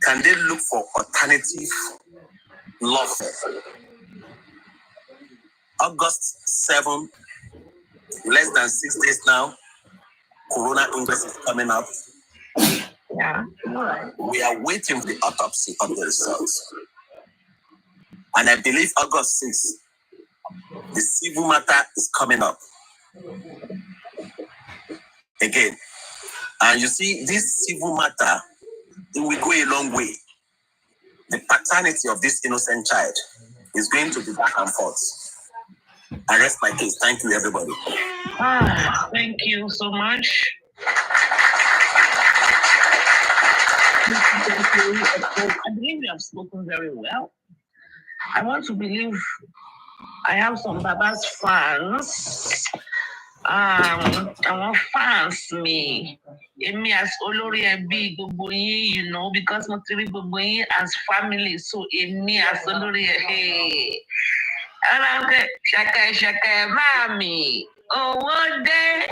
Can they look for alternative lawfare? August 7, less than 6 days now, Corona inquest is coming up. Yeah. Right. We are waiting for the autopsy of the results. And I believe August 6th, the civil matter is coming up again. And you see, this civil matter, it will go a long way. The paternity of this innocent child is going to be back and forth. I rest my case. Thank you, everybody. Thank you so much. Thank you. I believe you have spoken very well. I want to believe I have some Baba's fans. Our fans me. Me as Olori Ebi Goboyi, you know, because Motiri Goboyi as family. So me as Olori hey. And I'm like, Shaka, mommy. Oh, one day.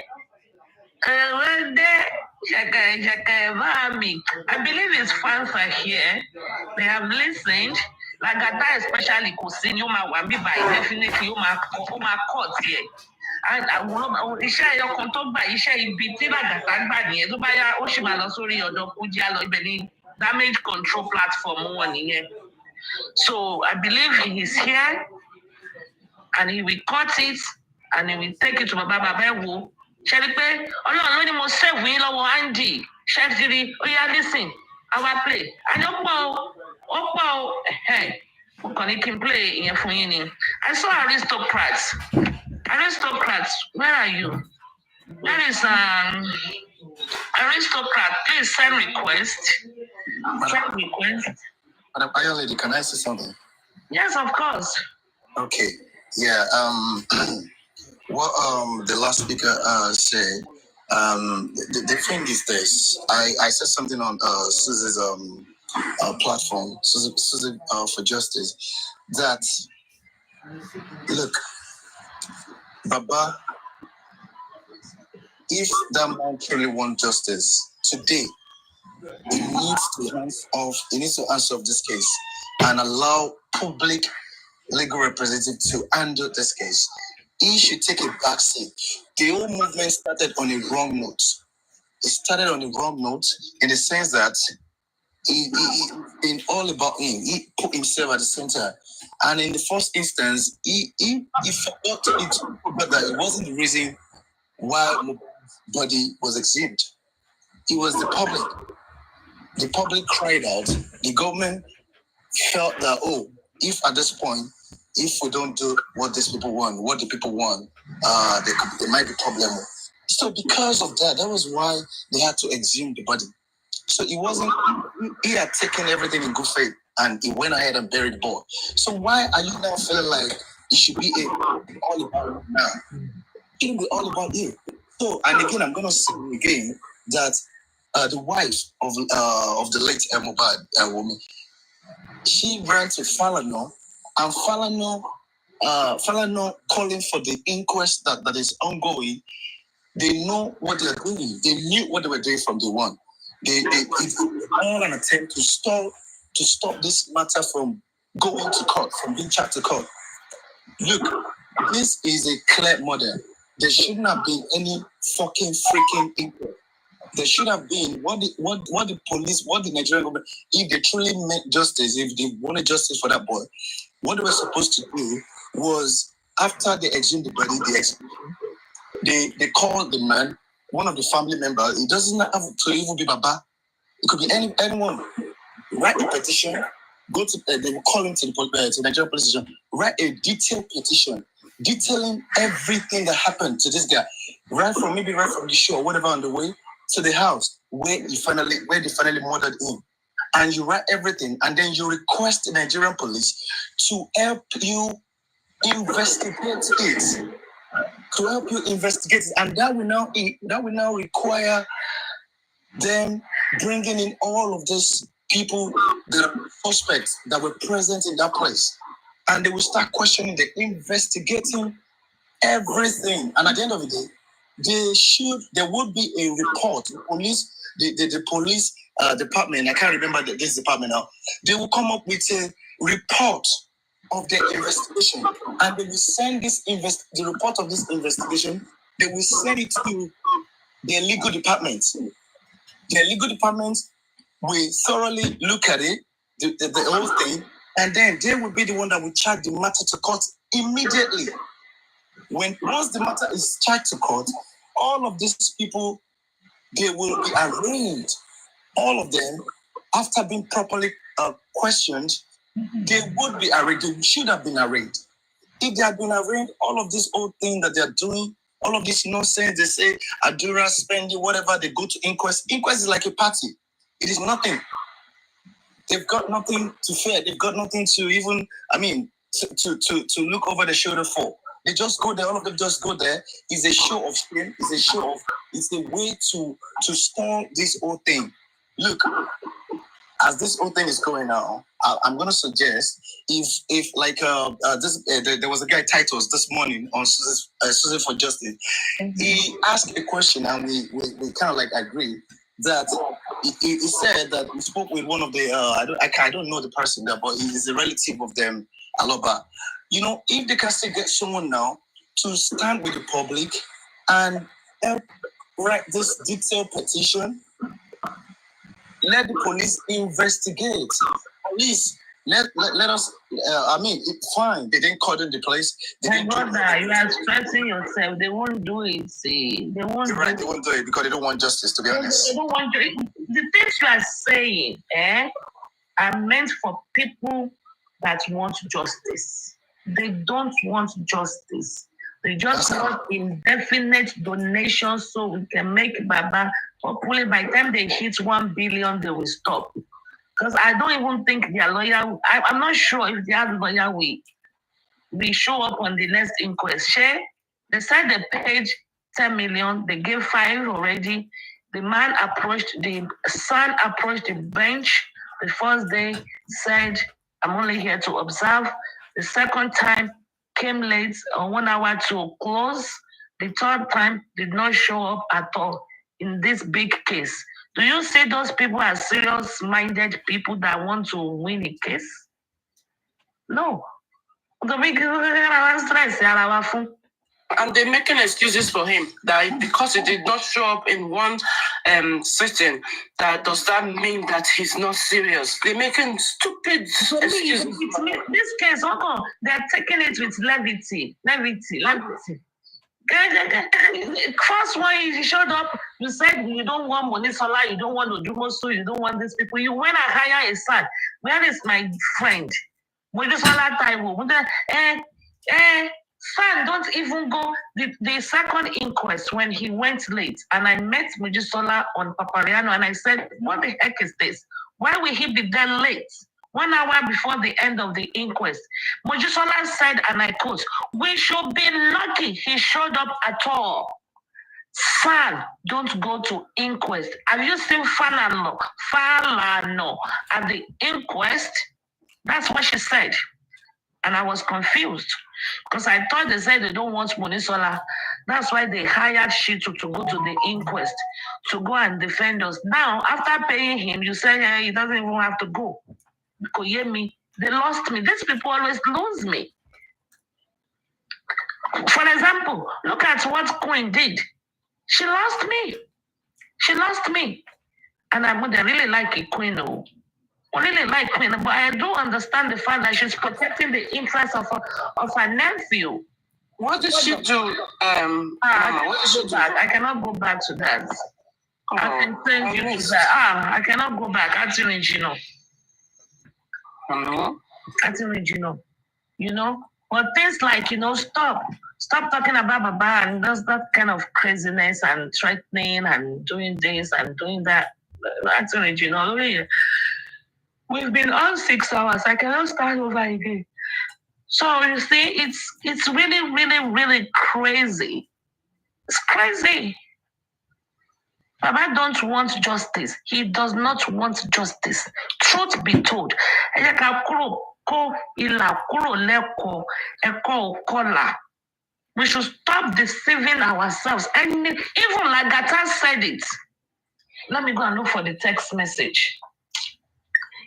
Shaka, mommy. I believe his fans are here. They have listened. Like that, especially Kusin, you might want me by definitely you might cut here. And iṣẹ́ ẹyọkan tó gbà iṣẹ́ ibi tí Làgàtà gbà nìyẹn tó bá yá ó sì máa lọ sórí ọ̀dọ̀ Kújá lọ ibẹ̀ ní damage control platform wọn nìyẹn. So I believe he is here and he will cut it and he will take it to Baba Ewo. Ṣé rí pé Ọlọ́run ló ní mo save yín lọ́wọ́ Andy ṣé ti rí ó yá listen our play and ó pọ̀ ó mo kàn ní kí n play ìyẹn fún yín ni. I saw Aristocrats, where are you? Where is Aristocrat? Please send request. Send request. Madam Iron Lady, can I say something? Yes, of course. Okay. Yeah. What the last speaker said. The thing is this. I said something on Susie's platform, Susie for Justice, that look. Baba, if that man truly wants justice today, he needs to answer off this case and allow public legal representative to handle this case. He should take a back seat. The whole movement started on a wrong note. It started on a wrong note in the sense that he been all about him. He put himself at the center. And in the first instance, he forgot that it wasn't the reason why Mohbad's body was exhumed. It was the public. The public cried out. The government felt that, if at this point, if we don't do what these people want, what the people want, there might be problem. So because of that, that was why they had to exhume the body. So he had taken everything in good faith and he went ahead and buried the ball. So why are you now feeling like it should be all about you now? It shouldn't be all about you. So, and again, I'm going to say again that the wife of the late Mohbad woman, she ran to Falano, and Falano calling for the inquest that is ongoing. They know what they're doing. They knew what they were doing from day one. It's all an attempt to stop this matter from going to court, from being charged to court. Look, this is a clear model. There shouldn't have been any fucking freaking inquiry. There should have been what the police, what the Nigerian government, if they truly meant justice, if they wanted justice for that boy, what they were supposed to do was after they exhumed the body, they called the man, one of the family members. It doesn't have to even be Baba. It could be anyone. Write a petition. Go to they will call him to the Nigerian police station. Write a detailed petition detailing everything that happened to this guy, right from the show or whatever on the way to the house where they finally murdered him. And you write everything, and then you request the Nigerian police to help you investigate it. To help you investigate it, and that will now require them bringing in all of these people, the suspects that were present in that place, and they will start questioning, investigating everything. And at the end of the day, there would be a report. The police department, I can't remember this department now, they will come up with a report of their investigation, and they will send the report of this investigation, they will send it to their legal department. Their legal department will thoroughly look at it, the whole thing, and then they will be the one that will charge the matter to court immediately. Once the matter is charged to court, all of these people, they will be arraigned. All of them, after being properly questioned, they would be arraigned. They should have been arraigned. If they had been arraigned, all of this old thing that they're doing, all of this nonsense, they say, Adura, spending, whatever, they go to inquest. Inquest is like a party. It is nothing. They've got nothing to fear. They've got nothing to even, to look over the shoulder for. They just go there. All of them just go there. It's a show of shame. It's a way to stall this whole thing. Look, as this whole thing is going now, I'm going to suggest if like there was a guy Titus this morning on Suing for Justice. He asked a question and we kind of like agree that he said that he spoke with one of the I don't know the person there, but he is a relative of them, Aloba. You know, if they can still get someone now to stand with the public and help write this detailed petition, let the police investigate. Police, let us. Fine. They didn't call in the place. My brother, you are stressing yourself. They won't do it. See, they won't. You're right. They won't do it because they don't want justice. To be honest, they don't want to. The things you are saying, are meant for people that want justice. They don't want justice. They just want indefinite donations so we can make Baba. Hopefully, by the time they hit 1 billion, they will stop. Because I don't even think their lawyer. I'm not sure if their lawyer will show up on the next inquest. They said they paid 10 million. They gave 5 already. The son approached the bench. The first day said, "I'm only here to observe." The second time came late, 1 hour to close. The third time did not show up at all in this big case. Do you see those people as serious-minded people that want to win a case? No. And they're making excuses for him that because he did not show up in one sitting, does that mean that he's not serious? They're making stupid excuses. This case, they're taking it with levity. First one, he showed up, you said you don't want Monisola, you don't want Odumosu, you don't want these people. You went and hired a son. Where is my friend? Monisola Taiwo. Son, don't even go. The second inquest, when he went late, and I met Mojisola on Papariano, and I said, what the heck is this? Why will he be there late? 1 hour before the end of the inquest. Mojisola said, and I quote, "We should be lucky he showed up at all. Fan, don't go to inquest." Have you seen Falano at the inquest? That's what she said. And I was confused because I thought they said they don't want Monisola. That's why they hired Shitu to go to the inquest, to go and defend us. Now, after paying him, you say, hey, he doesn't even have to go. They lost me. These people always lose me. For example, look at what Queen did. She lost me. And I would really like a Queen. I really like Queen, but I do understand the fact that she's protecting the interests of her nephew. What did she do? I cannot go back to that. I can send you to that. I cannot go back. I think you know. But things like, stop talking about Baba and does that kind of craziness and threatening and doing this and doing that. Actually, we've been on 6 hours. I cannot start over again. So you see, it's really, really, really crazy. It's crazy. Baba don't want justice. He does not want justice. Truth be told, we should stop deceiving ourselves. And even Lagata said it. Let me go and look for the text message.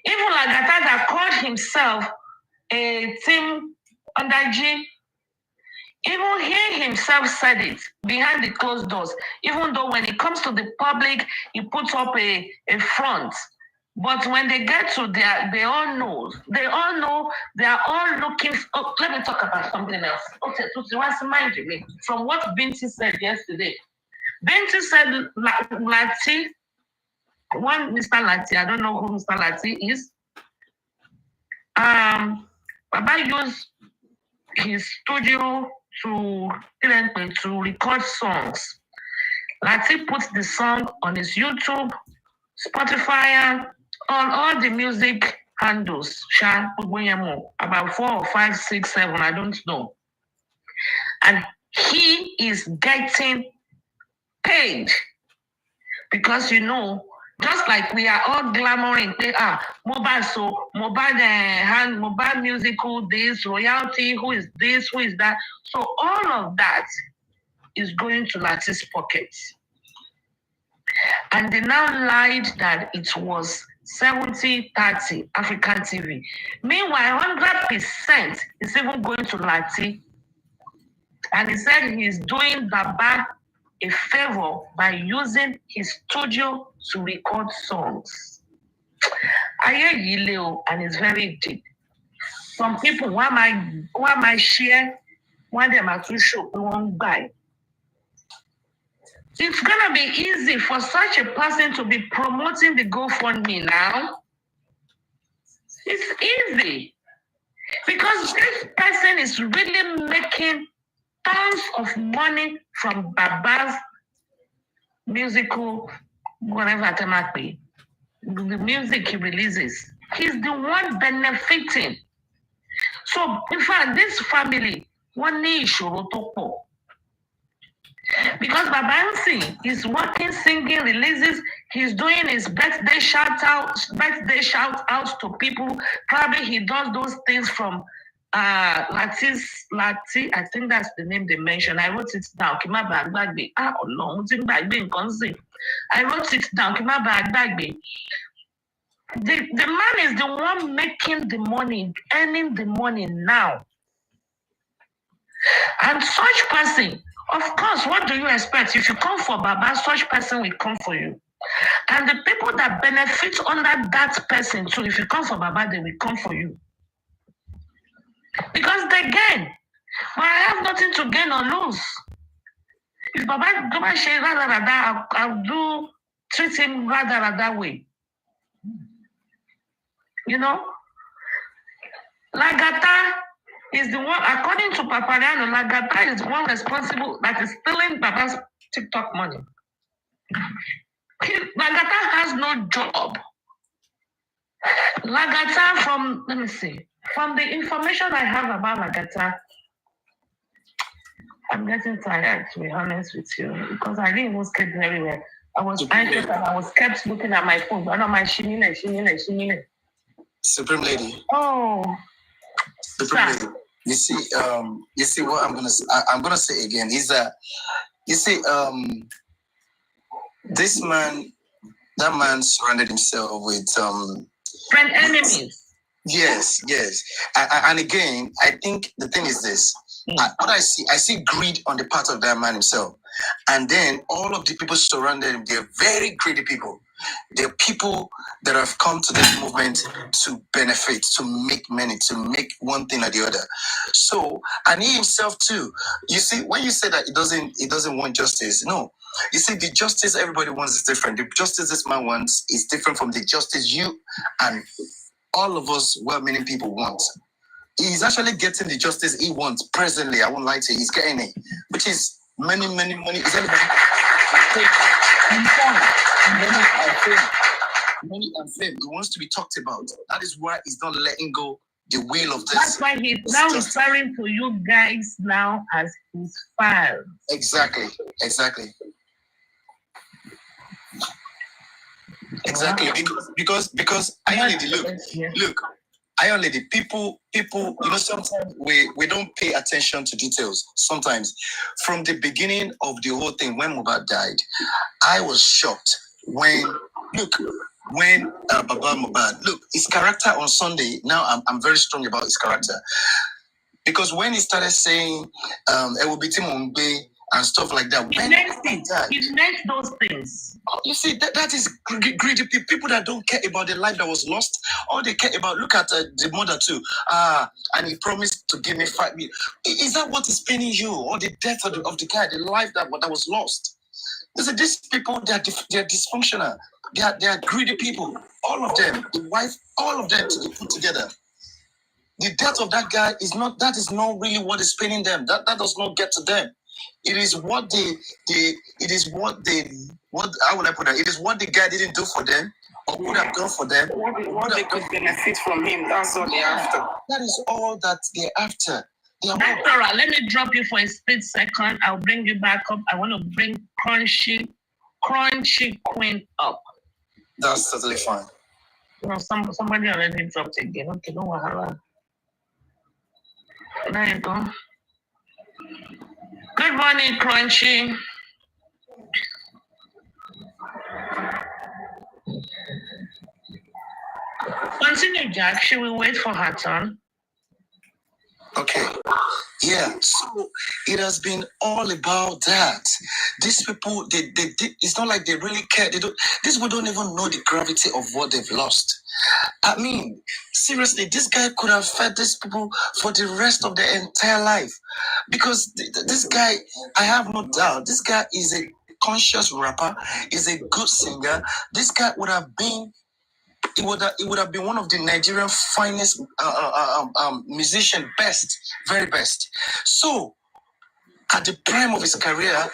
Even Lagata that called himself a team under G, even he himself said it behind the closed doors. Even though when it comes to the public, he puts up a front. But when they get to they all know. They are all looking. Oh, let me talk about something else. Okay, what's mind me from what Binti said yesterday. Binti said Lati, one Mr. Lati, I don't know who Mr. Lati is. Baba used his studio to record songs. Lati put the song on his YouTube, Spotify, on all the music handles. About 4 or 5, 6, 7, I don't know. And he is getting paid because just like we are all glamoring, they are mobile musical, this royalty, who is this, who is that. So all of that is going to Lati's pockets. And they now lied that it was 70-30 African TV. Meanwhile, 100% is even going to Lati. And he said he's doing Baba a favor by using his studio to record songs. I hear Yileo, and it's very deep. Some people, why my share, why them are too show, we won't buy. It's gonna be easy for such a person to be promoting the GoFundMe now. It's easy because this person is really making tons of money from Baba's musical, whatever it might be, the music he releases. He's the one benefiting. So, in fact, this family, one need Shorotopo. Because Babansi is working, singing, releases, he's doing his birthday shout outs to people. Probably he does those things from Lati, I think that's the name they mentioned. I wrote it down. I wrote it down. The man is the one making the money, earning the money now. And such person, of course, what do you expect? If you come for Baba, such person will come for you. And the people that benefit under that person too, if you come for Baba, they will come for you. Because they gain. But I have nothing to gain or lose. If Baba say rather, I'll treat him rather that way. Lagata is the one, according to Papariano, Lagata is the one responsible that is stealing Baba's TikTok money. Lagata has no job. Lagata from the information I have about Lagata, I'm getting tired, to be honest with you, because I didn't even sleep very well. I was anxious and I was kept looking at my phone. I know my shimile. Supreme Lady. Oh. Supreme Lady. You see what I'm gonna say again is that that man surrounded himself with friend enemies. Yes. And again, I think the thing is this. What I see greed on the part of that man himself. And then all of the people surrounding him, they're very greedy people. They're people that have come to this movement to benefit, to make money, to make one thing or the other. So, and he himself too. You see, when you say that he doesn't want justice, no. You see, the justice everybody wants is different. The justice this man wants is different from the justice you and all of us well-meaning people want. He's actually getting the justice he wants presently. I won't lie to you. He's getting it, which is money. Is anybody? Money and fame. He wants to be talked about. That is why he's not letting go the wheel of this. That's why he's now referring to you guys now as his fans. Exactly. Because I only look. I only the people, sometimes we don't pay attention to details. Sometimes from the beginning of the whole thing, when Mohbad died, I was shocked. when Baba Mohbad, look, his character on Sunday, now I'm very strong about his character. Because when he started saying it will be Timombe and stuff like that, he makes those things. You see, that is greedy people that don't care about the life that was lost. All they care about, look at the mother too. And he promised to give me 5 million. Is that what is paining you? Or the death of the guy, the life that was lost? You see, these people, they're dysfunctional. They are greedy people. All of them, the wife, all of them to be put together. The death of that guy is not really what is paining them. That does not get to them. It is what how would I put that? It is what the guy didn't do for them or could have done for them. What they could benefit from him. That's all they're after. That is all that they're after. That's all right. Let me drop you for a split second. I'll bring you back up. I want to bring Crunchy Queen up. That's totally fine. No, somebody already dropped again. Okay, no wahala. There you go. Good morning, Crunchy. Continue, Jack. She will wait for her turn. Okay. Yeah. So it has been all about that. These people, they it's not like they really care. These people don't even know the gravity of what they've lost. I mean, seriously, this guy could have fed these people for the rest of their entire life. Because this guy, I have no doubt, this guy is a conscious rapper, is a good singer. This guy would have been, it would have been one of the Nigerian finest musician, very best. So, at the prime of his career,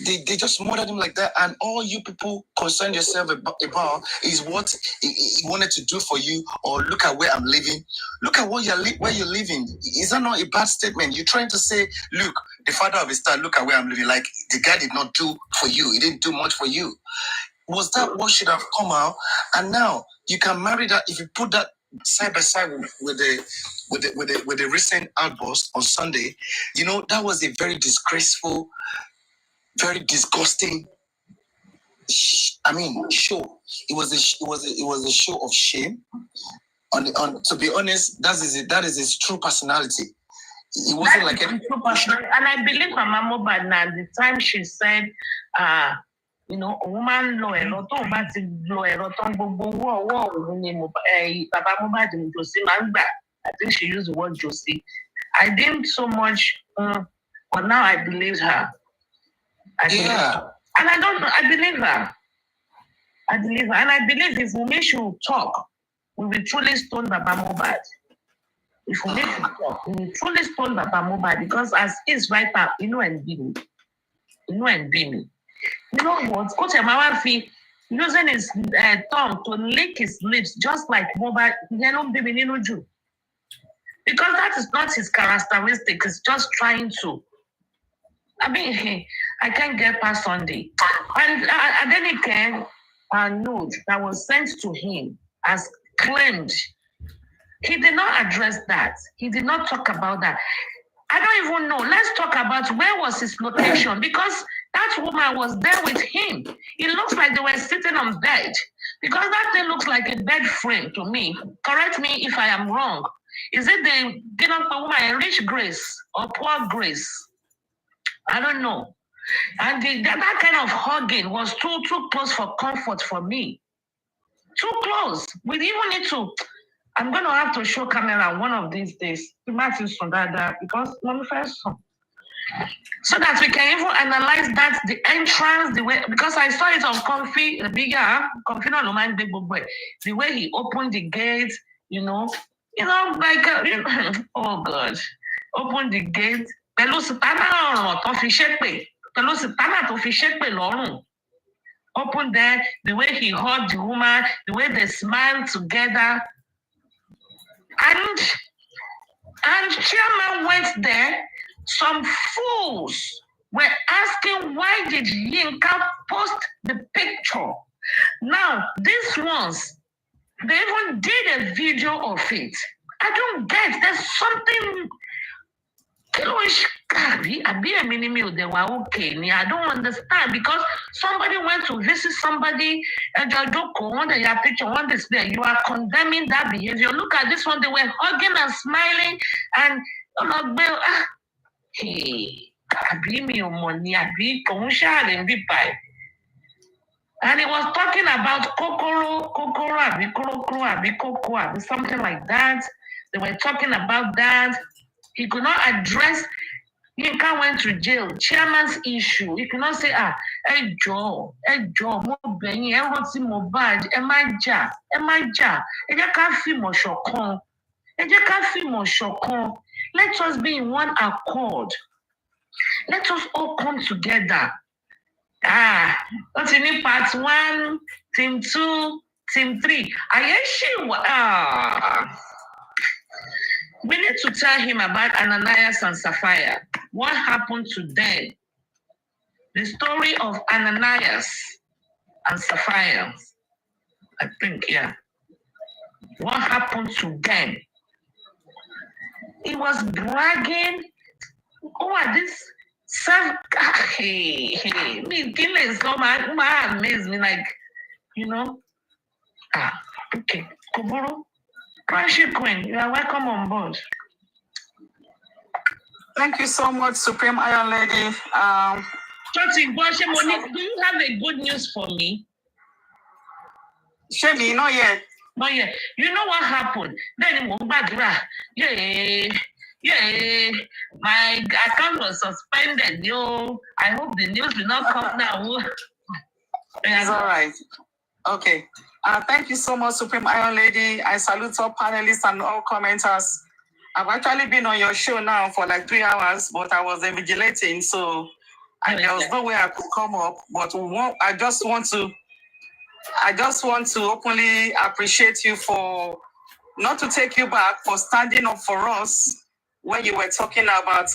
they just murdered him like that, and all you people concern yourself about is what he wanted to do for you, or look at where I'm living. Look at where you're living. Is that not a bad statement? You're trying to say, look, the father of his star, look at where I'm living. Like, the guy did not do for you. He didn't do much for you. Was that what should have come out? And now you can marry that if you put that side by side with the recent outburst on Sunday. You know, that was a very disgraceful, very disgusting. Show. It was a show of shame. To be honest, that is his true personality. It wasn't like any true personality. And I believe Mama Mohbad now, the time she said, you know, a woman lo ero to ba ti lo ero to gbogbo wo ni Baba Mohbad ni Josie Mangba. I think she used the word Josie. I didn't so much, but now I believe her. And I don't know, I believe her. And I believe if Wunmi should talk, we will truly stone Baba Mohbad. If Wunmi should talk, we will truly stone Baba Mohbad, because as is right now, you know and be me. You know what? Coach Amawafi using his tongue to lick his lips, just like Mohbad, because that is not his characteristic. It's just trying to. I mean, I can't get past Sunday. And then again, a note that was sent to him as claimed. He did not address that. He did not talk about that. I don't even know. Let's talk about where was his location, because that woman was there with him. It looks like they were sitting on bed, because that thing looks like a bed frame to me. Correct me if I am wrong. Is it the woman, rich grace or poor grace? I don't know. And that kind of hugging was too close for comfort for me. Too close. We even need to. I'm going to have to show camera one of these days. Because so that we can even analyze that, the entrance, the way, because I saw it on Comfy, the way he opened the gate, like, oh God, open the gate. Open there, the way he hugged the woman, the way they smiled together. And Chairman went there. Some fools were asking, why did Yinka post the picture? Now, these ones, they even did a video of it. I don't get, there's something They were okay. I don't understand because somebody went to visit somebody and one of your picture, one display. You are condemning that behavior. Look at this one, they were hugging and smiling and hey, money, and he was talking about kokoro, something like that. They were talking about that. He could not address. Yinka went to jail. Chairman's issue. He could not say, hey Joe, mo benyi, rántí Mohbad, ẹ má jà. Ẹ jẹ́ ká fìmọ̀ ṣọ̀kan. Let us be in one accord. Let us all come together. What's in part 1, team 2, team 3? We need to tell him about Ananias and Sapphira. What happened to them? The story of Ananias and Sapphira. I think, yeah. What happened to them? He was bragging. This self. Me, Guinness, amaze me, like, okay. Kuburu, Friendship Queen, you are welcome on board. Thank you so much, Supreme Iron Lady. Do you have a good news for me? Shemi, not yet. Not yet. You know what happened? Then my account was suspended. I hope the news will not come now. It's all right. Okay. Thank you so much, Supreme Iron Lady. I salute all panelists and all commenters. I've actually been on your show now for like 3 hours, but I was invigilating, so there was no way I could come up. But I just want to openly appreciate you for, not to take you back, for standing up for us when you were talking about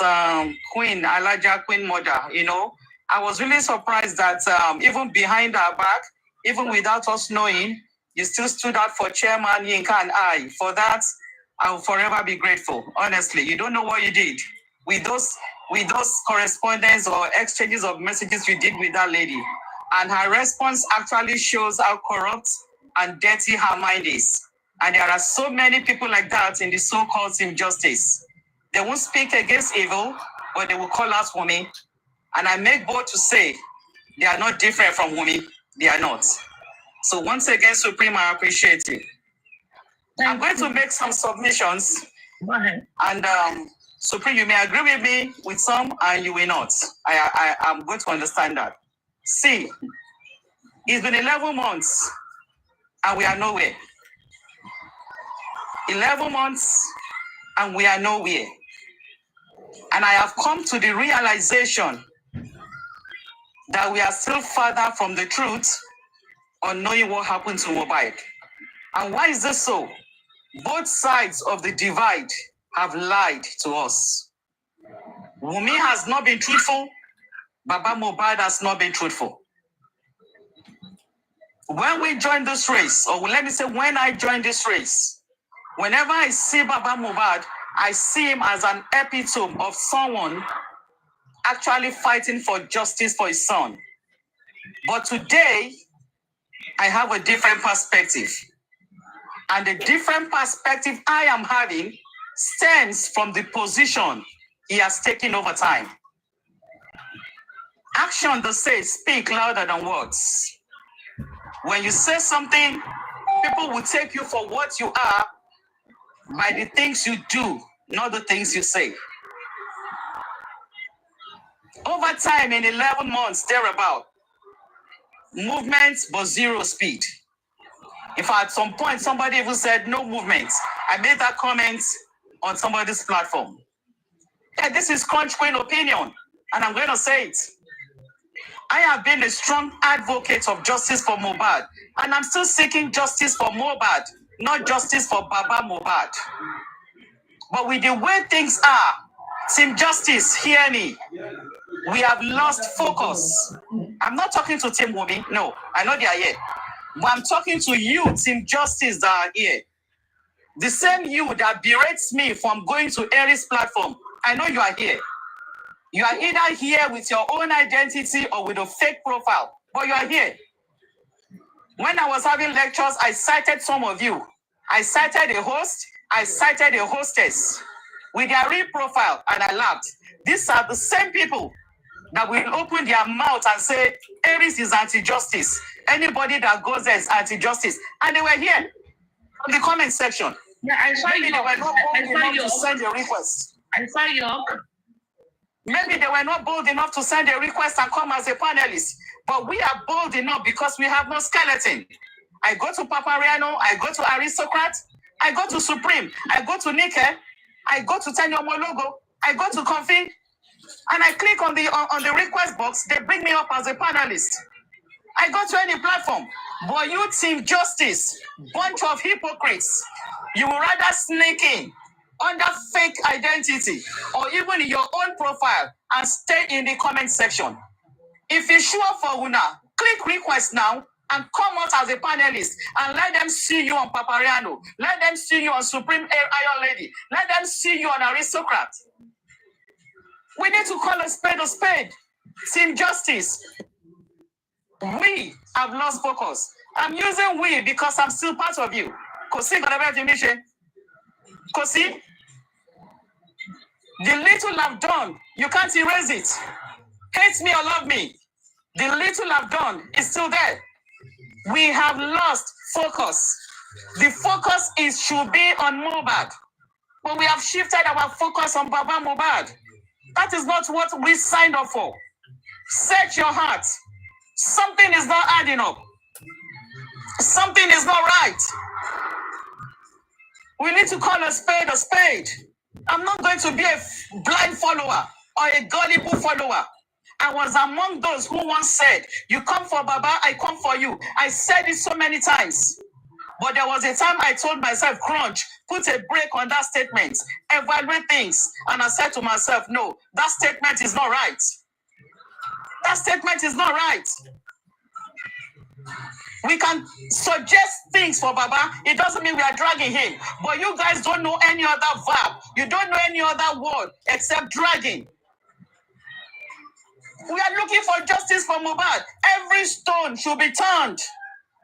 Queen, Elijah Queen Mother. I was really surprised that even behind our back, even without us knowing, you still stood out for Chairman Yinka and I. For that, I will forever be grateful. Honestly, you don't know what you did with those correspondence or exchanges of messages you did with that lady. And her response actually shows how corrupt and dirty her mind is. And there are so many people like that in the so-called Team Justice. They won't speak against evil, but they will call out Wunmi. And I make bold to say, they are not different from Wunmi. They are not. So once again, Supreme, I appreciate you. I'm going to make some submissions. Go ahead. And Supreme, you may agree with me with some, and you will not. I'm going to understand that. See, it's been 11 months, and we are nowhere. 11 months, and we are nowhere. And I have come to the realization that we are still further from the truth on knowing what happened to Mohbad. And why is this so? Both sides of the divide have lied to us. Wunmi has not been truthful. Baba Mohbad has not been truthful. When we joined this race, or let me say when I joined this race, whenever I see Baba Mohbad, I see him as an epitome of someone actually fighting for justice for his son. But today, I have a different perspective. And the different perspective I am having stems from the position he has taken over time. Action, they say, speak louder than words. When you say something, people will take you for what you are by the things you do, not the things you say. Over time, in 11 months, thereabout, movement but zero speed. In fact, at some point, somebody even said no movement. I made that comment on somebody's platform. Yeah, this is Crunch Queen opinion, and I'm going to say it. I have been a strong advocate of justice for Mohbad, and I'm still seeking justice for Mohbad, not justice for Baba Mohbad. But with the way things are, Team Justice, hear me. We have lost focus. I'm not talking to Team Wunmi. No, I know they are here. But I'm talking to you, Team Justice, that are here. The same you that berates me from going to Aries platform I know you are here. You are either here with your own identity or with a fake profile, but you are here. When I was having lectures, I cited some of you. I cited a host, I cited a hostess with their real profile, and I laughed. These are the same people that will open their mouth and say, Aries is anti-justice. Anybody that goes there is anti-justice. And they were here in the comment section. Yeah, I saw Maybe you. they were not bold enough to send a request. I saw you. Maybe they were not bold enough to send a request and come as a panelist. But we are bold enough because we have no skeleton. I go to Papariano, I go to Aristocrat, I go to Supreme, I go to Nike, I go to Tenyomo Logo, I go to Comfy, and I click on the request box, they bring me up as a panelist. I go to any platform. But you Team Justice, bunch of hypocrites, you would rather sneak in under fake identity or even in your own profile and stay in the comment section. If it's sure for Una, click request now and come out as a panelist and let them see you on Papariano. Let them see you on Supreme Iron Lady. Let them see you on Aristocrat. We need to call a spade a spade. Team Justice. We have lost focus. I'm using we because I'm still part of you. Kosi, Kosi, the little I've done, you can't erase it. Hate me or love me, the little I've done is still there. We have lost focus. The focus should be on Mohbad, but we have shifted our focus on Baba Mohbad. That is not what we signed up for. Search your heart. Something is not adding up. Something is not right. We need to call a spade a spade. I'm not going to be a blind follower or a gullible follower. I was among those who once said, you come for Baba, I come for you. I said it so many times. But there was a time I told myself, crunch, put a break on that statement, evaluate things. And I said to myself, no, that statement is not right. That statement is not right. We can suggest things for Baba. It doesn't mean we are dragging him. But you guys don't know any other verb. You don't know any other word except dragging. We are looking for justice for Mohbad. Every stone should be turned.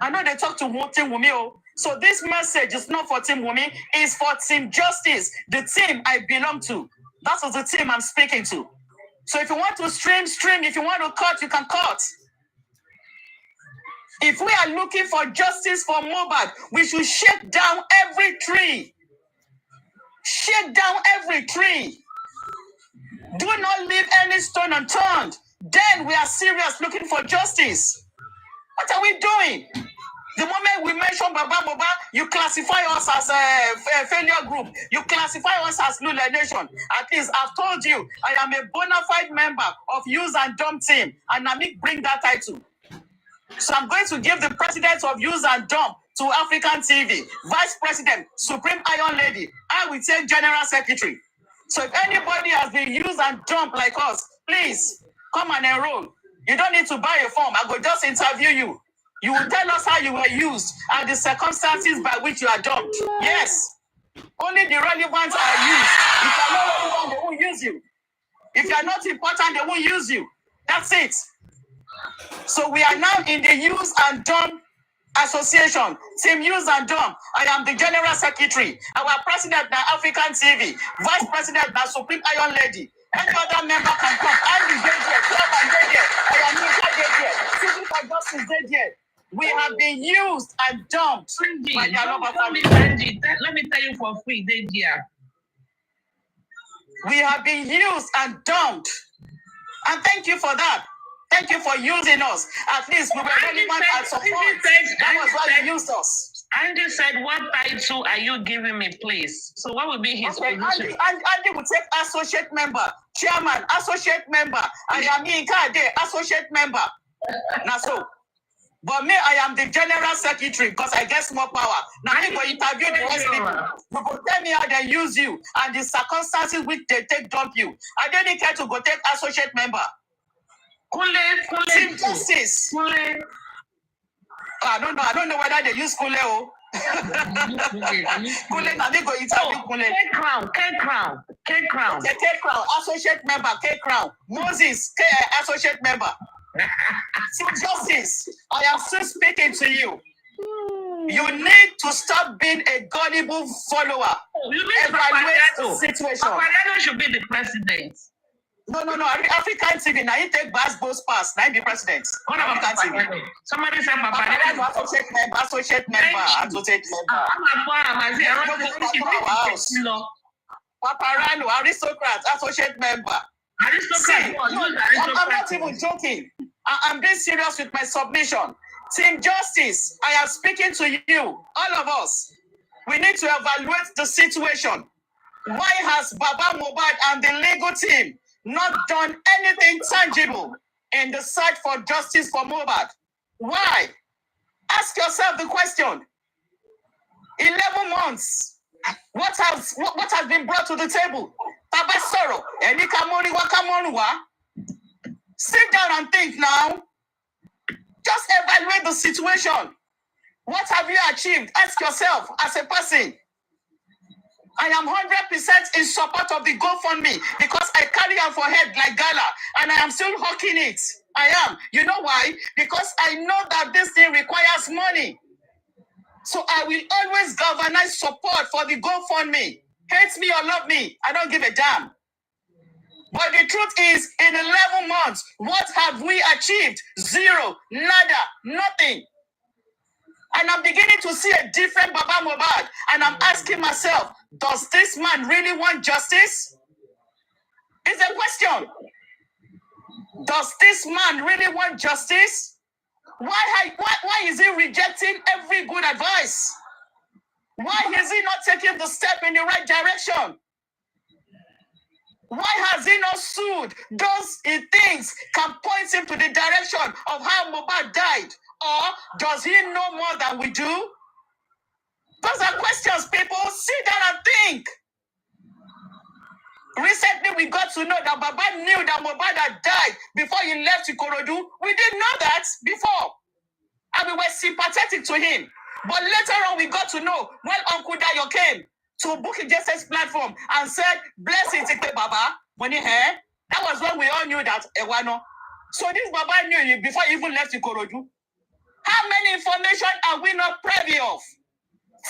I know they talk to Team Wumi. So this message is not for Team Wumi. It's for Team Justice, the team I belong to. That is the team I'm speaking to. So if you want to stream. If you want to cut, you can cut. If we are looking for justice for Mohbad, we should shake down every tree. Shake down every tree. Do not leave any stone unturned. Then we are serious looking for justice. What are we doing? The moment we mention Baba Mohbad, you classify us as a failure group. You classify us as Lula Nation. At least I've told you, I am a bona fide member of Use and Dump team, and Namik bring that title. So I'm going to give the president of Use and Dump to African TV, Vice President, Supreme Iron Lady. I will take General Secretary. So if anybody has been used and dumped like us, please come and enroll. You don't need to buy a form. I will just interview you. You will tell us how you were used and the circumstances by which you are dumped. Yes. Only the relevant are used. If you are not relevant, they won't use you. If you are not important, they won't use you. That's it. So we are now in the Use and Dump Association, Team Use and Dump. I am the General Secretary. Our President now African TV, Vice President now Supreme Iron Lady. Any other member can come. I'm the JJ, Club and JJ. I am Nika JJ. Civil for Justice JJ. We have been used and dumped by the Aloba family. Let me tell you for free, JJ. We have been used and dumped. And thank you for that. Thank you for using us. At least we were relevant at some point. That was why you used us. Andy said, what title are you giving me, please? So what will be his position? Andy will take associate member, chairman, associate member. I am Nkade, associate member. Now so. But me, I am the general secretary because I get more power. Now I will interview the rest people. You go tell me how they use you and the circumstances which they take dump you. I didn't care to go take associate member. Team Justice. I don't know whether they use Kule. Kule na me go interview Kule. K-Crown. Okay, K-Crown, associate member, K-Crown. Moses, associate member. Chief Justice, I am still speaking to you. You need to stop being a gullible follower. You mean Evaluate the situation. Papariano should be the president. No. African TV, now you take Basbo's pass, now the president. What about African TV? Somebody said Papariano. Associate member. Paparano, aristocrat, associate member. See, I'm not even joking. I'm being serious with my submission. Team Justice, I am speaking to you, all of us. We need to evaluate the situation. Why has Baba Mohbad and the legal team not done anything tangible in the search for justice for Mohbad? Why? Ask yourself the question. 11 months. What has been brought to the table? Baba Soro, sit down and think now. Just evaluate the situation. What have you achieved? Ask yourself as a person. I am 100% in support of the GoFundMe because I carry on for head like Gala and I am still hawking it. I am. You know why? Because I know that this thing requires money. So I will always galvanize support for the GoFundMe. Hate me or love me, I don't give a damn. But the truth is, in 11 months, what have we achieved? Zero, nada, nothing. And I'm beginning to see a different Baba Mohbad. And I'm asking myself, does this man really want justice? It's a question. Does this man really want justice? Why is he rejecting every good advice? Why is he not taking the step in the right direction? Why has he not sued those he thinks can point him to the direction of how Mohbad died? Or does he know more than we do? Those are questions, people. Sit down and think. Recently, we got to know that Baba knew that Mohbad had died before he left Ikorodu. We didn't know that before. And we were sympathetic to him. But later on, we got to know when Uncle Dayo came to Bukky Jese's platform and said, blessing to Baba, when he heard, that was when we all knew that Ewano. So this Baba knew you before he even left Ikorodu. How many information are we not privy of?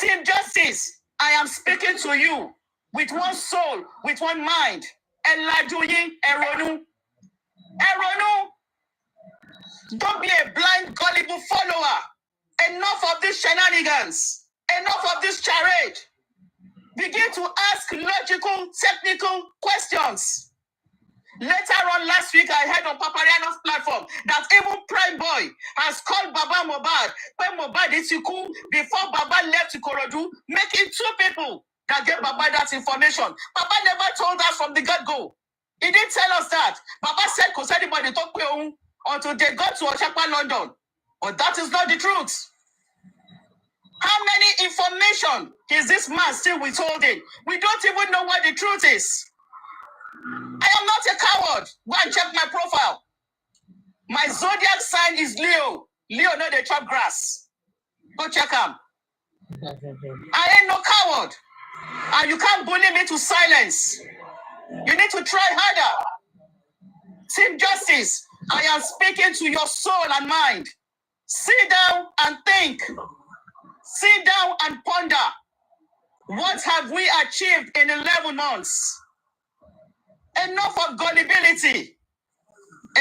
Team Justice, I am speaking to you with one soul, with one mind. Eladoyin Eronu. Eronu. Don't be a blind, gullible follower. Enough of these shenanigans. Enough of this charade. Begin to ask logical, technical questions. Later on last week, I heard on Papariano's platform that even Prime Boy has called Baba Mohbad when Mohbad is Iku before Baba left Ikorodu, making 2 people that gave Baba that information. Baba never told us from the get-go. He didn't tell us that. Baba said, because anybody talk until they got to Oshapa, London. But that is not the truth. How many information is this man still withholding? We don't even know what the truth is. I am not a coward. Go and check my profile. My zodiac sign is Leo. Leo know they chop grass. Go check him. I ain't no coward. And you can't bully me to silence. You need to try harder. Team Justice, I am speaking to your soul and mind. Sit down and think. Sit down and ponder. What have we achieved in 11 months? Enough of gullibility.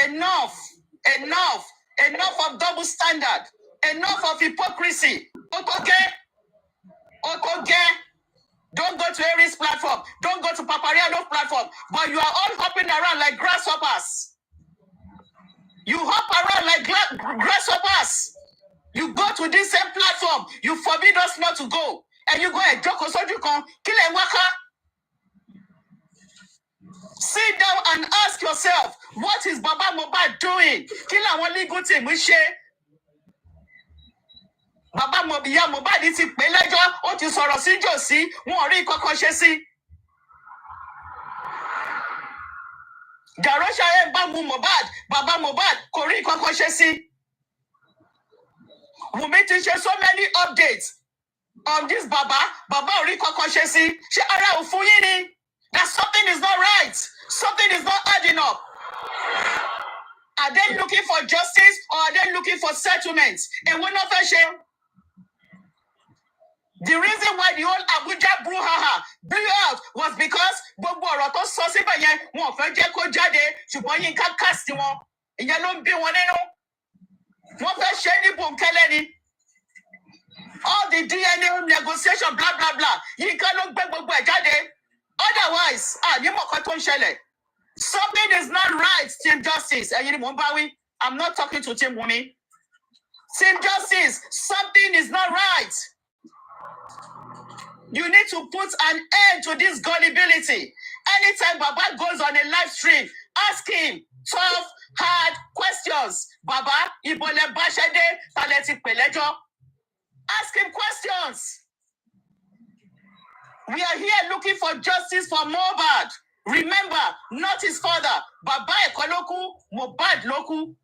Enough of double standard. Enough of hypocrisy. Okay. Don't go to Aries platform. Don't go to Papariano's platform. But you are all hopping around like grasshoppers. You hop around like grasshoppers. You go to this same platform. You forbid us not to go. And you go and joke so you can kill a waka. Sit down and ask yourself, what is Baba Mohbad doing? Kill our legal team, we share. Baba Mohbad is in Pelejo, or to Sorosi Josi, Mori Kokoshesi. Darosha and Babu Mohbad, Baba Mohbad, Kori Kokoshesi. We need to share so many updates. This Baba Oriko Koshesi, she ara ufuyini. That something is not right. Something is not adding up. Are they looking for justice or are they looking for settlements? And we're not shame. The reason why the whole Abuja brouhaha blew out was because gbogbo ọ̀rọ̀ tó sọ síbẹ̀ yẹn wọn ò fẹ́ jẹ́ kó jáde ṣùgbọ́n Yínká cast wọn. Ìyẹn ló ń bí wọn nínú. Wọ́n fẹ́ ṣe é ní bòńkẹ́lẹ́ ni. All the DNA negotiation blah blah blah. Yínká ló gbé gbogbo ẹ̀ jáde. Otherwise, ànímọ̀ kan tó ń ṣẹlẹ̀. Something is not right, Team Justice. Ẹ̀yin ni mò ń bá wí. I'm not talking to Team Wunmi. Team Justice, something is not right. You need to put an end to this gullibility. Anytime Baba goes on a live stream, ask him tough, hard questions. Baba, Ibole Bashede, Taleti Pelejo. Ask him questions. We are here looking for justice for Mohbad. Remember, not his father. Baba Ekoloku, Mohbad Loku.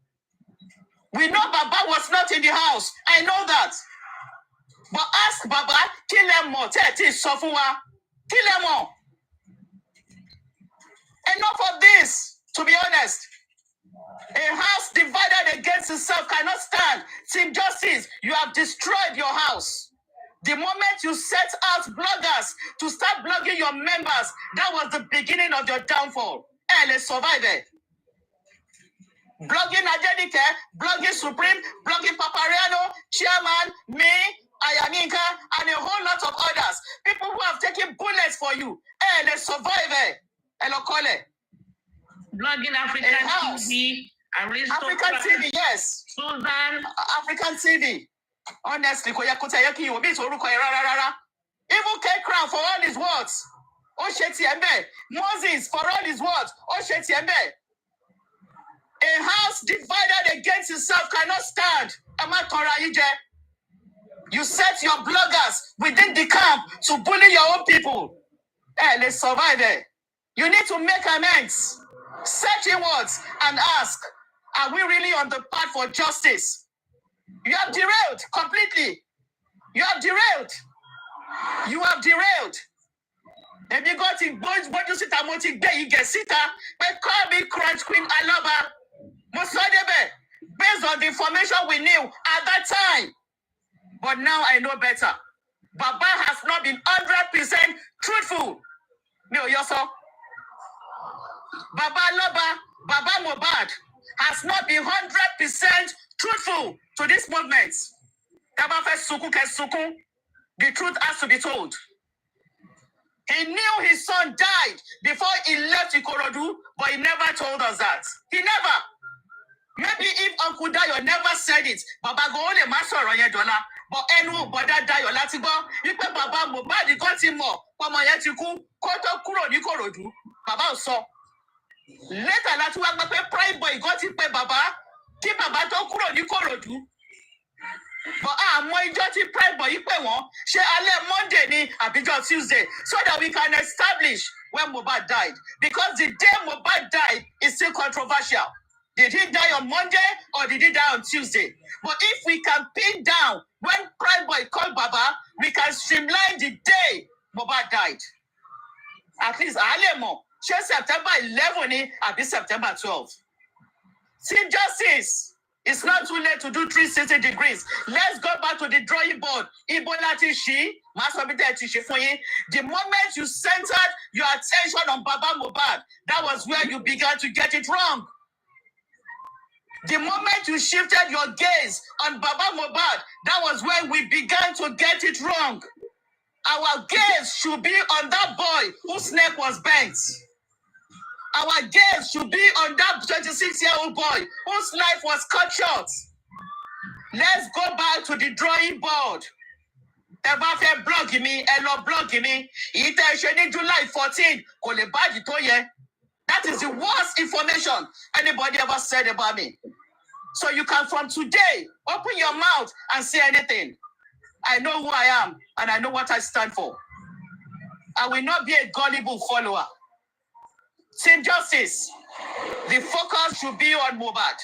We know Baba was not in the house. I know that. But ask Baba, kill them more. Kill them more. Enough of this, to be honest. A house divided against itself cannot stand. Team Justice, you have destroyed your house. The moment you set out bloggers to start blogging your members, that was the beginning of your downfall. Let's survive it. Blogging Adenike, blogging Supreme, blogging Papariano, Chairman, me, Ayaminka, and a whole lot of others. People who have taken bullets for you. Let's survive it. Hello, Kole. Blogging African TV, African TV, yes. Susan. African TV. Honestly, even K Crown for all his words. Moses for all his words. A house divided against itself cannot stand. You set your bloggers within the camp to bully your own people. Let's survive it. You need to make amends. Search inwards and ask, are we really on the path for justice? You have derailed completely. You have derailed. If you got in boys, what you sit and what you get sitter, but call me Crunch Queen Alaba. Based on the information we knew at that time. But now I know better. Baba has not been 100% truthful. Baba Loba, Baba Mohbad has not been 100% truthful to this movement. The truth has to be told. He knew his son died before he left Ikorodu, but he never told us that. He never. Maybe if Uncle Dayo never said it, Baba go only master on dollar. But enu Bada Dayo latibo, you pay Baba Mohbad got him more. Pama yetiku, koto kuro ni Ikorodu. Baba so. Later lati wa gbe prime boy got him pay Baba. Ki Baba to kuro ni Ikorodu. But my dirty pride boy, she ale Monday ni abijo Tuesday, so that we can establish when Mohbad died. Because the day Mohbad died is still controversial. Did he die on Monday or did he die on Tuesday? But if we can pin down when Prime Boy called Baba, we can streamline the day Mohbad died. At least Alemo, she September 11 ni abi September 12. Team Justice. It's not too late to do 360 degrees. Let's go back to the drawing board. The moment you centered your attention on Baba Mohbad, that was where you began to get it wrong. The moment you shifted your gaze on Baba Mohbad, that was when we began to get it wrong. Our gaze should be on that boy whose neck was bent. Our gaze should be on that 26-year-old boy whose life was cut short. Let's go back to the drawing board. Blog me, blog me. July 14. That is the worst information anybody ever said about me. So you can, from today, open your mouth and say anything. I know who I am and I know what I stand for. I will not be a gullible follower. Team Justice, the focus should be on Mohbad.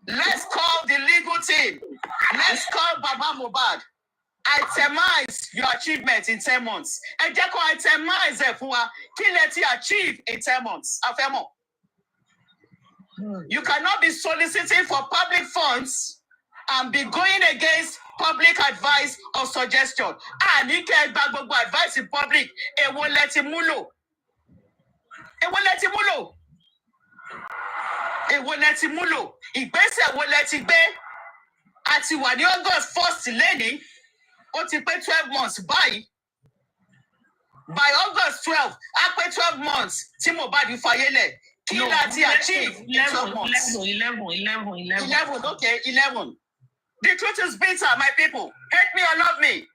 Let's call the legal team. Let's call Baba Mohbad. Itemize your achievement in 10 months. And just itemize it for you achieve in 10 months. You cannot be soliciting for public funds and be going against public advice or suggestion. And you can't back advice in public. It won't let him mulo. It won't let him mulo. It won't let him mulo. Ìgbésẹ̀ won't let him be. Àti wà ní August 1st lẹ́ni, ó ti pé 12 months by August 12, á pé 12 months tí Mohbad fayélẹ̀. Kí láti achieve in 12 months? 11, okay, 11. The truth is bitter, my people. Hate me or love me.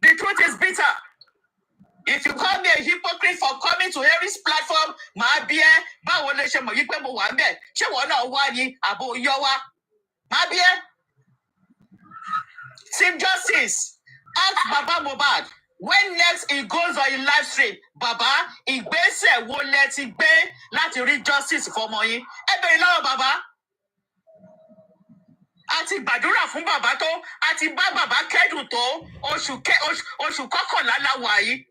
The truth is bitter. If you call me a hypocrite for coming to Harry's platform, màá bí ẹ́, báwo lè ṣe mọ̀ yí pé mo wà ń bẹ̀? Ṣé wọ́n náà wá ní àbò yọ wá? Màá bí ẹ́. Chief Justice, ask Baba Mohbad, when next he goes on a live stream, Baba, ìgbésẹ̀ wo lẹ ti gbé láti rí justice fọmọ yín? Ẹ bèrè lọ́wọ́ Baba. A ti gbàdúrà fún bàbá tó, a ti bá bàbá kẹ́dùn tó, oṣù kọkànlá la wà yìí.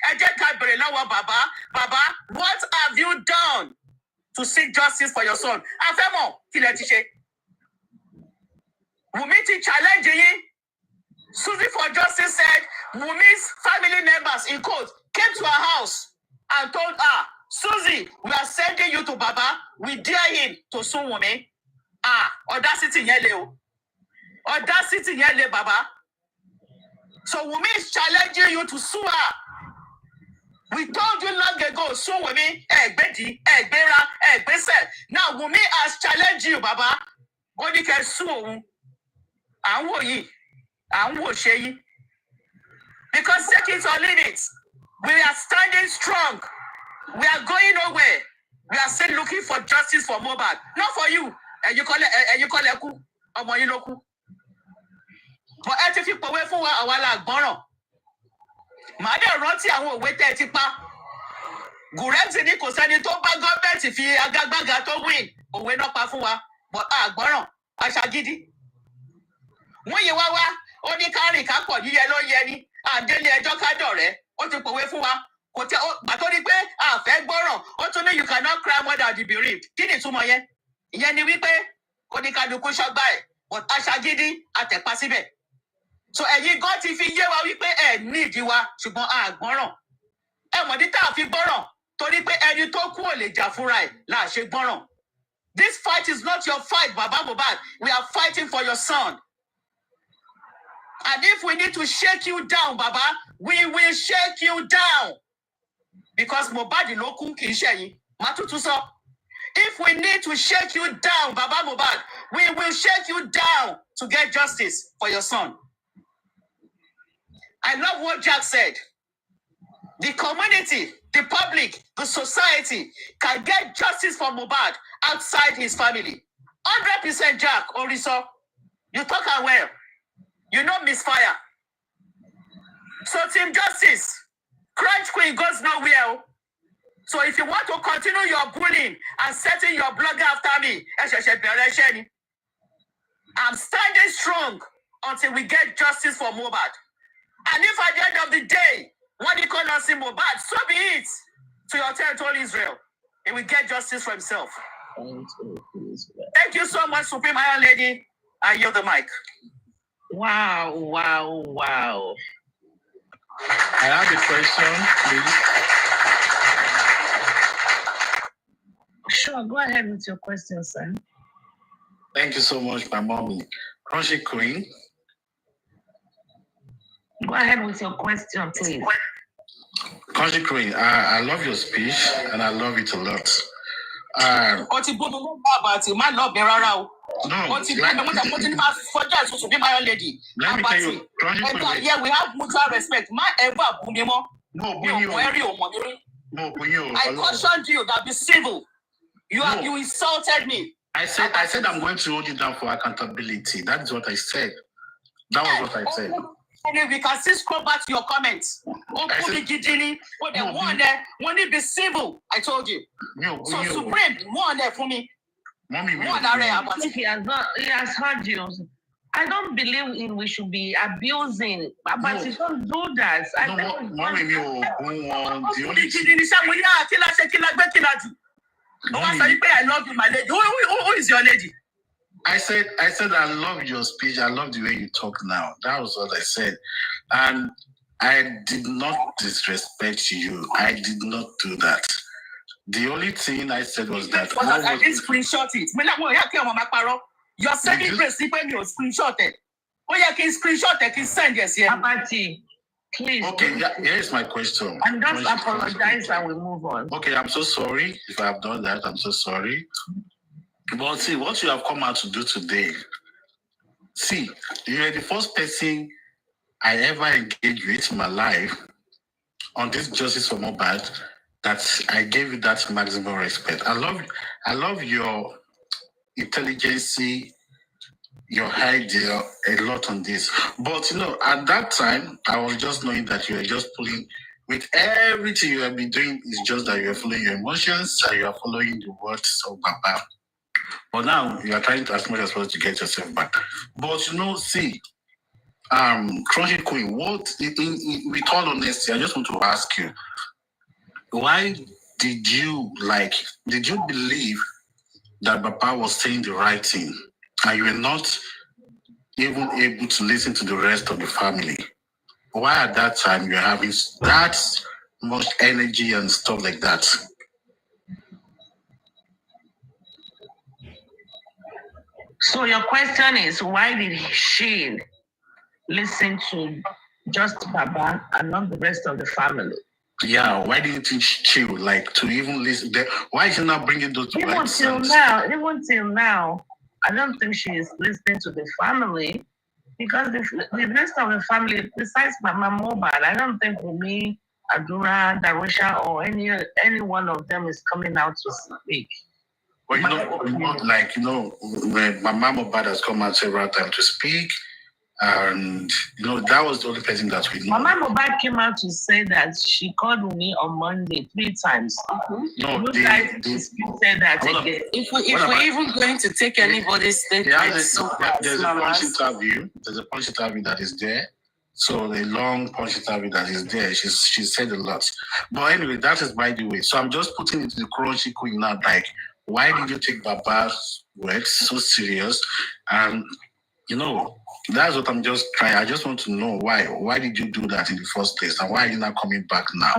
Ẹ jẹ́ ká bèrè lọ́wọ́ Baba. Baba, what have you done to seek justice for your son? A fẹ́ mọ̀ kí lẹ ti ṣe. Wunmi ti challenge yín. Susie for Justice said Wunmi's family members in court came to her house and told her, Susie, we are sending you to Baba. We dare him to sue Wunmi. Audacity yẹn le o. Audacity yẹn le, Baba. So Wunmi is challenging you to sue her. We told you long ago, sue Wunmi. Ẹgbẹ́dì, ẹgbẹ́ra, ẹgbẹ́sẹ̀. Now Wunmi has challenged you, Baba. Ó ní kẹ́ sue òun. À ń wò yìí. À ń wò ṣe yìí. Because take it or leave it. We are standing strong. We are going nowhere. We are still looking for justice for Mohbad. Not for you. And you call it ku. Ọmọ yín ló kú. But ẹ ti fi pòwe fún wa àwa la gbọ́ràn. Màá dẹ̀ rántí àwọn òwe tẹ́ ẹ ti pa. Gùrẹ́ǹtì ní kò sẹ́ni tó bá gọ́ọ̀mẹ̀ntì fi agagbága tó win. Òwe náà pa fún wa. But àgbọ́ràn, aṣagídí. Wọ́n yẹ wá, ó ní kárìn kápọ̀ yíyẹ ló yẹ ni. Àdélé ẹjọ́ kádọ̀rẹ́, ó ti pòwe fún wa. Kò tẹ gbàtó ní pé àfẹ́ gbọ́ràn, ó tún ní you cannot cry more than the bereaved. Kí ni ìtumọ̀ yẹn? Ìyẹn ni wípé oníkadùkú ṣọgbà ẹ̀, but aṣagídí àtẹ̀pá síbẹ̀. So ẹ̀yin gan ti fi yé wa wípé ẹ̀ ní ìdí wa, ṣùgbọ́n àgbọ́ràn. Ẹ mọ̀dí tá a fi gbọ́ràn, torí pé ẹni tó kú ò lè jà fúnra ẹ̀ là ṣe gbọ́ràn. This fight is not your fight, Baba Mohbad. We are fighting for your son. And if we need to shake you down, Baba, we will shake you down. Because Mohbad ló kú kì í ṣe yín. Màá tútù sọ. If we need to shake you down, Baba Mohbad, we will shake you down to get justice for your son. I love what Jack said. The community, the public, the society can get justice for Mohbad outside his family. 100% Jack, Oriso. You talk well. You know misfire. So Team Justice, Crunch Queen goes nowhere. So if you want to continue your bullying and setting your blogger after me, I'm standing strong until we get justice for Mohbad. And if at the end of the day, what you call us in Mohbad, so be it to your territory, Israel. He will get justice for himself. Thank you so much, Supreme Iron Lady. I yield the mic. Wow. I have a question, please. Sure, go ahead with your question, sir. Thank you so much, my mommy. Crunchy Queen. Go ahead with your question, please. Crunchy Queen, I love your speech and I love it a lot. No. Let me tell you, yeah, we have mutual respect. I cautioned you that be civil. You insulted me. I said I'm going to hold you down for accountability. That is what I said. That was what I said. We can still scroll back to your comments. One be civil. I told you. So Supreme, one there for me. Mommy, he has heard you. I don't believe in we should be abusing, but you don't do that. No, mommy, the only I love you, my lady. Who is your lady? I said I love your speech. I love the way you talk now. That was what I said. And I did not disrespect you. I did not do that. The only thing I said was that I didn't screenshot it. You're sending press when you screenshot it. Oh, yeah, can screenshot it, can send yes, yeah. Abati, please. Okay, here's my question. And just apologize and we move on. Okay, I'm so sorry if I have done that. I'm so sorry. But see, what you have come out to do today, see, you are the first person I ever engaged with in my life on this justice for Mohbad that I gave you that maximum respect. I love your intelligence, your idea a lot on this. But at that time, I was just knowing that you were just pulling with everything you have been doing. Is just that you are following your emotions and you are following the words of Baba. But now you are trying to as much as possible to get yourself back. But see, Crunchy Queen, what with all honesty, I just want to ask you, why did you believe that Baba was saying the right thing and you were not even able to listen to the rest of the family? Why at that time you're having that much energy and stuff like that? So your question is, why did she listen to just Baba and not the rest of the family? Yeah, why didn't she to even listen? Why is she not bringing those? Even till now, I don't think she is listening to the family because the rest of the family, besides Mama Mohbad, I don't think Wumi, Adura, Darusha, or any one of them is coming out to speak. Well, when Mama Mohbad has come out several times to speak, and that was the only person that we know. Mama Mohbad came out to say that she called me on Monday 3 times. No, you guys said that again. If we're even going to take anybody's statement, there's a punch interview. There's a punch interview that is there. So the long punch interview that is there, she said a lot. But anyway, that is by the way. So I'm just putting it to the Crunchy Queen now, why did you take Baba's words so serious? And that's what I'm just trying. I just want to know why. Why did you do that in the first place? And why are you not coming back now?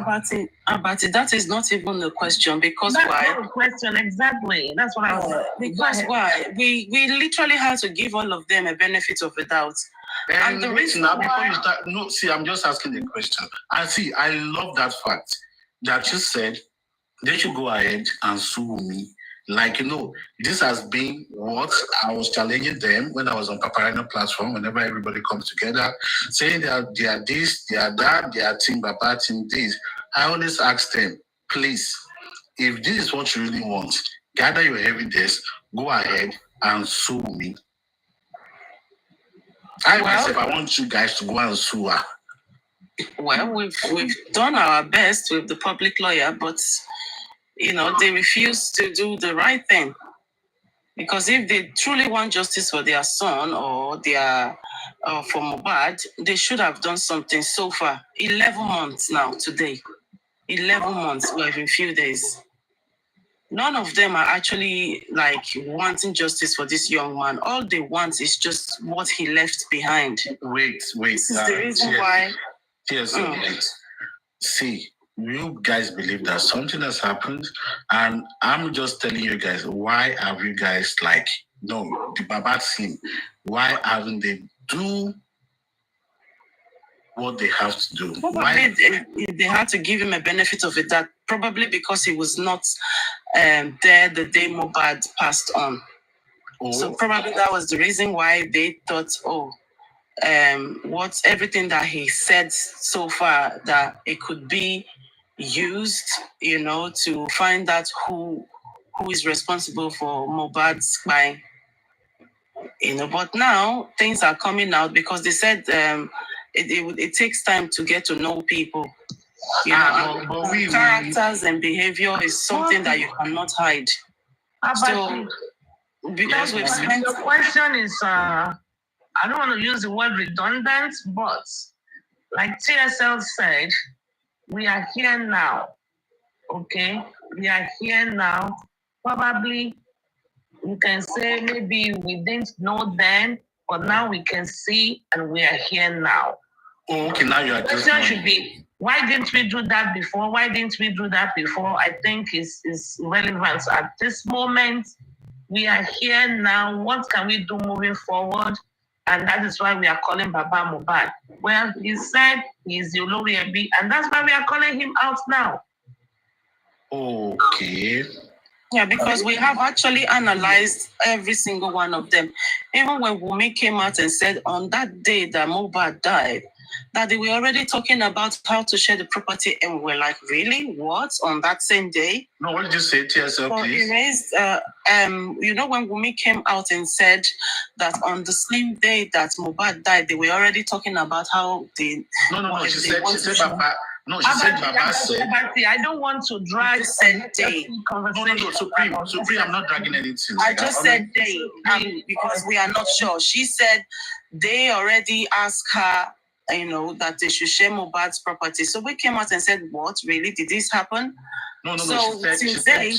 Abati, that is not even the question. Because that's why? Not the question, exactly. That's what I want. Because why? We literally had to give all of them a benefit of the doubt. And the reason now, before you start, I'm just asking the question. And see, I love that fact that you said they should go ahead and sue me. This has been what I was challenging them when I was on Paparino platform, whenever everybody comes together, saying they are this, they are that, they are team Baba, team this. I always ask them, please, if this is what you really want, gather your evidence, go ahead and sue me. Myself, I want you guys to go and sue her. Well, we've done our best with the public lawyer, but they refuse to do the right thing. Because if they truly want justice for their son or for Mohbad, they should have done something so far. 11 months now today. 11 months, we're in a few days. None of them are actually wanting justice for this young man. All they want is just what he left behind. Wait. This is the reason why. Yes, wait. See, you guys believe that something has happened, and I'm just telling you guys, why have you guys the Baba team, why haven't they do what they have to do? Probably they had to give him a benefit of it, that probably because he was not there the day Mohbad passed on. So probably that was the reason why they thought, everything that he said so far, that it could be used, to find out who is responsible for Mohbad's crime. But now things are coming out because they said it takes time to get to know people. Characters and behavior is something that you cannot hide. So, because we've spent. The question is, I don't want to use the word redundant, but like TSL said, we are here now. Okay, we are here now. Probably you can say maybe we didn't know then, but now we can see and we are here now. Oh, okay, now you are The just question should be, why didn't we do that before? Why didn't we do that before? I think is relevant. So at this moment, we are here now. What can we do moving forward? And that is why we are calling Baba Mohbad. Well, he said he is the Olori Ebi, and that's why we are calling him out now. Okay. Yeah, because we have actually analyzed every single one of them. Even when Wumi came out and said on that day that Mohbad died, that they were already talking about how to share the property, and we're like, really? What? On that same day? No, what did you say, TSL, please? He raised, when Wumi came out and said that on the same day that Mohbad died, they were already talking about how they... No, she said Baba... No, she said Baba said... I don't want to drag day. No, Supreme, I'm not dragging anything. I just said day, because we are not sure. She said they already asked her, that they should share Mohbad's property. So we came out and said, what? Really? Did this happen? No, so she said,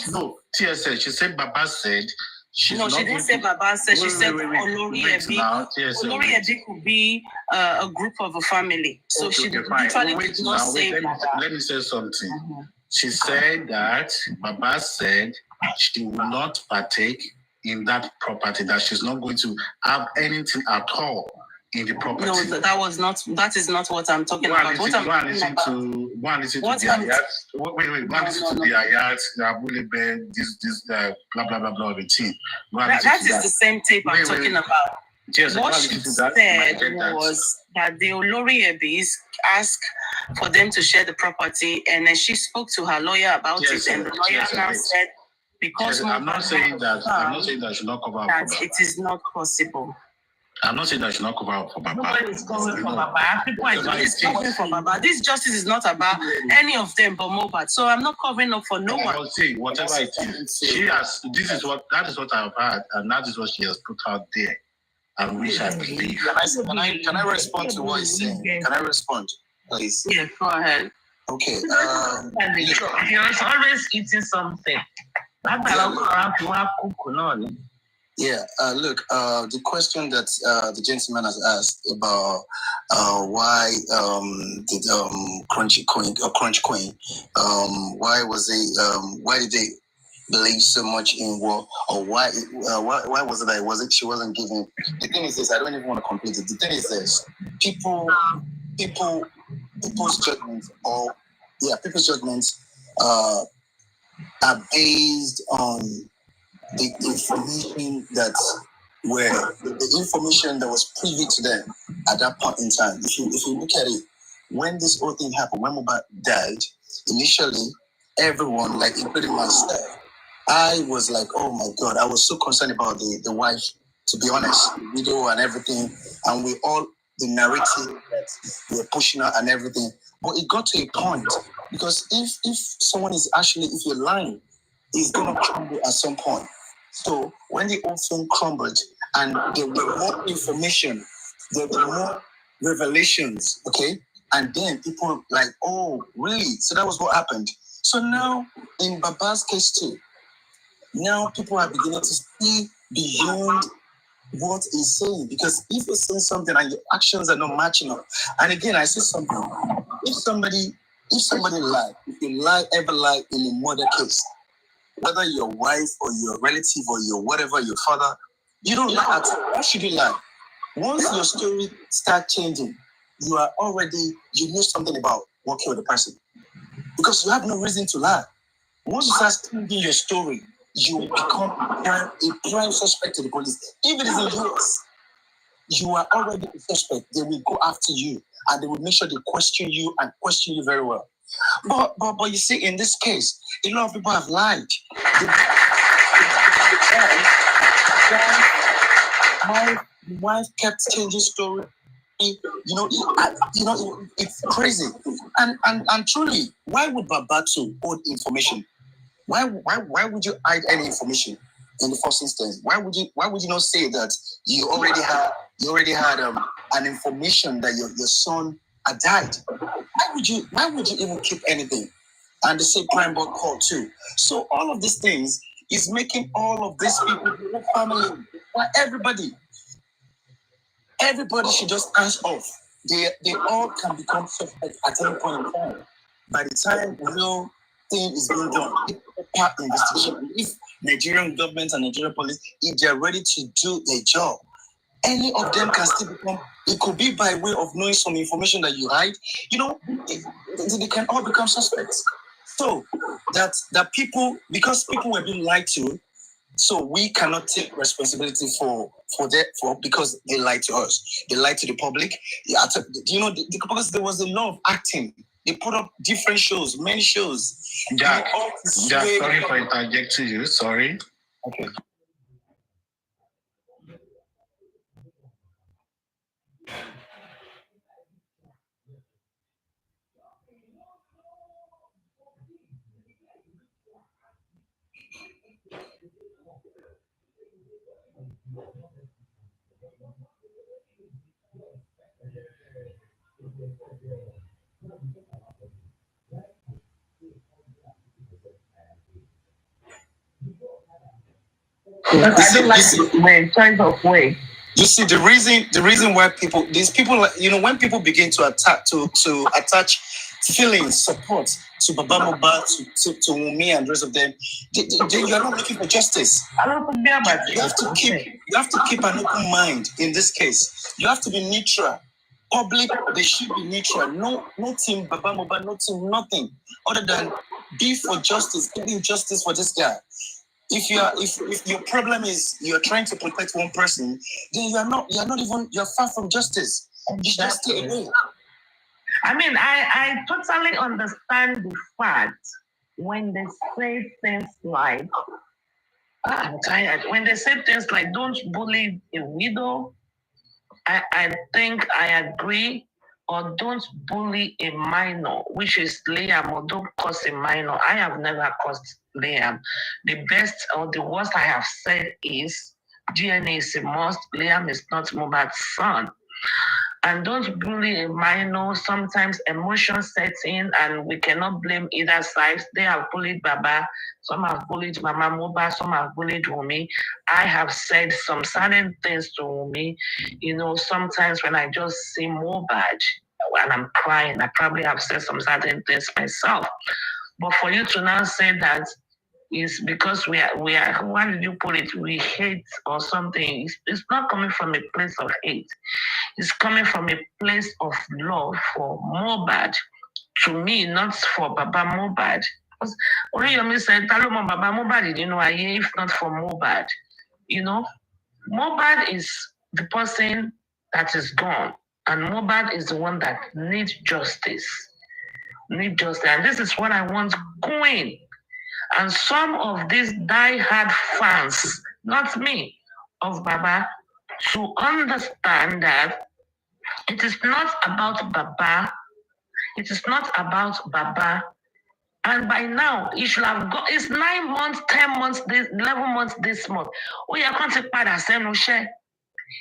TSL, she said Baba said... she didn't say Baba said, she said Olori Ebi. Olori Ebi could be a group of a family. So she literally did not say Baba. Let me say something. Mm-hmm. She said that Baba said she will not partake in that property, that she's not going to have anything at all in the property. No, that is not what I'm talking about. Go and listen to the ayat. Wait, go and listen to the ayat, the Abulebe, this blah blah blah blah everything. That is the same tape I'm talking about. Yes, what she said was that the Olori Ebis asked for them to share the property, and then she spoke to her lawyer about it, and the lawyer now said, because I'm not saying that I should not cover up that it is not possible. I'm not saying that I should not cover up for Baba. Nobody is going for Baba. People are covering for Baba. This justice is not about any of them but Mohbad. So I'm not covering up for no one. I'll say whatever it is. That is what I've heard, and that is what she has put out there, and which I believe. Can I respond to what he's saying? Can I respond, please? Yeah, go ahead. Okay. He was always eating something. Yeah, look, the question that the gentleman has asked about why did Crunch Queen, why did they believe so much in war, or why was it that she wasn't giving? The thing is this, I don't even want to complete it. The thing is this, people's judgments are based on the information the information that was privy to them at that point in time. If you look at it, when this whole thing happened, when Mohbad died, initially everyone, like including myself, I was like, oh my God, I was so concerned about the wife, to be honest, the video and everything, and we all the narrative that we're pushing out and everything. But it got to a point, because if someone is actually, if you're lying, it's gonna crumble at some point. So when the whole thing crumbled and there were more information, there were more revelations, okay? And then people like, oh, really? So that was what happened. So now in Baba's case too, now people are beginning to see beyond what he's saying. Because if you're saying something and your actions are not matching up, and again, I say something, if somebody lied, if you ever lie in a murder case, whether your wife or your relative or your whatever, your father, you don't lie at all. Why should you lie? Once your story starts changing, you know something about what killed the person. Because you have no reason to lie. Once you start changing your story, you become a prime suspect to the police. If it is in yours, you are already a suspect. They will go after you and they will make sure they question you and question you very well. But you see, in this case, a lot of people have lied. My wife kept changing story. It's crazy. And truly, why would Babatu hold information? Why would you hide any information in the first instance? Why would you not say that you already have You already had an information that your son had died. Why would you even keep anything? And the same crime board call too. So all of these things is making all of these people, the whole family, everybody should just hands off. They all can become suspect at any point in time. By the time real thing is being done, part investigation, if Nigerian government and Nigerian police, if they're ready to do their job, any of them can still become, it could be by way of knowing some information that you hide, they can all become suspects. So that people, because people were being lied to, so we cannot take responsibility for because they lied to us. They lied to the public. Because there was a lot of acting. They put up different shows, many shows. Jack, sorry for interjecting you. Sorry. Okay. I don't like the choice of way. You see, the reason why these people, when people begin to attach feelings, support to Baba Mohbad, to Wunmi and the rest of them, you are not looking for justice. You have to keep an open mind in this case. You have to be neutral. Public, they should be neutral. No team Baba Mohbad, no team nothing other than be for justice, giving justice for this guy. If your problem is you're trying to protect one person, then you're far from justice. You should just stay away. I mean, I totally understand the fact when they say things like, I'm tired. When they say things like, don't bully a widow, I think I agree. Or don't bully a minor, which is Liam, or don't curse a minor. I have never cursed Liam. The best or the worst I have said is DNA is a must. Liam is not Mohbad's son. And don't bully a minor. Sometimes emotions set in and we cannot blame either side. They have bullied Baba. Some have bullied Mama Mohbad. Some have bullied Wunmi. I have said some certain things to Wunmi. Sometimes when I just see Mohbad and I'm crying, I probably have said some certain things myself. But for you to now say that is because we are, why did you put it? We hate or something. It's not coming from a place of hate. It's coming from a place of love for Mohbad. To me, not for Baba Mohbad. Because Oriyomi said, Talomo Baba Mohbad, if not for Mohbad. Mohbad is the person that is gone. And Mohbad is the one that needs justice. And this is what I want going. And some of these die-hard fans, not me, of Baba, to understand that it is not about Baba. It is not about Baba. And by now, it should have got, it's 9 months, 10 months, 11 months this month.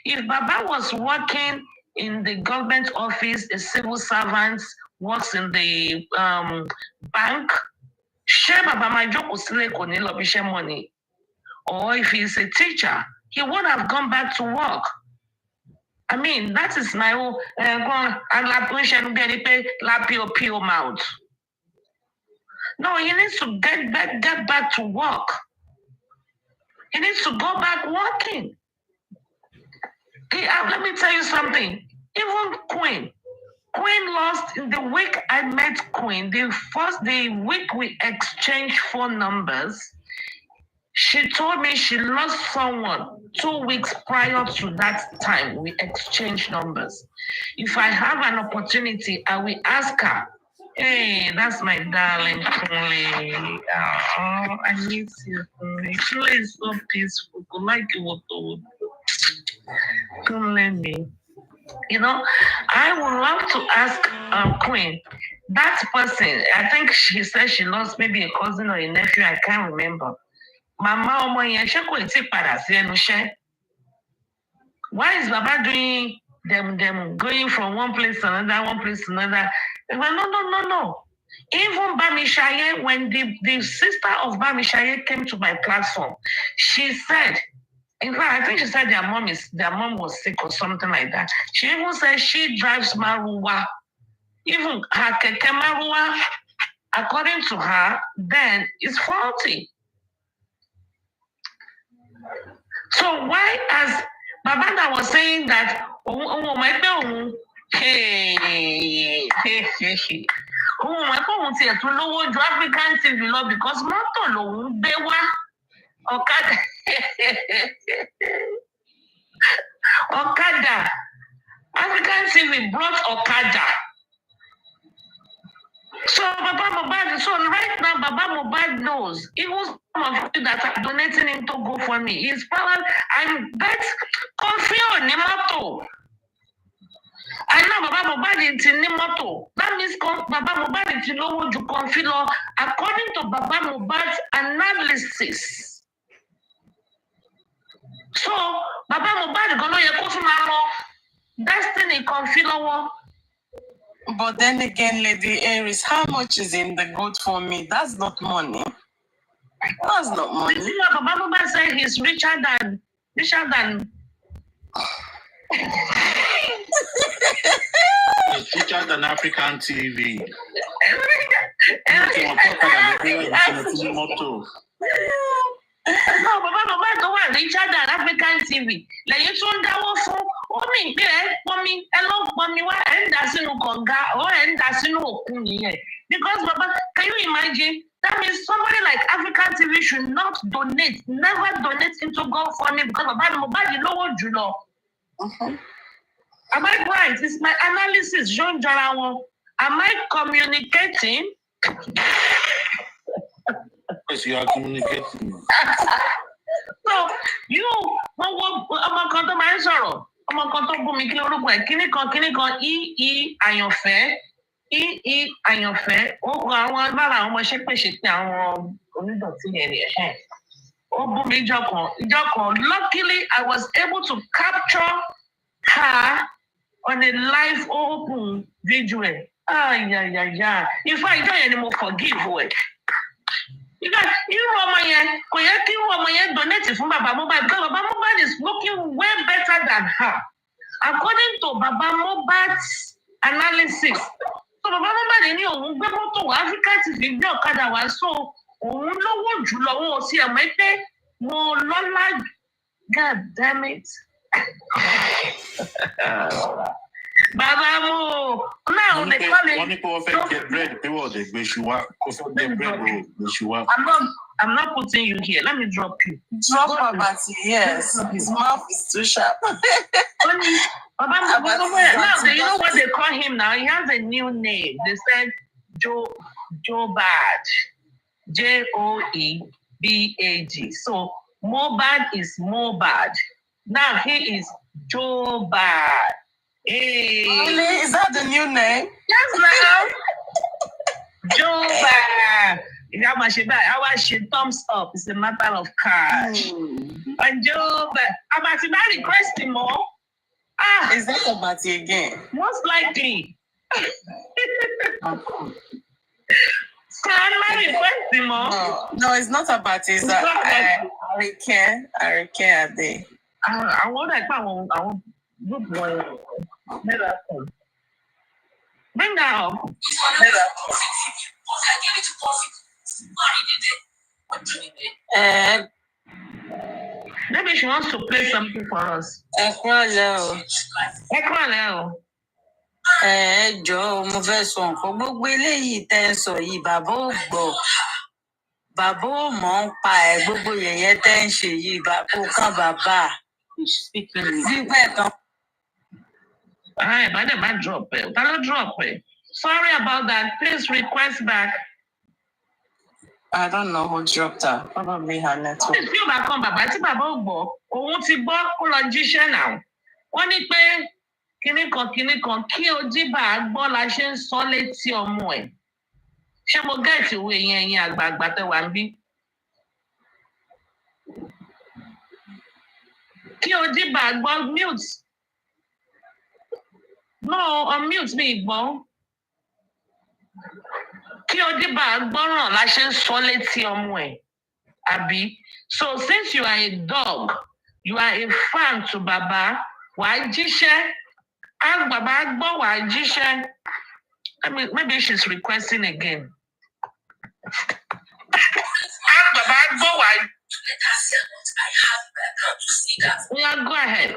If Baba was working in the government office, a civil servant, works in the bank, money. Or if he's a teacher, he would have gone back to work. I mean, that is my own mouth. No, he needs to get back to work. He needs to go back working. Let me tell you something. Even Queen lost in the week I met Queen. The week we exchanged phone numbers, she told me she lost someone 2 weeks prior to that time we exchanged numbers. If I have an opportunity, I will ask her, hey, that's my darling Kunle. Oh, I miss you, Kunle. Kunle is so peaceful. Like you, Kunle me. I would love to ask Queen, that person, I think she said she lost maybe a cousin or a nephew, I can't remember. Mama ọmọ yẹn ṣé kò tí padà sí ẹnu iṣẹ́? Why is Baba doing them going from one place to another, one place to another? No. Even Bamishaye, when the sister of Bamishaye came to my platform, she said, in fact, I think she said their mom was sick or something like that. She even said she drives Maruwa. Even her keke Maruwa, according to her, then is faulty. So why, as Babanda was saying that, African TV law because mọ́tò lòun gbé wá ọ̀kadà ọ̀kadà African TV brought ọ̀kadà. So Baba Mohbad, so right now Baba Mohbad knows. Even some of you that are donating him to GoFundMe, his power and that's confused ní mọ́tò. And now Baba Mohbad is in Nimoto. That means Baba Mohbad is in Lowo ju Confilo according to Baba Mohbad's analysis. So Baba Mohbad gonna yẹ kó fún ma lọ Destiny Confilo. But then again, Lady Aries, how much is in the GoFundMe? That's not money. That's not money. You know, Baba Mohbad said he's richer than It's richer than African TV. No, Baba Mohbad tó wà richer than African TV. Lẹ́yìn tó ń dáwọ́ fún omi ìgbé pọnmi pọnmi wá ń dà sínú kànga or ń dà sínú òkun nìyẹn. Because Baba, can you imagine? That means somebody like African TV should not donate, never donate into GoFundMe because Baba Mohbad lówó jùlọ. Am I right? It's my analysis. John Jarawo. Am I communicating? Yes, you are communicating. So you, ọmọ kan tó máa ń sọ̀rọ̀, ọmọ kan tó bú mi kí lórúkọ ẹ̀ kíní kan àyànfẹ́ ó kọ àwọn lára àwọn ọmọ ṣépèṣépè àwọn onídọ̀tí yẹn ni ẹ̀. Ó bú mi ìjọ kan. Luckily, I was able to capture her on a live open video. In fact, ìjọ yẹn ni mo forgive her. Because irú ọmọ yẹn kò yẹ kí irú ọmọ yẹn donate fún Baba Mohbad because Baba Mohbad is looking way better than her according to Baba Mohbad's analysis. So Baba Mohbad ní òun gbé mọ́tò wá Africa TV gbé ọ̀kadà wá so òun lówó jùlọ òun ò sí ẹ̀mọ́ pé mo lọ́lá God damn it. Baba Mo, now they call it. I'm not putting you here. Let me drop you. Drop Babati, yes. His mouth is too sharp. Now, you know what they call him now? He has a new name. They said Joe Bad. Joebag. So Mohbad is Mohbad. Now he is Joe Bad. Hey. Really? Is that the new name? Yes, now. Joe Bad. I was thumbs up. It's a matter of cash. And Joe Bad. I'm about to request him more. Is that Abati again? Most likely. Can I request him more? No, it's not Abati. It's Arike Ade. I want good boy. Bring that up. Maybe she wants to play something for us. Ekwaleo. Jọ̀ọ́ mo fẹ́ sọ nǹkan gbogbo eléyìí tẹ́ ń sọ yìí bàbá ò gbọ́ bàbá ò mọ̀ ń pa ẹ̀ gbogbo yẹ̀yẹ́ tẹ́ ń ṣe yìí kó kán bàbá sípẹ̀ tán. But I drop it. Sorry about that. Please request back. I don't know who dropped her. Probably her network. Tí o bá kan bàbá tí bàbá ò gbọ́, òun ti gbọ́ kó lọ jíṣẹ́ náà. Wọ́n ní pé kinní kan kí Ojíbà gbọ́ la ṣe ń sọ létí ọmọ ẹ̀. Ṣé mo gẹ̀ẹ́tì ìwé yẹn ẹ̀yin àgbààgbà tẹ wà ń bí? Kí o dí bá gbọ́ mute. No, unmute me, gbọ́. Kí o dí bá gbọ́ràn la ṣe ń sọ létí ọmọ ẹ̀. Àbí? So since you are a dog, you are a fan to Baba, wàá jíṣẹ́. Ask Baba gbọ́ wàá jíṣẹ́. Maybe she's requesting again. Ask Baba gbọ́ wàá. Yeah, go ahead.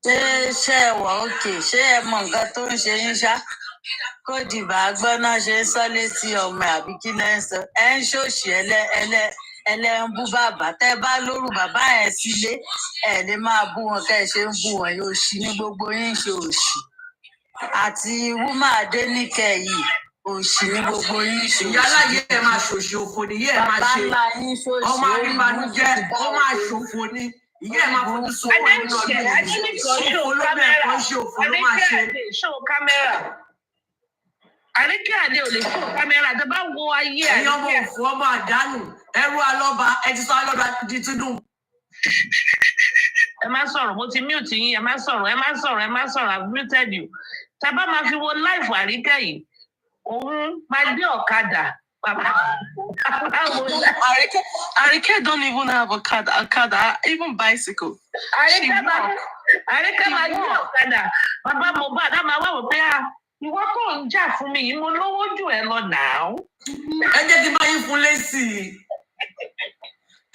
ṣé ẹ wà òkè ṣé ẹ mọ nǹkan tó ń ṣe yín ṣá kó dìbà gbọ́ náà ṣe ń sọ létí ọmọ àbí kí lẹ́ ń sọ ẹ ń ṣòṣì ẹlẹ́ ń bú bàbá tẹ́ bá lóru bàbá ẹ̀ sílé ẹ̀ lè máa bú wọn kẹ́ ẹ ṣe ń bú wọn yóò òṣì ní gbogbo yín ṣe òṣì àti wúmà adéníkẹ yìí òṣì ní gbogbo yín ṣe òṣì. ìyá aláyé ẹ máa ṣòṣì òfò ni ìyá ẹ máa ṣe ọmọ àríbanújẹ́ ó máa ṣòfò ni ìyá ẹ máa fojú sunkún nínú ọdún yìí òfò ló bẹ̀rẹ̀ kan ṣe òfò ló máa ṣe. Àríkẹ́ Adé ò lè fún kámẹ́rà tó bá wo ayé ẹ̀yin ọmọ òfò ọmọ àdánù ẹrú alọ́ba ẹ ti sọ alọ́ba di Tinubu. Ẹ má sọ̀rọ̀ mo ti mute yín ẹ má sọ̀rọ̀ I've muted you. Tá a bá máa fi wo láìfù Àríkẹ́ yìí òun máa gbé ọ̀kadà. Arike don't even have a car, even bicycle. Arike máa gbé ọ̀kadà. Bàbá Mohbad á máa wá wò pé ìwọ tó ń jà fún mi yìí mo lówó jù ẹ lọ náà. Ẹ jẹ́ kí n bá yín fún lésì.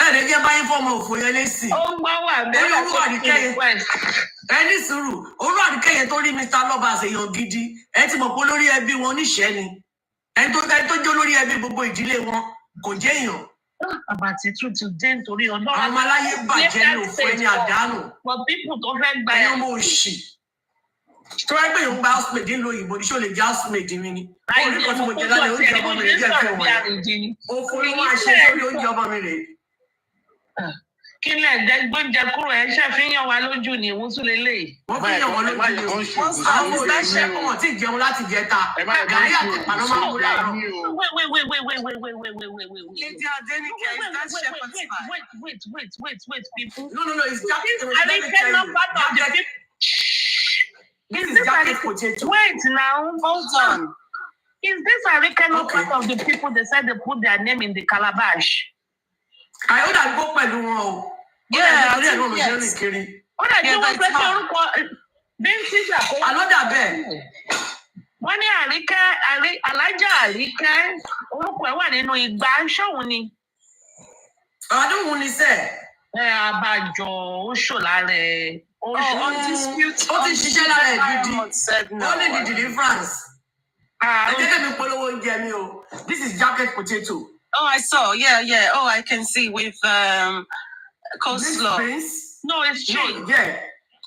Ẹ lè jẹ́ bá yín fún ọmọ òfò yẹn lésì. Ó ń gbọ́ wà bẹ́ẹ̀ orú Àríkẹ́ yẹn. Ẹ ní sùúrù, orú Àríkẹ́ yẹn tó rí Mr. Lọ́ba àṣeyàn gidi. Ẹ ti mọ̀ pé olórí ẹbí wọn níṣẹ́ ni. Ẹni tó jẹ́ olórí ẹbí gbogbo ìdílé wọn kò jẹ́ èèyàn. Àbàtì tún ti dé nítorí ọlọ́run. Àwọn ọmọ aláyé bàjẹ́ ní òfò ẹni àdánù. For people tó fẹ́ gba ẹ̀yọ́ mọ̀ òṣì. Tó wáyé pé òun gba housemaid ńlò òyìnbó ní ṣó lè jẹ́ housemaid mi ni. Orí kan tí mo jẹ lálẹ́ oúnjẹ ọmọ mi rè jẹ́ ìfẹ́ wọn. Òfò ló máa ṣe sórí oúnjẹ ọmọ mi rè. Kí ni ẹ̀jẹ̀ gbọ́njẹ kúrò ẹ̀ ṣe fi yàn wá lójú ni ìwọ́n tún lélẹ̀. Wọ́n fi yàn wọ́n lójú ni o. Àwọn olùdáṣẹ́ wọn ti jẹun láti jẹta. Gàrí àti ìpàdé máa ń wú láàárọ̀. Wait. Lady Adenike, is that shepherd's pie? Wait, people. No, it's jacket. Arike not part of the people. This is jacket potato. Wait now. Hold on. Is this Arike not part of the people they said they put their name in the calabash? I ó dàbí kó pẹ̀lú wọn o. Yeah, I think yes. Ó dàbí wọ́n fẹ́ fi orúkọ bíntì ṣàkóso. Àlọ́dà bẹ́ẹ̀. Wọ́n ní Alájà Àríkẹ́ orúkọ ẹ̀ wà nínú ìgbà ṣọ́hun ni. Àdúhùn ni sẹ́ẹ̀. Àbájọ ó ṣò lára ẹ̀. Ó ti ṣiṣẹ́ lára ẹ̀ gidi. Ó ní the deliverance. Ẹ jẹ́ kí mi polówó oúnjẹ mi o. This is jacket potato. Oh, I saw. Yeah. Oh, I can see with coleslaw. No, it's cheese. Yeah.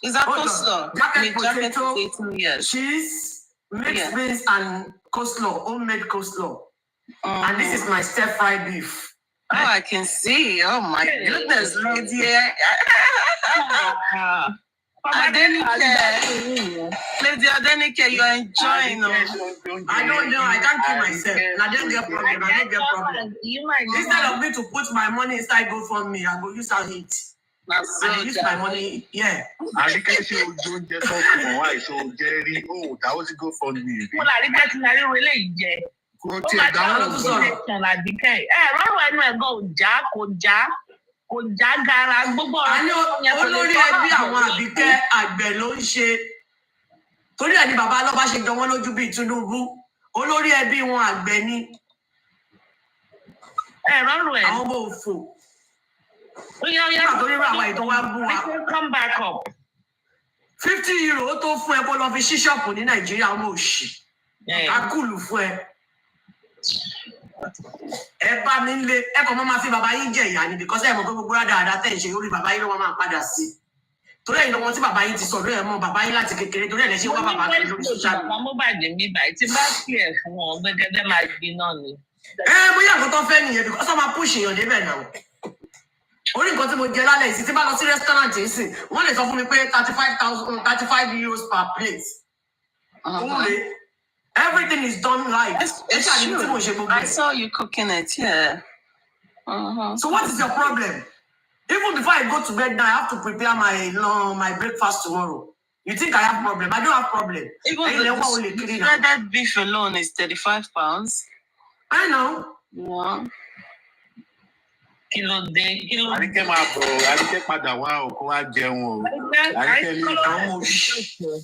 Is that coleslaw? Jacket Jacket potato, yes. cheese, mixed beans, and coleslaw, homemade coleslaw. And this is my stir-fried beef. Oh, I can see. Oh my goodness, lady. Lady Adenike, you are enjoying. I don't know. I can't keep myself. I don't get problem. Instead of me to put my money inside GoFundMe, I go use our heat. I use my money. Yeah. Àríkẹ́ ṣe ojú oúnjẹ tó kàn wá èso jẹ́rí. Oh, that was a GoFundMe. Mo Àríkẹ́ ti náà ríro eléyìí jẹ. Kò tiẹ̀ dáhùn ló sọ̀rọ̀. Rọ́rùn ẹnu ẹ̀ gan kò já gara gbogbo ọ̀rọ̀. Olórí ẹbí àwọn Àbíkẹ́ àgbẹ̀ ló ń ṣe. Torí ẹ̀ ni bàbá Alọ́ba ṣe jọ wọ́n lójú bíi Tinubu. Olórí ẹbí wọn àgbẹ̀ ni. Rọ́rùn ẹ̀. Àwọn ọmọ òfò. Nígbà tó rírọ àwọn ètò wa bú wa. Come back up. 50 euro ó tó fún ẹ kó lọ fi ṣí ṣọ́ọ̀pù ní Nàìjíríà ọmọ òṣì. Akúlù fún ẹ. Ẹ bá mi lé ẹ kàn máa fi bàbá yín jẹ ìyá ni because ẹ mọ̀ pé gbogbo dáadáa tẹ̀ ń ṣe lórí bàbá yín ló máa padà sí. Torí ẹ̀yin lọ́wọ́ tí bàbá yín ti sọ̀rọ̀ ẹ̀ mọ́ bàbá yín láti kékeré torí ẹ̀ lẹ́ ṣe wá bàbá kiri lórí social media. Mo bàjẹ́ mi báyìí tí bá tiẹ̀ fún wọn gbẹgẹdẹ máa gbé náà ni. Bóyá nǹkan tó fẹ́ nìyẹn because wọ́n máa push èèyàn débẹ̀ náà. Orí nǹkan tí mo jẹ lálẹ́ ìsìn tí bá lọ sí restaurant yìí sìn wọ́n lè sọ fún mi pé 35 euros per plate. Everything is done right. It's true. I saw you cooking it, yeah. So what is your problem? Even before I go to bed now, I have to prepare my breakfast tomorrow. You think I have problem? I don't have problem. Even the shredded beef alone is £35. I know. Yeah. Kilo day. Àríkẹ́ máa bọ̀, Àríkẹ́ padà wá o, kó wá jẹun o. Àríkẹ́ ní àwọn òṣìṣẹ́.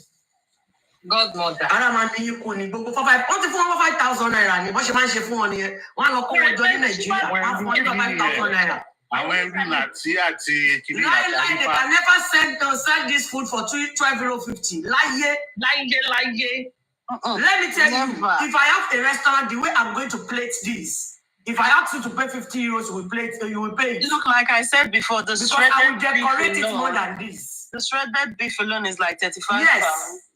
Godmother. Ara máa ní ikú ni gbogbo 5,000 naira ni bó ṣe máa ń ṣe fún wọn nìyẹn. Wọ́n á lọ kó wọn jọ ní Nàìjíríà. Wọ́n á fún wọn ní 5,000 naira. Àwọn ẹrú àti kìnìún Láíláí, they can never sell this food for €12.50. Láyé. Let me tell you, if I have a restaurant, the way I'm going to plate this, if I ask you to pay €50, you will pay it. Look, like I said before, because I will decorate it more than this. The shredded beef alone is like £35. Yes.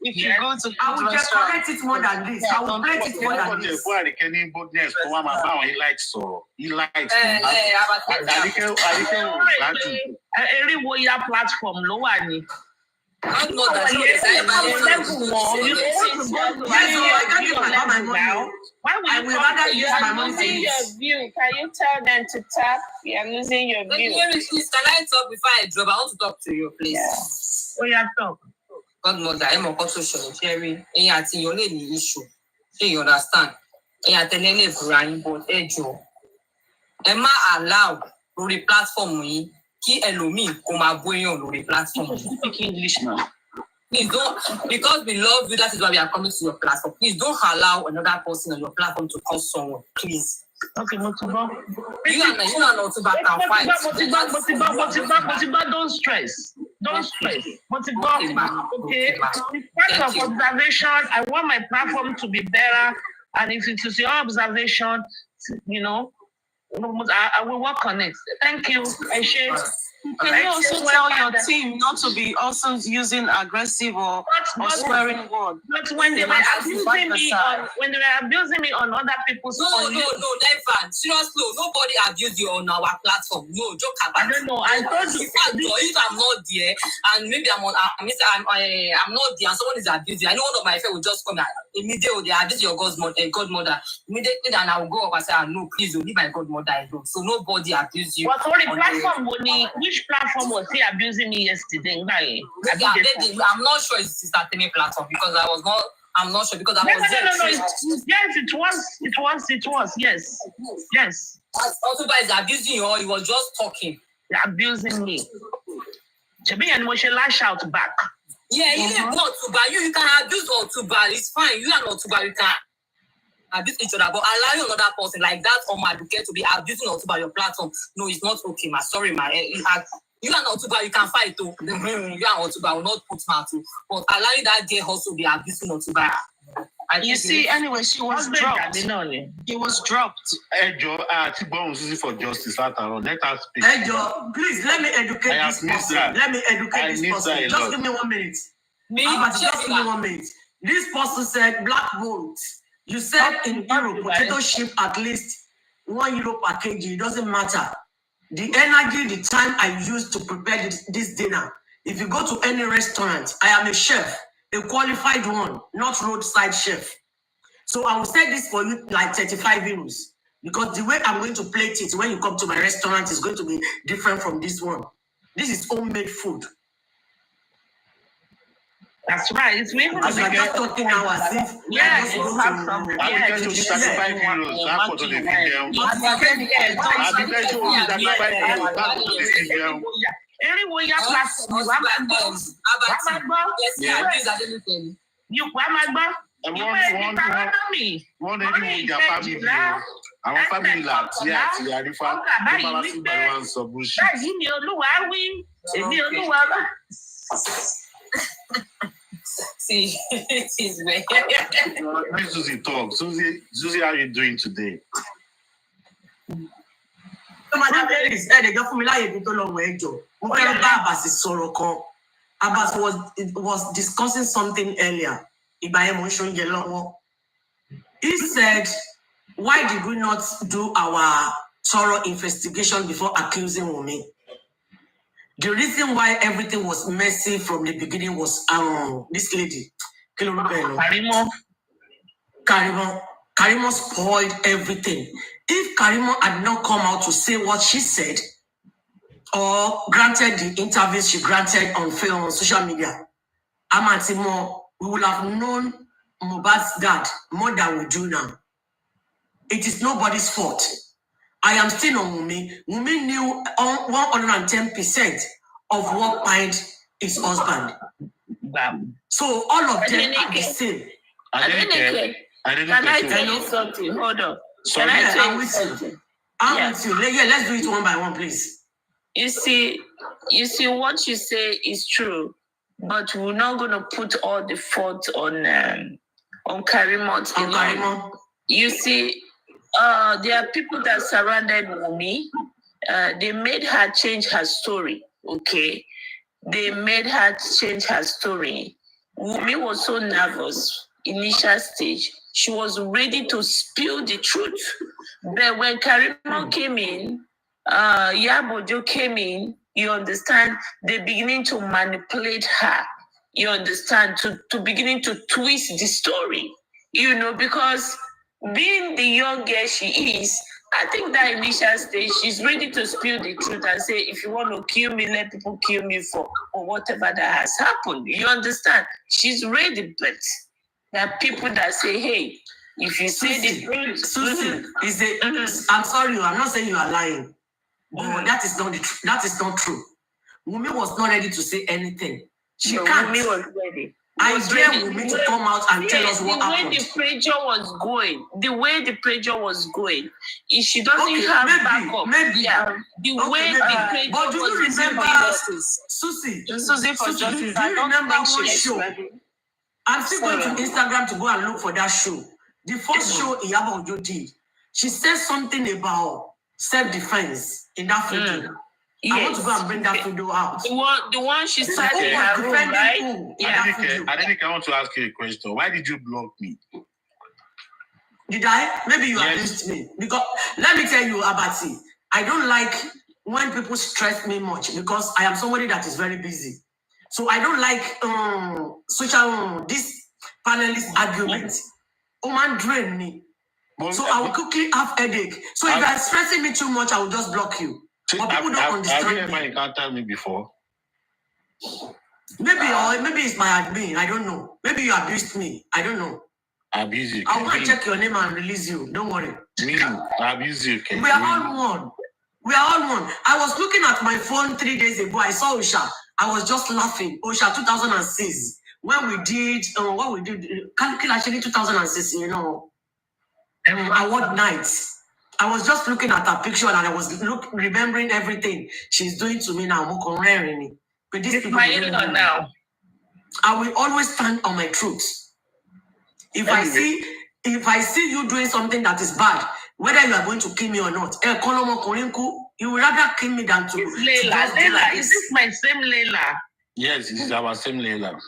If you go to I will decorate it more than this. I will plate it more than this. Àríkẹ́ ní boldness fún wa máa bá àwọn he likes. Àríkẹ́ ò gbádùn. Eriwo ya platform ló wà ní. Godmother, I will rather use my money to your view. Can you tell them to tap? You are losing your view. Please, can I talk before I drop? I want to talk to you, please. Oh, yeah, talk. Godmother, I'm a consultation, Jerry. And you are your lady issue. So you understand? And you are telling me Brian, but Ejo. Emma allowed to the platform me. Kí ẹlòmíì kó máa bóyán lórí platform. Speak English now. Please don't, because we love you, that is why we are coming to your platform. Please don't allow another person on your platform to call someone. Please. Okay, Motiba. You and Otuba can fight. Motiba, don't stress. Don't stress. Motiba, okay. Part of observation, I want my platform to be better. And if it is your observation, I will work on it. Thank you. I share. Can you also tell your team not to be also using aggressive or swearing words? But when they were abusing me on other people's No, never. Seriously, nobody abused you on our platform. No, joke about it. I don't know. I told you. If I'm not there, and maybe I'm not there, and someone is abusing, I know one of my friends will just come immediately. They abuse your godmother. Immediately, then I will go up and say, no, please, don't leave my godmother alone. So nobody abused you. But only platform, which platform was he abusing me yesterday? I'm not sure it's Sister Temi platform because I'm not sure because I was there. No. Yes, it was. Yes. Otuba is abusing you or he was just talking? They're abusing me. Chabi and Moshe lash out back. Yeah, not Otuba. You can abuse Otuba. It's fine. You and Otuba, you can abuse each other, but allowing another person like that or my advocate to be abusing Otuba your platform, no, it's not okay, ma. Sorry, ma. You and Otuba, you can fight too. You and Otuba will not put her to, but allowing that girl also be abusing Otuba. You see, anyway, she was dropped. He was dropped. Ejo, for justice. Let us speak. Ejo, please let me educate this person. Let me educate this person. Just give me 1 minute. Just give me 1 minute. This person said black bolt. You said in Europe, potato chip at least €1 per kg. It doesn't matter. The energy, the time I used to prepare this dinner. If you go to any restaurant, I am a chef, a qualified one, not roadside chef. So I will say this for you like 35 euros. Because the way I'm going to plate it when you come to my restaurant is going to be different from this one. This is homemade food. That's right. It's really as I just talking now as if yes, you have something. Yes, you 35 euros. That's what they àwọn family láti àti àrífà ló máa wá sí ìbára wọn sọ bó ṣe. báyìí ni olúwa wí èmi olúwa bá. See, it is very. Let Susie talk. Susie, how are you doing today? Abbas was discussing something earlier. He said, why did we not do our thorough investigation before accusing Wunmi? The reason why everything was messy from the beginning was this lady, Karimo spoiled everything. If Karimo had not come out to say what she said, or granted the interviews she granted on film, on social media, Amatimo, we will have known Mohbad's dad more than we do now. It is nobody's fault. I am still on Wunmi. Wunmi knew 110% of what mind his husband. So all of them are the same. I didn't Can I tell you something? Hold on. Sorry, Can I tell you with something? you. I'm with you. Yeah, let's do it one by one, please. You see what you say is true, but we're not going to put all the fault on Karimot. On Karimot. You see, there are people that surrounded Wunmi. They made her change her story. Okay, they made her change her story. Wunmi was so nervous initial stage. She was ready to spill the truth, but when Karimot came in, Yabojo came in, you understand, they're beginning to manipulate her, you understand, to beginning to twist the story, because being the young girl she is, I think that initial stage, she's ready to spill the truth and say, if you want to kill me, let people kill me for whatever that has happened. You understand? She's ready, but there are people that say, hey, if you say the truth, Susie, I'm sorry, I'm not saying you are lying. But that is not that is not true. Wunmi was not ready to say anything. She can't. Wunmi was ready. I dare Wunmi to come out and tell us what happened. The way the pressure was going, if she doesn't have backup, maybe. Yeah, the way the pressure but do you remember, Susie, do you remember one show? I'm still going to Instagram to go and look for that show. The first show Iyabo Ojo did, she said something about self-defense in that video. Yes. I want to go and bring that video out. The one she said in her room, right? Yeah. I think I want to ask you a question. Why did you block me? Did I? Maybe you abused me. Because let me tell you, Abati, I don't like when people stress me much because I am somebody that is very busy. So I don't like this panelist argument. Man drain me. So I will quickly have headache. So if you are stressing me too much, I will just block you. But people don't understand me. Have you ever encountered me before? Maybe it's my admin. I don't know. Maybe you abused me. I don't know. Abuse you. I'll go and check your name and release you. Don't worry. Me, abuse you. We are all one. We are all one. I was looking at my phone 3 days ago. I saw Osha. I was just laughing. Osha 2006. When we did, what we did, actually 2006, award nights. I was just looking at her picture and I was remembering everything she's doing to me now. But this people now. I will always stand on my truth. If I see you doing something that is bad, whether you are going to kill me or not, you would rather kill me than to. Leila, is this my same Leila? Yes, this is our same Leila.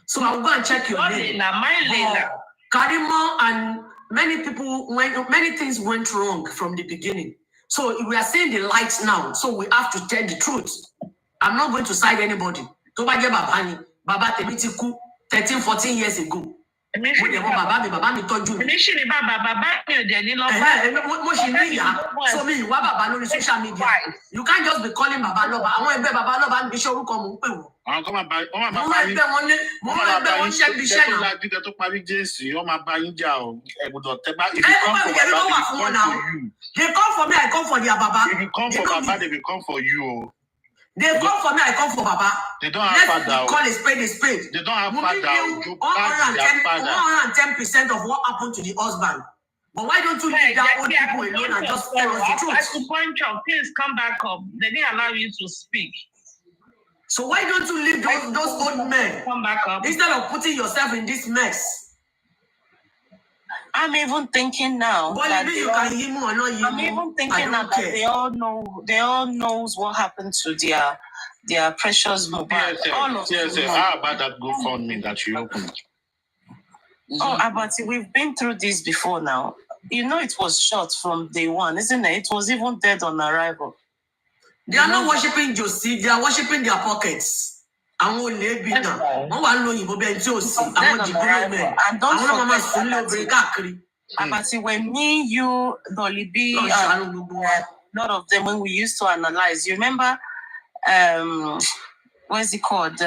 So I'll go and check your name. My Leila. Karimo and many things went wrong from the beginning. So we are seeing the lights now. So we have to tell the truth. I'm not going to side anybody. Baba Temitiku 13, 14 years ago. Baba so me, Baba social media. You can't just be calling Baba Loba. I want to be Baba Loba and be sure come. They come for me, I come for their Baba. If you come for Baba, they will come for you. They come for me, I come for Baba. They don't have father. Call a spade a spade. They don't have father. 110% of what happened to the husband. But why don't you leave that old people alone and just tell us the truth? Acupuncture, please come back up. They didn't allow you to speak. So why don't you leave those old men? Come back up. Instead of putting yourself in this mess. I'm even thinking now that they all knows what happened to their precious mobile. Yes. How about that GoFundMe that you opened? Oh, Abati, we've been through this before now. It was short from day one, isn't it? It was even dead on arrival. They are not worshiping Josie, they are worshiping their pockets. And don't forget Abati, when me, you, Dolly B, a lot of them, when we used to analyze, you remember what's it called?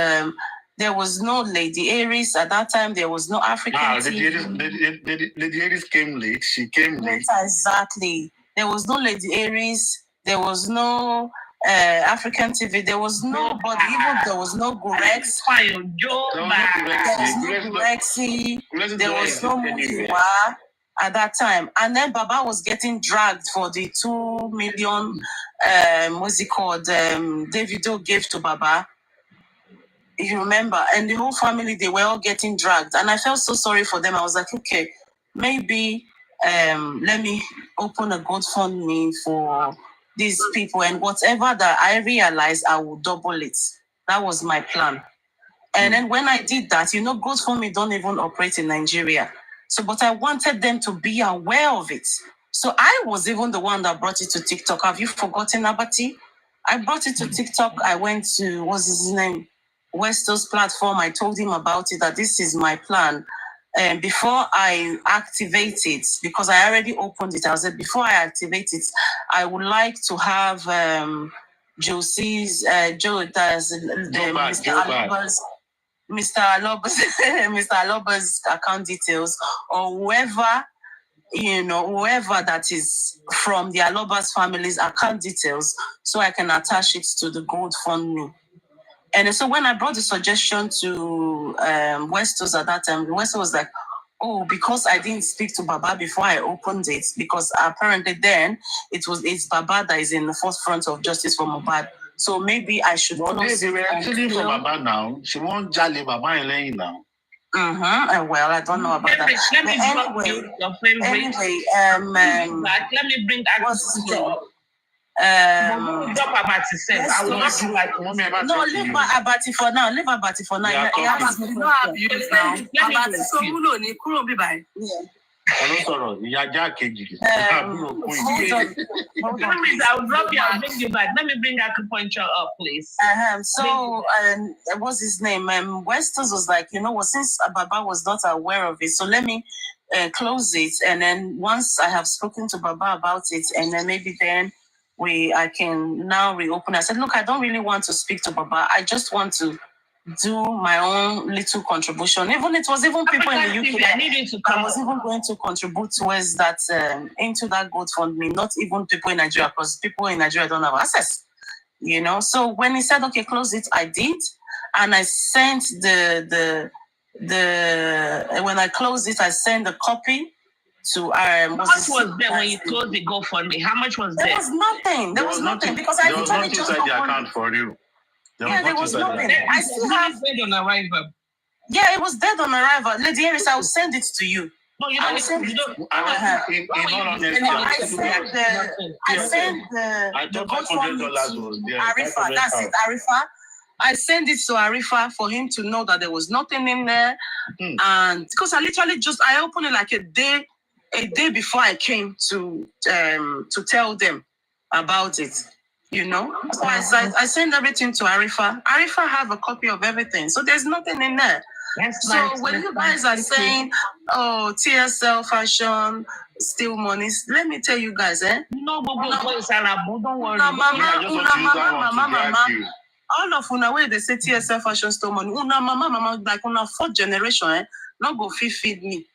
There was no Lady Aries at that time. There was no African TV. Lady Aries came late. She came late. Exactly. There was no Lady Aries. There was no African TV. There was nobody. Even there was no Gurex. There was no Gurexy. There was no Mukiwa at that time. And then Baba was getting dragged for the 2 million, what's it called? Davido gave to Baba. You remember? And the whole family, they were all getting dragged. And I felt so sorry for them. I was like, okay, maybe let me open a GoFundMe for these people. And whatever that I realized, I will double it. That was my plan. And then when I did that, GoFundMe don't even operate in Nigeria. So, but I wanted them to be aware of it. So I was even the one that brought it to TikTok. Have you forgotten, Abati? I brought it to TikTok. I went to, what's his name? Westo's platform. I told him about it, that this is my plan. And before I activate it, because I already opened it, I said, before I activate it, I would like to have Josie's, Mr. Aloba's account details, or whoever that is from the Aloba's family's account details, so I can attach it to the GoFundMe. And so when I brought the suggestion to Westos at that time, Westos was like, oh, because I didn't speak to Baba before I opened it, because apparently then it's Baba that is in the forefront of justice for Mohbad. So maybe I should close they were actually for Baba now. She won't jolly Baba Elaine now. Well, I don't know about that. Let me drop your favorite. Let me bring that. Drop Abati says. I will not be like no, leave Abati for now. Leave Abati for now. Yeah, you don't have use now. Abati so mulo ni kuro bi bai. Hold on. I'll drop you. I'll bring you back. Let me bring acupuncture up, please. So, what's his name? Westos was like, since Baba was not aware of it, so let me close it, and then once I have spoken to Baba about it, and then maybe then I can now reopen. I said, look, I don't really want to speak to Baba. I just want to do my own little contribution. It was even people in the UK I was even going to contribute towards that, into that GoFundMe, not even people in Nigeria, because people in Nigeria don't have access, So when he said, okay, close it, I did. And I sent when I closed it, I sent the copy to how much was there when you closed the GoFundMe? How much was there? There was nothing. There was nothing because I literally just opened the account for you. There was nothing. I still have dead on arrival. Yeah, it was dead on arrival. Lady Iris, I will send it to you. No, you don't. I sent the GoFundMe to Arifa. That's it, Arifa. I sent it to Arifa for him to know that there was nothing in there, and because I literally I opened it like a day before I came to tell them about it. So I sent everything to Arifa. Arifa have a copy of everything, so there's nothing in there. When you guys are saying, "Oh, TSL fashion, steal money," let me tell you guys, No, don't worry. Mama. All of una where they say TSL fashion steal money, una mama, like una 4th generation, not go feed me.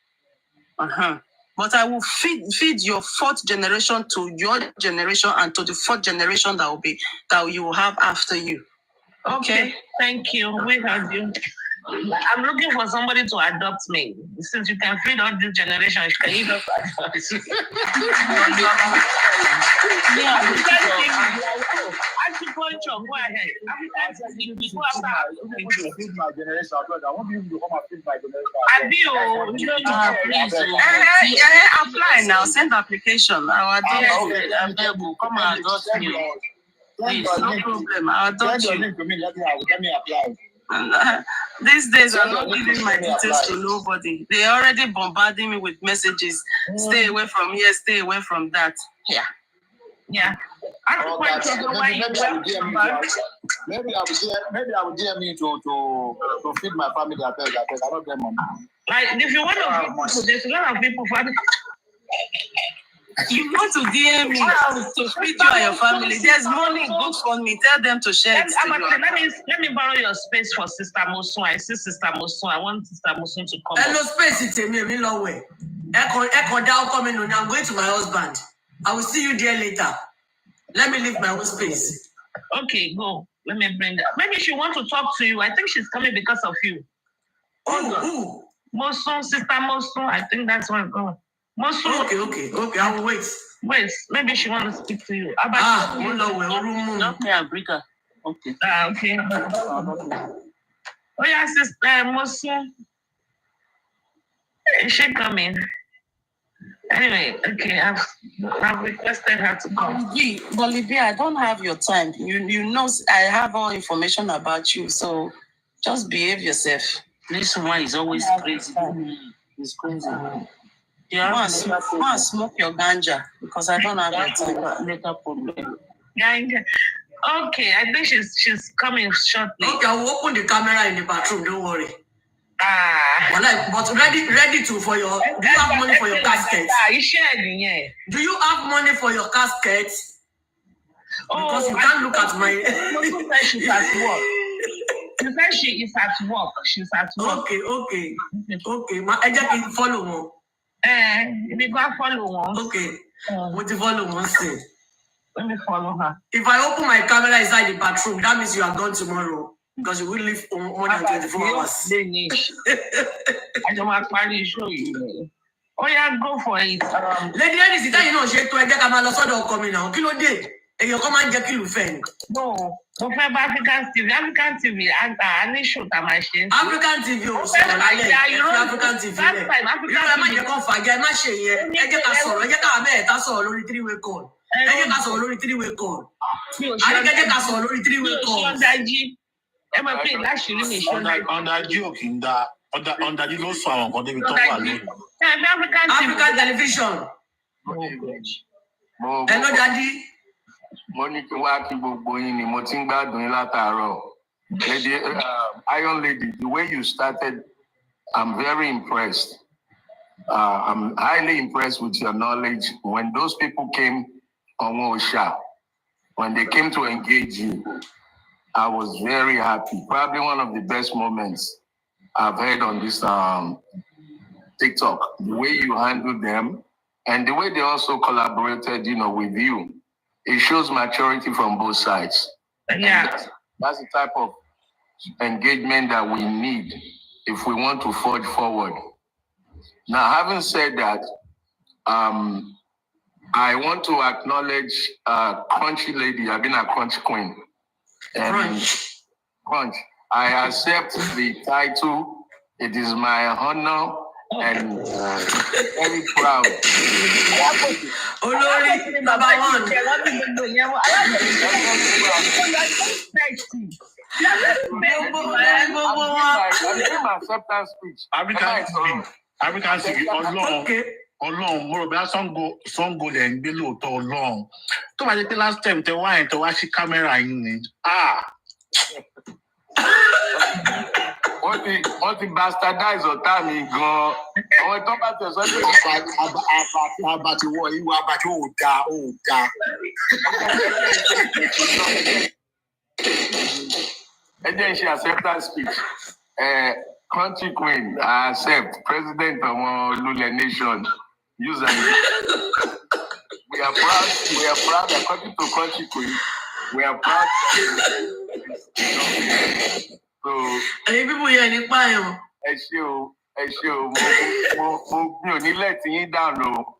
But I will feed your 4th generation to your generation and to the 4th generation that you will have after you. Okay. Thank you. We heard you. I'm looking for somebody to adopt me. Since you can feed all this generation, can you just adopt me? Acupuncture, go ahead. Feed my generation. I want you to come and feed my generation. Apply now. Send application. Our come and adopt you. Please, no problem. I'll adopt you. Let me apply. These days I'm not giving my details to nobody. They already bombarding me with messages. Stay away from here, stay away from that. Yeah. Maybe I will DM me to feed my family. I don't get money. Like if you want to, there's a lot of people. You want to DM me to feed you and your family. There's money good for me. Tell them to share it. Let me borrow your space for Sister Mosun. I see Sister Mosun. I want Sister Mosun to come. Hello, space it's a me long way. Echo down coming on. I'm going to my husband. I will see you there later. Let me leave my own space. Okay, go. Let me bring that. Maybe she wants to talk to you. I think she's coming because of you. Who? Mosun, Sister Mosun. I think that's what's going. Mosun. Okay. I will wait. Wait, maybe she wants to speak to you. Okay, Africa. Okay. Okay. Oh yeah, Sister Mosun. Is she coming? Anyway, okay, I've requested her to come. Bolivia, I don't have your time. You know I have all information about you, so just behave yourself. This one is always crazy. It's crazy. Yeah, go and smoke your ganja because I don't have your time. Later problem. Yeah. Okay, I think she's coming shortly. Okay, I will open the camera in the bathroom. Don't worry. But ready to for your. Do you have money for your casket? Do you have money for your casket? Because you can't look at my. She's at work. You said she is at work. She's at work. Okay. I just follow one. We go follow one. Okay. What you follow one say? Let me follow her. If I open my camera inside the bathroom, that means you are gone tomorrow. Because you will live more than 24 hours. I don't want to show you. Oh yeah, go for it. Lady, is that you know she to get a malosado coming now? Kilo day. And you come and get you fan. No. African TV. I need shoot at my shin. African TV. African TV. You can't forget my share. I get a solo. I get a bet. That's all. Only 3-way call. I get a solo. Only 3-way call. I get a solo. Only 3-way call. Under joke in that under the no song or they talk about African television. Hello, Daddy. Monique Waki Boboini, Motinga Dunlataro. Lady, Iron Lady, the way you started, I'm very impressed. I'm highly impressed with your knowledge. When those people came on Osha, when they came to engage you, I was very happy. Probably one of the best moments I've heard on this TikTok. The way you handled them and the way they also collaborated, with you. It shows maturity from both sides. Yeah. That's the type of engagement that we need if we want to forge forward. Now, having said that, I want to acknowledge Crunchy Lady. I've been a Crunch Queen. Crunch. I accept the title. It is my honor and very proud. Olori, number one. Acceptance speech. African TV. Ọlọ́run mo rò bí Sango lẹ̀ ń gbé lóòótọ́ Ọlọ́run tó bá jẹ́ pé last time tẹ wá sí kámẹ́rà yín ni. Wọ́n ti bastardize ọ̀tá mi gan-an. Àwọn tó bá tẹ̀ sọ́dọ̀ abatiwọ̀ ìwà abati ò dáa. Ẹ jẹ́ ṣe acceptance speech. Country Queen, I accept. President of Lule Nation. Use and we are proud. According to Country Queen, we are proud. So, people here in Ipayo. ẹ ṣé o, mi ò ní let yín down o.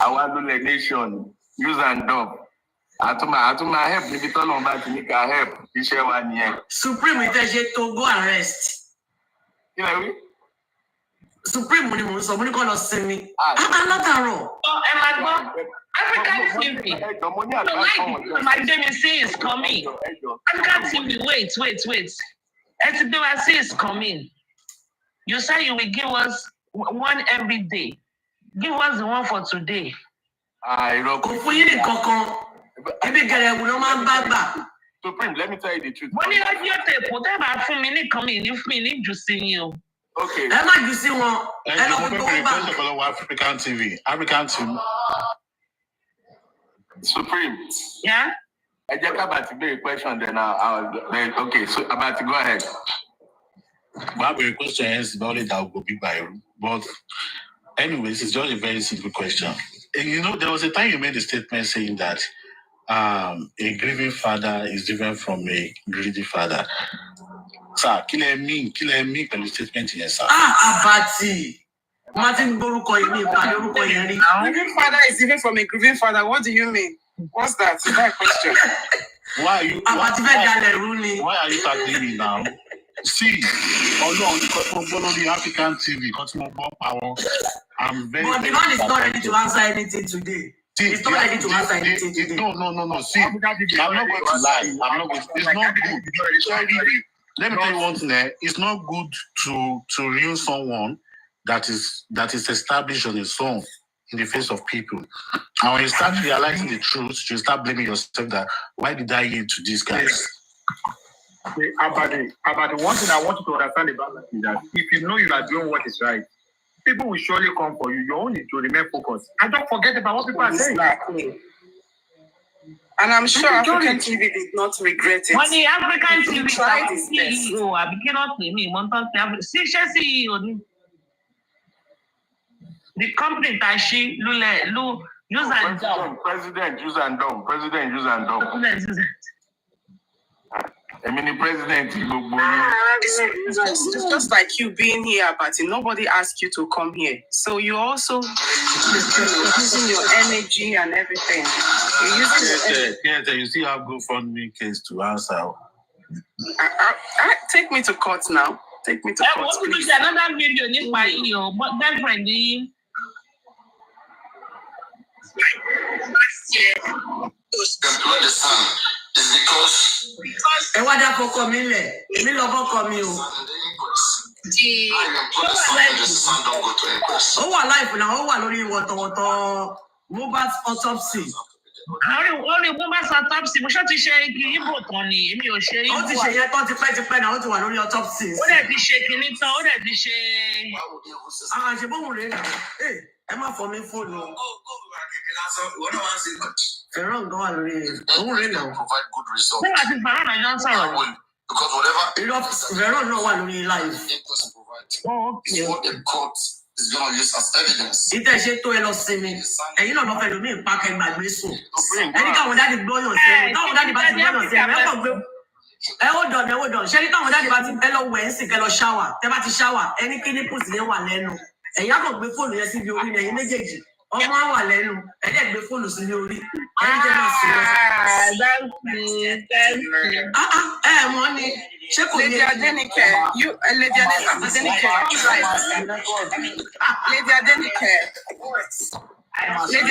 Our Lule Nation, use and dub. Àtúmọ̀ help níbi tọ́lọ̀ bá ti ní ká help iṣẹ́ wa nìyẹn. Supreme ìtẹ́ṣe to go arrest. Kí lẹ wí? Supreme mo ni mo sọ, mo ní kọ́ lọ sinmi. Alátàárọ̀. African TV. My JMC is coming. African TV, wait. SBC is coming. You say you will give us one every day. Give us the one for today. Kò fún yín ní kankan. Ibi gẹ̀rẹ̀ wù ló máa ń bá gbà. Supreme, let me tell you the truth. Wọ́n ní ọjọ́ tèpò tẹ́ bá fún mi ní kan mi ní jù sí yín o. Okay. Emma, you see one. African TV. African TV. Supreme. Yeah. I just about to be a question. Then okay. So about to go ahead. My question is not only that will be by, but anyways, it's just a very simple question. And you know, there was a time you made a statement saying that a grieving father is different from a greedy father. Sir, kill me, can you statement here, sir? Abati. Martin Boruko, grieving father is different from a grieving father. What do you mean? What's that? Is that a question? Why are you tackling me now? See, although on the African TV, I'm very. But the man is not ready to answer anything today. He's not ready to answer anything today. No. See, I'm not going to lie. It's not good. Let me tell you one thing. It's not good to ruin someone that is established on his own in the face of people. And when you start realizing the truth, you start blaming yourself that why did I yield to these guys? About the one thing I want you to understand about that is that if you know you are doing what is right, people will surely come for you. You only need to remain focused. And don't forget about what people are saying. And I'm sure African TV did not regret it. When the African TV tried his best. CEO, I cannot say me. CEO. The company Tashi, Lule, use and dumb. President, use and dumb. I mean, the president. It's just like you being here, but nobody asked you to come here. So you also using your energy and everything. You're using your energy. Yes, you see how GoFundMe case to answer. Take me to court now. Take me to court. Please. Another video in my ear, but that friend. Employ the son is because what that for coming there? Me love coming. the son don't go to inquest. Oh, life now. Oh, only what mobile autopsy. Only woman's autopsy. We should share it. Tony, me or share. What is share? What is fight? Now to only autopsy. What is shaking it? What is share? She won't read. Hey, Emma for me phone. Ferron go on read. Who read now? Provide good results. Because whatever Ferron no one really live. inquest provides is what the court is going to use as evidence. It is to hello see me. And you know no fellow me pack and my so. Any time that the blow your say. Now that the bad blow your say. Hold on. Shall it come that the bad hello Wednesday hello shower. Te ba ti shower. Any kini put yen wa lẹ́nu. Eya ko gbe phone yẹn sí bí orí ẹ̀yin méjèèjì. Ọmọ wa lẹ́nu. E de gbe phone sí ní orí. Thank you. Money. Lady Adenike, Lady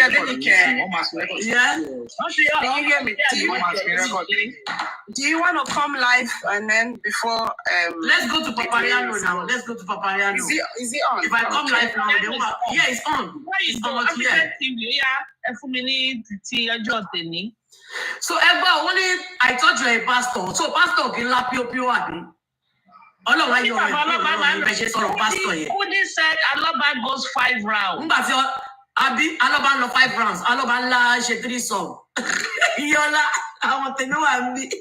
Adenike. Yeah. Can you hear me? Do you want to come live and then before let's go to Papariano now. Is it on? If I come live now, yeah, it's on. It's on here. So only I thought you were a pastor. So pastor can la pio abi. All of my pastor here. Who said Aloba goes 5 rounds? Abi Aloba no 5 rounds. Aloba la she 3 song. Yola, I want to know Abi.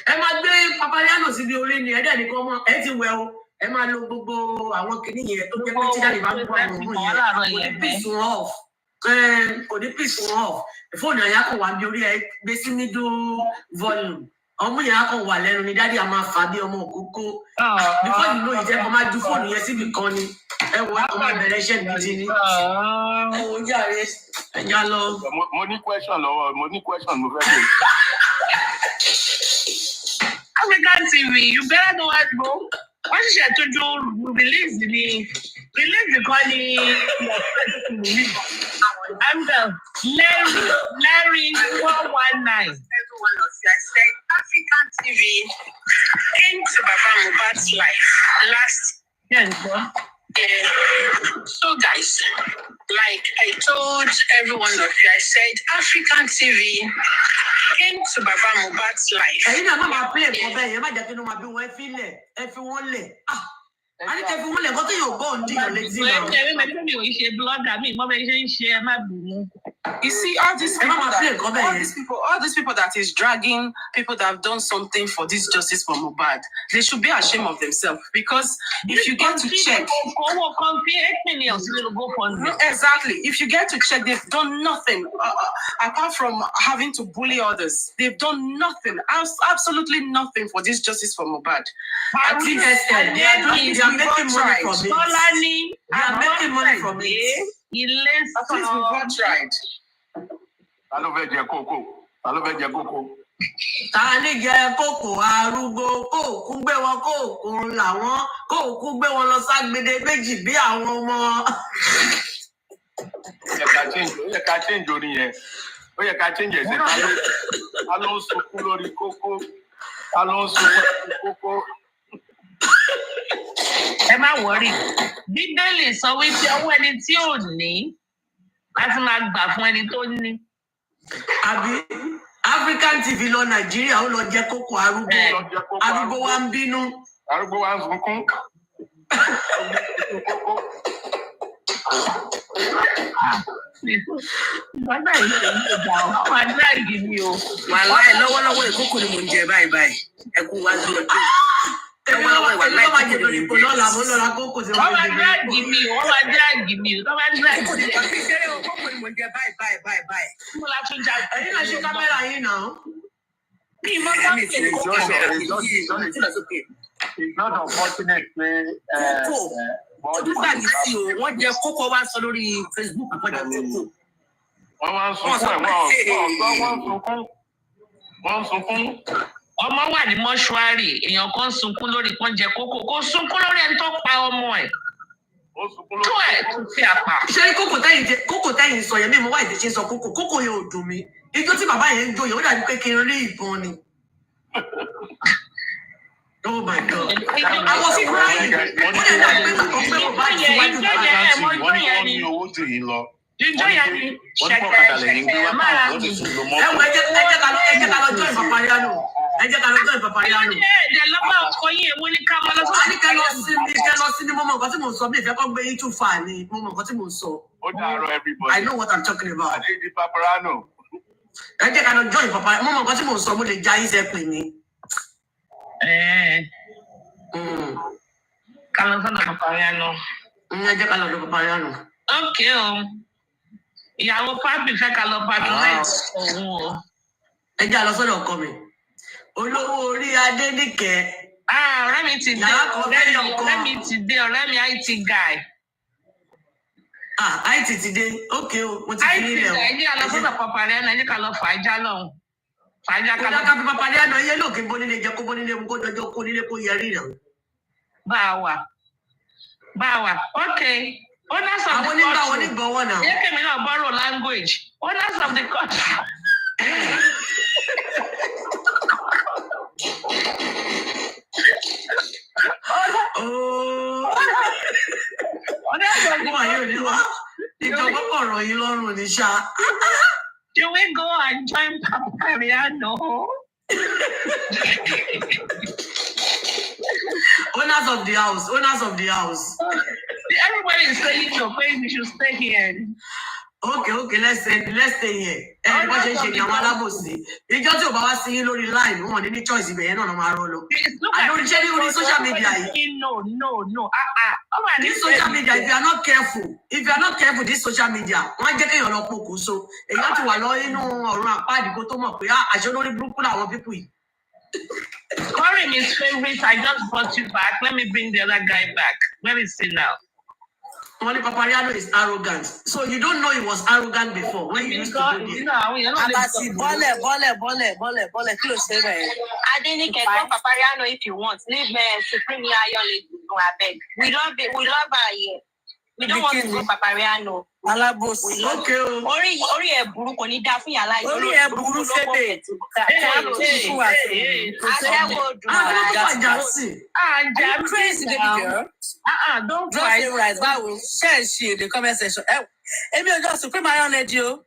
Emma gbé Papariano sí bí orí ni e de ni ko mo e ti we o. E ma lo gbogbo àwọn kini yẹn tó jẹ́ pé ti dale ba gbogbo àwọn yẹn. Peace off. Kò ní peace off. Phone ya ko wà bí orí ẹ gbé sí middle volume. Ọmọ yẹn ko wà lẹ́nu ni daddy a máa fà bí ọmọ òkókó. Before you know it e ko máa ju phone yẹn síbi kan ni. Ẹ wo ko máa bẹ̀rẹ̀ iṣẹ́ méjì ni. Ẹ wo jàre. Ẹ já lọ. Mo ní question mo fẹ́ bí. African TV, you better know what bro. What is your to do? Release the calling. I'm the Larry 419. Everyone of you, I said African TV into Baba Mohbad's life last year. So guys, like I told everyone of you, I said African TV into Baba Mohbad's life. Ẹ̀yin náà máa play for bẹ́ẹ̀ yẹn má jẹ́ kí inú máa bí wọ́n fi lẹ̀ ẹ fi wọ́n lẹ̀. I need to feel like what you go on your lazy now. You see, all these people that is dragging people that have done something for this justice for Mohbad, they should be ashamed of themselves, because if you get to check, exactly, if you get to check, they've done nothing apart from having to bully others. They've done nothing, absolutely nothing for this justice for Mohbad. I think they are making money from it. They are making money from it. Please, we've all tried. Tani jẹ kókò arúgbó kóòkú gbé wọn kóòkú làwọn kóòkú gbé wọn lọ ságbede méjì bí àwọn ọmọ. Ó yẹ ká change orin yẹn. Ó yẹ ká change ẹsẹ̀ ta ló ń sunkún lórí kókó. Ta ló ń sunkún lórí kókó. Ẹ má wọrí. Bíbélì sọ wípé ọwọ́ ẹni tí ò ní láti máa gbà fún ẹni tó ní. Àbí African TV lọ Nàìjíríà ó lọ jẹ kókò arúgbó wa ń bínú. Arúgbó wa ń sunkún. Bàbá yìí ṣe ń gbà ọ́, ọmọ àdúrà yìí ni o. Wàláì lọ́wọ́lọ́wọ́ ìkókò ni mò ń jẹ báyìí báyìí. Ẹ kú wá sí ọjọ́. Lọ́wọ́lọ́wọ́ wàláì ìkókò ni mò ń jẹ. Wọ́n máa dráàgì mi o, wọ́n máa dráàgì mi o, wọ́n máa dráàgì mi o. Kókò ni mò ń jẹ báyìí. Mo la tún jà. Ẹ̀yin náà ṣe kámẹ́rà yín náà. It's not unfortunate pé nígbà tí sí o wọ́n jẹ kókó wá sọ lórí Facebook àpọ̀jà kókó. Wọ́n máa ń sunkún wọ́n ń sunkún. Ọmọ wà ní mọ́ṣúárì, èèyàn kan sunkún lórí kan jẹ kókó, kó sunkún lórí ẹni tó pa ọmọ ẹ̀. Ó sunkún lórí. Tó ẹ̀ tó fi àpà. Ṣé kókò tẹ́yìn sọ yẹn mímú wá ìdíje sọ kókò yẹn ò dùn mí. Ijó tí bàbá yẹn ń jó yẹn ó dàbí pé kí n rí ìbọn ni. Oh my God. I was crying. Ìjọ yẹn ni ṣẹ̀kẹ̀rẹ̀ máa ń gbé. Ẹ jẹ́ ká lọ join Papariano. Ẹ̀jẹ̀ lọ́gbà ọkọ yìí èwo ní ká máa lọ sọ́dọ̀. A ní kẹ́ lọ sí ní mo mọ nǹkan tí mò ń sọ bí ìfẹ́ kọ́ gbé yín too far ni mo mọ nǹkan tí mò ń sọ. Ó dàárọ̀ everybody. I know what I'm talking about. Adédi Papariano. Ẹ jẹ́ ká lọ join Papariano. Mo mọ nǹkan tí mò ń sọ mo lè já yín sẹ́pìn ni. Ká lọ sọ́dọ̀ Papariano. Ẹ jẹ́ ká lọ sọ́dọ̀ Papariano. Okay o. Ìyàwó pápì fẹ́ ká lọ patronize òun o. Ẹ jẹ́ lọ sọ́dọ̀ ọkọ mi. Olówó orí Adéníkẹ́. Ọ̀rẹ́ mi ti dé, ọ̀rẹ́ mi IT guy. IT ti dé, okay o, mo ti fi nílẹ̀ o. IT guy ní alọ́sọ́dọ̀ Papariano, ẹni ká lọ fàájà lọ́hùn. Fàájà ká lọ. Kódà ká fi Papariano yé lókè bónílé jẹ́ kó bónílé mu kó jọjọ́ kó nílé kó yẹrí rẹ̀. Bá a wà, okay. Owners of the country. Yẹ kí mi náà borrow language. Owners of the country. Ìjọba ọ̀rọ̀ yìí lọ́rùn ní ṣá. Do we go and join Papariano? Owners of the house. Everybody is saying your face, we should stay here. Okay, let's stay here. Ẹ bá ṣe ń ṣe ní àwọn alábòsí. Ìjọ tí ò bá wá sí yín lórí line, wọn ní choice ibẹ̀ yẹn náà máa rọ́ lọ. Àlọ́ iṣẹ́ ní orí social media yìí. No. This social media, if you are not careful, this social media, wọ́n jẹ́ kéèyàn lọ pokùnso. Èèyàn ti wà lọ inú ọ̀run àpáàdì kó tó mọ̀ pé àṣẹ olórí burúkú làwọn pípù yìí. Corey is favorite. I just brought you back. Let me bring the other guy back. Where is he now? Only Papariano is arrogant. So you don't know he was arrogant before when he used to do this. Abasi, bọ́lẹ̀, kí ló ṣe bẹ́ẹ̀? Adenike, call Papariano if you want. Leave Supreme Iron Lady, abeg. We love her here. We don't want to go Papariano. Alábòsí. Okay o. Orí ẹ̀ burú kò ní dá fún yàrá yìí. Orí ẹ̀ burú fẹ́bẹ̀. Aṣẹ́wó dùn. I'm crazy, baby girl. Don't Drop cry. the rice. Báwo ṣe é ṣe the comment section? Èmi ò jọ Supreme Iron Lady o.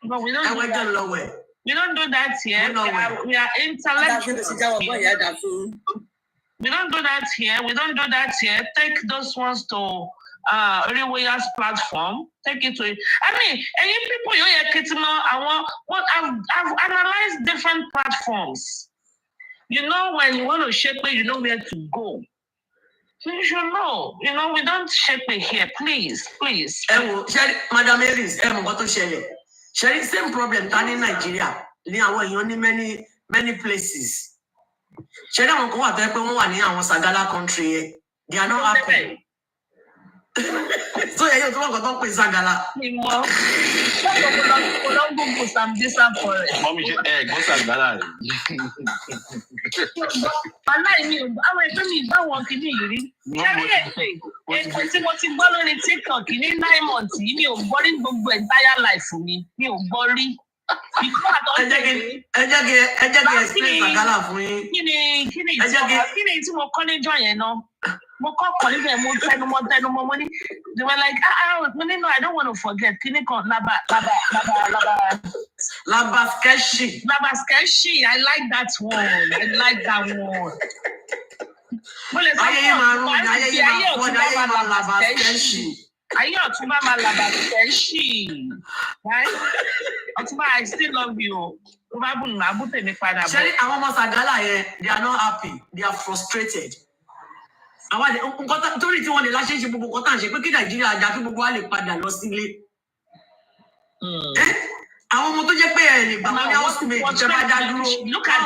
But we don't do that. We don't do that here. We are intellect. We don't do that here. We don't do that here. Take those ones to Rewarriors platform. Take it to it. I mean, any people I've analyzed different platforms. You know, when you want to shake me, you know where to go. You should know. You know, we don't shake me here. Please. Madam Ellis, Sherry, same problem in Nigeria. Many places. Sherry, I'm going to Sagala country. They are not happy. So you're going to go Sagala. They were like, no, I don't want to forget. Labaskeshi. I like that one. Well, it's right? I still love you. Sherry, they are not happy. They are frustrated. I want to the relationship with Nigeria. Look at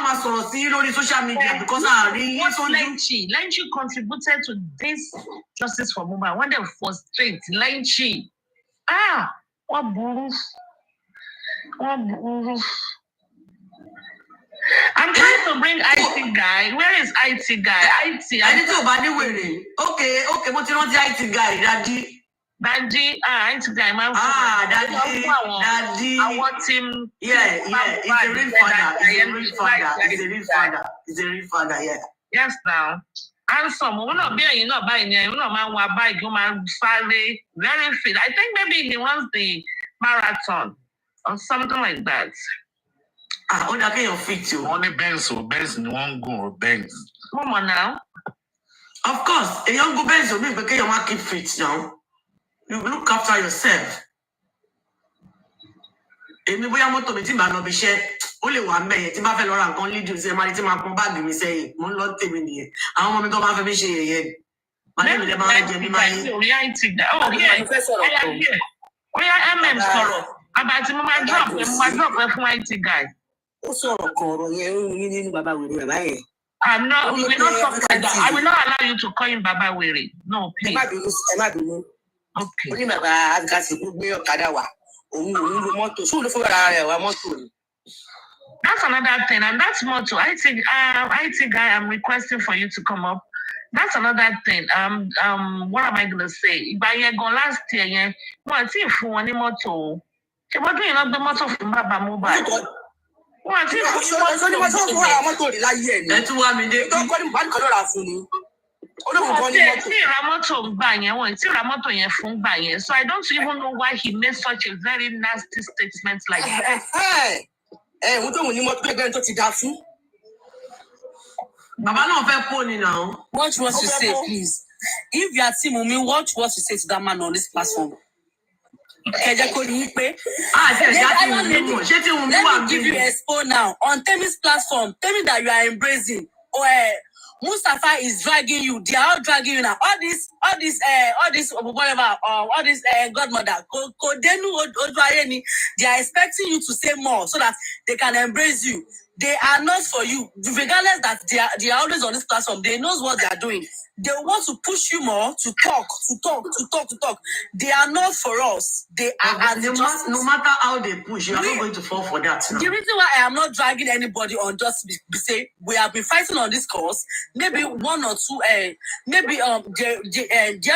social media because Lenchy contributed to this justice for women. When they frustrate Lenchy. What bulls? I'm trying to bring IT guy. Where is IT guy? I need to buy the way. Okay. But you want the IT guy, Daddy. IT guy, man. Daddy. I want him. Yeah. He's a real father. Yeah. Yes, now. And some will not be, buying, man, will buy, very fit. I think maybe he wants the marathon or something like that. Okay, your feet too. Only Benz in one go or Benz. Come on now. Of course, a young go Benz will be because you want to keep fit now. You look after yourself. Èmi bóyá mọ́tò mi tí màá lọ bí iṣẹ́ ó lè wà mẹ́yẹ tí bá fẹ́ lọ ra nǹkan lídìí ṣe máa ní tí máa pọn báàgì mi sẹ́yìn mo ń lọ tèmi nìyẹn àwọn ọmọ mi tó máa fẹ́ mi ṣe yẹ̀yẹ́ ni màá ní ìlẹ̀ máa jẹ mí máa yé. Oya MM sọ̀rọ̀ àbàtì mo máa drop ẹ fún IT guy. Ó sọ̀rọ̀ kan ọ̀rọ̀ yẹn ó yín nínú bàbá wèrè bàbá yẹn. We will not talk like that. I will not allow you to call him Baba Were. No, please. Ẹ má bínú. Okay. Ó ní bàbá Adikasi gbé ọ̀kadà wá. Òun lo mọ́tò. Ṣé òun ló fún ara rẹ̀ wá mọ́tò ni? That's another thing, and that's motto. IT guy, I'm requesting for you to come up. That's another thing. What am I gonna say? Ìgbà yẹn gan last year yẹn, wọ́n ti fún wọn ní mọ́tò. Ṣé wọ́n tún yẹn lọ gbé mọ́tò fún bàbá Mohbad? Wọ́n ti fún mọ́tò rí láyé ẹ̀ ní. Ẹ tún wá mi dé. Tó kọ́ ní Mohbad kan lọ́ra fún ni. Wọ́n ti ra mọ́tò gbà yẹn, wọ́n ti ra mọ́tò yẹn fún gbà yẹn. So I don't even know why he made such a very nasty statement like that. Wọ́n tó wù ní mọ́tò gbẹ́gbẹ́ tó ti dá fún. Bàbá náà fẹ́ pọ̀ ni now. Watch what you say, please. If you are Team Wunmi, watch what you say to that man on this platform. Let me give you a expo now. On Temi's platform, tell me that you are embracing. Mustafa is dragging you. They are all dragging you now. All this, whatever, all this godmother. They are expecting you to say more so that they can embrace you. They are not for you. Regardless that they are always on this platform, they know what they are doing. They want to push you more to talk. They are not for us. They are no matter how they push, you are not going to fall for that. No. The reason why I am not dragging anybody on just be say we have been fighting on this cause. Maybe one or two. There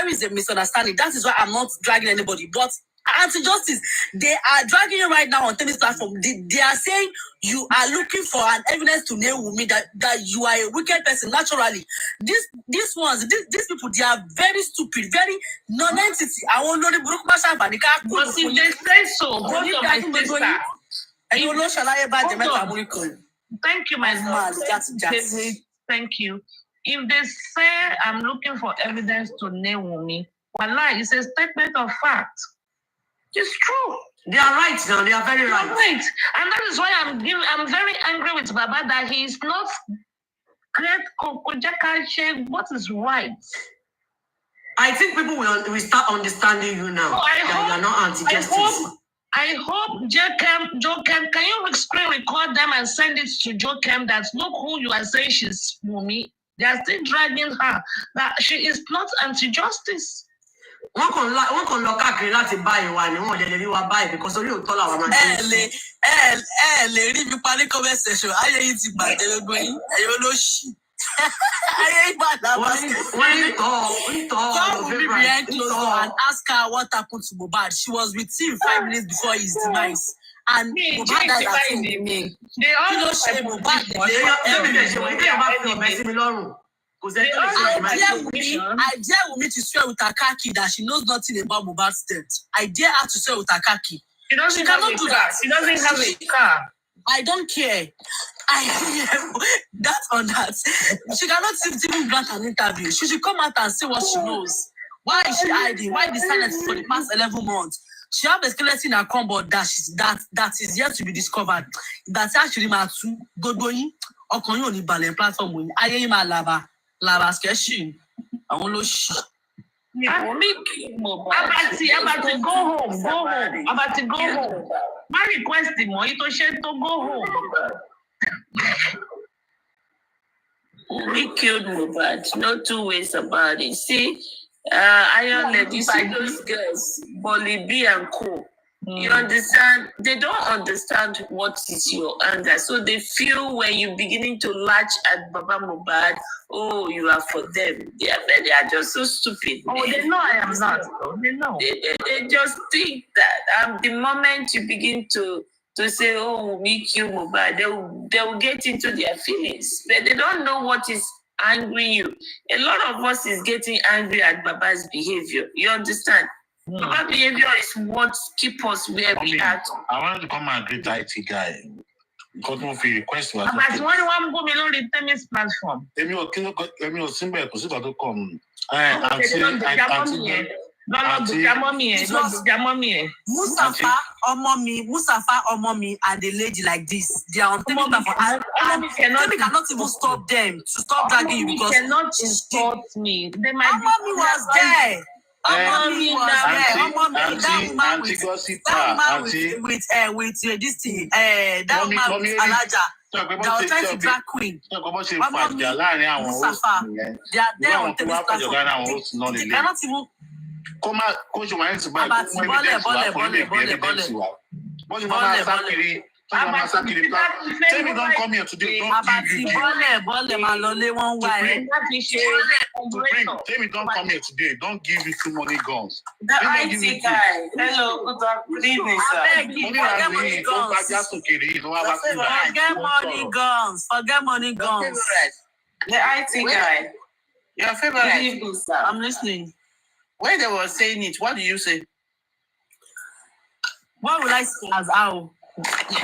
is a misunderstanding. That is why I'm not dragging anybody. But anti-justice, they are dragging you right now on this platform. They are saying you are looking for an evidence to nail Wunmi that you are a wicked person naturally. These people, they are very stupid, very non-entity. I won't know the But if they say so, both of my sister. Thank you, my love. Thank you. If they say I'm looking for evidence to nail Wunmi, wallah, it's a statement of fact. It's true. They are right now. They are very right. Right. And that is why I'm very angry with Baba that he is not great. What is right? I think people will start understanding you now. You are not anti-justice. I hope Jokem, can you screen record them and send it to Jokem that look who you are saying she's Wunmi. They are still dragging her. That she is not anti-justice. One can look at to buy one, and one they will buy because only you told our man. Lady, you panic comment section. I ain't bad. They're going. I don't know shit. I ain't bad. Come with me behind closed door and ask her what happened to Mohbad. She was with him 5 minutes before his demise. And Mohbad died at home. They all say Mohbad. I dare Wunmi to swear with her khaki that she knows nothing about Mohbad's death. I dare her to swear with her khaki. She cannot do that. She doesn't have a car. I don't care. That on that. She cannot even grant an interview. She should come out and say what she knows. Why is she hiding? Why the silence for the past 11 months? She have a skeleton in her cupboard that is yet to be discovered. That's actually my two Godoyin or Konyo Ballet platform. I am a lava sketching. I want to shoot. I'm about to go home. I'm about to go home. My request is more to go home. We killed Mohbad. No two ways about it. See, Iron Lady, see those girls, Bolly B and Co. You understand? They don't understand what is your anger. So they feel when you're beginning to latch at Baba Mohbad, oh, you are for them. They are just so stupid. Oh, they know I am not. They know. They just think that the moment you begin to say, oh, we kill Mohbad, they will get into their feelings. But they don't know what is angering you. A lot of us is getting angry at Baba's behavior. You understand? Baba behavior is what keep us where we are. I wanted to come and greet IT guy. Because no free request was. But one go below the tennis platform. Emi o simbe ko si to come. Mustafa, Omomi, and the lady like this. They are on tennis platform. And Temi cannot even stop them to stop dragging you because cannot insult me. Omomi was there. Omomi was there. Omomi, that woman with this thing. That woman with Alaja. They were trying to drag queen. Omomi, Mustafa, they are there on tennis platform. They cannot even. Temi don't come here today. Temi don't come here today. Don't give you too many guns. The IT guy. Hello, good evening, sir. Forget money guns. The IT guy. Your favorite. Good evening, sir. I'm listening. When they were saying it, what do you say? What would I say as how?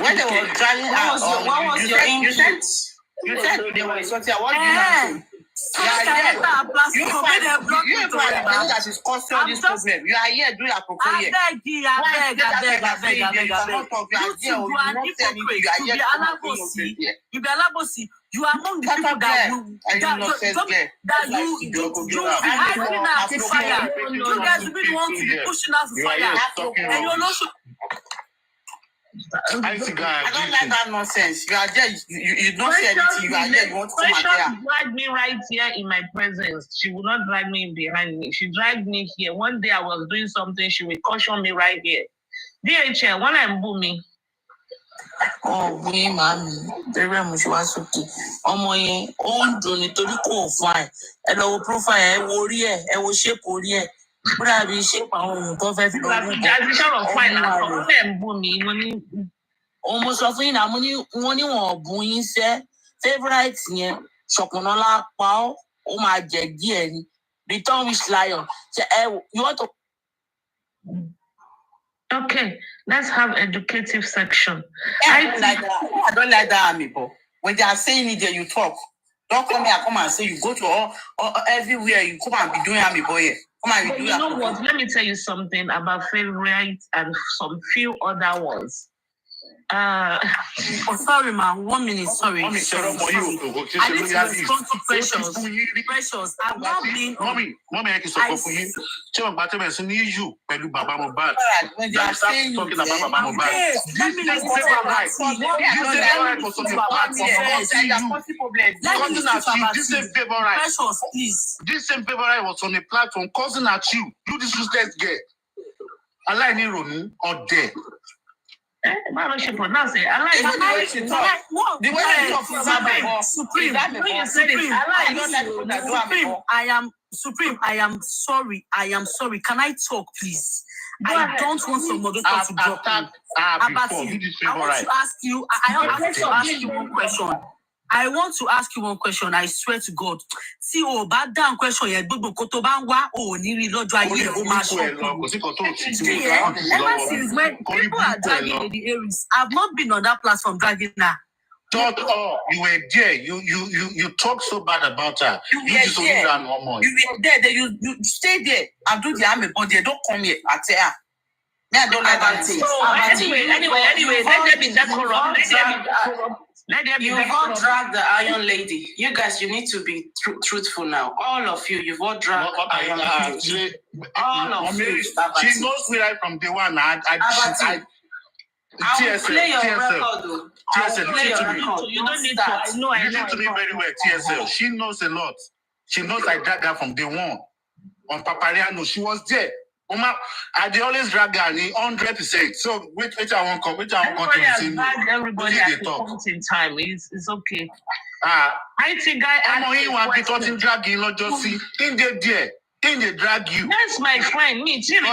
When they were dragging out, what was your input? You said they were insulting. What do you say? You that is causing this problem. You are here doing a proposal. You be alabosi. You are among the people that you hiding out the fire. You guys will be the ones to be pushing out the fire. And you're not sure. I don't like that nonsense. You are there. You don't say anything. You are there. You want to come and drag me right here in my presence. She will not drag me behind me. She dragged me here. One day I was doing something. She will caution me right here. DHL, when I'm booming. Oh, boy, mommy. Very much was okay. Ọmọ yẹn, ó ń dùn nítorí kò fine. Ẹ lọ wo profile ẹ wo orí ẹ, ẹ wo shape orí ẹ. Búra bí shape àwọn ohun tó fẹ́ fi lọ wú. Mo sọ fún yín náà, wọ́n ní wọ́n bú yín sẹ́. Favourite yẹn, ṣọ̀pọ̀nà lápá ó máa jẹ díẹ̀ ni. Return with lion. You want to... Okay, let's have educative section. I don't like that. I don't like that, Amipo. When they are saying it, then you talk. Don't come here, come and say you go to all everywhere. You come and be doing army boy. Come and But do you know what? Let me tell you something about favorite and some few other ones. Sorry, man. 1 minute. Sorry. I need to respond to Precious. I've not been. Mommy, I can support for you. Tell me about you, Baba Mohbad. When they are saying talking about Baba Mohbad. let me listen to right. Precious, please. This same favorite was on a platform causing at you. You this useless girl. Allah ni ronu or there. Man, she pronounce it. I like the way she talk. The way she talk is Supreme. Supreme. I am sorry. Can I talk, please? I don't want some moderators to drop me. I want to ask you. I want to ask you one question. I swear to God. See, bad down question. Ever since when people are dragging the Aries, I've not been on that platform dragging now. You were there. You talk so bad about her. You were there. You stay there and do the army, but they don't come here. I tell her. I don't like that thing. Anyway, let them be that corrupt. You've all dragged the Iron Lady. You guys, you need to be truthful now. All of you, you've all dragged the Iron Lady. All of you. She knows me right from day one. I will play your record, though. TSL, listen to me. You don't need to. I know. Listen to me very well, TSL. She knows a lot. She knows I dragged her from day one. On Papariano, she was there. I always drag her 100%. So which I won't come. Everybody at the point in time. It's okay. I think I want to be dragging, not just see. In the drag you. That's my friend. Me too. I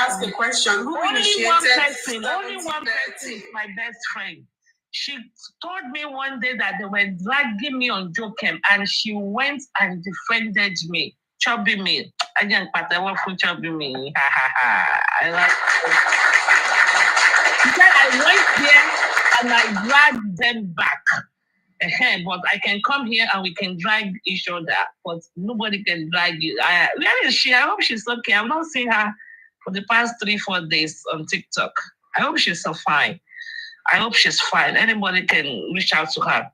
asked a question. Who Only one person, my best friend. She told me one day that they were dragging me on Jokem, and she went and defended me. Chubby me. I didn't pass for chubby me. I like I went there and I dragged them back. But I can come here and we can drag each other. But nobody can drag you. Where is she? I hope she's okay. I've not seen her for the past 3-4 days on TikTok. I hope she's so fine. I hope she's fine. Anybody can reach out to her.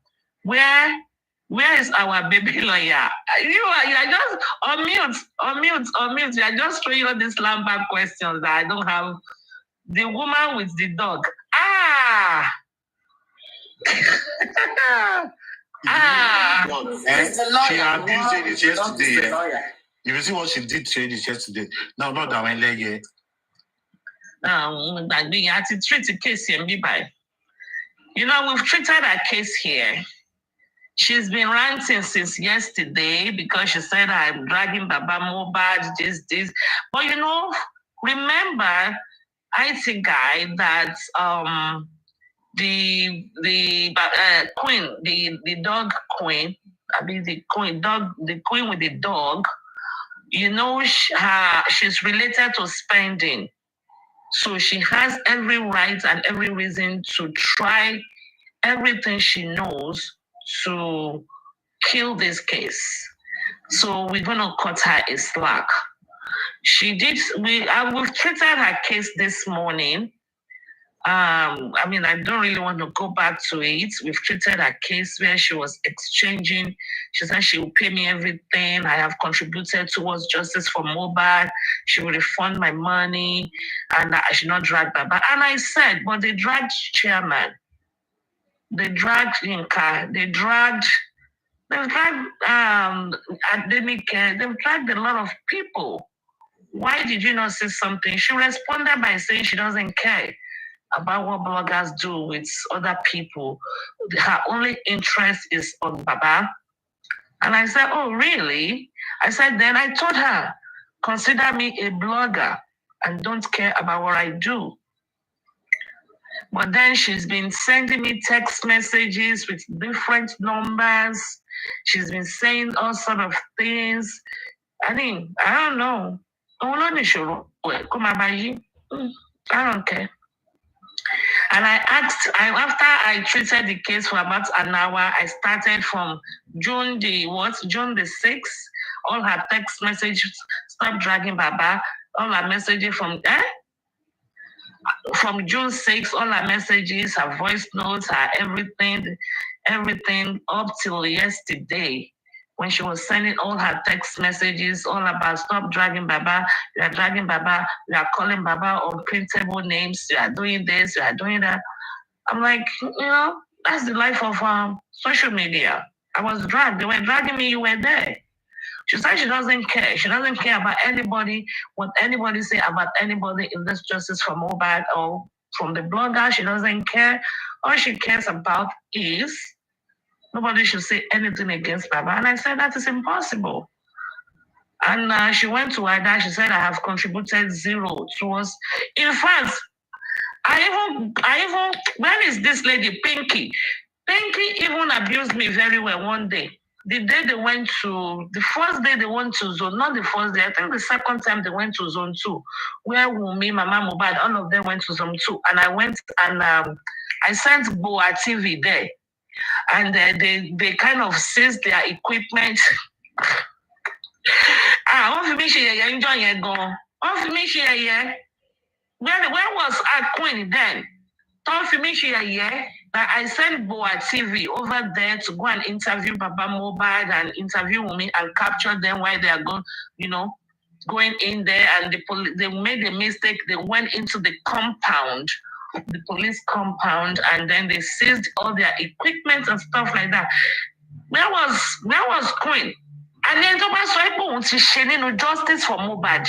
Where is our baby lawyer? You are just on mute. You are just throwing all these Lambert questions that I don't have. The woman with the dog. She abused it yesterday. You see what she did to it yesterday. No, not that one leg yet. We had to treat the case here. You know, we've treated our case here. She's been ranting since yesterday because she said I'm dragging Baba Mohbad, this. But you know, remember, I think that the queen, the dog queen, the queen with the dog, you know, she's related to spending. So she has every right and every reason to try everything she knows to kill this case. So we're going to cut her a slack. We've treated her case this morning. I don't really want to go back to it. We've treated her case where she was exchanging. She said she will pay me everything. I have contributed towards justice for Mohbad. She will refund my money and I should not drag Baba. And I said, but they dragged chairman. They dragged Yinka. They've dragged they've dragged a lot of people. Why did you not say something? She responded by saying she doesn't care about what bloggers do with other people. Her only interest is on Baba. And I said, oh, really? I said, then I told her, consider me a blogger and don't care about what I do. But then she's been sending me text messages with different numbers. She's been saying all sort of things. I mean, I don't know. I don't care. And after I treated the case for about an hour, I started from June the 6th. All her text messages, stop dragging Baba. All her messages from June 6th, all her messages, her voice notes, her everything up till yesterday, when she was sending all her text messages, all about stop dragging Baba, you are dragging Baba, you are calling Baba unprintable names, you are doing this, you are doing that. I'm like, that's the life of social media. I was dragged. They were dragging me, you were there. She said she doesn't care. She doesn't care about anybody, what anybody say about anybody in this Justice for Mobile or from the blogger. She doesn't care. All she cares about is nobody should say anything against Baba. And I said, that is impossible. And she went to Ada. She said, I have contributed 0 towards. In fact, I even, where is this lady, Pinky? Pinky even abused me very well one day. The day they went to, the first day they went to zone, not the first day, I think the second time they went to zone 2, where Wumi, Mama Mubad, all of them went to zone 2. And I went and I sent Boa TV there. And they kind of seized their equipment. Where was our queen then? I sent Boa TV over there to go and interview Baba Mobile and interview me and capture them while they are going in there. And they made a mistake. They went into the compound, the police compound, and then they seized all their equipment and stuff like that. Where was Queen? And then the Justice for Mobile.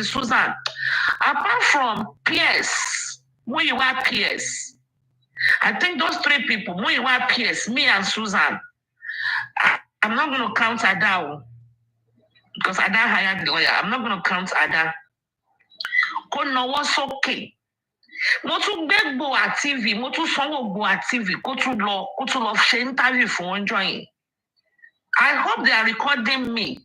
Susan. Apart from PS, when you are PS, I think those 3 people, when you are PS, me and Susan, I'm not going to count Ada because Ada hired the lawyer. I'm not going to count Ada. Kono was okay. Mo tún gbé Boa TV, mo tún sanwó Boa TV, kó tún lọ ṣe interview fún ọjọ́ yẹn. I hope they are recording me.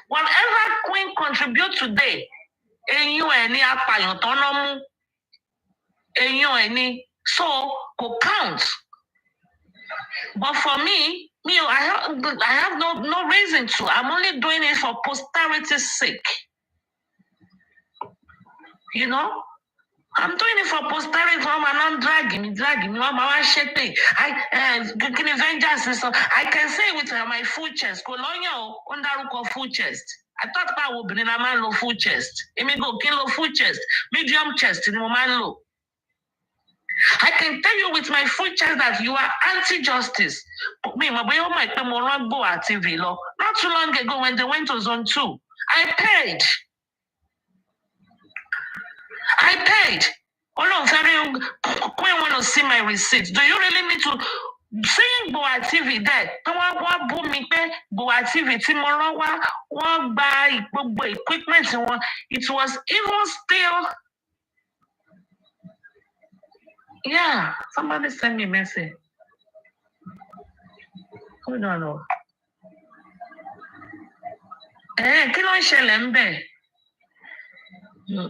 Whatever Queen contribute today, so go count. But for me, I have no reason to. I'm only doing it for posterity's sake. I'm doing it for posterity. I'm not dragging me. I can say with my full chest. Full chest. I thought that would be a man low full chest. Go kill full chest, medium chest in man low. I can tell you with my full chest that you are anti-justice. Me, my boy, my Boa TV law. Not too long ago when they went to zone 2, I paid. Oh no, Queen want to see my receipts. Do you really need to see Boa TV there? Boa TV, equipment. It was even still. Yeah, somebody sent me a message. Hold on.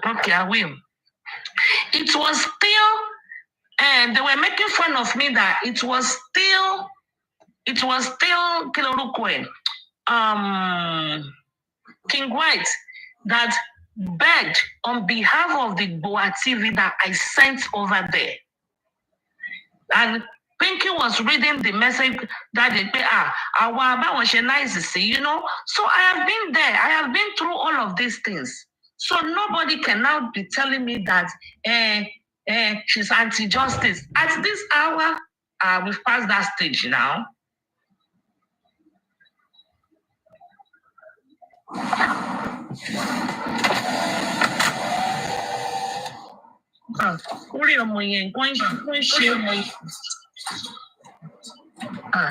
Okay, I will. It was still, and they were making fun of me that it was still King White that begged on behalf of the Boa TV that I sent over there. And Pinky was reading the message that they pay. So I have been there. I have been through all of these things. So nobody can now be telling me that she's anti-justice. At this hour, we've passed that stage now.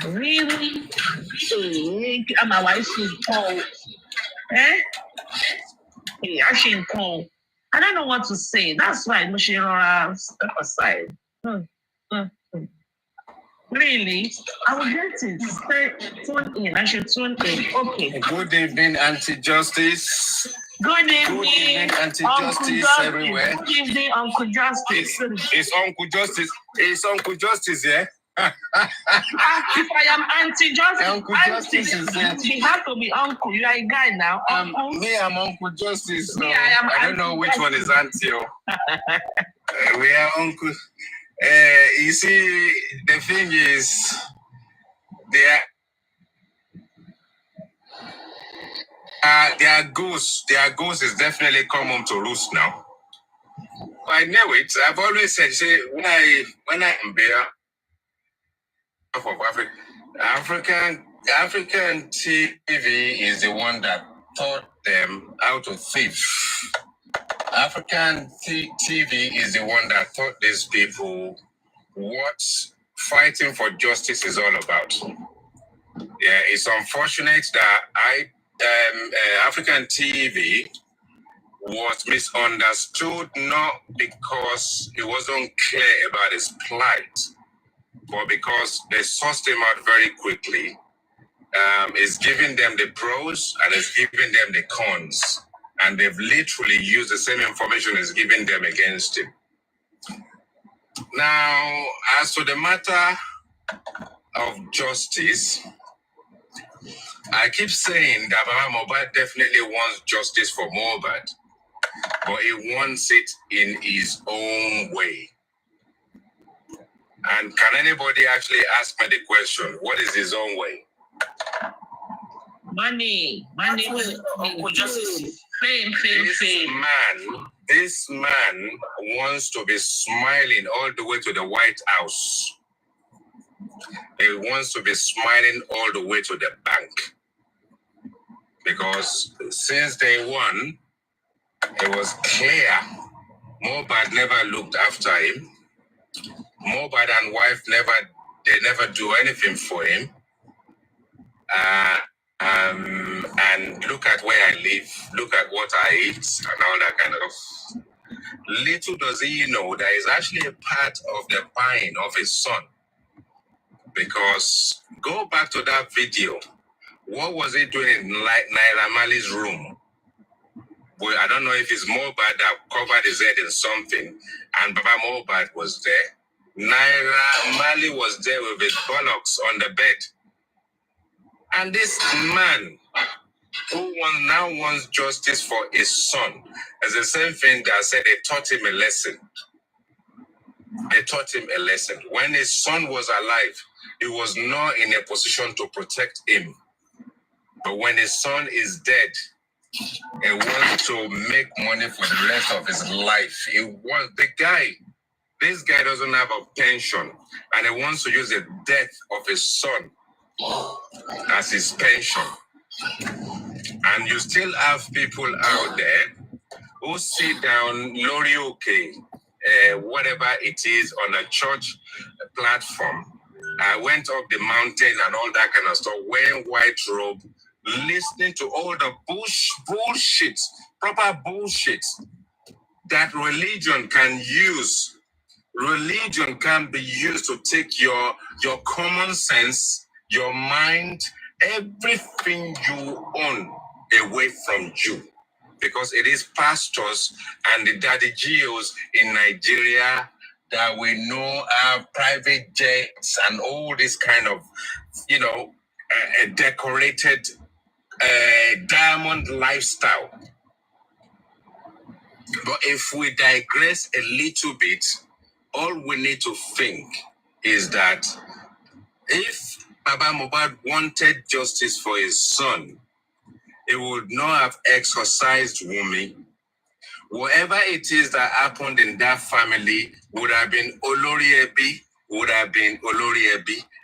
Really? My wife is called. I don't know what to say. That's why Mushirora step aside. Really? I will get it. Tune in. I should tune in. Okay. Good evening, Anti-Justice. Good Good evening, evening, Uncle Anti-Justice Justice. everywhere. Good evening, Uncle Justice. It's Uncle Justice. It's Uncle Justice, yeah? If I am anti-justice, Uncle Justice is there. You have to be uncle. You are a guy now. Uncle. Me, I'm Uncle Justice. So Me, I don't know which one is Auntie. We are Uncle. You see, the thing is, their ghost is definitely come home to roost now. I know it. I've always said, say, when I'm there of Africa, African TV is the one that taught them how to thief. African TV is the one that taught these people what fighting for justice is all about. Yeah, it's unfortunate that African TV was misunderstood, not because it wasn't clear about his plight, but because they sussed him out very quickly. It's giving them the pros and it's giving them the cons. And they've literally used the same information as giving them against him. Now, as to the matter of justice, I keep saying that Baba Mohbad definitely wants justice for Mohbad, but he wants it in his own way. And can anybody actually ask me the question, what is his own way? Money. Fame. This man wants to be smiling all the way to the White House. He wants to be smiling all the way to the bank. Because since day one, it was clear Mohbad never looked after him. Mohbad and wife never do anything for him. And look at where I live, look at what I eat, and all that kind of stuff. Little does he know that is actually a part of the buying of his son. Because go back to that video. What was he doing in Naira Marley's room? Well, I don't know if it's Mohbad that covered his head in something, and Baba Mohbad was there. Naira Marley was there with his bollocks on the bed. And this man who now wants justice for his son is the same thing that said they taught him a lesson. They taught him a lesson. When his son was alive, he was not in a position to protect him. But when his son is dead, he wants to make money for the rest of his life. This guy doesn't have a pension, and he wants to use the death of his son as his pension. And you still have people out there who sit down, Lorioke, whatever it is, on a church platform. I went up the mountain and all that kind of stuff, wearing white robe, listening to all the bullshit, proper bullshit that religion can use. Religion can be used to take your common sense, your mind, everything you own away from you. Because it is pastors and the daddy geos in Nigeria that we know have private jets and all this kind of, decorated diamond lifestyle. But if we digress a little bit, all we need to think is that if Baba Mohbad wanted justice for his son, he would not have exorcised Wunmi. Whatever it is that happened in that family would have been Olori Ebi.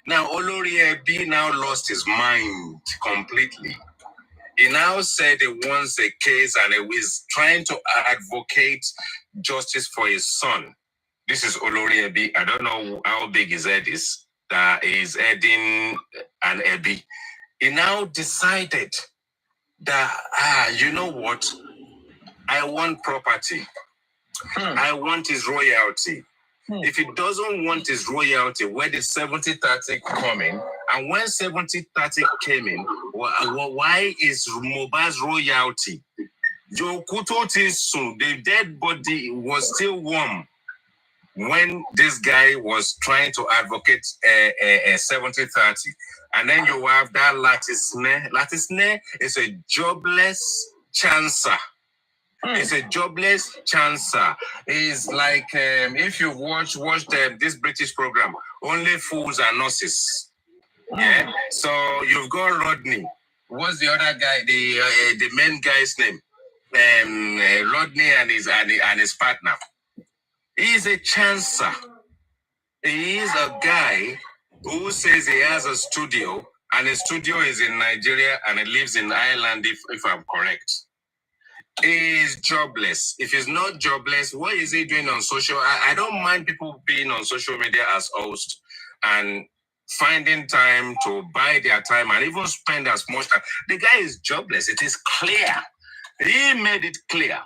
Now, Olori Ebi now lost his mind completely. He now said he wants a case and he is trying to advocate justice for his son. This is Olori Ebi. I don't know how big his head is, that is heading an Ebi. He now decided that, you know what? I want property. I want his royalty. If he doesn't want his royalty, where did 70-30 come in? And when 70-30 came in, why is Mohbad's royalty? The dead body was still warm when this guy was trying to advocate 70-30. And then you have that Latisne. Latisne is a jobless chancer. It's a jobless chancer. It's like if you watched this British program, Only Fools Are Nurses. Yeah. So you've got Rodney. What's the other guy? The main guy's name? Rodney and his partner. He's a chancer. He is a guy who says he has a studio, and his studio is in Nigeria, and he lives in Ireland, if I'm correct. He is jobless. If he's not jobless, what is he doing on social? I don't mind people being on social media as hosts and finding time to buy their time and even spend as much time. The guy is jobless. It is clear. He made it clear.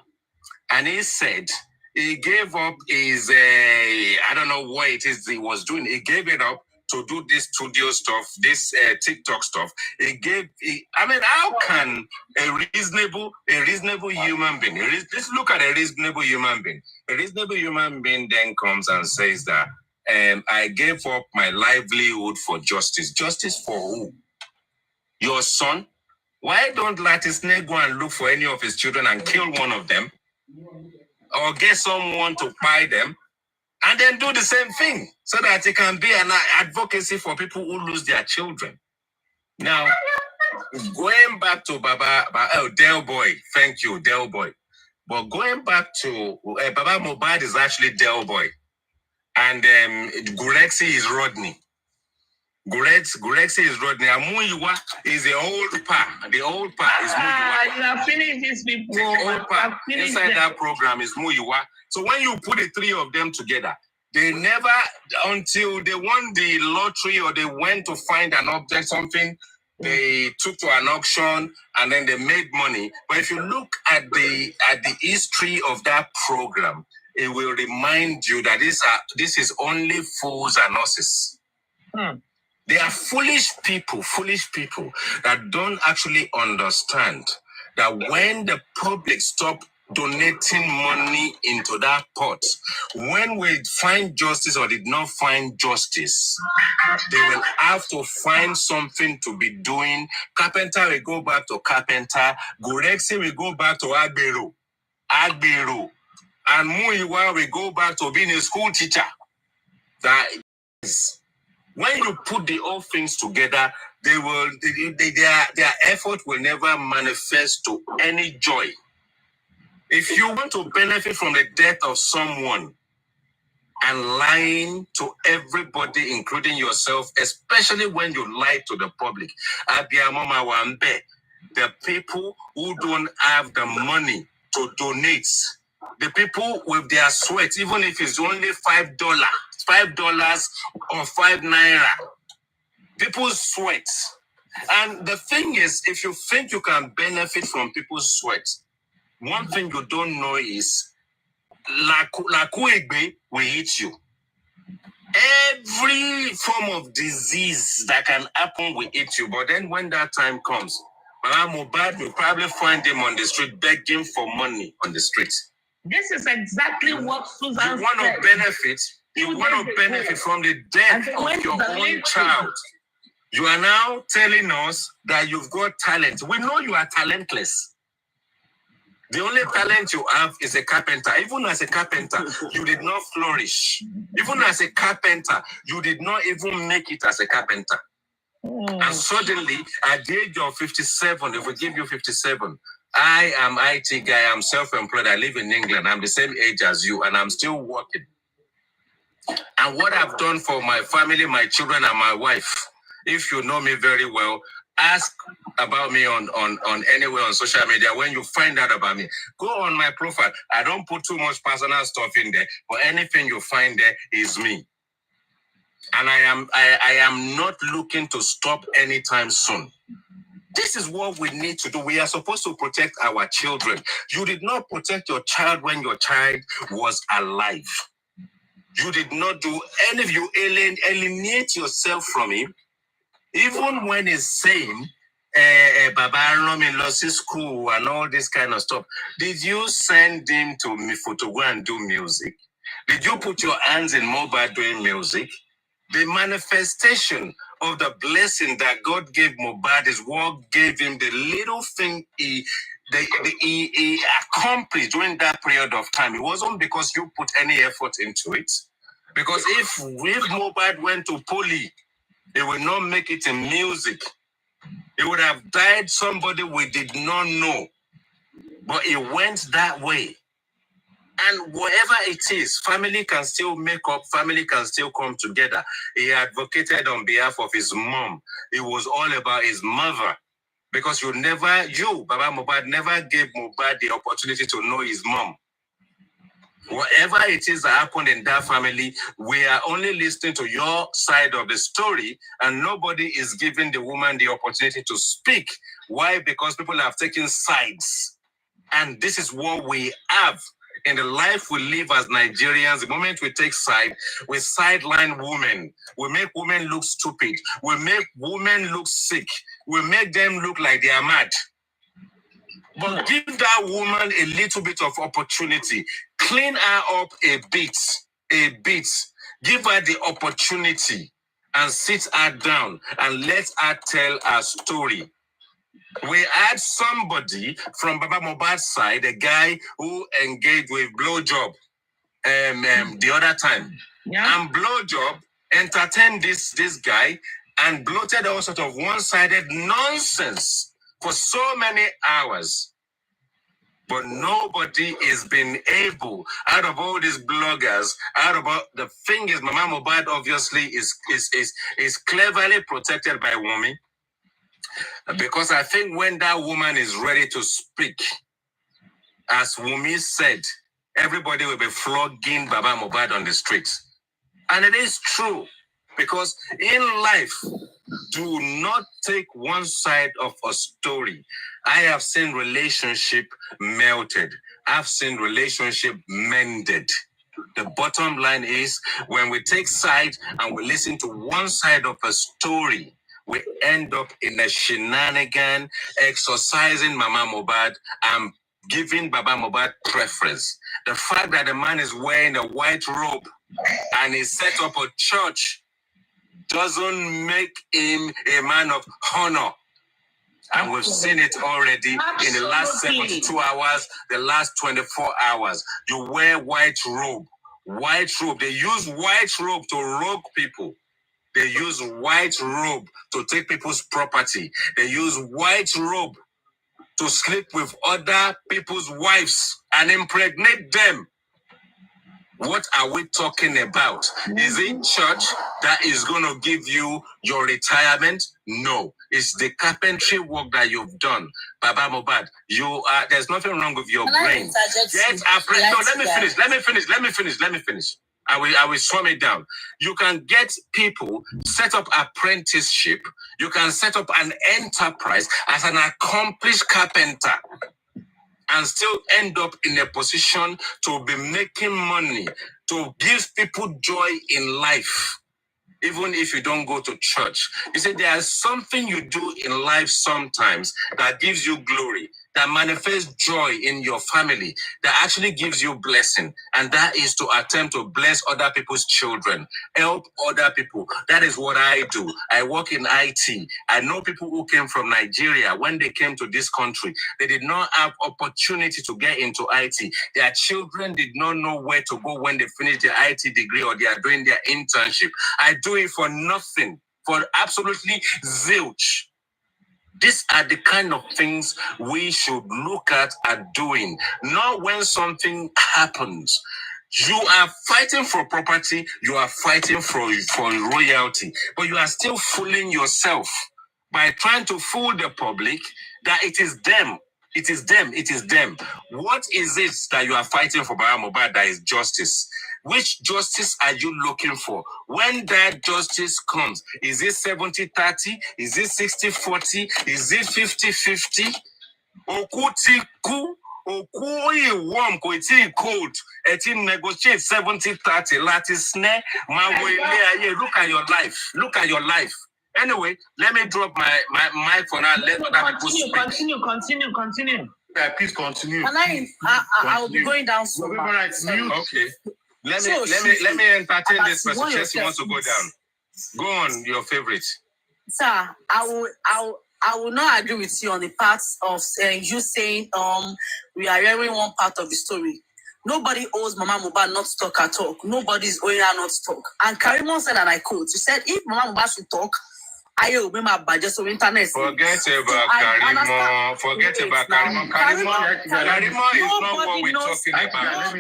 And he said he gave up his, I don't know what it is he was doing. He gave it up to do this studio stuff, this TikTok stuff. How can a reasonable human being, let's look at a reasonable human being. A reasonable human being then comes and says that, I gave up my livelihood for justice. Justice for who? Your son? Why don't Latisne go and look for any of his children and kill one of them? Or get someone to buy them? And then do the same thing so that it can be an advocacy for people who lose their children. Now, going back to Del Boy, thank you, Del Boy. But going back to Baba Mohbad is actually Del Boy, and Gurexi is Rodney. Gurexi is Rodney. And Muyiwa is the old pa. The old pa is Muyiwa. You have finished these people. The old pa inside that program is Muyiwa. So when you put the three of them together, they never, until they won the lottery or they went to find an object, something, they took to an auction and then they made money. But if you look at the history of that program, it will remind you that this is only fools and horses. They are foolish people that don't actually understand that when the public stop donating money into that pot, when we find justice or did not find justice, they will have to find something to be doing. Carpenter will go back to carpenter. Gurexi will go back to Agbero. And Muyiwa will go back to being a school teacher. That is, when you put the all things together, their effort will never manifest to any joy. If you want to benefit from the death of someone and lying to everybody, including yourself, especially when you lie to the public, the people who don't have the money to donate, the people with their sweat, even if it's only $5 or 5 naira, people's sweat. And the thing is, if you think you can benefit from people's sweat, one thing you don't know is Lakuegbe will hit you. Every form of disease that can happen will hit you. But then when that time comes, Mohbad will probably find him on the street begging for money on the street. This is exactly what Susan said. You want to benefit from the death of your own child. You are now telling us that you've got talent. We know you are talentless. The only talent you have is a carpenter. Even as a carpenter, you did not flourish. Even as a carpenter, you did not even make it as a carpenter. And suddenly, at the age of 57, if we give you 57, I am IT guy, I'm self-employed, I live in England, I'm the same age as you, and I'm still working. And what I've done for my family, my children, and my wife, if you know me very well, ask about me on anywhere on social media. When you find out about me, go on my profile. I don't put too much personal stuff in there, but anything you find there is me. And I am not looking to stop anytime soon. This is what we need to do. We are supposed to protect our children. You did not protect your child when your child was alive. You did not do any of you alienate yourself from him. Even when he's saying, Baba Romi lost his school and all this kind of stuff, did you send him to Mifo to go and do music? Did you put your hands in Mohbad doing music? The manifestation of the blessing that God gave Mohbad is what gave him the little thing he accomplished during that period of time. It wasn't because you put any effort into it. Because if Mohbad went to poly, he would not make it in music. He would have died somebody we did not know. But it went that way. And whatever it is, family can still make up, family can still come together. He advocated on behalf of his mom. It was all about his mother. Because Baba Mohbad never gave Mohbad the opportunity to know his mom. Whatever it is that happened in that family, we are only listening to your side of the story, and nobody is giving the woman the opportunity to speak. Why? Because people have taken sides. And this is what we have in the life we live as Nigerians. The moment we take side, we sideline women. We make women look stupid. We make women look sick. We make them look like they are mad. But give that woman a little bit of opportunity. Clean her up a bit. Give her the opportunity and sit her down and let her tell her story. We had somebody from Baba Mohbad's side, a guy who engaged with blowjob the other time. Yeah. And blowjob entertained this guy and bloated all sort of one-sided nonsense for so many hours. But nobody is been able, out of all these bloggers, out of all the thing is, Mama Mohbad obviously is cleverly protected by Wunmi. Because I think when that woman is ready to speak, as Wunmi said, everybody will be flogging Baba Mohbad on the streets. And it is true. Because in life, do not take one side of a story. I have seen relationship melted. I've seen relationship mended. The bottom line is when we take side and we listen to one side of a story, we end up in a shenanigan, exercising Mama Mohbad and giving Baba Mohbad preference. The fact that the man is wearing a white robe and he set up a church doesn't make him a man of honor. And we've seen it already in the last 72 hours, the last 24 hours. You wear white robe. White robe. They use white robe to rob people. They use white robe to take people's property. They use white robe to sleep with other people's wives and impregnate them. What are we talking about? Is it church that is going to give you your retirement? No. It's the carpentry work that you've done. Baba Mohbad, there's nothing wrong with your brain. Let me finish. I will sum it down. You can get people, set up apprenticeship. You can set up an enterprise as an accomplished carpenter and still end up in a position to be making money, to give people joy in life, even if you don't go to church. You see, there's something you do in life sometimes that gives you glory, that manifests joy in your family, that actually gives you blessing. And that is to attempt to bless other people's children, help other people. That is what I do. I work in IT. I know people who came from Nigeria. When they came to this country, they did not have opportunity to get into IT. Their children did not know where to go when they finish their IT degree or they are doing their internship. I do it for nothing, for absolutely zilch. These are the kind of things we should look at doing. Not when something happens. You are fighting for property, you are fighting for royalty, but you are still fooling yourself by trying to fool the public that it is them. It is them. What is it that you are fighting for, Baba Mohbad, that is justice? Which justice are you looking for? When that justice comes, is it 70-30? Is it 60-40? Is it 50-50? Okutiku Okui warm, koiti cold. Eti negotiate 70-30. Latisne, look at your life. Look at your life. Anyway, let me drop my mic for now. Let other people speak. Continue. Yeah, please continue. And I will be going down soon. Okay. Let me entertain this person. Chelsea wants to go down. Go on, your favorite. Sir, I will not agree with you on the part of you saying we are hearing one part of the story. Nobody owes Mama Mohbad not to talk at all. Nobody is owing her not to talk. And Karimo said, and I quote, he said, if Mama Mohbad should talk, I will be my budget so internet. Forget about Karimo. Forget about Karimo. Karimo is not what we're talking about.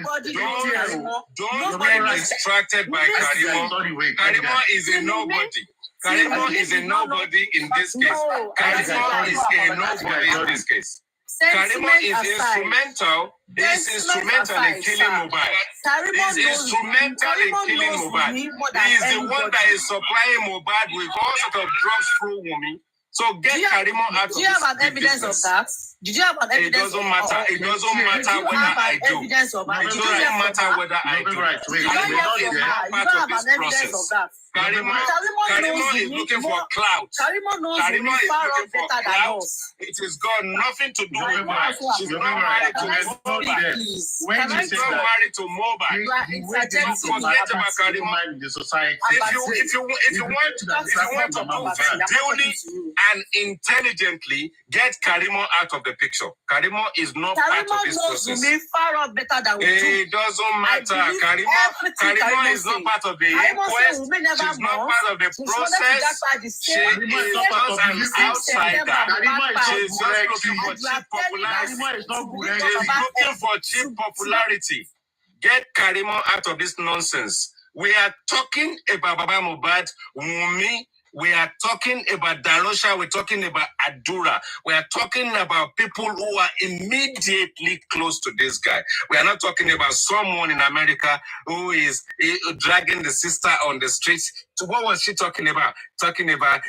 Don't get distracted by Karimo. Karimo is a nobody. Karimo is a nobody in this case. Karimo is a nobody in this case. Karimo is instrumental. He's instrumental in killing Mohbad. He's instrumental in killing Mohbad. He is the one that is supplying Mohbad with all sorts of drugs through Wumi. So get Karimo out of this. Do you have an evidence of that? Did you have an evidence? It doesn't matter. It doesn't matter whether I do. It doesn't matter whether I do. Karimo is not part of this process. Karimo is looking for clout. Karimo is looking for better than clout. us. It has got nothing to do with her. She's not married to Mohbad. She's not married to Mohbad. Forget about Karimo. If you want to do duly and intelligently, get Karimo out of the picture. Karimo is not part of this process. It doesn't matter. Karimo is not part of the inquest. She's not part of the process. She is just an outsider. She's just looking for cheap popularity. She's looking for cheap popularity. Get Karimo out of this nonsense. We are talking about Baba Mohbad, Wunmi. We are talking about Darosha. We're talking about Adura. We are talking about people who are immediately close to this guy. We are not talking about someone in America who is dragging the sister on the streets. So what was she talking about? Talking about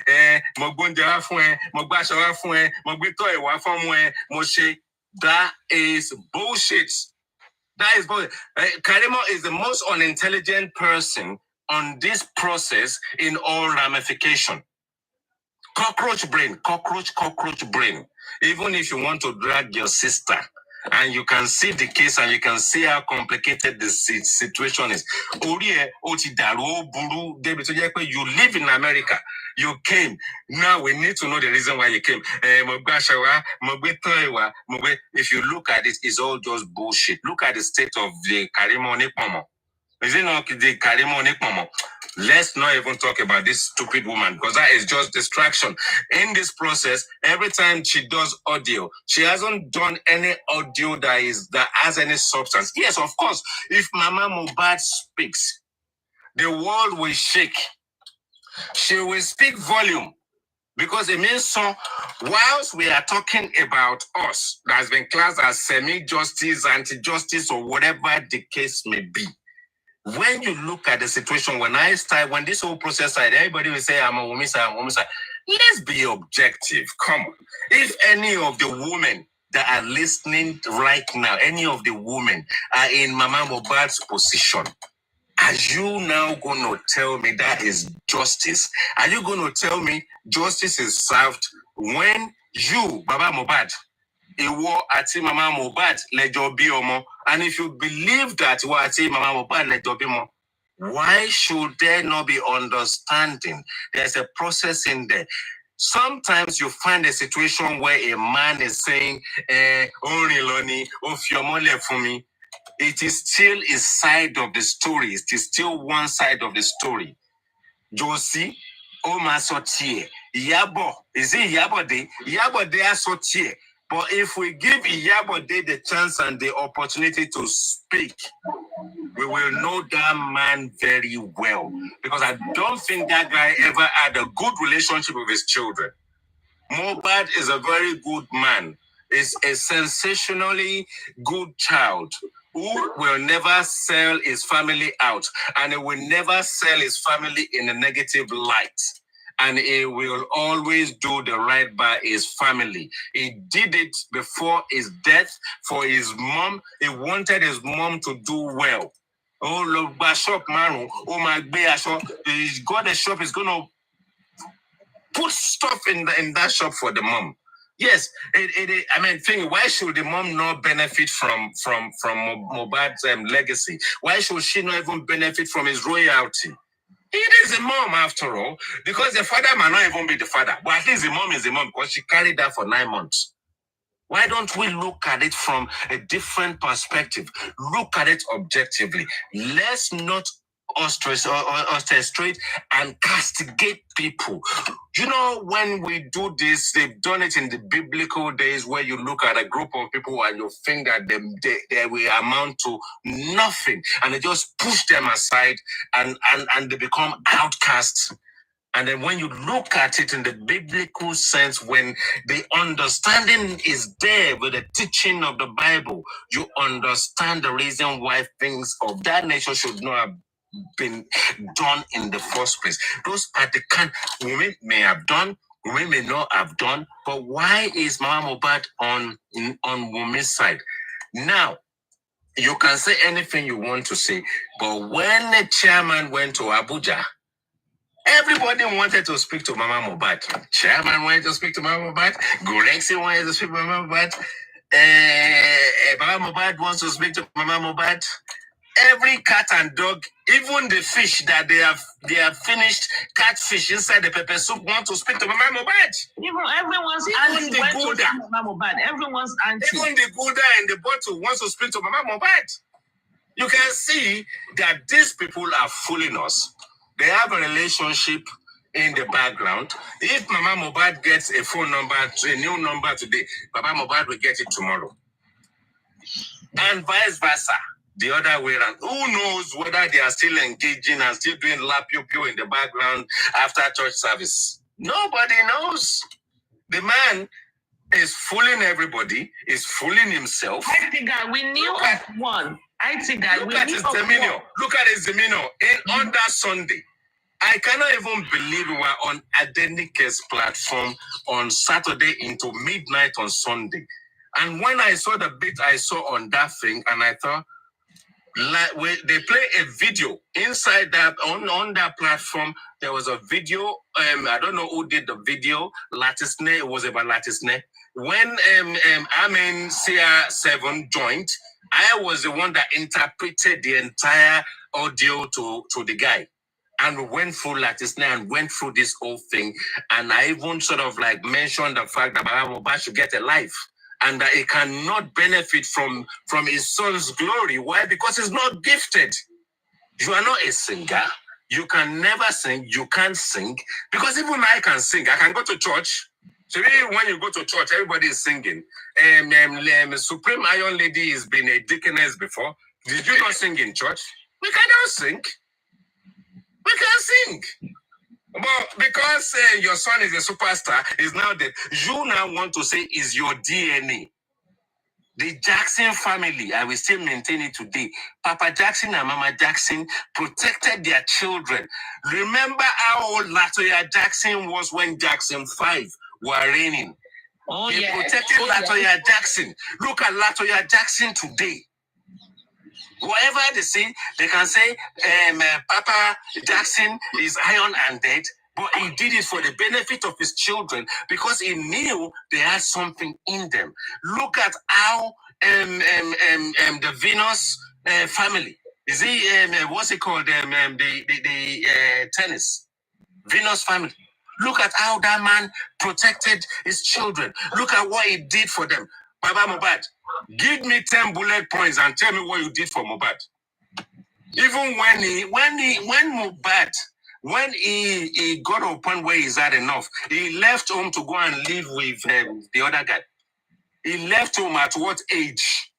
that is bullshit. That is bullshit. Karimo is the most unintelligent person on this process in all ramification. Cockroach brain. Even if you want to drag your sister and you can see the case and you can see how complicated the situation is. You live in America. You came. Now we need to know the reason why you came. If you look at it, it's all just bullshit. Look at the state of the Karimo Nikmomo. Is it not the Karimo Nikmomo? Let's not even talk about this stupid woman because that is just distraction. In this process, every time she does audio, she hasn't done any audio that has any substance. Yes, of course, if Mama Mohbad speaks, the world will shake. She will speak volume because it means so. Whilst we are talking about us, that has been classed as semi-justice, anti-justice, or whatever the case may be. When you look at the situation, when this whole process started, everybody will say, I'm a woman side, I'm a woman side. Let's be objective. Come on. If any of the women that are listening right now, any of the women are in Mama Mohbad's position, are you now going to tell me that is justice? Are you going to tell me justice is served when you, Baba Mohbad, Iwo ati Mama Mohbad lejo bi omo, and if you believe that Iwo ati Mama Mohbad lejo bi omo, why should there not be understanding? There's a process in there. Sometimes you find a situation where a man is saying, it is still a side of the story. It is still one side of the story. Josie, Oma Sotie, Yabo, is it Yabo Day? Yabo Day Sotie. But if we give Yabo Day the chance and the opportunity to speak, we will know that man very well. Because I don't think that guy ever had a good relationship with his children. Mohbad is a very good man. Is a sensationally good child who will never sell his family out, and he will never sell his family in a negative light. and he will always do the right by his family. He did it before his death for his mom. He wanted his mom to do well. Oh, look, shop man. Oh my God, he's got a shop. He's gonna put stuff in that shop for the mom. Yes, I mean, why should the mom not benefit from Mohbad's legacy? Why should she not even benefit from his royalty? It is a mom after all, because the father might not even be the father, but at least the mom is the mom because she carried that for 9 months. Why don't we look at it from a different perspective? Look at it objectively. Let's not orchestrate and castigate people. You know, when we do this, they've done it in the biblical days where you look at a group of people and you think that they will amount to nothing, and they just push them aside and they become outcasts. And then when you look at it in the biblical sense, when the understanding is there with the teaching of the Bible, you understand the reason why things of that nature should not have been done in the first place. Those are the kind women may have done, women may not have done, but why is Mama Mohbad on women's side? Now, you can say anything you want to say, but when the chairman went to Abuja, everybody wanted to speak to Mama Mohbad. Chairman wanted to speak to Mama Mohbad. Gorexi wanted to speak to Mama Mohbad. Mama Mohbad wants to speak to Mama Mohbad. Every cat and dog, even the fish that they have finished catfish inside the pepper soup, want to speak to Mama Mohbad. Even everyone's auntie went to speak to Mama Mohbad. Everyone's auntie. Even the Gouda in the bottle wants to speak to Mama Mohbad. You can see that these people are fooling us. They have a relationship in the background. If Mama Mohbad gets a phone number, a new number today, Mama Mohbad will get it tomorrow. And vice versa, the other way around. Who knows whether they are still engaging and still doing la pew pew in the background after church service? Nobody knows. The man is fooling everybody, is fooling himself. I think that we knew of one. Look at his demeanor. Look at his demeanor on that Sunday. I cannot even believe we were on Adenike's platform on Saturday into midnight on Sunday. And when I saw the bit I saw on that thing, and I thought, they play a video inside that on that platform. There was a video. I don't know who did the video. Latisne, it was about Latisne. When Amen CR7 joined, I was the one that interpreted the entire audio to the guy. And we went through Latisne and went through this whole thing. And I even sort of like mentioned the fact that Baba Mohbad should get a life. And that he cannot benefit from his son's glory. Why? Because he's not gifted. You are not a singer. You can never sing. You can't sing. Because even I can sing. I can go to church. So when you go to church, everybody is singing. Supreme Iron Lady has been a deaconess before. Did you not sing in church? We cannot sing. We can sing. But because your son is a superstar, is now dead, you now want to say is your DNA. The Jackson family, I will still maintain it today. Papa Jackson and Mama Jackson protected their children. Remember how old Latoya Jackson was when Jackson 5 were reigning. Oh, they protected Latoya Jackson. Look at Latoya Jackson today. Whatever they say, they can say Papa Jackson is iron and dead, but he did it for the benefit of his children because he knew they had something in them. Look at how the Venus family, is it what's it called? The tennis Venus family. Look at how that man protected his children. Look at what he did for them. Baba Mohbad, give me 10 bullet points and tell me what you did for Mohbad. Even when he got to a point where he's had enough, he left home to go and live with the other guy. He left home at what age?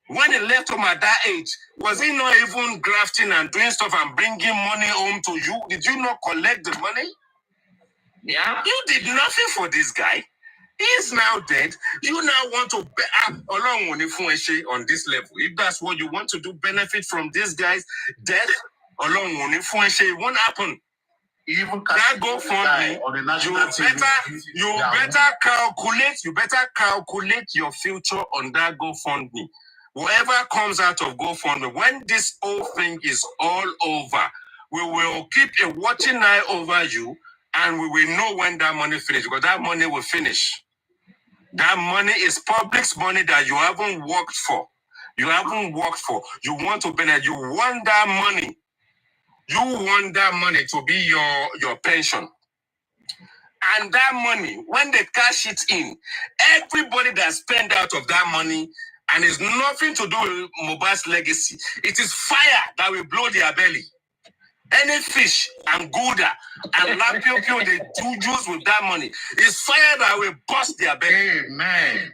When he left home at that age, was he not even grafting and doing stuff and bringing money home to you? Did you not collect the money? Yeah. You did nothing for this guy. He is now dead. You now want to on this level. If that's what you want to do, benefit from this guy's death, it won't happen. Even that GoFundMe, on the national TV, you better calculate your future on that GoFundMe. Whatever comes out of GoFundMe, when this whole thing is all over, we will keep a watching eye over you, and we will know when that money finishes, because that money will finish. That money is public's money that you haven't worked for. You haven't worked for. You want to benefit. You want that money. You want that money to be your pension. And that money, when they cash it in, everybody that spent out of that money, and it's nothing to do with Mohbad's legacy. It is fire that will blow their belly. Any fish and Gouda and Lapio they do juice with that money. It's fire that will bust their belly. Amen.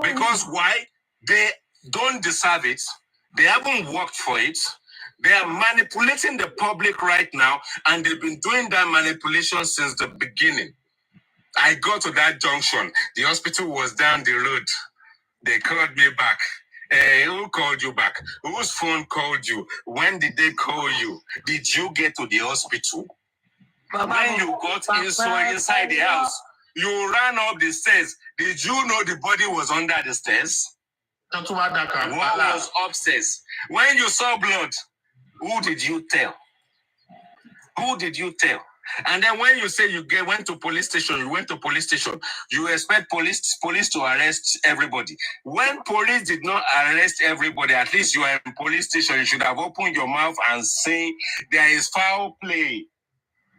Because why? They don't deserve it. They haven't worked for it. They are manipulating the public right now, and they've been doing that manipulation since the beginning. I got to that junction. The hospital was down the road. They called me back. Who called you back? Whose phone called you? When did they call you? Did you get to the hospital? When you got inside the house, you ran up the stairs. Did you know the body was under the stairs? What was upstairs? When you saw blood, who did you tell? Who did you tell? And then when you say went to police station, you expect police to arrest everybody. When police did not arrest everybody, at least you are in police station, you should have opened your mouth and say there is foul play.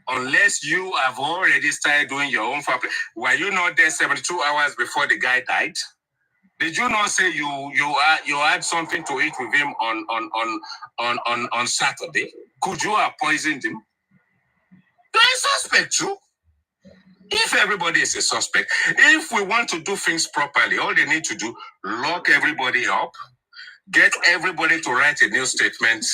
Unless you have already started doing your own foul play. Were you not there 72 hours before the guy died? Did you not say you had something to eat with him on Saturday? Could you have poisoned him? You're a suspect too. If everybody is a suspect, if we want to do things properly, all they need to do, lock everybody up, get everybody to write a new statement,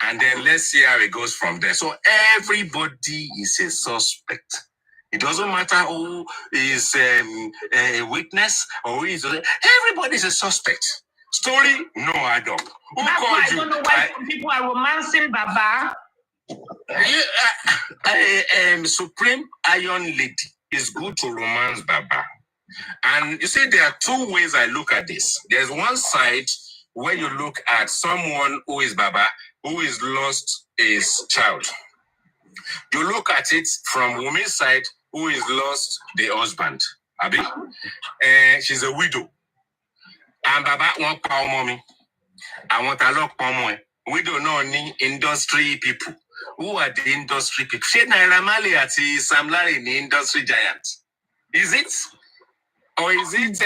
and then let's see how it goes from there. So everybody is a suspect. It doesn't matter who is a witness or who is. Everybody is a suspect. Story, no add up. Who That's called why I you? don't know why some people are romancing Baba. Supreme Iron Lady is good to romance Baba. And you see, there are two ways I look at this. There's one side where you look at someone who is Baba, who is lost his child. You look at it from woman's side, who is lost the husband. Abi? She's a widow. And Baba won't call mommy. I want a lot more. We don't know any industry people. Who are the industry people? She Naira Marley ati Sam Larry the industry giant. Is it? Or is it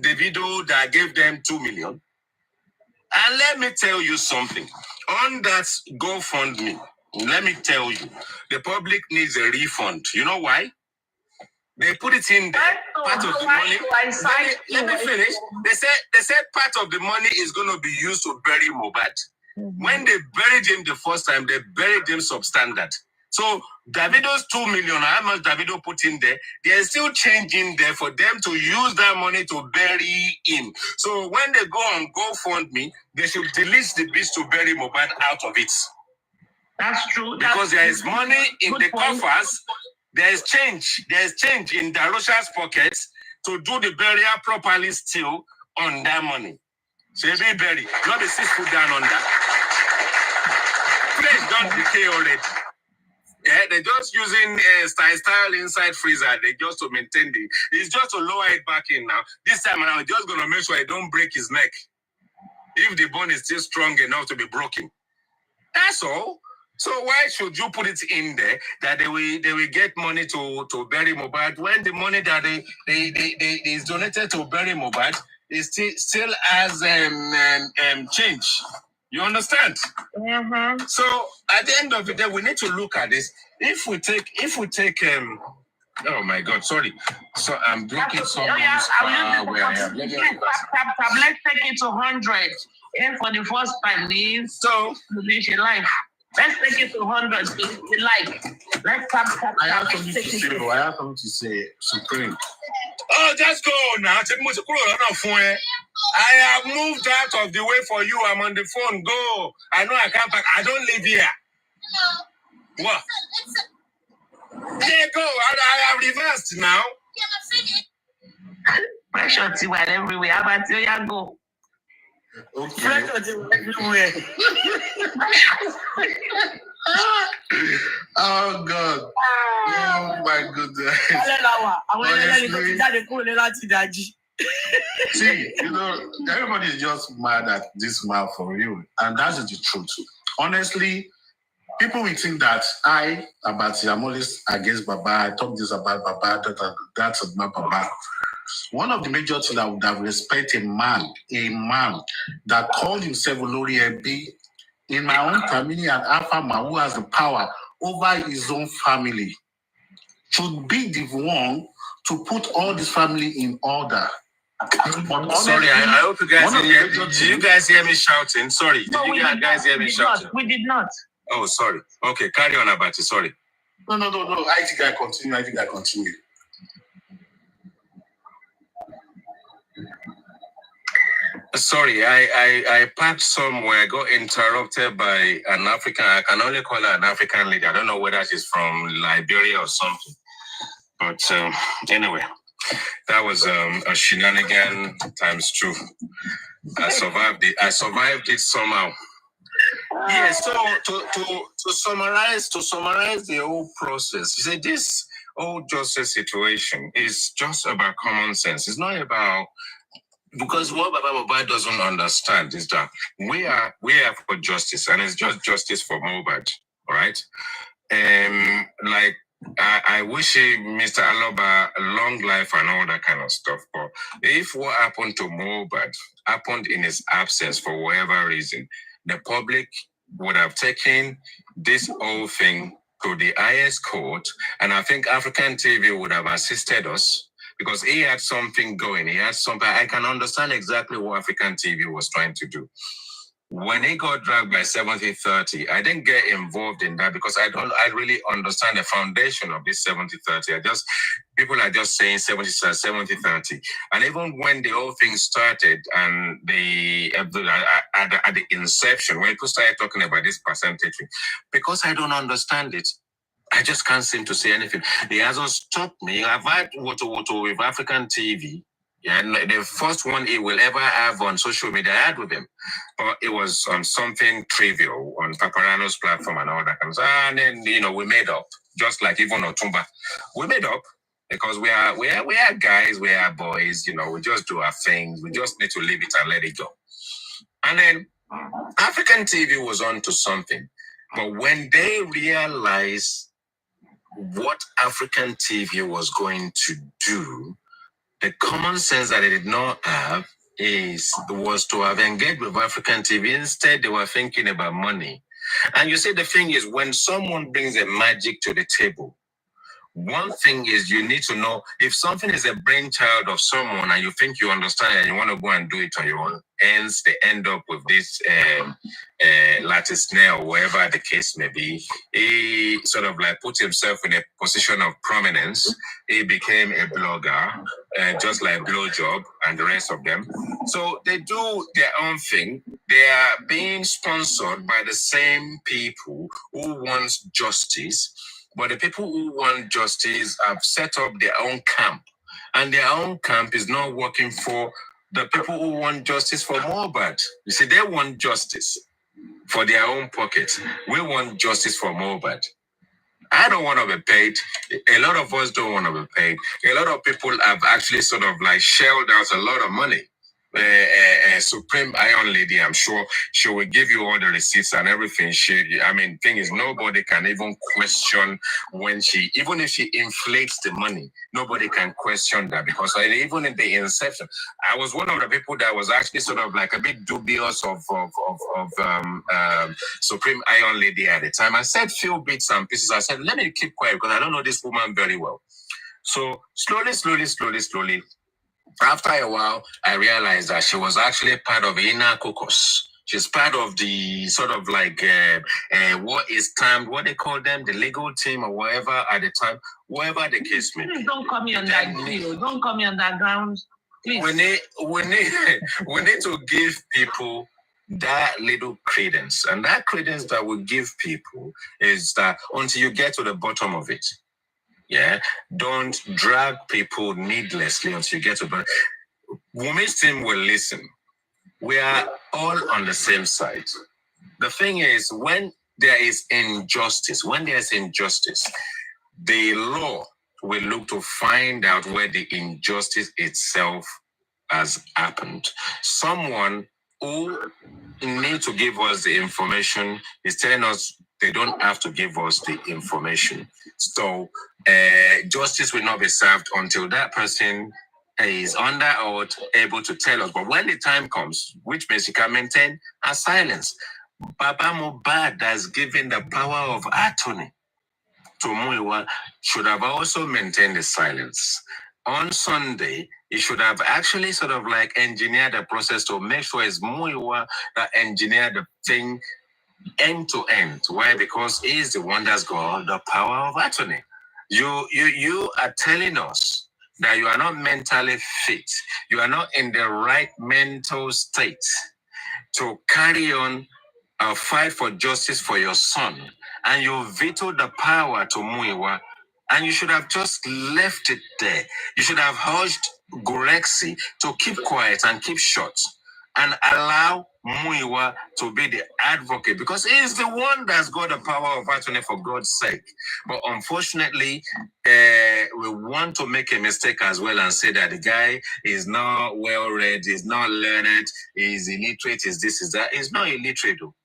Davido that gave them 2 million? And let me tell you something. On that GoFundMe, let me tell you, the public needs a refund. You know why? They put it in there. Part of the money. Let me finish. They said part of the money is going to be used to bury Mohbad. When they buried him the first time, they buried him substandard. So Davido's 2 million, how much Davido put in there, there's still change in there for them to use that money to bury him. So when they go on GoFundMe, they should delete the bits to bury Mohbad out of it. That's true. Because there is money in the coffers. There's change in Darosha's pockets to do the burial properly still on that money. So they bury, not the 6 foot down on that. Flesh don't decay already. Yeah, they're just using style inside freezer. They just to maintain it's just to lower it back in now. This time around, just gonna make sure I don't break his neck. If the bone is still strong enough to be broken. That's all. So why should you put it in there that they will get money to bury Mohbad when the money that they is donated to bury Mohbad is still has change? You understand? Mm-hmm. So at the end of the day, we need to look at this. If we take oh my God, sorry. So I'm breaking someone's car where I am. Let's take it to 100. And for the first time, please. So finish your life. Let's take it to 100. Like, let's tap. I have something to say, Supreme. Oh, just go now. I have moved out of the way for you. I'm on the phone. Go. I know I can't back. I don't live here. What? There you go. I have reversed now. Pressure to well everywhere. How about you go? Okay. Pressure to everywhere. Oh God. Oh my goodness. See, everybody is just mad at this man for real. And that's the truth. Honestly, people will think that I'm always against Baba. I talk this about Baba, that's about Baba. One of the major things I would have respect a man that called himself Olori Ebi in my own family and Alpha man who has the power over his own family should be the one to put all this family in order. Sorry, I hope you guys hear. Did you guys hear me shouting? Sorry, did you guys hear me shouting? We did not. Oh, sorry. Okay, carry on, Abati. Sorry. No. I think I continue. Sorry, I parked somewhere, got interrupted by an African, I can only call her an African lady. I don't know whether she's from Liberia or something. But anyway, that was a shenanigan times 2. I survived it somehow. Yeah, so to summarize the whole process, you say this whole justice situation is just about common sense. It's not about, because what Baba doesn't understand is that we are for justice, and it's just justice for Mohbad, all right? Like I wish Mr. Aloba long life and all that kind of stuff. But if what happened to Mohbad happened in his absence for whatever reason, the public would have taken this whole thing to the highest court, and I think African TV would have assisted us because he had something going. He had something. I can understand exactly what African TV was trying to do. When he got dragged by 70-30, I didn't get involved in that because I really understand the foundation of this 70-30. People are just saying 70-30. And even when the whole thing started and at the inception, when people started talking about this percentage, because I don't understand it, I just can't seem to say anything. It hasn't stopped me. I've had Woto with African TV. Yeah, and the first one he will ever have on social media, I had with him. But it was on something trivial on Paparano's platform and all that. And then, we made up, just like even Otumba. We made up because we are guys, we are boys, we just do our things. We just need to leave it and let it go. And then African TV was on to something. But when they realized what African TV was going to do, the common sense that they did not have was to have engaged with African TV. Instead, they were thinking about money. And you see, the thing is, when someone brings a magic to the table, one thing is you need to know if something is a brainchild of someone and you think you understand and you want to go and do it on your own, hence they end up with this lattice snare or whatever the case may be. He sort of like put himself in a position of prominence. He became a blogger, just like Blowjob and the rest of them. So they do their own thing. They are being sponsored by the same people who want justice. But the people who want justice have set up their own camp. And their own camp is not working for the people who want justice for Mohbad. You see, they want justice for their own pockets. We want justice for Mohbad. I don't want to be paid. A lot of us don't want to be paid. A lot of people have actually sort of like shelled out a lot of money. Supreme Iron Lady, I'm sure she will give you all the receipts and everything. Thing is, nobody can even question even if she inflates the money, nobody can question that because even in the inception, I was one of the people that was actually sort of like a bit dubious of Supreme Iron Lady at the time. I said few bits and pieces. I said, let me keep quiet because I don't know this woman very well. So slowly, after a while, I realized that she was actually part of Inner Caucus. She's part of the sort of like what is termed, what they call them, the legal team or whatever at the time, whatever the case may be. Don't come me on that field. Don't come me on that ground. Please. We need to give people that little credence. And that credence that we give people is that until you get to the bottom of it, yeah, don't drag people needlessly until you get to the bottom. Women's team will listen. We are all on the same side. The thing is, when there is injustice, the law will look to find out where the injustice itself has happened. Someone who needs to give us the information is telling us they don't have to give us the information. So justice will not be served until that person is under oath, able to tell us. But when the time comes, which means you can maintain a silence, Baba Mohbad has given the power of attorney to Muiwa, should have also maintained the silence. On Sunday, he should have actually sort of like engineered the process to make sure it's Muiwa that engineered the thing end to end. Why? Because he's the one that's got the power of attorney. You are telling us that you are not mentally fit. You are not in the right mental state to carry on a fight for justice for your son, and you vetoed the power to Muiwa, and you should have just left it there. You should have urged Gorexi to keep quiet and keep shut and allow Muiwa to be the advocate, because he is the one that's got the power of attorney, for God's sake. But unfortunately, we want to make a mistake as well and say that the guy is not well read, is not learned, is illiterate, is this, is that. He's not illiterate though.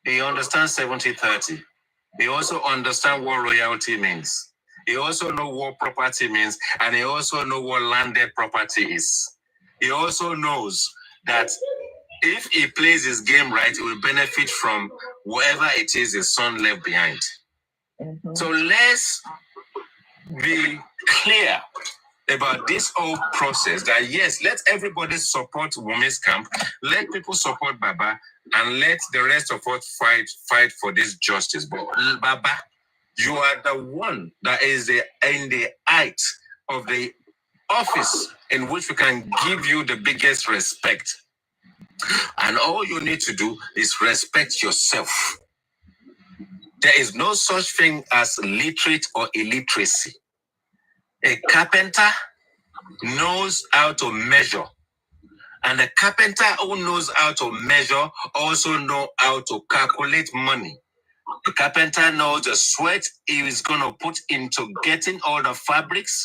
He understands 70-30. He also understands what royalty means. He also knows what property means, and he also knows what landed property is. He also knows that if he plays his game right, he will benefit from whatever it is his son left behind. Mm-hmm. So let's be clear about this whole process, that yes, let everybody support Women's Camp, let people support Baba, and let the rest of us fight for this justice. But Baba, you are the one that is in the height of the office in which we can give you the biggest respect. And all you need to do is respect yourself. There is no such thing as literate or illiteracy. A carpenter knows how to measure. And a carpenter who knows how to measure also knows how to calculate money. The carpenter knows the sweat he is going to put into getting all the fabrics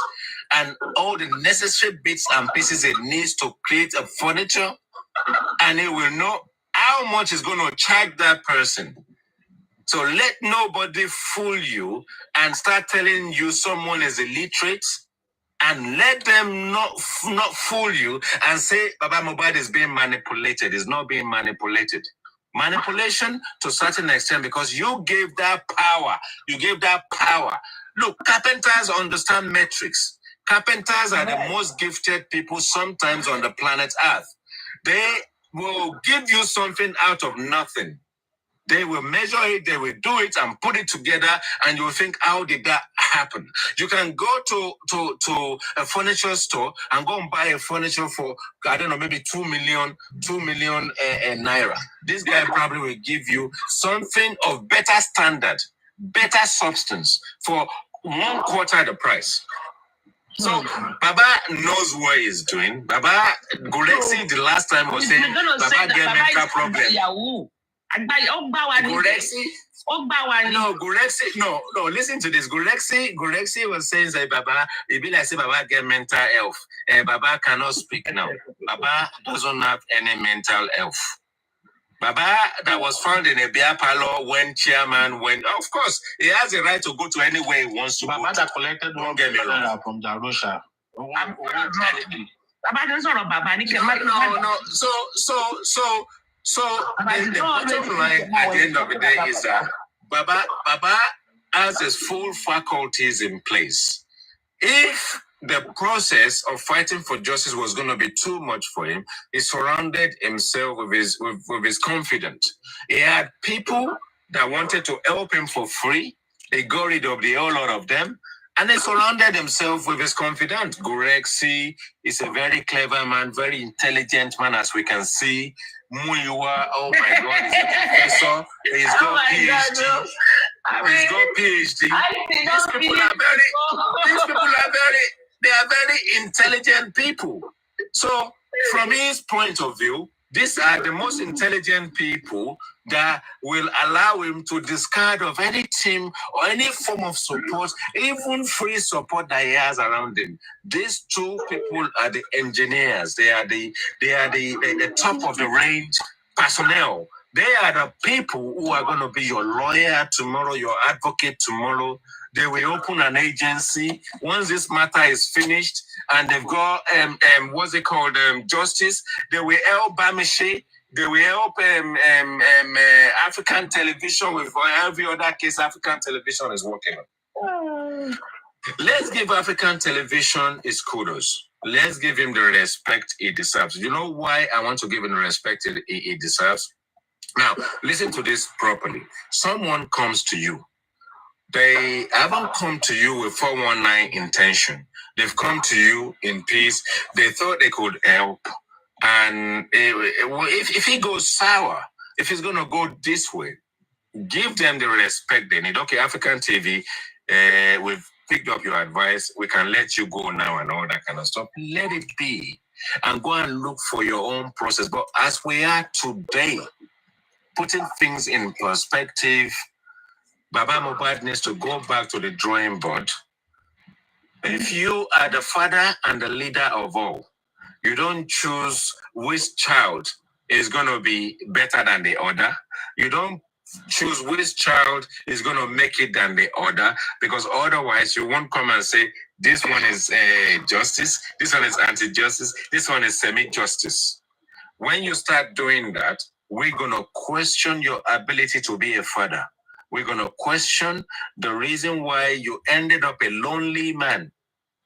and all the necessary bits and pieces it needs to create a furniture. And he will know how much is going to charge that person. So let nobody fool you and start telling you someone is illiterate, and let them not fool you and say Baba Mohbad is being manipulated. It's not being manipulated. Manipulation to a certain extent, because you gave that power. You gave that power. Look, carpenters understand metrics. Carpenters are the most gifted people sometimes on the planet Earth. They will give you something out of nothing. They will measure it, they will do it and put it together, and you will think, how did that happen? You can go to a furniture store and go and buy a furniture for, I don't know, maybe 2 million naira. This guy probably will give you something of better standard, better substance for 1/4 the price. So Baba knows what he's doing. Baba Gorexi the last time was saying Baba get mental problem. No, listen to this. Gorexi was saying that Baba, it be like say Baba get mental health. Baba cannot speak now. Baba doesn't have any mental health. Baba that was found in a beer parlor when chairman went, of course, he has a right to go to anywhere he wants to. Baba that collected don't get me wrong from Darusha. So the bottom line at the end of the day is that Baba has his full faculties in place. If the process of fighting for justice was going to be too much for him, he surrounded himself with his confidence. He had people that wanted to help him for free. He got rid of the whole lot of them. And they surrounded themselves with his confidant. Gurexi is a very clever man, very intelligent man, as we can see. Muiwa, oh my God, he's a professor. He's got PhD. He's got PhD. They are very intelligent people. So, from his point of view, these are the most intelligent people that will allow him to discard of any team or any form of support, even free support that he has around him. These two people are the engineers. They are the top of the range personnel. They are the people who are going to be your lawyer tomorrow, your advocate tomorrow. They will open an agency once this matter is finished, and they've got what's it called, justice. They will help Bamishi. They will help African television with every other case African television is working on. Let's give African television his kudos. Let's give him the respect he deserves. You know why I want to give him the respect he deserves? Now, listen to this properly. Someone comes to you. They haven't come to you with 419 intention. They've come to you in peace. They thought they could help. And if he goes sour, if he's going to go this way, give them the respect they need. Okay, African TV, we've picked up your advice. We can let you go now and all that kind of stuff. Let it be. And go and look for your own process. But as we are today, putting things in perspective, Baba Mohbad needs to go back to the drawing board. If you are the father and the leader of all, you don't choose which child is going to be better than the other. You don't choose which child is going to make it than the other, because otherwise you won't come and say, this one is justice, this one is anti-justice, this one is semi-justice. When you start doing that, we're going to question your ability to be a father. We're going to question the reason why you ended up a lonely man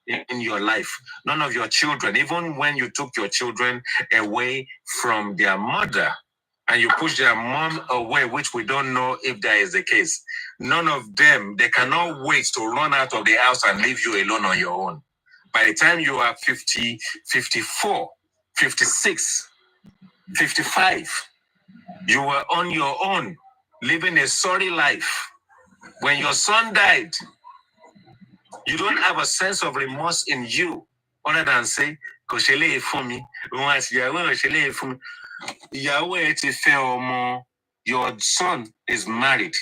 in your life. None of your children, even when you took your children away from their mother and you pushed their mom away, which we don't know if that is the case, none of them, they cannot wait to run out of the house and leave you alone on your own. By the time you are 50, 54, 56, 55, you were on your own, living a sorry life. When your son died, you don't have a sense of remorse in you, other than say, "Koshele for me, your son is married.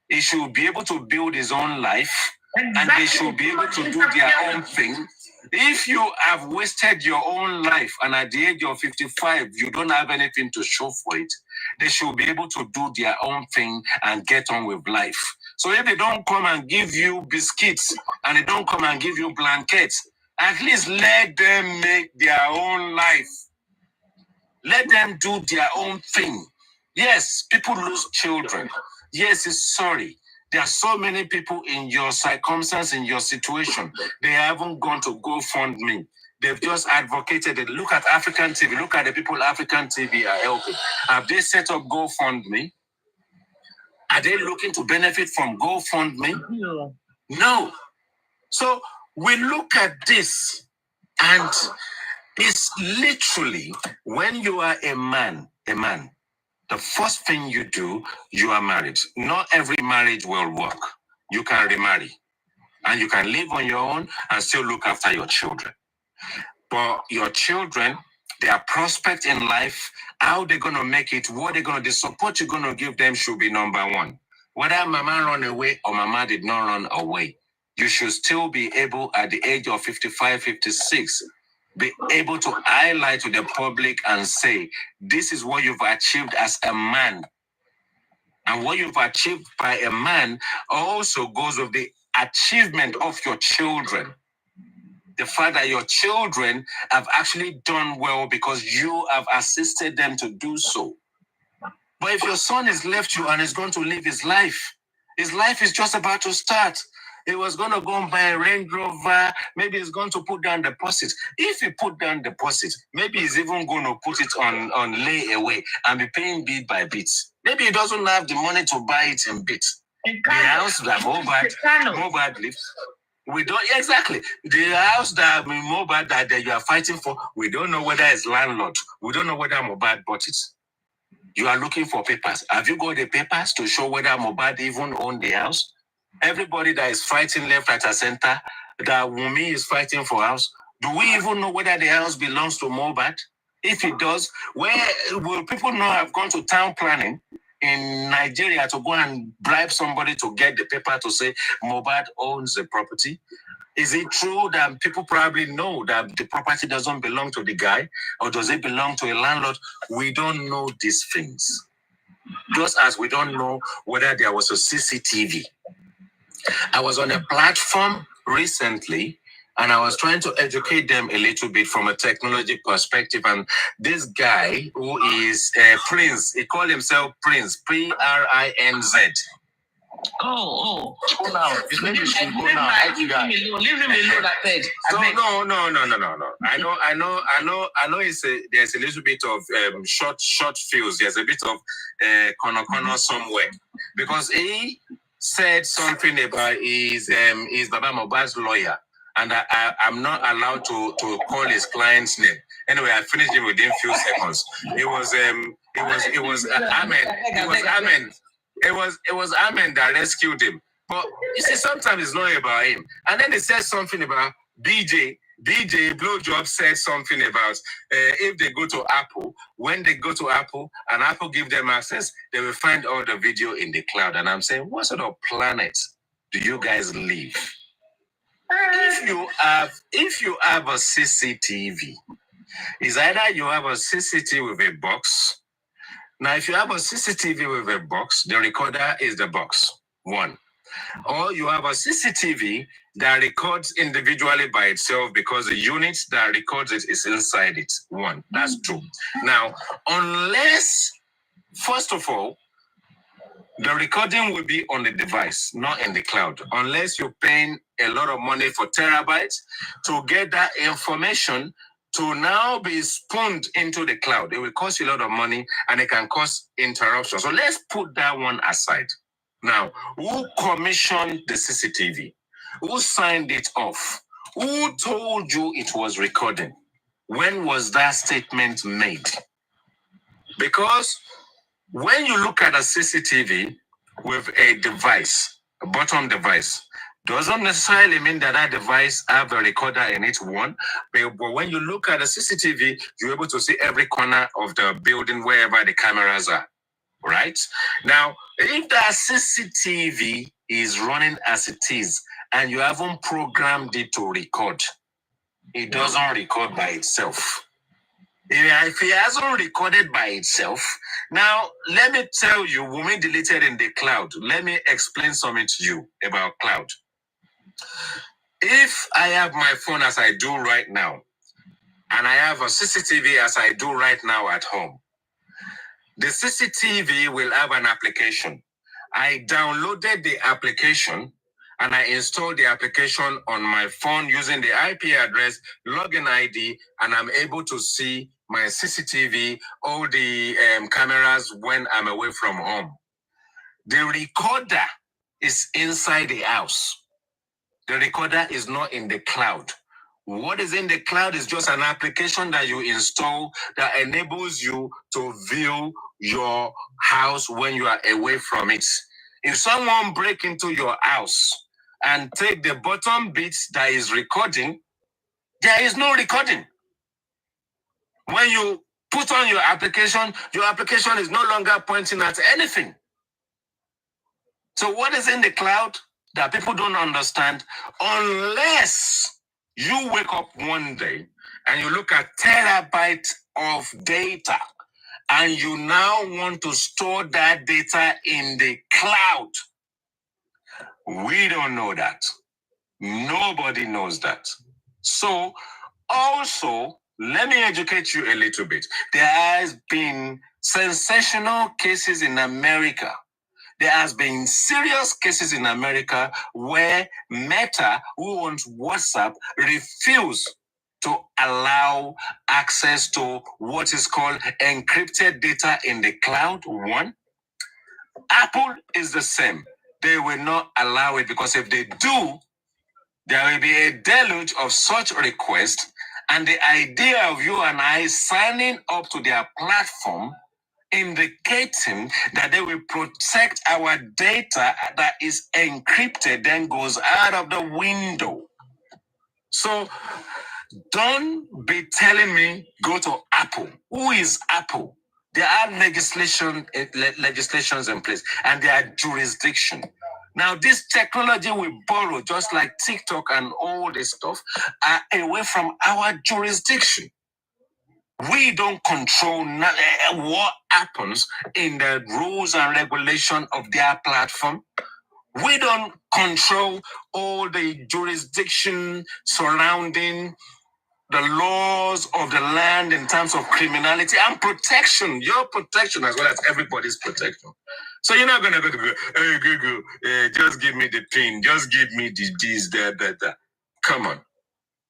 He should be able to build his own life, and they should be able to do their own thing. If you have wasted your own life and at the age of 55, you don't have anything to show for it, they should be able to do their own thing and get on with life. So if they don't come and give you biscuits and they don't come and give you blankets, at least let them make their own life. Let them do their own thing. Yes, people lose children. Yes, it's sorry. There are so many people in your circumstance, in your situation. They haven't gone to GoFundMe. They've just advocated it. Look at African TV. Look at the people African TV are helping. Have they set up GoFundMe? Are they looking to benefit from GoFundMe? No. So we look at this, and it's literally when you are a man, the first thing you do, you are married. Not every marriage will work. You can remarry. And you can live on your own and still look after your children. But your children, their prospect in life, how they're going to make it, what they're going to, the support you're going to give them should be number one. Whether mama run away or mama did not run away, you should still be able, at the age of 55, 56, be able to highlight to the public and say, this is what you've achieved as a man. And what you've achieved by a man also goes with the achievement of your children. The fact that your children have actually done well because you have assisted them to do so. But if your son has left you and is going to live his life is just about to start. He was going to go and buy a Range Rover. Maybe he's going to put down deposit. If he put down deposit, maybe he's even going to put it on layaway and be paying bit by bit. Maybe he doesn't have the money to buy it in bits. The house that Mohbad lives, We don't exactly the house that Mohbad that you are fighting for. We don't know whether it's landlord. We don't know whether Mohbad bought it. You are looking for papers. Have you got the papers to show whether Mohbad even owned the house? Everybody that is fighting left, right, and center, that Wunmi is fighting for house. Do we even know whether the house belongs to Mohbad? If it does, where will people not have gone to town planning in Nigeria to go and bribe somebody to get the paper to say Mohbad owns the property? Is it true that people probably know that the property doesn't belong to the guy, or does it belong to a landlord? We don't know these things. Just as we don't know whether there was a CCTV. I was on a platform recently and I was trying to educate them a little bit from a technology perspective. And this guy who is Prince, he called himself Prince, Prinz. Oh. Go now. His name is Leave him alone, I beg. So no. I know. There's a little bit of short fuse. There's a bit of corner somewhere because he said something about his Baba Mohbad's lawyer, and I'm not allowed to call his client's name. Anyway, I finished it within few seconds. It was Ahmed. It was Ahmed that rescued him. But you see, sometimes it's not about him. And then they said something about DJ Blowjob said something about if they go to Apple, when they go to Apple and Apple give them access, they will find all the video in the cloud. And I'm saying, what sort of planet do you guys live? If you have a CCTV, it's either you have a CCTV with a box. Now, if you have a CCTV with a box, the recorder is the box, one. Or you have a CCTV that records individually by itself because the unit that records it is inside it, one. That's two. Now, unless, first of all, the recording will be on the device, not in the cloud, unless you're paying a lot of money for terabytes to get that information to now be spooned into the cloud. It will cost you a lot of money and it can cause interruption. So let's put that one aside. Now, who commissioned the CCTV? Who signed it off? Who told you it was recording? When was that statement made? Because when you look at a CCTV with a device, a bottom device, doesn't necessarily mean that that device have a recorder in it, one. But when you look at a CCTV, you're able to see every corner of the building wherever the cameras are, right? Now, if that CCTV is running as it is, and you haven't programmed it to record, it doesn't record by itself. If it hasn't recorded by itself, now let me tell you, Wunmi deleted in the cloud. Let me explain something to you about cloud. If I have my phone as I do right now, and I have a CCTV as I do right now at home, the CCTV will have an application. I downloaded the application and I installed the application on my phone using the IP address, login ID, and I'm able to see my CCTV, all the cameras when I'm away from home. The recorder is inside the house. The recorder is not in the cloud. What is in the cloud is just an application that you install that enables you to view your house when you are away from it. If someone break into your house and take the bottom bit that is recording, there is no recording. When you put on your application is no longer pointing at anything. So what is in the cloud that people don't understand, unless you wake up one day and you look at terabytes of data and you now want to store that data in the cloud. We don't know that. Nobody knows that. So also, let me educate you a little bit. There has been sensational cases in America. There has been serious cases in America where Meta, who owns WhatsApp, refused to allow access to what is called encrypted data in the cloud, one. Apple is the same. They will not allow it because if they do, There will be a deluge of such requests, and the idea of you and I signing up to their platform, indicating that they will protect our data that is encrypted, then goes out of the window. So don't be telling me go to Apple. Who is Apple? There are legislations in place, and there are jurisdiction. Now, this technology we borrow, just like TikTok and all this stuff, are away from our jurisdiction. We don't control what happens in the rules and regulation of their platform. We don't control all the jurisdiction surrounding the laws of the land in terms of criminality and protection, your protection as well as everybody's protection. So you're not gonna go to hey Google, just give me the pin, just give me this, that. Come on.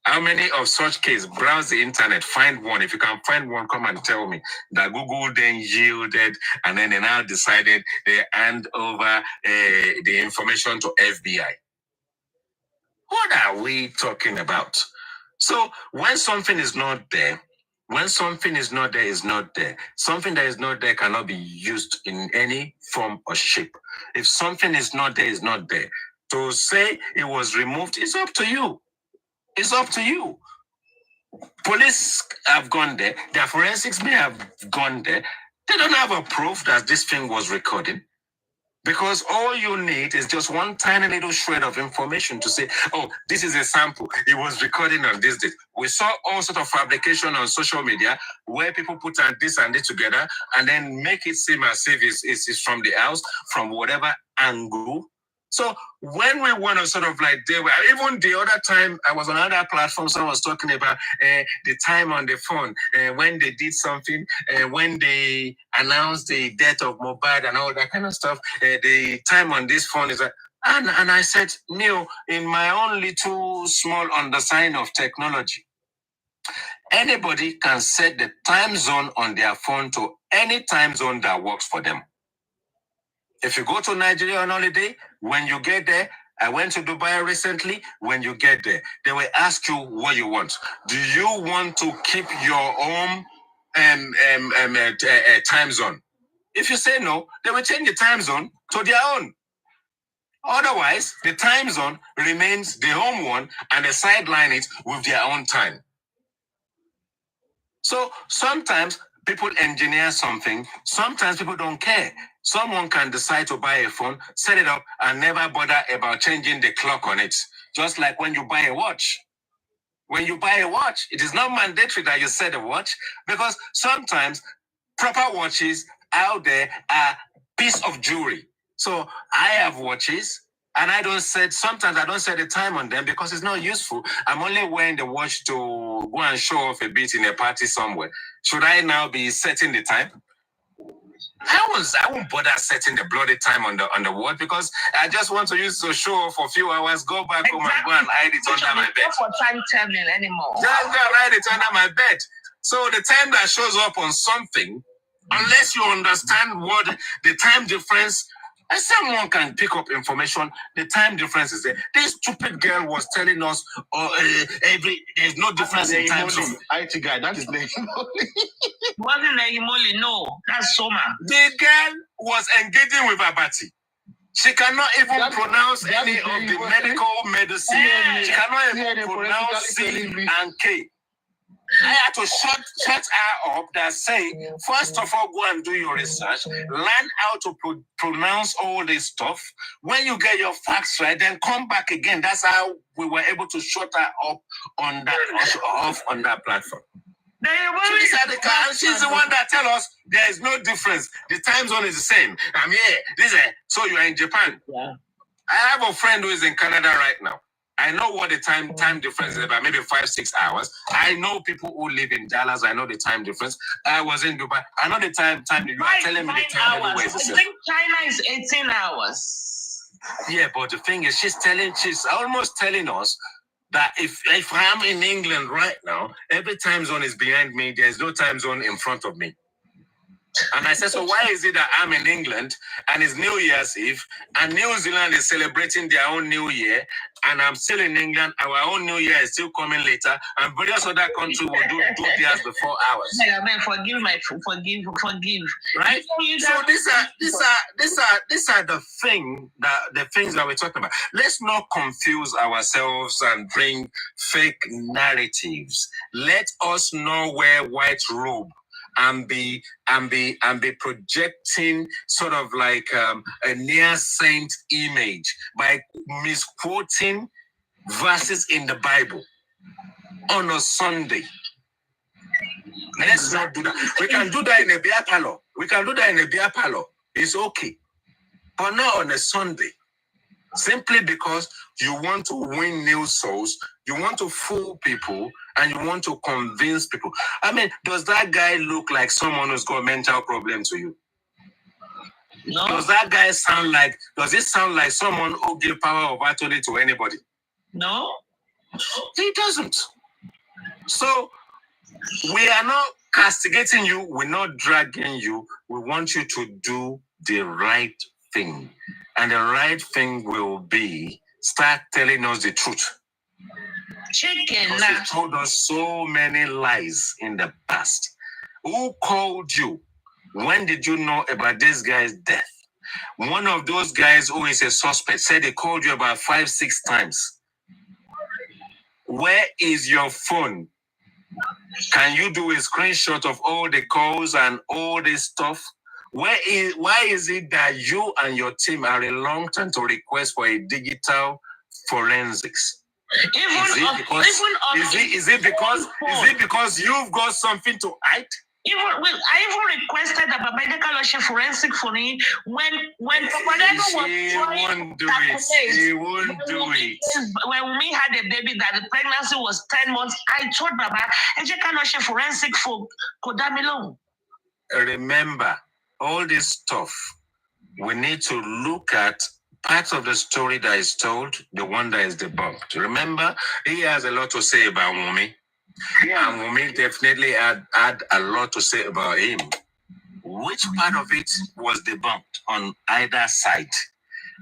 How many of such cases? Browse the internet, find one. If you can find one, come and tell me that Google then yielded and then they now decided they hand over the information to FBI. What are we talking about? So when something is not there, is not there. Something that is not there cannot be used in any form or shape. If something is not there, is not there. To say it was removed, it's up to you. It's up to you. Police have gone there. Their forensics may have gone there. They don't have a proof that this thing was recorded. Because all you need is just one tiny little shred of information to say, oh, this is a sample. It was recording on this date. We saw all sort of fabrication on social media where people put this and this together and then make it seem as if it's from the house, from whatever angle. So when we want to sort of like, even the other time I was on another platform, someone was talking about the time on the phone, when they did something, when they announced the death of Mobad and all that kind of stuff, the time on this phone is, and I said, Neil, in my own little small understanding of technology, anybody can set the time zone on their phone to any time zone that works for them. If you go to Nigeria on holiday, when you get there, I went to Dubai recently. When you get there, they will ask you what you want. Do you want to keep your own time zone? If you say no, they will change the time zone to their own. Otherwise, the time zone remains the home one and they sideline it with their own time. So sometimes people engineer something, sometimes people don't care. Someone can decide to buy a phone, set it up, and never bother about changing the clock on it. Just like when you buy a watch. When you buy a watch, it is not mandatory that you set a watch because sometimes proper watches out there are piece of jewelry. So I have watches and sometimes I don't set the time on them because it's not useful. I'm only wearing the watch to go and show off a bit in a party somewhere. Should I now be setting the time? I won't bother setting the bloody time on the watch because I just want to use it to show off for a few hours, go back home and go and hide it under my bed. Not for time traveling anymore. Just go and hide it under my bed. So the time that shows up on something, unless you understand what the time difference, and someone can pick up information, the time difference is there. This stupid girl was telling us there's no difference in time zone. IT guy, that is Nehimoli. Wasn't Nehimoli, no. That's Soma. The girl was engaging with Abati. She cannot even pronounce any of the medical medicine. She cannot even pronounce C and K. I had to shut her up that say, first of all, go and do your research, learn how to pronounce all this stuff. When you get your facts right, then come back again. That's how we were able to shut her up on that platform. She's the one that tell us there is no difference. The time zone is the same. I'm here. So you are in Japan. Yeah. I have a friend who is in Canada right now. I know what the time difference is about, maybe 5-6 hours. I know people who live in Dallas. I know the time difference. I was in Dubai. I know the time. You are telling me the time everywhere. I think China is 18 hours. Yeah, but the thing is, she's almost telling us that if I'm in England right now, every time zone is behind me. There's no time zone in front of me. And I said, so why is it that I'm in England and it's New Year's Eve and New Zealand is celebrating their own New Year and I'm still in England, our own New Year is still coming later and various other countries will do theirs before ours. Yeah, man, forgive. Right? So these are the things that we're talking about. Let's not confuse ourselves and bring fake narratives. Let us not wear white robe and be projecting sort of like a near saint image by misquoting verses in the Bible on a Sunday. Let's not do that. We can do that in a beer parlor. It's okay. But not on a Sunday. Simply because you want to win new souls, you want to fool people, and you want to convince people. I mean, does that guy look like someone who's got a mental problem to you? No. Does it sound like someone who gives power of authority to anybody? No. He doesn't. So, we are not castigating you, we're not dragging you. We want you to do the right thing. And the right thing will be start telling us the truth. Chicken. Because you told us so many lies in the past. Who called you? When did you know about this guy's death? One of those guys who is a suspect said they called you about 5-6 times. Where is your phone? Can you do a screenshot of all the calls and all this stuff? Why is it that you and your team are reluctant to request for a digital forensics? Is it because you've got something to hide? I even requested a medical forensic for me when Papadano was trying to calculate. He won't do it. When we had a baby that the pregnancy was 10 months, I told Baba, "Ejekanoche forensic for Kodamilong." Remember, all this stuff, we need to look at parts of the story that is told, the one that is debunked. Remember, he has a lot to say about Wumi. Yeah. And Wumi definitely had a lot to say about him. Which part of it was debunked on either side?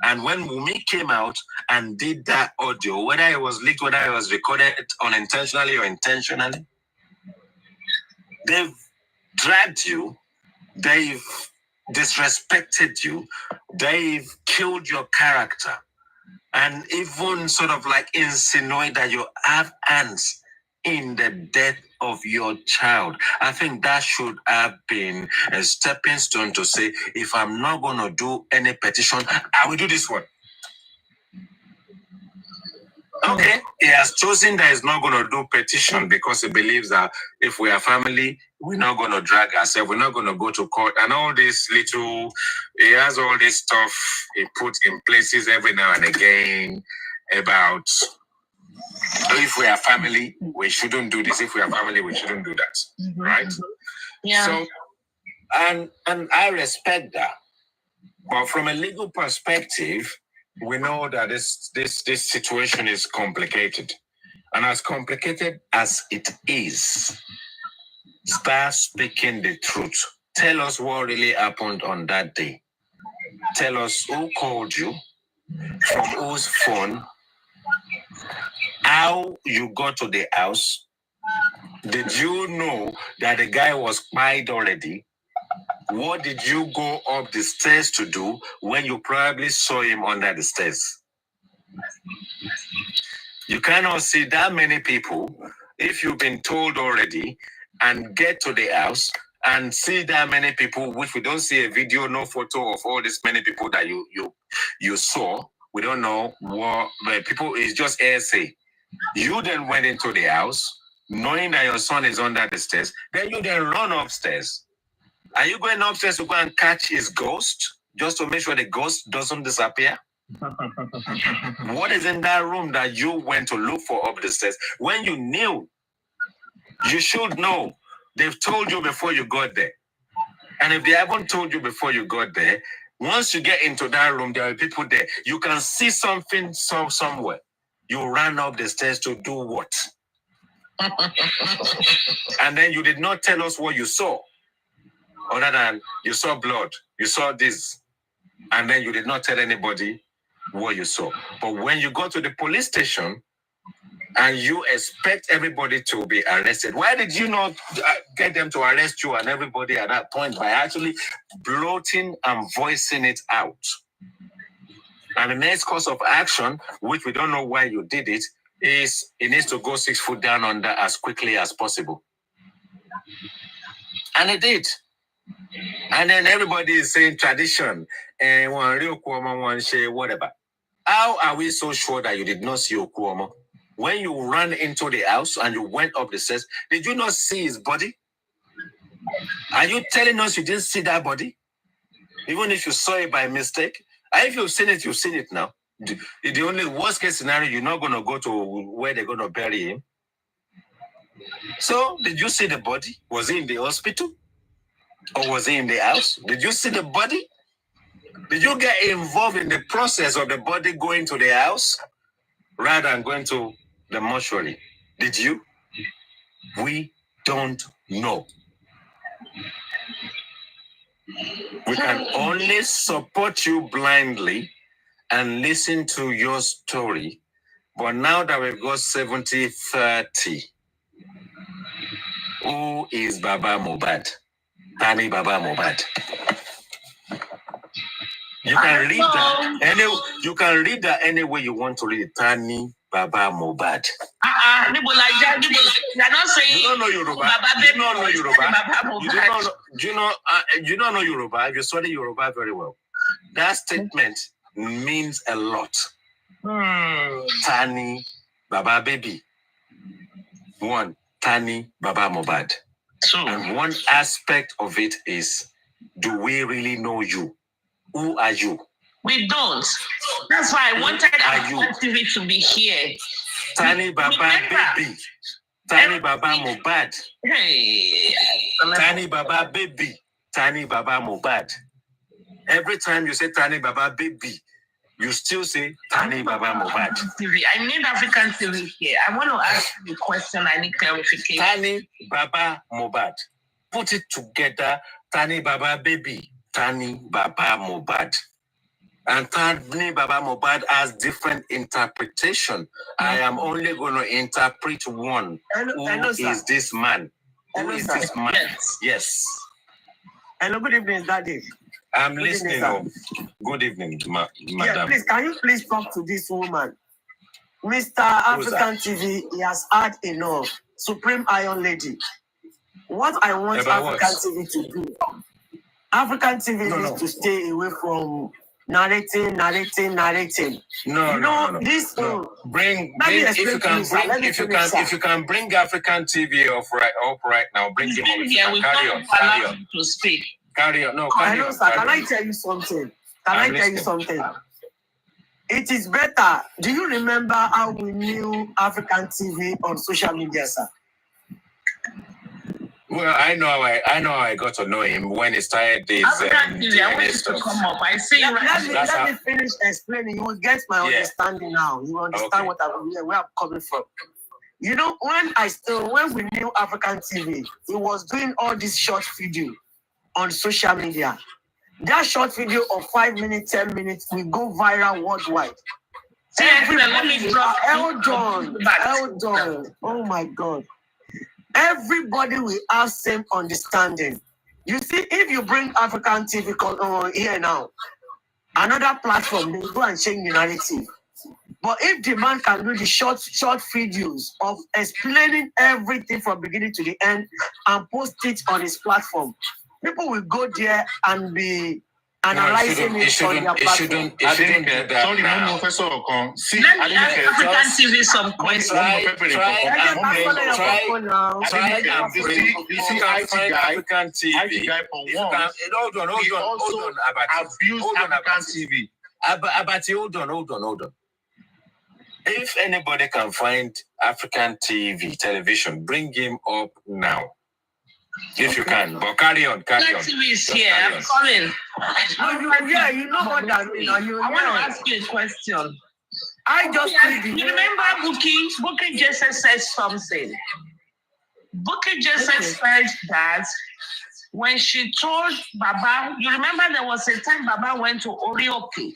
And when Wumi came out and did that audio, whether it was leaked, whether it was recorded unintentionally or intentionally, they've dragged you, they've disrespected you, they've killed your character, and even sort of like insinuate that you have hands in the death of your child. I think that should have been a stepping stone to say, if I'm not going to do any petition, I will do this one. Okay, he has chosen that he's not going to do petition because he believes that if we are family, we're not going to drag ourselves, we're not going to go to court, and all this little, he has all this stuff he puts in places every now and again about if we are family, we shouldn't do this. If we are family, we shouldn't do that. Mm-hmm. Right? Yeah. So, and I respect that. But from a legal perspective, we know that this situation is complicated. And as complicated as it is, start speaking the truth. Tell us what really happened on that day. Tell us who called you, from whose phone, how you got to the house. Did you know that the guy was quiet already? What did you go up the stairs to do when you probably saw him under the stairs? You cannot see that many people if you've been told already and get to the house and see that many people, which we don't see a video, no photo of all these many people that you saw. We don't know what people, it's just hearsay. You then went into the house, knowing that your son is under the stairs. Then you then run upstairs. Are you going upstairs to go and catch his ghost just to make sure the ghost doesn't disappear? What is in that room that you went to look for up the stairs when you knew? You should know. They've told you before you got there. And if they haven't told you before you got there, once you get into that room, there are people there. You can see something somewhere. You ran up the stairs to do what? And then you did not tell us what you saw. other than you saw blood, you saw this, and then you did not tell anybody what you saw. But when you go to the police station and you expect everybody to be arrested, why did you not get them to arrest you and everybody at that point by actually bloating and voicing it out? And the next course of action, which we don't know why you did it, is it needs to go 6 foot down under as quickly as possible. And it did. And then everybody is saying tradition and whatever. How are we so sure that you did not see Okuomo? When you ran into the house and you went up the stairs, did you not see his body? Are you telling us you didn't see that body? Even if you saw it by mistake? And if you've seen it now. The only worst case scenario, you're not going to go to where they're going to bury him. So, did you see the body? Was he in the hospital? Or was he in the house? Did you see the body? Did you get involved in the process of the body going to the house rather than going to the mortuary? Did you? We don't know. We can only support you blindly and listen to your story. But now that we've got 70-30, who is Baba Mohbad? Tani Baba Mohbad. You can read that. You can read that any way you want to read it. Tani Baba Mohbad. You're not saying you don't know Yoruba. You don't know Yoruba. You don't know Yoruba. You study Yoruba very well. That statement means a lot. Tani Baba baby. One, Tani Baba Mohbad. And one aspect of it is, do we really know you? Who are you? We don't. That's why I wanted our TV to be here. Tani Baba baby. Tani Baba Mohbad. Hey. Tani Baba baby. Tani Baba Mohbad. Every time you say Tani Baba baby, you still say Tani Baba Mohbad. TV. I need African TV here. I want to ask you a question. I need clarification. Tani Baba Mohbad. Put it together. Tani Baba baby. Tani Baba Mohbad. And Tani Baba Mohbad has different interpretation. I am only going to interpret one. Who is this man? Who is this man? Yes. Hello, good evening, Daddy. I'm listening. Good evening, madam. Yeah, please, can you please talk to this woman? Mr. African TV, he has had enough. Supreme Iron Lady. What I want African TV to do, African TV needs to stay away from narrating. No. This bring if you can bring African TV up right now, bring him up. Carry on. To speak. Carry on. No, hello, sir. Can I tell you something? It is better. Do you remember how we knew African TV on social media, sir? Well, I know how I got to know him when he started this. African TV, I want you to come up. I see. Let me finish explaining. You will get my understanding now. You understand where I'm coming from. You know, when we knew African TV, he was doing all this short video on social media. That short video of 5 minutes, 10 minutes will go viral worldwide. Hold on. Oh my God. Everybody will have same understanding. You see, if you bring African TV here now, another platform, they go and change the narrative. But if the man can do the short videos of explaining everything from beginning to the end and post it on his platform, people will go there and be analyzing it on their platform. It shouldn't be that. Sorry, no, Professor Okon. See, let me ask African TV some questions. Try African TV. Hold on, African TV. Abati, hold on. If anybody can find African television, bring him up now. If you can, but carry on. TV is here. I'm coming. You know what I mean. I want to ask you a question. You remember Bookie just said something. Bookie just said that when she told Baba, you remember there was a time Baba went to Orioke.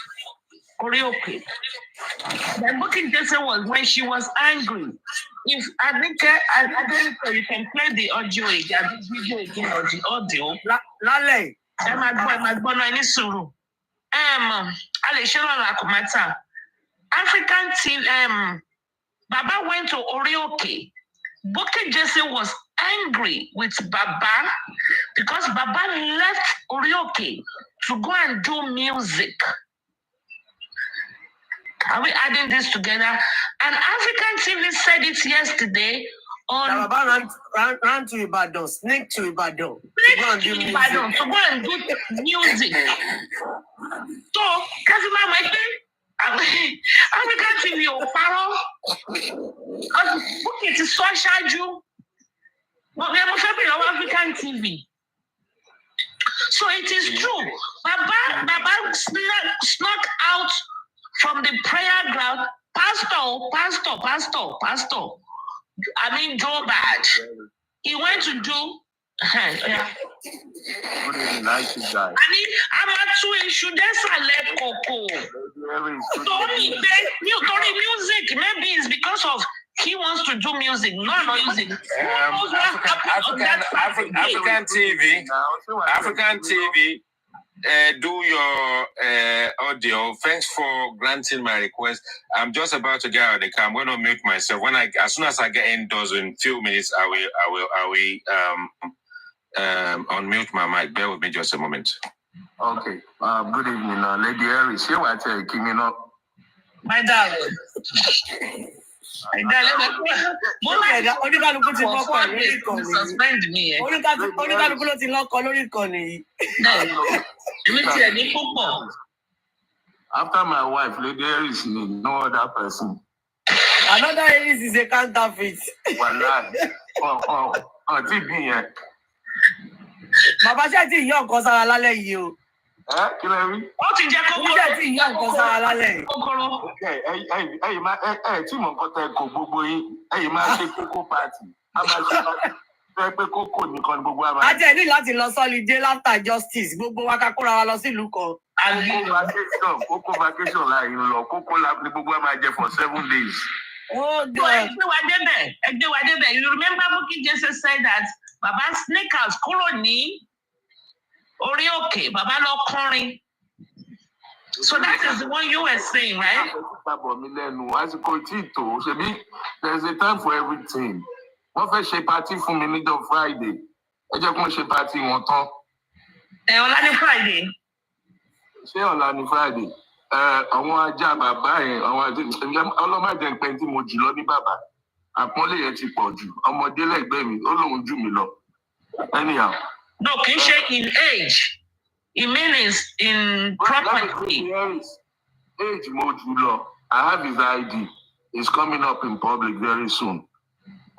Then Booking Jesse was when she was angry. If I think you can play the audio again, the video again or the audio. Lale. African team, Baba went to Orioke. Booking Jesse was angry with Baba because Baba left Orioke to go and do music. Are we adding this together? And African TV said it yesterday on... Baba ran to Ibadan, sneak to Ibadan. To go and do music. So, Kasima, my friend, African TV, because it is so schedule. But we are not African TV. So it is true. Baba snuck out from the prayer ground. Pastor. I mean, Joe Bad. He went to do. Nice guy. I mean, I'm not too sure that's a let Coco. Tony music. Maybe it's because of he wants to do music, not music. African TV. Do your audio. Thanks for granting my request. I'm just about to get out of the car. I'm going to mute myself. As soon as I get indoors in a few minutes, I will unmute my mic. Bear with me just a moment. Okay. Good evening, Lady Harris. Here I tell you, keeping up. My darling. Oníkálukú ti lọ́kọ̀ lórí ìkànnì. Suspend me. Oníkálukú ló ti lọ́kọ̀ lórí ìkànnì. After my wife, Lady Harris, no other person. Another Harris is a counterfeit. Wallahi. TV. Bàbá ṣe ti yọ nǹkan sára lálẹ́ yìí o. Kí lẹ rí? Ó ti jẹ́ kókó. Ṣé ti yọ nǹkan sára lálẹ́ yìí? Ẹ̀yin máa tí mo nǹkan tẹ kò gbogbo yín. Ẹ̀yin máa ṣe kókó pàtì. A máa ṣe fẹ́ pé kókó nìkan ni gbogbo àmà. A jẹ́ ní láti lọ sọ́lidé after justice. Gbogbo wa ká kóra wa lọ sílùú kan. Kókó vacation láì ń lọ. Kókó ni gbogbo àmà jẹ for 7 days. Oh God. Ẹgbẹ́ wa débẹ̀. You remember Bukky Jesse said that Baba sneak out kúrò ní Orioke. Baba lọ kọrin. So that is the one you were saying, right? There's a time for everything. Wọ́n fẹ́ ṣe party fún mi níjọ́ Friday. Ẹ jẹ́ kí wọ́n ṣe party wọn tán. Ọ̀la ni Friday. Ṣé ọ̀la ni Friday? Àwọn ajá bàbá yẹn, ọlọ́mọdé ń pẹ́ tí mo jù lọ ní bàbá. Àpọ́nlé yẹn ti pọ̀ jù. Ọmọdé lẹ́gbẹ̀ẹ́ mi, ó lóun jù mí lọ. Anyhow. No, kì í ṣe in age. It means in property. Age mo jù lọ. I have his ID. It's coming up in public very soon.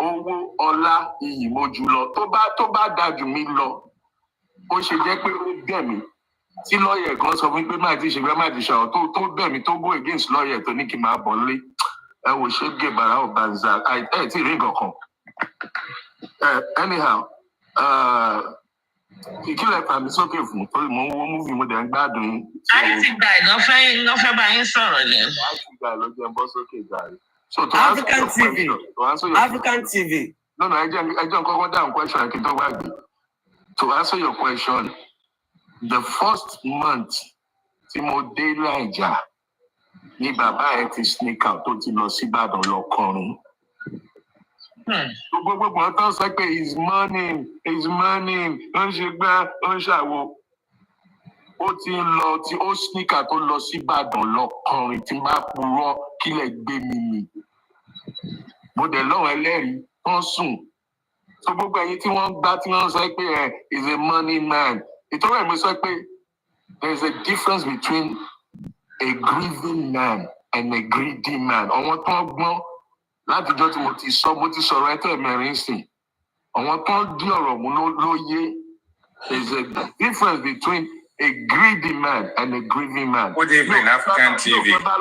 Owó ọlá iyì mo jù lọ. Tó bá dájú mi lọ. Ó ṣe jẹ́ pé ó bẹ̀ mí. Tí lọ́ọ̀yẹ̀ kan sọ fún mi pé máa ti ṣe máa ti ṣàwọ̀ tó bẹ̀ mí tó go against lọ́ọ̀yẹ̀ tó ní kí n máa bọ̀ lé. Ẹ wò ṣé gé bàrà ọ̀bànzà. Ẹ tí ì rí nǹkan kan. Anyhow. Ìkílẹ̀ tàbí sókè fún torí mo ń wo múfì mo dẹ̀ ń gbádùn yín. Ayé ti gbà ìgbọ́fẹ́ bá yín sọ̀rọ̀ lẹ̀. Ayé ti gbà ló jẹ́ bọ́ sókè gàrí. African TV. No, I don't go down question. I can talk about it. To answer your question, the first month, Timo De Naija, ni bàbá ẹ ti sneak out tó ti lọ sí Ìbàdàn lọ kọrin. Gbogbo ọ̀tọ̀ sọ pé his money, ó ń ṣe gbá, ó ń ṣàwo. Ó ti ń lọ tí ó sneak out tó lọ sí Ìbàdàn lọ kọrin tí bá purọ́ kílẹ̀ gbé mi mì. Mo dẹ̀ lọ́wọ́ ẹlẹ́rìí wọ́n sùn. So gbogbo ẹ̀yin tí wọ́n gbá tí wọ́n sọ pé is a money man. Ìtọ́wọ́ ẹ̀mí sọ pé there is a difference between a grieving man and a greedy man. Àwọn tó ń gbọ́n látijọ́ tí mo ti sọ̀rọ̀ ẹ̀tọ́ ẹ̀mẹ́rin sìn. Àwọn tó ń dí ọ̀rọ̀ mú ló yé. There is a difference between a greedy man and a grieving man. Good evening, African TV. African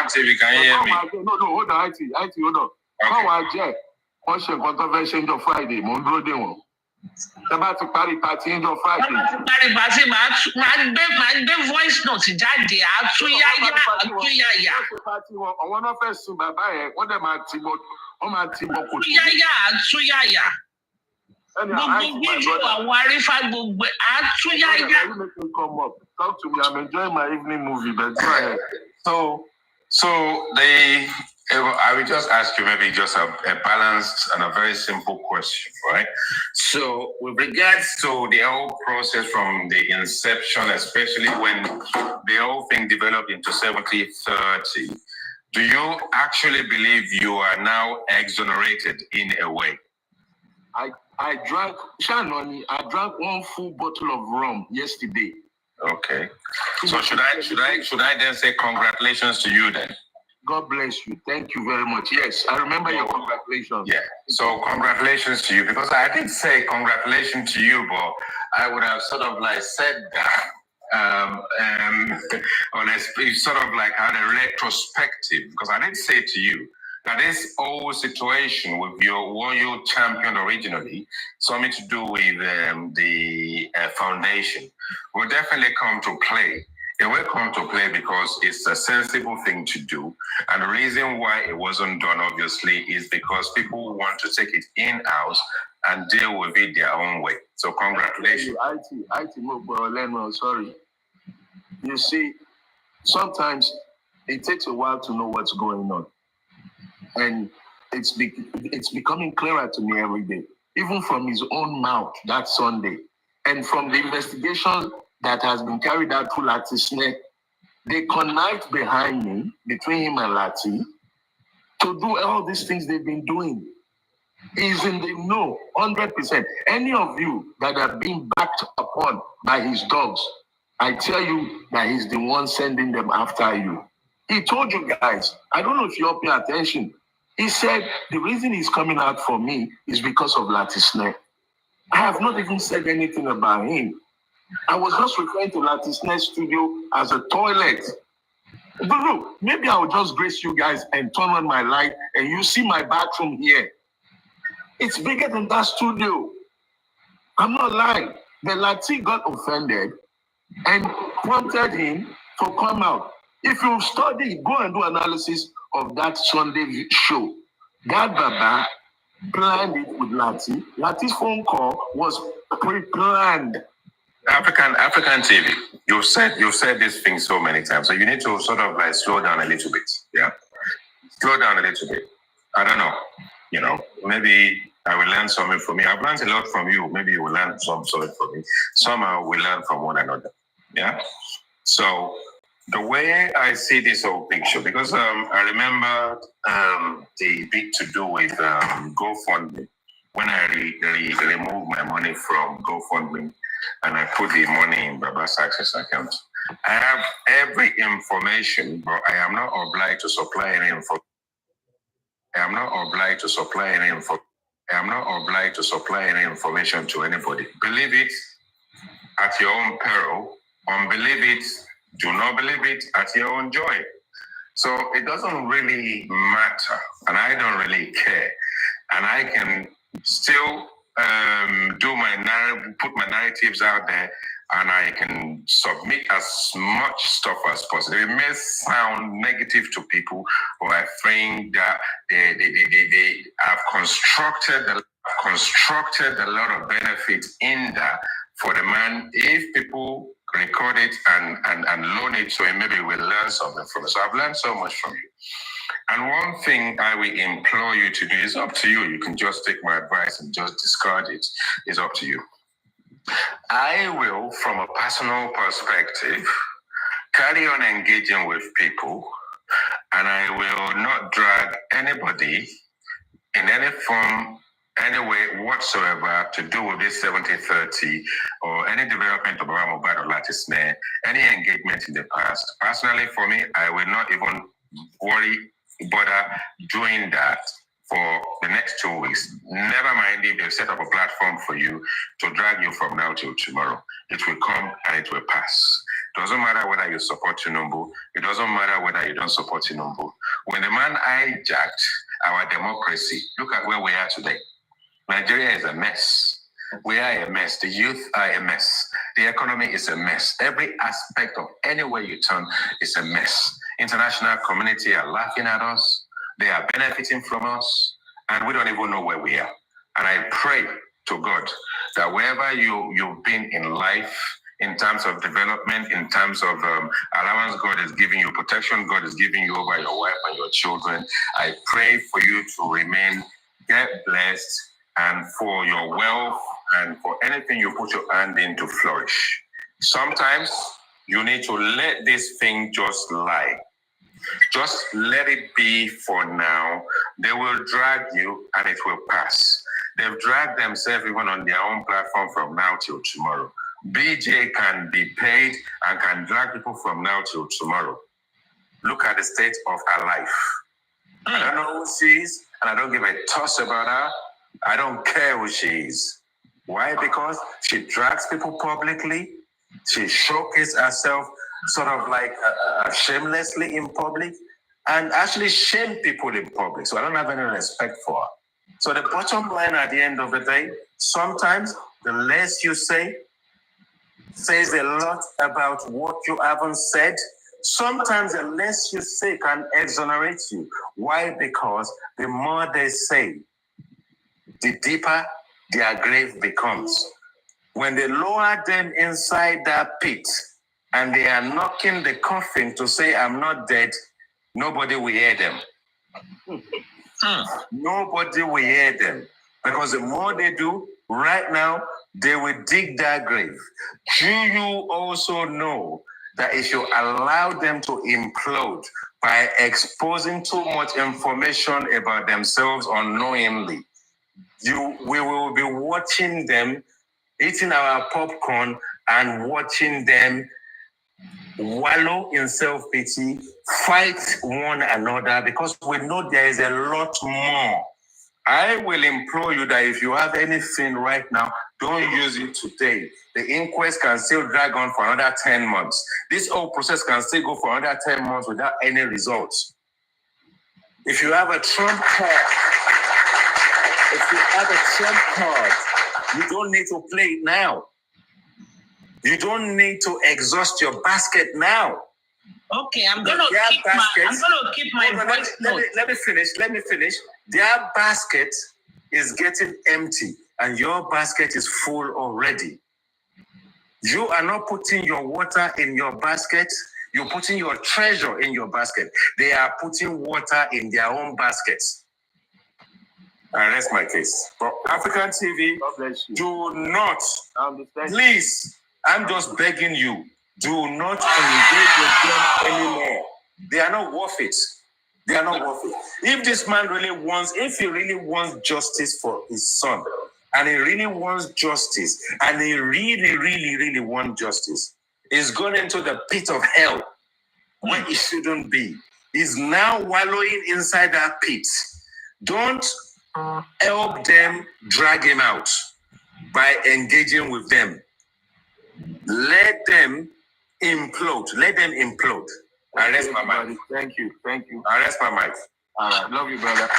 TV, can you hear me? No, hold on, IT, hold on. Báwo a jẹ́ wọ́n ṣe nǹkan tó fẹ́ ṣe ń jọ Friday, mo ń dúró dé wọn. About to party in your Friday. My voice note jáde àtúnyáyá. Àwọn náà fẹ́ sin bàbá yẹn, wọ́n dẹ̀ máa ti bọ̀ kò sí. Àtúnyáyá. Gbogbo fídíò àwọn arífà gbogbo àtúnyáyá. Come up. Talk to me. I'm enjoying my evening movie, but go ahead. So I will just ask you maybe just a balanced and a very simple question, right? So with regards to the whole process from the inception, especially when the whole thing developed into 70-30, do you actually believe you are now exonerated in a way? I drank one full bottle of rum yesterday. Okay. So should I then say congratulations to you then? God bless you. Thank you very much. Yes, I remember your congratulations. Yeah. So congratulations to you, because I didn't say congratulations to you, but I would have sort of like said that on a sort of like on a retrospective, because I didn't say to you that this whole situation with your warrior champion originally, something to do with the foundation, will definitely come to play. It will come to play because it's a sensible thing to do. And the reason why it wasn't done, obviously, is because people want to take it in-house and deal with it their own way. So congratulations. Sorry. You see, sometimes it takes a while to know what's going on. And it's becoming clearer to me every day, even from his own mouth that Sunday. And from the investigation that has been carried out through Lati's neck, they connived behind me, between him and Lati, to do all these things they've been doing. He's in the know, 100%. Any of you that are being backed upon by his dogs, I tell you that he's the one sending them after you. He told you guys, I don't know if you're paying attention. He said, the reason he's coming out for me is because of Lati's neck. I have not even said anything about him. I was just referring to Lati's neck studio as a toilet. But look, maybe I'll just grace you guys and turn on my light and you see my bathroom here. It's bigger than that studio. I'm not lying. The Lati got offended and prompted him to come out. If you study, go and do analysis of that Sunday show. That Baba planned it with Lati. Lati's phone call was pre-planned. African TV, you've said this thing so many times, so you need to sort of like slow down a little bit. Yeah, slow down a little bit. I don't know, maybe I will learn something from you. I've learned a lot from you. Maybe you will learn something from me. Somehow we learn from one another. Yeah. So the way I see this whole picture, because I remember the bit to do with GoFundMe when I removed my money from GoFundMe. And I put the money in Baba's access account. I have every information, but I am not obliged to supply any info. I am not obliged to supply any info. I am not obliged to supply any information to anybody. Believe it at your own peril. Unbelieve it. Do not believe it at your own joy. So it doesn't really matter, and I don't really care. And I can still put my narratives out there, and I can submit as much stuff as possible. It may sound negative to people, but I think that they have constructed a lot of benefits in that for the man. If people record it and loan it to him, maybe we'll learn something from it. So I've learned so much from you. And one thing I will implore you to do is up to you. You can just take my advice and just discard it. It's up to you. I will, from a personal perspective, carry on engaging with people, and I will not drag anybody in any form, any way whatsoever to do with this 70-30 or any development of Obama or Latisne, any engagement in the past. Personally, for me, I will not even bother doing that for the next 2 weeks. Never mind if they've set up a platform for you to drag you from now till tomorrow. It will come and it will pass. Doesn't matter whether you support Tinubu. It doesn't matter whether you don't support Tinubu. When the man hijacked our democracy, look at where we are today. Nigeria is a mess. We are a mess. The youth are a mess. The economy is a mess. Every aspect of anywhere you turn is a mess. International community are laughing at us. They are benefiting from us, and we don't even know where we are. And I pray to God that wherever you've been in life, in terms of development, in terms of allowance God is giving you, protection God is giving you over your wife and your children, I pray for you to remain, get blessed, and for your wealth and for anything you put your hand in to flourish. Sometimes you need to let this thing just lie. Just let it be for now. They will drag you and it will pass. They've dragged themselves even on their own platform from now till tomorrow. BJ can be paid and can drag people from now till tomorrow. Look at the state of her life. I don't know who she is, and I don't give a toss about her. I don't care who she is. Why? Because she drags people publicly. She showcases herself sort of like shamelessly in public and actually shame people in public. So I don't have any respect for her. So the bottom line at the end of the day, sometimes the less you say says a lot about what you haven't said. Sometimes the less you say can exonerate you. Why? Because the more they say, the deeper their grave becomes. When they lower them inside that pit and they are knocking the coffin to say, I'm not dead, nobody will hear them. Nobody will hear them. Because the more they do, right now, they will dig that grave. Do you also know that if you allow them to implode by exposing too much information about themselves unknowingly, we will be watching them eating our popcorn and watching them wallow in self-pity, fight one another, because we know there is a lot more. I will implore you that if you have anything right now, don't use it today. The inquest can still drag on for another 10 months. This whole process can still go for another 10 months without any results. If you have a Trump card, you don't need to play it now. You don't need to exhaust your basket now. Okay, I'm gonna keep my voice note. Let me finish. Their basket is getting empty and your basket is full already. You are not putting your water in your basket. You're putting your treasure in your basket. They are putting water in their own baskets. And that's my case. For African TV, do not, please, I'm just begging you, do not engage with them anymore. They are not worth it. They are not worth it. If this man if he really wants justice for his son, and he really wants justice, and he really, really, really wants justice, he's gone into the pit of hell where he shouldn't be. He's now wallowing inside that pit. Don't help them drag him out by engaging with them. Let them implode. Let them implode. I rest my mic. Thank you. I rest my mic. All right. Love you, brother.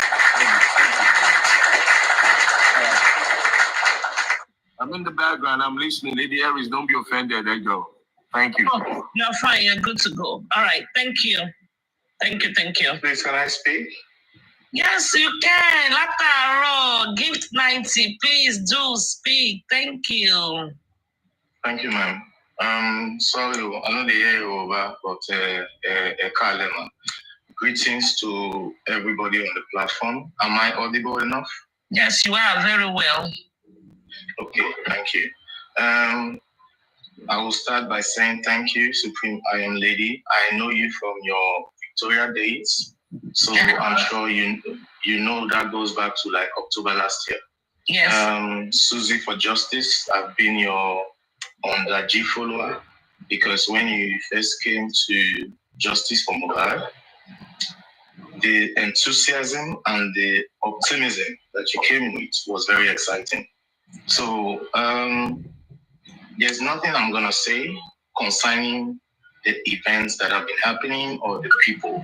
I'm in the background. I'm listening. Lady Harris, don't be offended. There you go. Thank you. Oh, you're fine. You're good to go. All right. Thank you. Please, can I speak? Yes, you can. Lataro, gift 90. Please do speak. Thank you. Thank you, ma'am. Sorry, I know the hear you over, but Kalema. Greetings to everybody on the platform. Am I audible enough? Yes, you are very well. Okay, thank you. I will start by saying thank you, Supreme Iron Lady. I know you from your Victoria days, so I'm sure you know that goes back to like October last year. Yes. Susie for Justice, I've been your under G follower because when you first came to Justice for Mobile, the enthusiasm and the optimism that you came with was very exciting. So there's nothing I'm gonna say concerning the events that have been happening or the people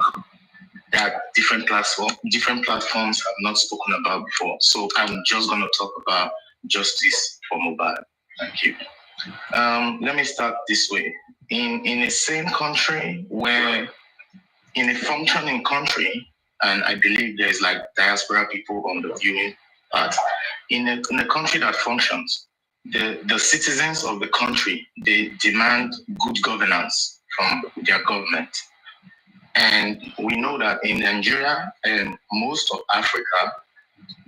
that different platforms have not spoken about before. So I'm just gonna talk about justice for Mohbad. Thank you. Let me start this way. In a same country where, in a functioning country, and I believe there's like diaspora people on the viewing part, in a country that functions, the citizens of the country, they demand good governance from their government. And we know that in Nigeria and most of Africa,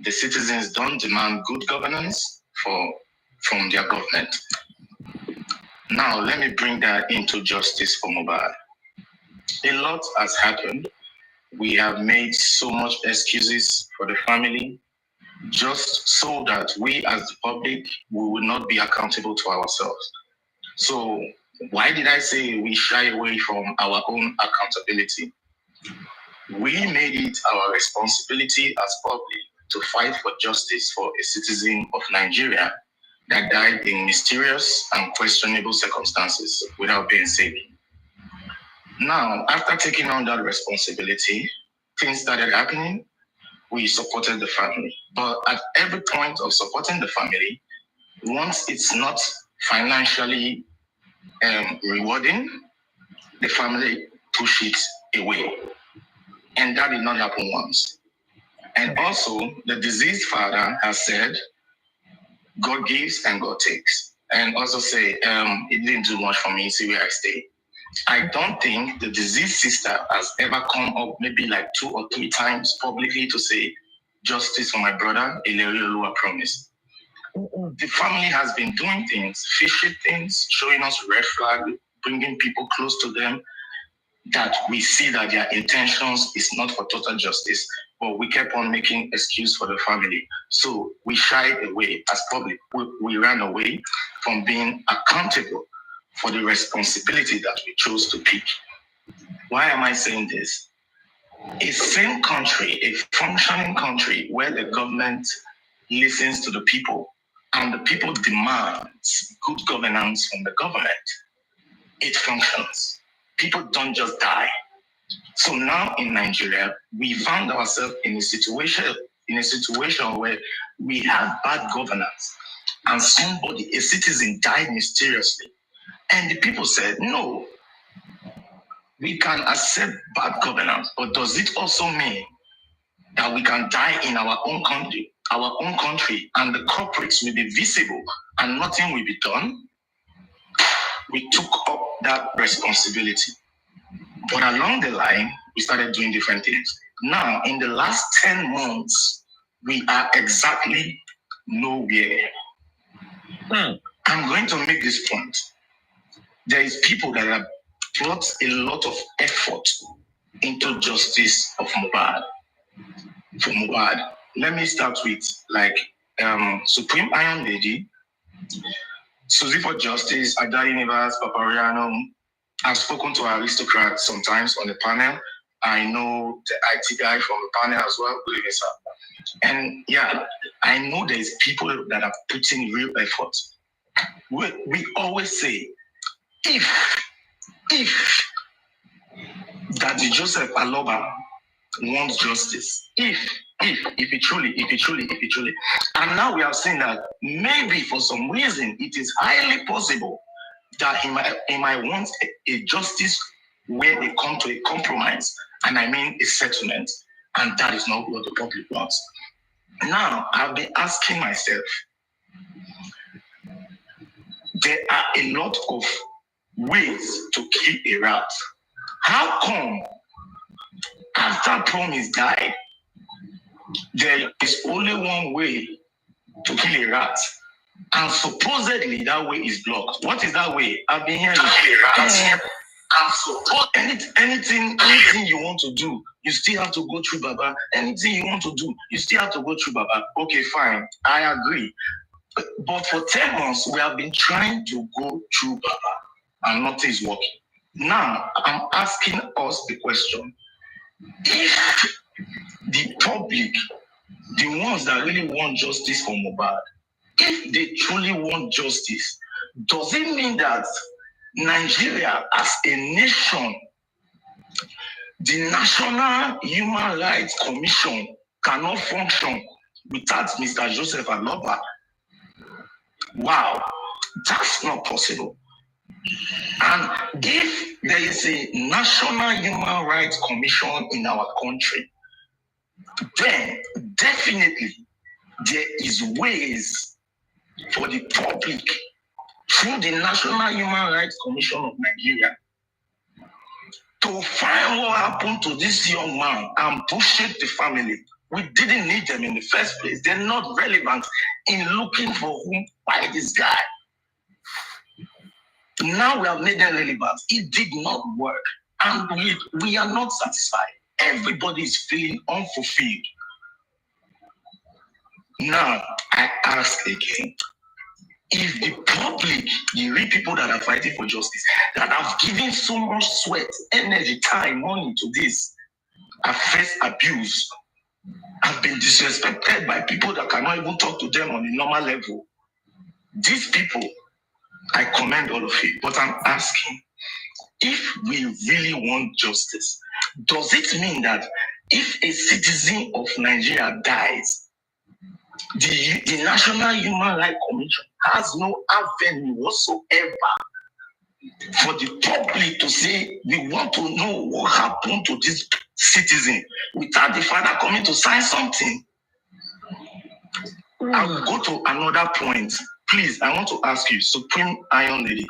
the citizens don't demand good governance from their government. Now, let me bring that into justice for Mohbad. A lot has happened. We have made so much excuses for the family, just so that we as the public, we will not be accountable to ourselves. So why did I say we shy away from our own accountability? We made it our responsibility as public to fight for justice for a citizen of Nigeria that died in mysterious and questionable circumstances without being saved. Now, after taking on that responsibility, things started happening. We supported the family. But at every point of supporting the family, once it's not financially rewarding, the family push it away. And that did not happen once. And also, the deceased father has said, God gives and God takes. And also say, it didn't do much for me, see where I stay. I don't think the deceased sister has ever come up maybe like 2 or 3 times publicly to say, justice for my brother, Ilerioluwa promise. The family has been doing things, fishy things, showing us red flag, bringing people close to them, that we see that their intentions is not for total justice, but we kept on making excuse for the family. So we shied away as public. We ran away from being accountable for the responsibility that we chose to pick. Why am I saying this? A same country, a functioning country where the government listens to the people and the people demands good governance from the government, it functions. People don't just die. So now in Nigeria, we found ourselves in a situation where we have bad governance and somebody, a citizen, died mysteriously. And the people said, no, we can accept bad governance, but does it also mean that we can die in our own country, and the culprits will be visible and nothing will be done? We took up that responsibility. But along the line, we started doing different things. Now, in the last 10 months, we are exactly nowhere. I'm going to make this point. There is people that have brought a lot of effort into justice of Mohbad. For Mohbad, let me start with Supreme Iron Lady, Susie for Justice, Ada Universe, Papariano. I've spoken to aristocrats sometimes on the panel. I know the IT guy from the panel as well. Good evening, sir. And yeah, I know there's people that are putting real effort. We always say, if Daddy Joseph Aloba wants justice, if it truly, and now we have seen that maybe for some reason it is highly possible that he might want a justice where they come to a compromise, and I mean a settlement, and that is not what the public wants. Now, I've been asking myself, there are a lot of ways to kill a rat. How come after Promise died, there is only one way to kill a rat, and supposedly that way is blocked? What is that way? I've been hearing and support anything you want to do, you still have to go through Baba. Anything you want to do, you still have to go through Baba. Okay, fine, I agree. But for 10 months, we have been trying to go through Baba, and nothing is working. Now, I'm asking us the question: if the public, the ones that really want justice for Mohbad, if they truly want justice, does it mean that Nigeria as a nation, the National Human Rights Commission, cannot function without Mr. Joseph Aloba? Wow, that's not possible. And if there is a National Human Rights Commission in our country, then definitely there is ways for the public through the National Human Rights Commission of Nigeria to find what happened to this young man and push it the family. We didn't need them in the first place. They're not relevant in looking for who by this guy. Now we have made them relevant. It did not work. And we are not satisfied. Everybody is feeling unfulfilled. Now, I ask again, if the public, the real people that are fighting for justice, that have given so much sweat, energy, time, money to this, have faced abuse, have been disrespected by people that cannot even talk to them on a normal level, these people, I commend all of you, but I'm asking, if we really want justice, does it mean that if a citizen of Nigeria dies, the National Human Rights Commission has no avenue whatsoever for the public to say, we want to know what happened to this citizen without the father coming to sign something? I will go to another point. Please, I want to ask you, Supreme Iron Lady,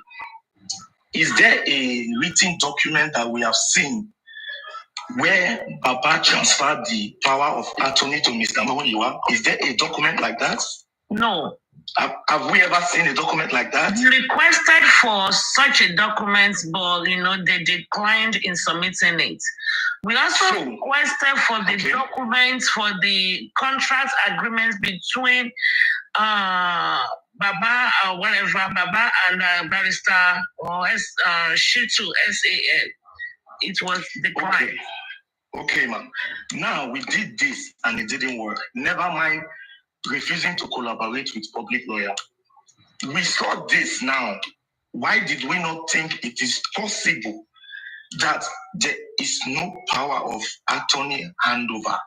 is there a written document that we have seen where Baba transferred the power of attorney to Mr. Moyiwa? Is there a document like that? No. Have we ever seen a document like that? We requested for such a document, but they declined in submitting it. We also requested for the documents for the contract agreement between Baba and Barrister or Shitu SAN. It was declined. Okay, ma'am. Now we did this and it didn't work. Never mind refusing to collaborate with public lawyer. We saw this now. Why did we not think it is possible that there is no power of attorney handover?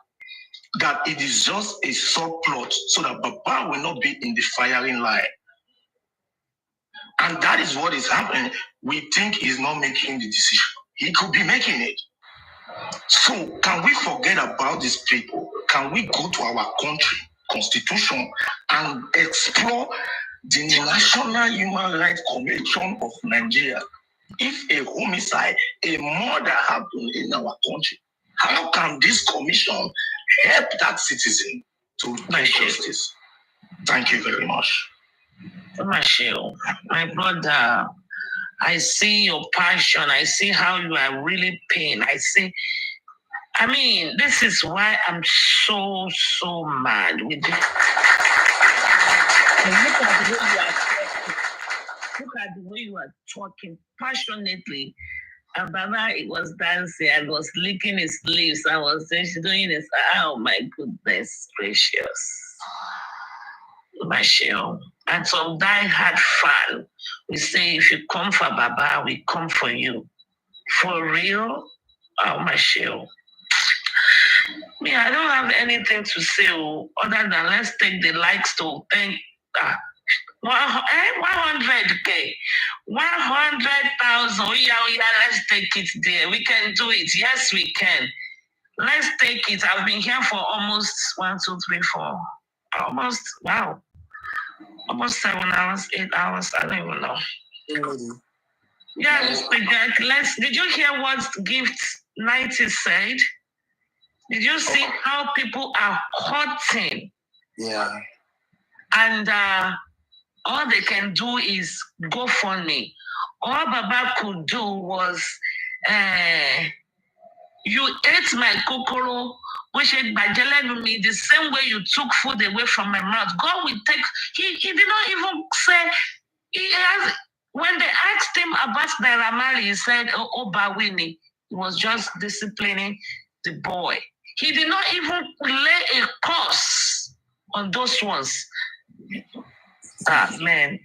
That it is just a subplot so that Baba will not be in the firing line. And that is what is happening. We think he's not making the decision. He could be making it. So can we forget about these people? Can we go to our country, constitution, and explore the National Human Rights Commission of Nigeria? If a homicide, a murder happened in our country, how can this commission help that citizen to get justice? Thank you very much. Michelle, my brother, I see your passion. I see how you are really pain. This is why I'm so mad with this. Look at the way you are talking passionately. And Baba, it was dancing and was licking his lips. I was doing this. Oh my goodness gracious. Michelle. And some die-hard fan, we say, if you come for Baba, we come for you. For real? Oh, Michelle. I don't have anything to say other than let's take the likes to thank 100K, 100,000. Yeah, let's take it there. We can do it. Yes, we can. Let's take it. I've been here for almost 1, 2, 3, 4. Almost 7 hours, 8 hours. I don't even know. Yeah, did you hear what Gift 90 said? Did you see how people are hurting? Yeah. And all they can do is go funny. All Baba could do was, you ate my kokoro, which is me the same way you took food away from my mouth. God will take. He did not even say. When they asked him about Naira Marley, he said, "Oh, Bawini." He was just disciplining the boy. He did not even lay a curse on those ones. Man,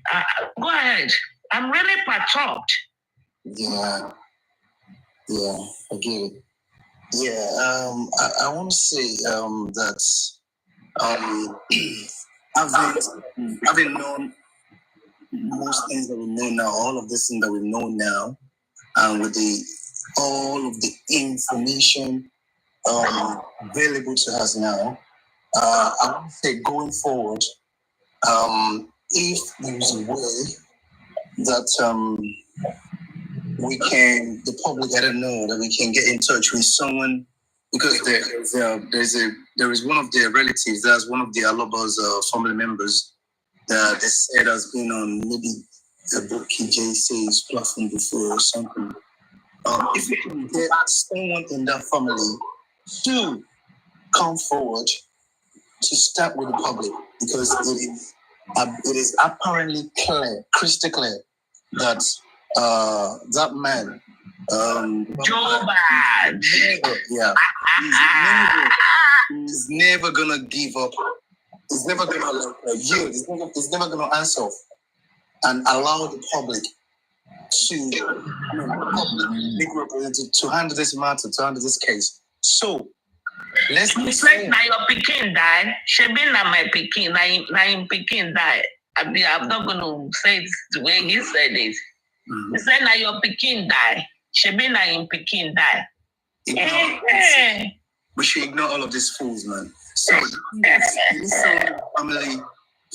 go ahead. I'm really perturbed. Yeah, I get it. Yeah, I want to say that having known most things that we know now, all of this thing that we know now, and with all of the information available to us now, I would say going forward, if there is a way that the public, I don't know, that we can get in touch with someone, because there is one of their relatives, that's one of the Aloba's family members that they said has been on maybe the book KJC's platform before or something. If we can get someone in that family to come forward to start with the public, because it is apparently clear, crystal clear, that that man, Joe Bad, he's never gonna give up. He's never gonna yield. He's never gonna answer and allow the public to handle this matter, to handle this case. So let's say now your Peking died. She been my Peking. Now in Peking died. I'm not gonna say it the way he said it. He said now your Peking died. She been now in Peking died. We should ignore all of these fools, man. So this family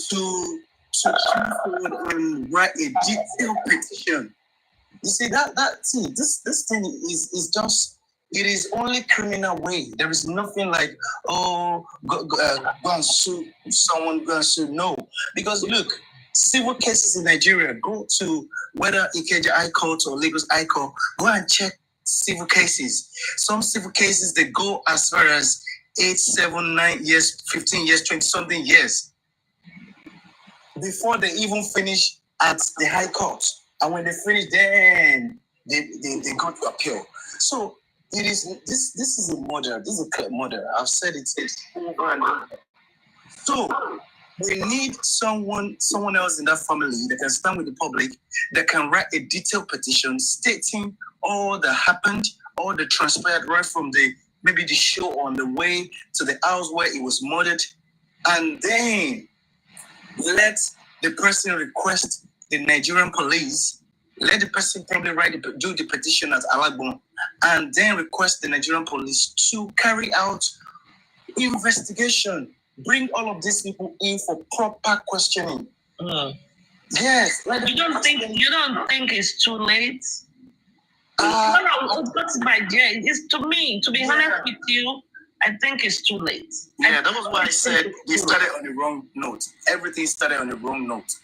to come forward and write a detailed petition. You see this thing is just, it is only criminal way. There is nothing like, go and sue someone, go and sue. No, because look, civil cases in Nigeria, go to whether Ikeja High Court or Lagos High Court, go and check civil cases. Some civil cases, they go as far as 8, 7, 9 years, 15 years, 20 something years before they even finish at the High Court. And when they finish, then they go to appeal. So it is this is a murder. This is a clear murder. I've said it over and over. So we need someone else in that family that can stand with the public, that can write a detailed petition stating all that happened, all that transpired right from maybe the show on the way to the house where it was murdered, and then let the person request the Nigerian police. Let the person probably do the petition at Alagbon, and then request the Nigerian police to carry out investigation. Bring all of these people in for proper questioning. Yes. You don't think it's too late? It's to me, to be honest with you, I think it's too late. Yeah, that was why I said we started on the wrong note. Everything started on the wrong note.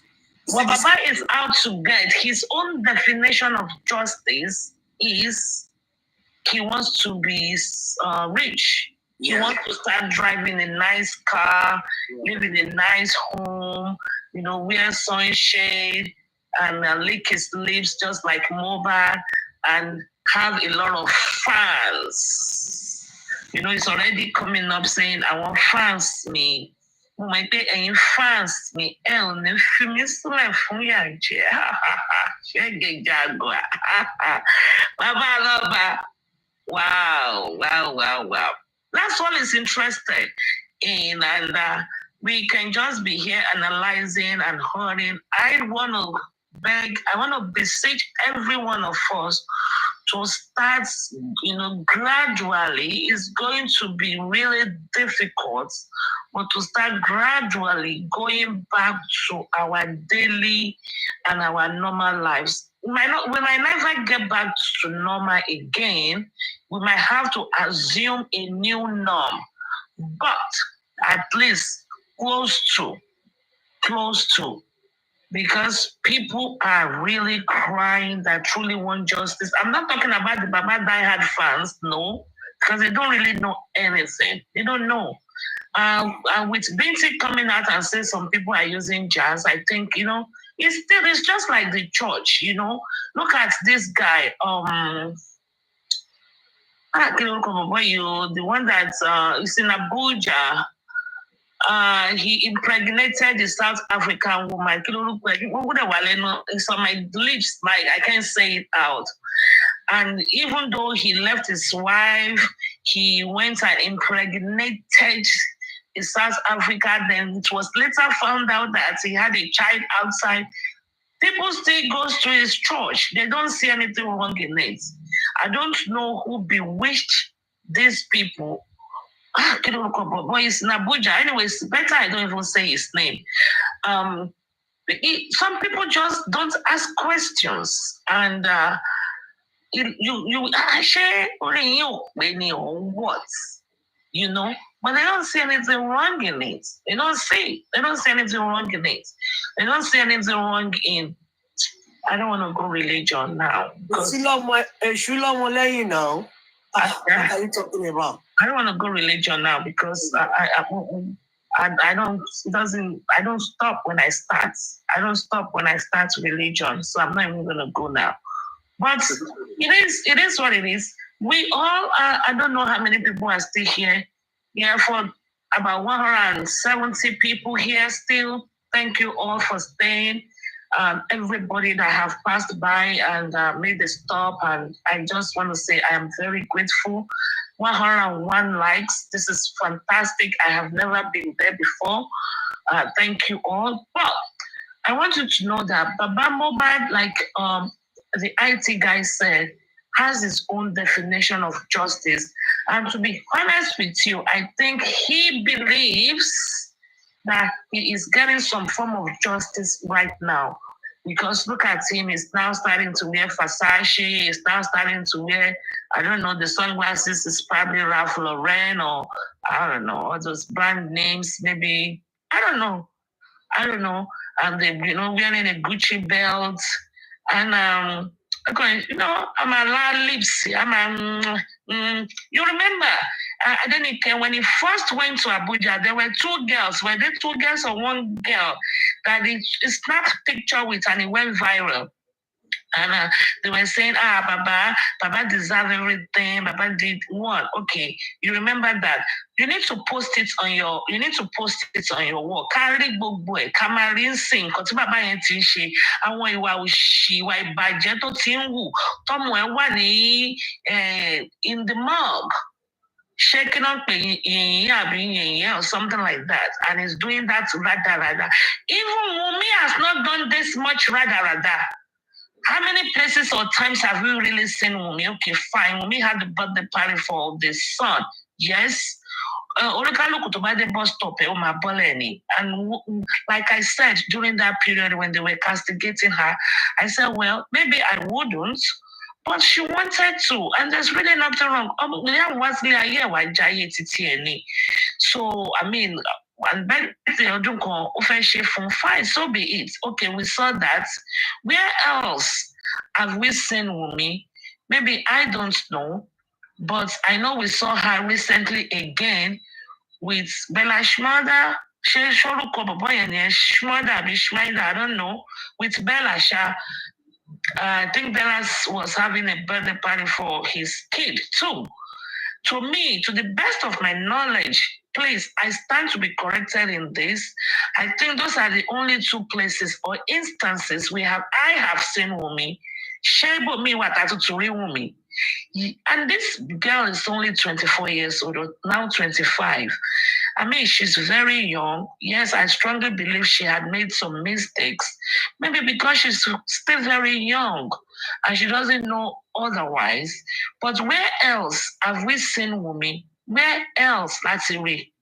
What Baba is out to get, his own definition of justice is he wants to be rich. He wants to start driving a nice car, live in a nice home, wear sunshade and lick his lips just like Moba and have a lot of fans. It's already coming up saying, I want fans me. Fans me. Wow. That's all is interested in, and we can just be here analyzing and hurting. I want to beseech every one of us to start, gradually. It's going to be really difficult, but to start gradually going back to our daily and our normal lives. We might never get back to normal again. We might have to assume a new norm, but at least close to, because people are really crying that truly want justice. I'm not talking about the Baba diehard fans, no, because they don't really know anything. They don't know. And with Binti coming out and saying some people are using jazz, I think, it's just like the church, Look at this guy, the one that is in Abuja. He impregnated the South African woman. It's on my lips, like I can't say it out. And even though he left his wife, he went and impregnated in South Africa. Then it was later found out that he had a child outside. People still goes to his church. They don't see anything wrong in it. I don't know who bewitched these people. But it's in Abuja. Anyways, better I don't even say his name. Some people just don't ask questions, and you share what, you know, but they don't see anything wrong in it. They don't see anything wrong in it. They don't see anything wrong in. I don't want to go religion now. Now. What are you talking about? I don't want to go religion now because I don't stop when I start. I don't stop when I start religion, so I'm not even gonna go now. But it is what it is. We all I don't know how many people are still here. Yeah, for about 170 people here still. Thank you all for staying. Everybody that have passed by and made the stop, and I just want to say I am very grateful. 101 likes. This is fantastic. I have never been there before. Thank you all. But I want you to know that Baba Mobad, like the IT guy said, has his own definition of justice. And to be honest with you, I think he believes that he is getting some form of justice right now. Because look at him, he's now starting to wear Versace, he's now starting to wear, I don't know, the sunglasses is probably Ralph Lauren or I don't know, all those brand names, maybe, I don't know. And they, wearing a Gucci belt. And okay, I'm a loud lips. You remember, when he first went to Abuja, there were two girls. Were there two girls or one girl that he snapped a picture with and it went viral? And they were saying, Baba deserves everything. Baba did what? Okay, you remember that. You need to post it on your wall. Carry boy, Kamarin sing, Koti Baba Yentinshi, and when you are she, why by Jeto Tingu, Tom Wani in the mug. Shaking up or something like that, and he's doing that rada. Even Wumi has not done this much rada. How many places or times have we really seen Wumi? Okay, fine. Wumi had the birthday party for the son. Yes. And like I said, during that period when they were castigating her, I said, well, maybe I wouldn't, but she wanted to, and there's really nothing wrong. So, I mean, fine, so be it. Okay, we saw that. Where else have we seen Wumi? Maybe I don't know, but I know we saw her recently again with Bella Shmada. I don't know, with Bella Shah. I think Bella was having a birthday party for his kid too. To me, to the best of my knowledge, please, I stand to be corrected in this. I think those are the only two places or instances I have seen Wumi. Shebo me what I to real Wumi. And this girl is only 24 years old, now 25. I mean, she's very young. Yes, I strongly believe she had made some mistakes. Maybe because she's still very young and she doesn't know otherwise. But where else have we seen Wumi? Where else, Latiri?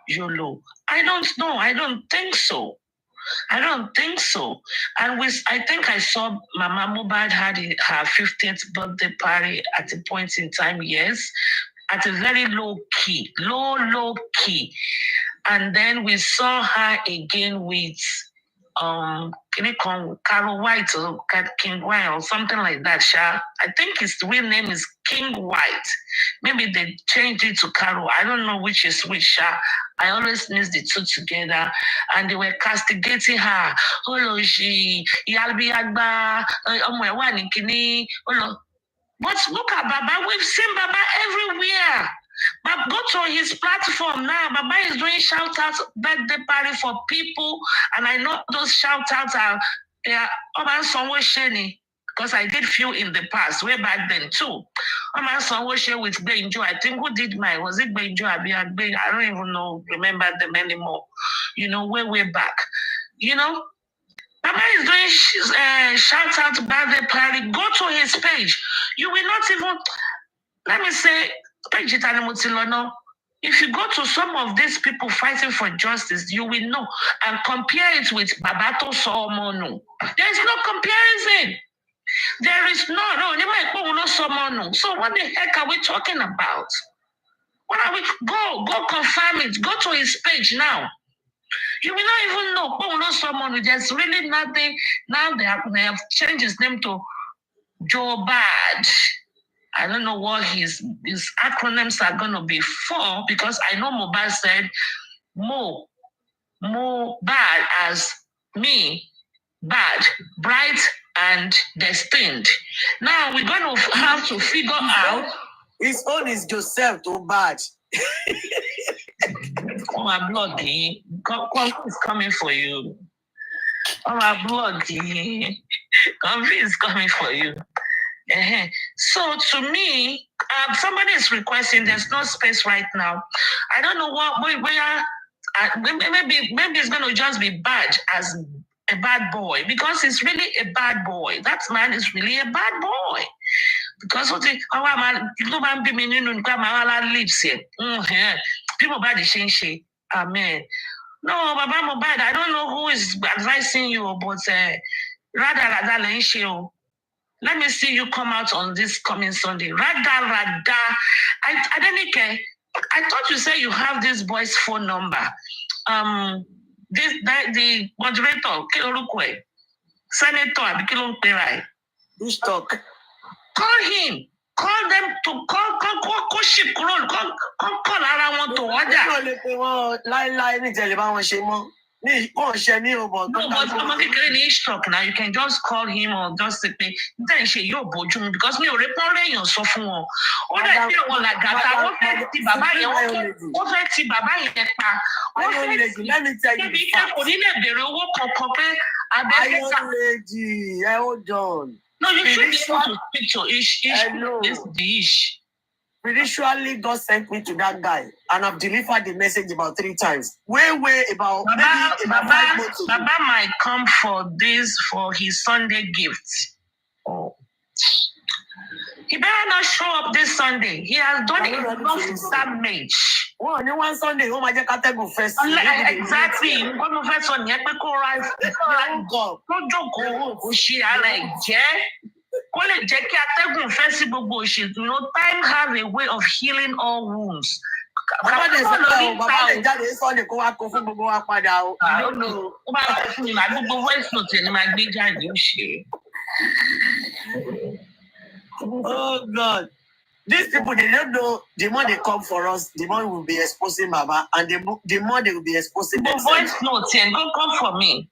Yolo. I don't know. I don't think so. And I think I saw Mama Mobad had her 50th birthday party at a point in time, yes, at a very low key. And then we saw her again with Carol White or King White or something like that. I think his real name is King White. Maybe they changed it to Carol. I don't know which is which. I always mix the two together, and they were castigating her. But look at Baba. We've seen Baba everywhere. But go to his platform now. Baba is doing shout-outs, birthday party for people. And I know those shout-outs are Oman Sonwo Sheni. Because I did few in the past, way back then too. Oman Sonwo Sheni with Benjo. I think who did mine? Was it Benjo? I don't even know, remember them anymore. Way back. You know, Baba is doing shout out birthday party. Go to his page. You will not even, let me say, page it. If you go to some of these people fighting for justice, you will know and compare it with Babato Somono. There is no comparison. There is no. So what the heck are we talking about? What are we? Go confirm it. Go to his page now. You will not even know. Someone. There's really nothing. Now they have changed his name to Joe Bad. I don't know what his acronyms are going to be for, because I know Mohbad said Mo Bad as me, bad, bright and destined. Now we're going to have to figure out. His own is Joseph too bad. Oh, my blood, Comfy is coming for you. Oh, my blood, Comfy is coming for you. So to me, somebody is requesting, there's no space right now. I don't know where maybe it's going to just be bad as a bad boy, because he's really a bad boy. That man is really a bad boy. Because what lives here. People bad the amen. No, Baba Mohbad, I don't know who is advising you, but rather, let me see you come out on this coming Sunday. Rather. I don't care. I thought you said you have this boy's phone number. The moderator, Senator, who's talk? Call him. Call them to call ship. Call around to order. No, but someone can talk now. You can just call him or just say, then she you boju because me report your so fun. O da ti won la gata, o fe ti baba yen, o fe ti baba yen pa. Let me tell you. Iron lady, hold on. No, you should be able to speak to Ish. This the Ish. Spiritually, God sent me to that guy, and I've delivered the message about 3 times. Way about Baba might come for his Sunday gift. Oh. He better not show up this Sunday. He has done enough damage. Oh, only one Sunday. Oh my God, first. Exactly. One first one. Time has a way of healing all wounds. I don't know. Oh God. These people, they don't know the more they come for us, the more we will be exposing Baba, and the more they will be exposing themselves. Voice notes and go come for me.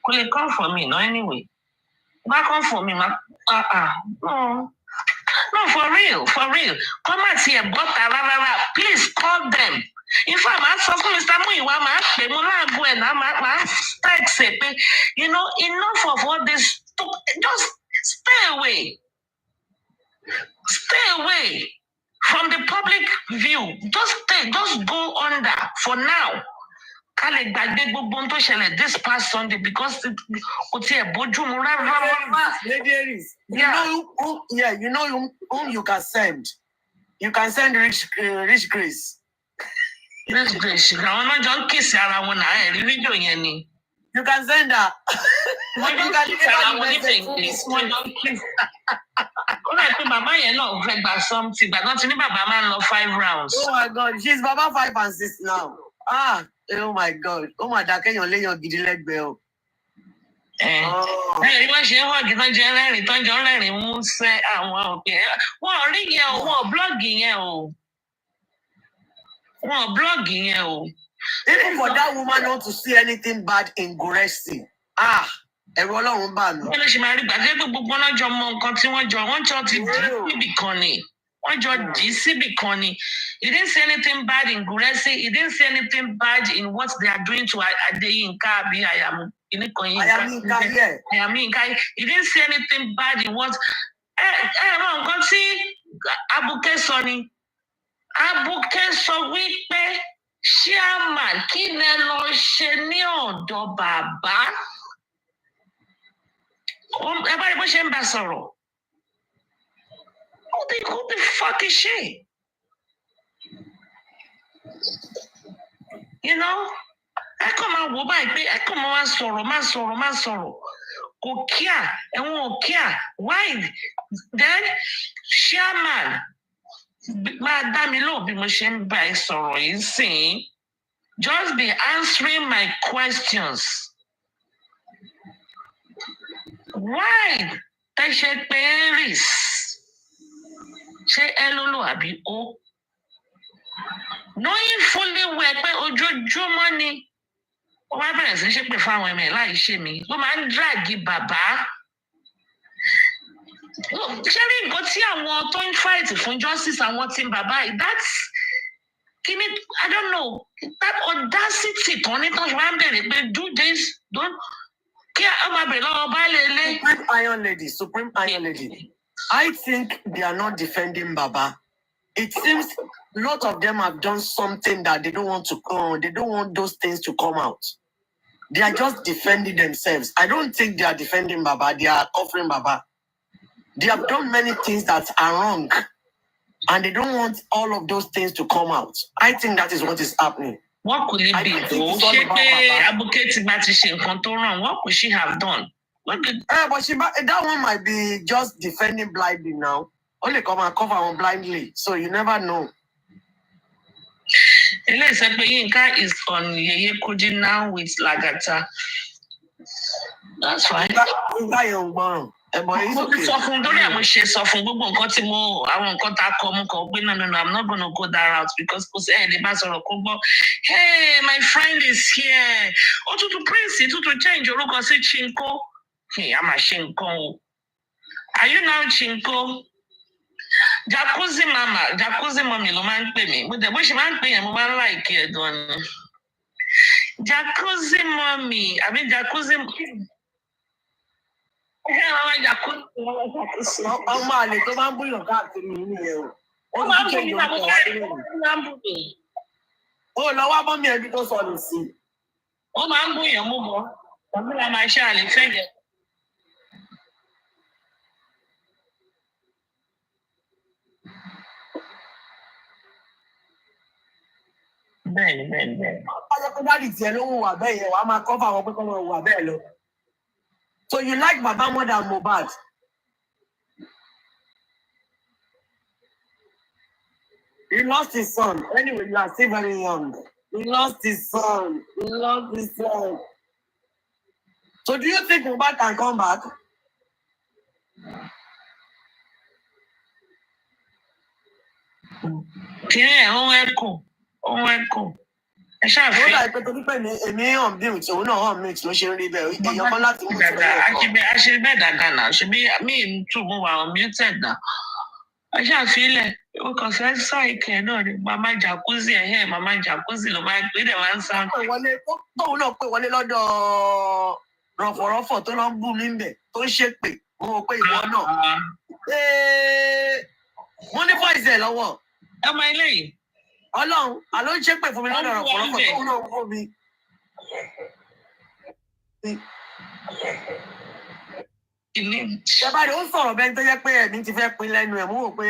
Could they come for me? No, anyway. Not come for me, ma. No, for real. Come out here, please call them. In fact, I'm asking Mr. Muiwa, enough of all this. Just stay away. Stay away from the public view. Just go under for now. This past Sunday because you know whom you can send. You can send Rich Grace. Rich Grace. Don't kiss her. You can send her. You can kiss Mama, something, but not Baba 5 rounds. Oh my God, she's Baba 5 and 6 now. Oh my God. Oh my God, can you lay your giddy leg bell? Even for that woman not to see anything bad in Goresi. Ẹ̀rọ Ọlọ́run bà mí. Wọ́n ṣe máa rí gbàgbé gbogbo náà jọ mọ nǹkan tí wọ́n jọ ti dì síbì kan ni. Wọ́n jọ dì síbì kan ni. He didn't say anything bad in Guresi. He didn't say anything bad in what they are doing to Adeyinka Abi Ayamu. Ayaminka. He didn't say anything bad in what. Nǹkan tí Abuke sọ ni. Abuke sọ wípé chairman kí lẹ lọ ṣe ní ọ̀dọ̀ sọ̀rọ̀ bàbá. Ẹ bá rí bó ṣe ń bá sọ̀rọ̀. Who the fuck is she? You know? I come and go by, I come and sọ̀rọ̀. Kò kíá, ẹ̀wọ̀n ò kíá. Why? Then, chairman, máa dá mi lóhùn bí mo ṣe ń bá ẹ sọ̀rọ̀ yìí sìn. Just be answering my questions. Why? Tẹ́ ṣe pé Aries. Ṣé ẹ ló lò àbí ó? Knowing fully well pé ojoojúmọ́ ni ó wá bẹ̀rẹ̀ sí ṣépè fáwọn ẹ̀mẹ̀ láì ṣe mí. Ó máa ń dragi bàbá. Ṣé rí nǹkan tí àwọn tó ń fight fún justice àwọn tí ń bàbá yìí? That's kíni, I don't know, that audacity kan ní tán ṣe máa ń bẹ̀rẹ̀ pé do this, don't. Kí ọ máa bẹ̀rẹ̀ lọ́wọ́ baálé ilé. Supreme Iron Lady. I think they are not defending Baba. It seems a lot of them have done something that they don't want to they don't want those things to come out. They are just defending themselves. I don't think they are defending Baba. They are covering Baba. They have done many things that are wrong, and they don't want all of those things to come out. I think that is what is happening. What could it be though? Ṣé pé advocate bá ti ṣe nǹkan tó wrong? What could she have done? But that one might be just defending blindly now. Only come and cover on blindly, so you never know. Ele said Yinka is on Yeye Kudi now with Lagata. That's fine. Mo ti sọ fún lórí àwọn ṣe sọ fún gbogbo nǹkan tí mo àwọn nǹkan tá a kọ mú kọ pé no, I'm not gonna go that route because kò sí ẹ̀ẹ́dẹ̀ bá sọ̀rọ̀ kó gbọ́. Hey, my friend is here. Ó tútù Prince tútù change orúkọ sí Chinko. Hey, a máa ṣe nǹkan o. Are you now Chinko? Jacuzzi mommy ló máa ń pè mí. Bó ṣe máa ń pè yẹn mo máa ń like ẹ̀ gan ni. Jacuzzi mommy, àbí Jacuzzi. Ọmọ àlè tó máa ń búyàn káàkiri nìyẹn o. Ó máa ń bú mi náà, máa ń bú mi. Ó lọ wá bọ́ mi ẹbí tó sọnù sí. Ó máa ń búyàn mú bọ́. Tàbí la máa ṣe àlè fẹ́ yẹn. Bẹ́ẹ̀ni. Ọjọ́ pé dáàdì tiẹ̀ ló ń wà bẹ́ẹ̀ yẹn, wàá máa kọ́fà àwọn pé kọ́ máa wà bẹ́ẹ̀ lọ. So you like Baba more than Mohbad? He lost his son. Anyway, you are still very young. He lost his son. So do you think Mohbad can come back? Kìnìún ohun ẹ̀kọ́. Ẹ ṣáà fi. Ó dà pé torí pé èmi hàn bí òun náà hàn mix ló ṣe ń rí bẹ́ẹ̀. Èèyàn kan láti mú ìtura ẹ̀kọ́. A ṣe bẹ́ẹ̀ dáadáa náà. Ṣebí mi tún mú wa unmuted náà. Ẹ ṣáà fi ilẹ̀. Ó kàn fẹ́ sọ ìkẹ́ náà ni. Màmá Jacuzzi Màmá Jacuzzi ló máa ń pè é máa ń sá. Tóun náà pè wọlé lọ́dọ̀ rọ̀fọ̀rọ̀fọ̀ tó lọ ń bú mi ń bẹ̀ tó ń ṣépè. Mo rò pé ìwọ náà. Mo ní fọ́ ìṣẹ̀ lọ́wọ́. Ọmọ ilé yìí. Ọlọ́run, àló ń ṣépè fún mi lọ́dọ̀ rọ̀pọ̀lọpọ̀ tó ń náà fún mi. Ṣé bá rí ó sọ̀rọ̀ bẹ́ẹ̀ tó jẹ́ pé ẹ̀mí ti fẹ́ pin lẹ́nu ẹ̀ mú wò pé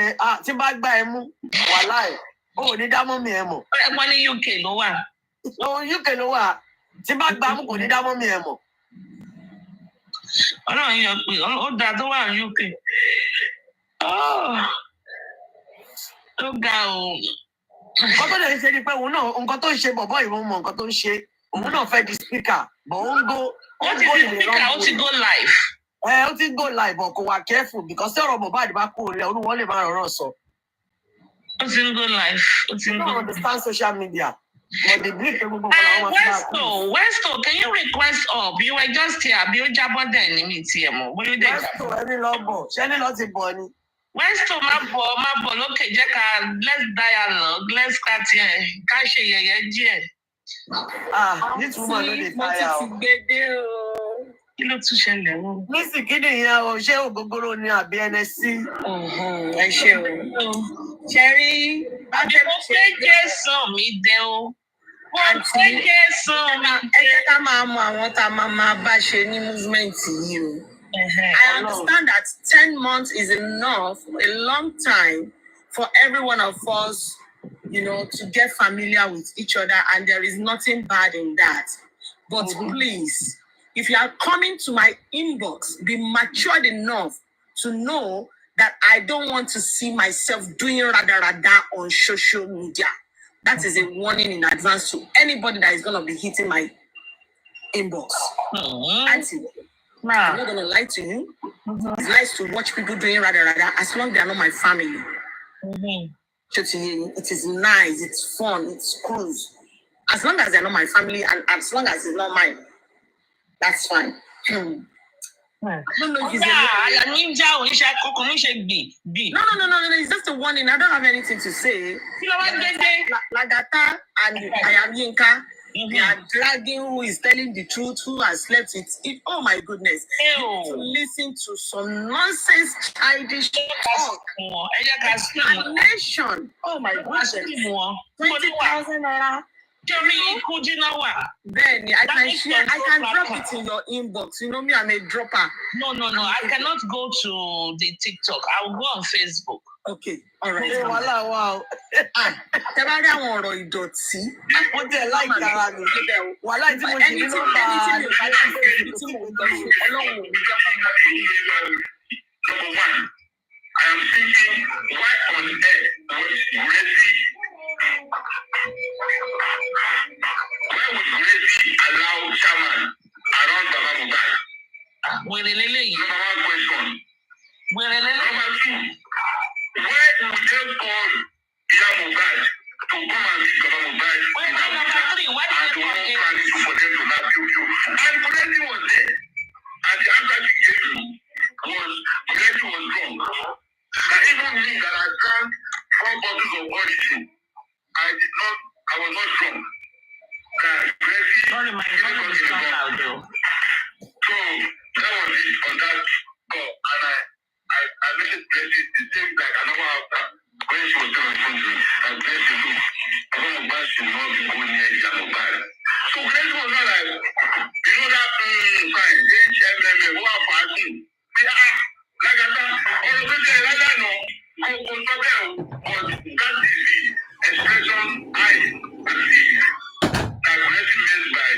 tí bá gbá ẹ mú wàhálà ẹ̀ ó ní dámọ́ mi ẹ̀ mọ̀. Wọ́n ní UK ló wà. UK ló wà, tí bá gbá mú kò ní dámọ́ mi ẹ̀ mọ̀. Ọlọ́run yọ pé ó dáa tó wà ní UK. Ó ga o. Nǹkan tó lè ṣe ni pé òun náà nǹkan tó ń ṣe bọ̀bọ̀ ìwọ̀n mọ̀ nǹkan tó ń ṣe òun náà fẹ́ di speaker but ó ń go. Ó ti di speaker, ó ti go live. Ó ti go live but kò wà careful because tí ọ̀rọ̀ Mohbad bá kúrò lẹ̀ olúwọ́n lè máa rọ̀rọ̀ sọ. Ó ti ń go live. You don't understand social media. But the big people Westo, can you request up? You were just here. Bí ó jábọ́ dẹ̀ ní mi tiẹ̀ mọ̀. Westo ẹni lọ bọ̀, ṣẹ́ni lọ ti bọ̀ ni. Westo má bọ̀ lókè jẹ́ ká let's dialogue, let's start here. Ká ṣe yẹ̀yẹ́ díẹ̀. Nítumọ̀ ló lè fàyà o. Kí ló tún ṣẹlẹ̀ o? Nísì kí nìyẹn o, ṣé ògógóró ni àbí NSC? Ẹ ṣe o. Ṣé rí? Àbí mo fẹ́ jẹ́ sàn mí dẹ o. And thank you so much. I understand that 10 months is enough, a long time for every one of us, to get familiar with each other, and there is nothing bad in that. But please, if you are coming to my inbox, be matured enough to know that I don't want to see myself doing rada on social media. That is a warning in advance to anybody that is going to be hitting my inbox. Auntie, I'm not going to lie to you. It's nice to watch people doing rada as long as they are not my family. It is nice, it's fun, it's cool. As long as they're not my family and as long as it's not mine, that's fine. I don't know if it's No, it's just a warning. I don't have anything to say. Lagata and I am Yinka. They are dragging who is telling the truth, who has slept with it. Oh my goodness. To listen to some nonsense, childish talk. Nation. Oh my goodness. 20,000 naira. Then I can share, I can drop it in your inbox. You know me, I'm a dropper. No. I cannot go to the TikTok. I will go on Facebook. Okay, all right. Wow. Number one, I am thinking, why on earth was Gracie allow Chairman around Baba Mohbad? Number one question. Number two, why would they call Baba Mohbad to come and meet Baba Mohbad in Abuja and to work planning for them to not kill you? And Gracie was there. And the answer she gave me was Gracie was wrong. That even me that I drank 4 bottles of origin, I was not drunk. Gracie, sorry, my name is though. So that was it on that call. And I messaged Gracie the same like an hour after when she was still on phone to me. And Gracie, look, Baba Mohbad should not be going near Mohbad. So Gracie was not like, that fine, HMMA, who are fighting. Like I said, all of it, like I know, but that is the expression I see that Gracie meant by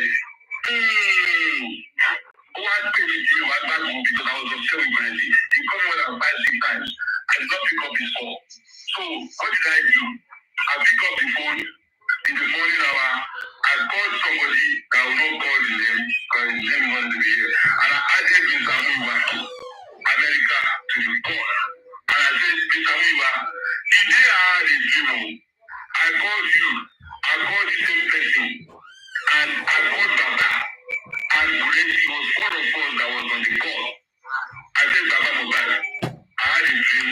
what baby you was back home because I was upset with Gracie. He called me more than 5-6 times. I did not pick up his call. So what did I do? I picked up the phone in the morning hour. I called somebody that will not call the name because his name wanted to be here. And I added Mr. Muiwa to America to the call. And I said, Mr. Muiwa, the day I had a dream, I called you. I called the same person. And I called Baba. And Gracie was one of us that was on the call. I said, Baba Mohbad, I had a dream,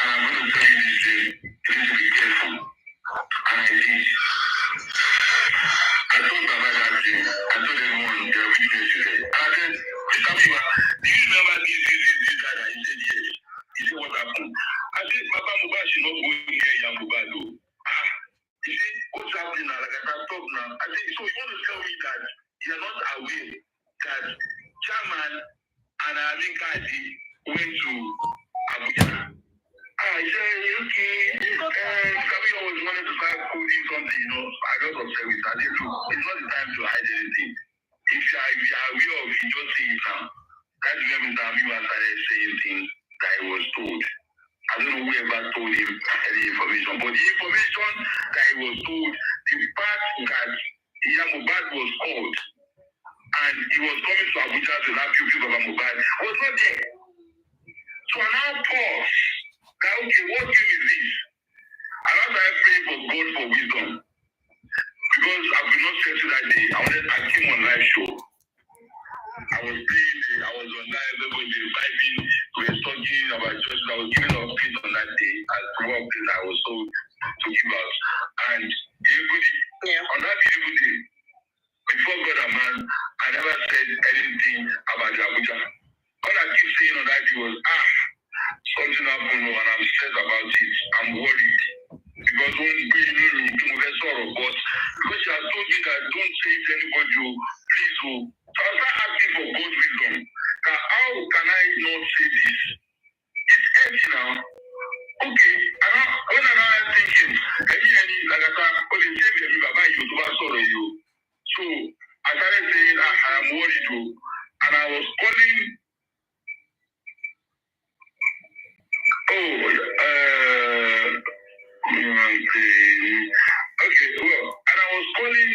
and I'm going to tell you this dream. You need to be careful. And I did. I told Baba that dream. I told everyone their witness today. And I said, Mr. Miwa, do you remember this, that? And he said, yes. He said, what happened? I said, Baba Mohbad should not go near Yam Mohbad, though. You see, what's happening now? Like I can talk now. I said, so you want to tell me that you're not aware that Chairman and Amin Kadi went to Abuja? I said, okay, Kabir always wanted to start coding something, I got upset with that. It's not the time to hide anything. If you are aware of it, just say it now. That's when Mr. Abiba started saying things that he was told. I don't know whoever told him any information, but the information that he was told, the fact that Mohbad was called and he was coming to Abuja to have you Baba Mohbad was not there. So I now pause. That, okay, what game is this? And after I prayed for God for wisdom, because I could not settle that day, I came on live show. I was praying, I was on live, everybody was vibing, we were talking about church. I was giving an update on that day as to what I was told to give out. And on that beautiful day, before God and man, I never said anything about Abuja. All I keep saying on that day was, something happened and I'm stressed about it. I'm worried. because when we do sorrow, but because she has told me that don't say it to anybody, please. So I start asking for God's wisdom. How can I not say this? It's heavy now. Okay, when I'm thinking, like I said, oh, they say me, Baba, you do sorrow you. So I started saying, I am worried too, and I was calling. Okay, well, and I was calling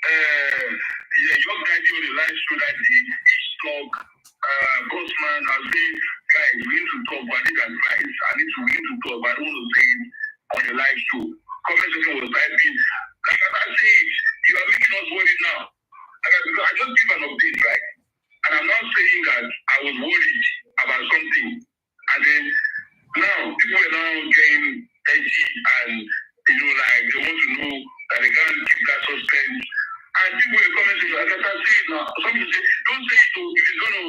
the young guy on the live show that each talk, Bossman, I was saying, guys, we need to talk, but I need advice. We need to talk, but I don't want to say it on the live show. Comment section was typing, like I said, you are making us worried now. Because I just give an update, right? And I'm not saying that I was worried about something. And then now people are now getting edgy and like they want to know that they can't keep that suspense. And people are commenting, like I say it now. Some people say, don't say it though, if it's gonna,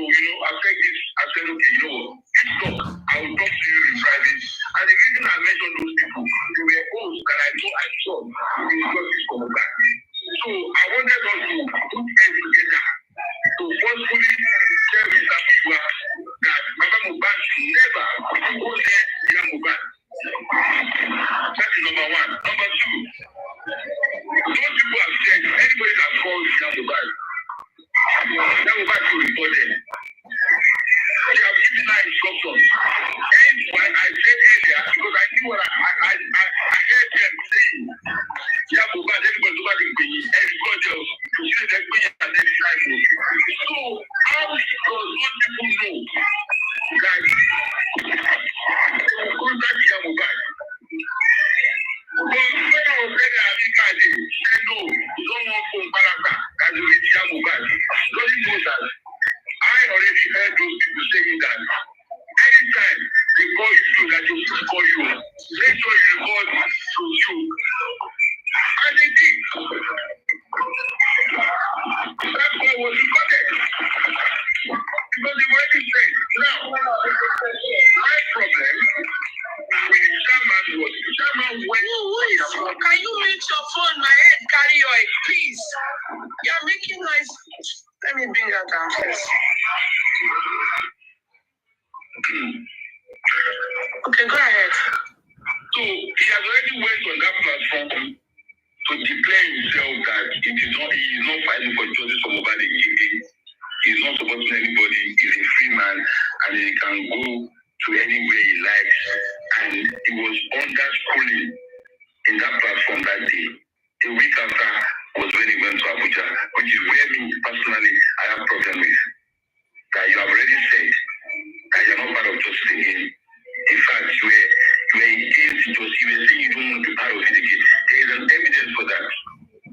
affect this. I said, okay, you know what? Let's talk. I will talk to you in private. And the reason I mentioned those people, they were hosts that I know I saw in this coming back. So I wanted us to put heads together to forcefully tell Mr. Miwa that Baba Mohbad should never go there via Mohbad. That is number one. Number two, those people have said anybody that calls via Mohbad, that Mohbad should report them. They have given her instructions. And when I said earlier, because I knew what I heard them saying, yeah, Mohbad, everybody over the Queen, everybody else, to see the Queen at any time. So, how does those people know that they will contact via Mohbad? But when I was telling Amika, she said, no, you don't want phone Baraka, that will be via Mohbad. Don't you know that? I already heard those people saying that anytime they call you so that they should call you, make sure you record to you. And they did. That call was recorded. Because they were said. Now, my problem with the chairman was the chairman went. Can you mute your phone? My head carry your egg, please. You're making noise. Let me bring her down first. Okay, go ahead. So he has already went on that platform to declare himself that he is not fighting for justice for Mohbad again. He is not supporting anybody. He's a free man and he can go to anywhere he likes. And he was under schooling in that platform that day. A week after was when he went to Abuja, which is where me personally I have problem with. That you have already said that you're not part of justice again. In fact, you were against justice. You were saying you don't want to be part of it again. There is an evidence for that.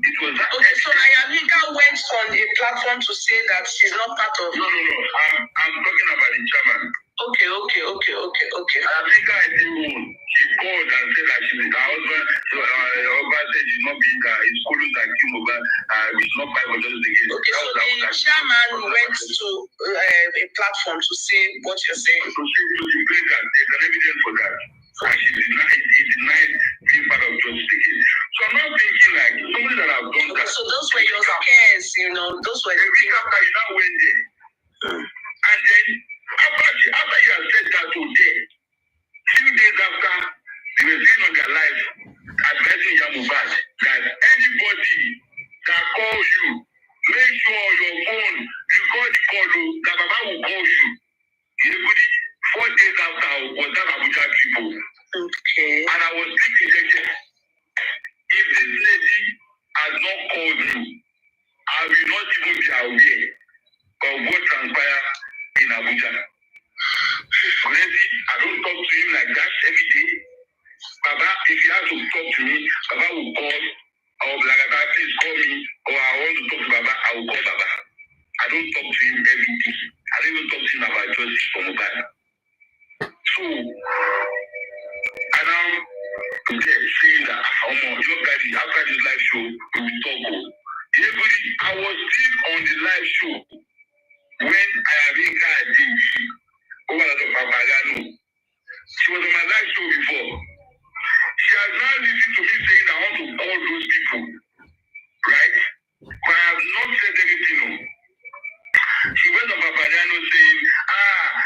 It was that. Okay, so Ayamika went on a platform to say that she's not part of. No. I'm talking about the chairman. Okay. Ayamika is the one. She called and said that her husband, her husband said she's not being that his colleagues that came over, he's not fight for justice again. Okay, so the chairman went to a platform to say what you're saying. To declare that there's an evidence for that. And he denied being part of justice again. So I'm not thinking like somebody that have done that. So those were your scares, those were a week after you now went there. And then after you have said that today, few days after they were saying on their life advising Mohbad that anybody that call you, make sure your phone record the call that Baba will call you. Everybody 4 days after was that Abuja people. Okay. And I was thinking, if this lady has not called you, I will not even be aware of what transpired in Abuja. Honestly, I don't talk to him like that every day. Baba, if you have to talk to me, Baba will call, or like Baba, please call me, or I want to talk to Baba, I will call Baba. I don't talk to him every day. I don't even talk to him about justice for Mohbad. So, and now, saying that, after this live show, we will talk. I was still on the live show when Ayamika did over the Papagano. She was on my live show before. She has now listened to me saying I want to all those people, right? But I have not said anything. No. She went on Papadiano saying,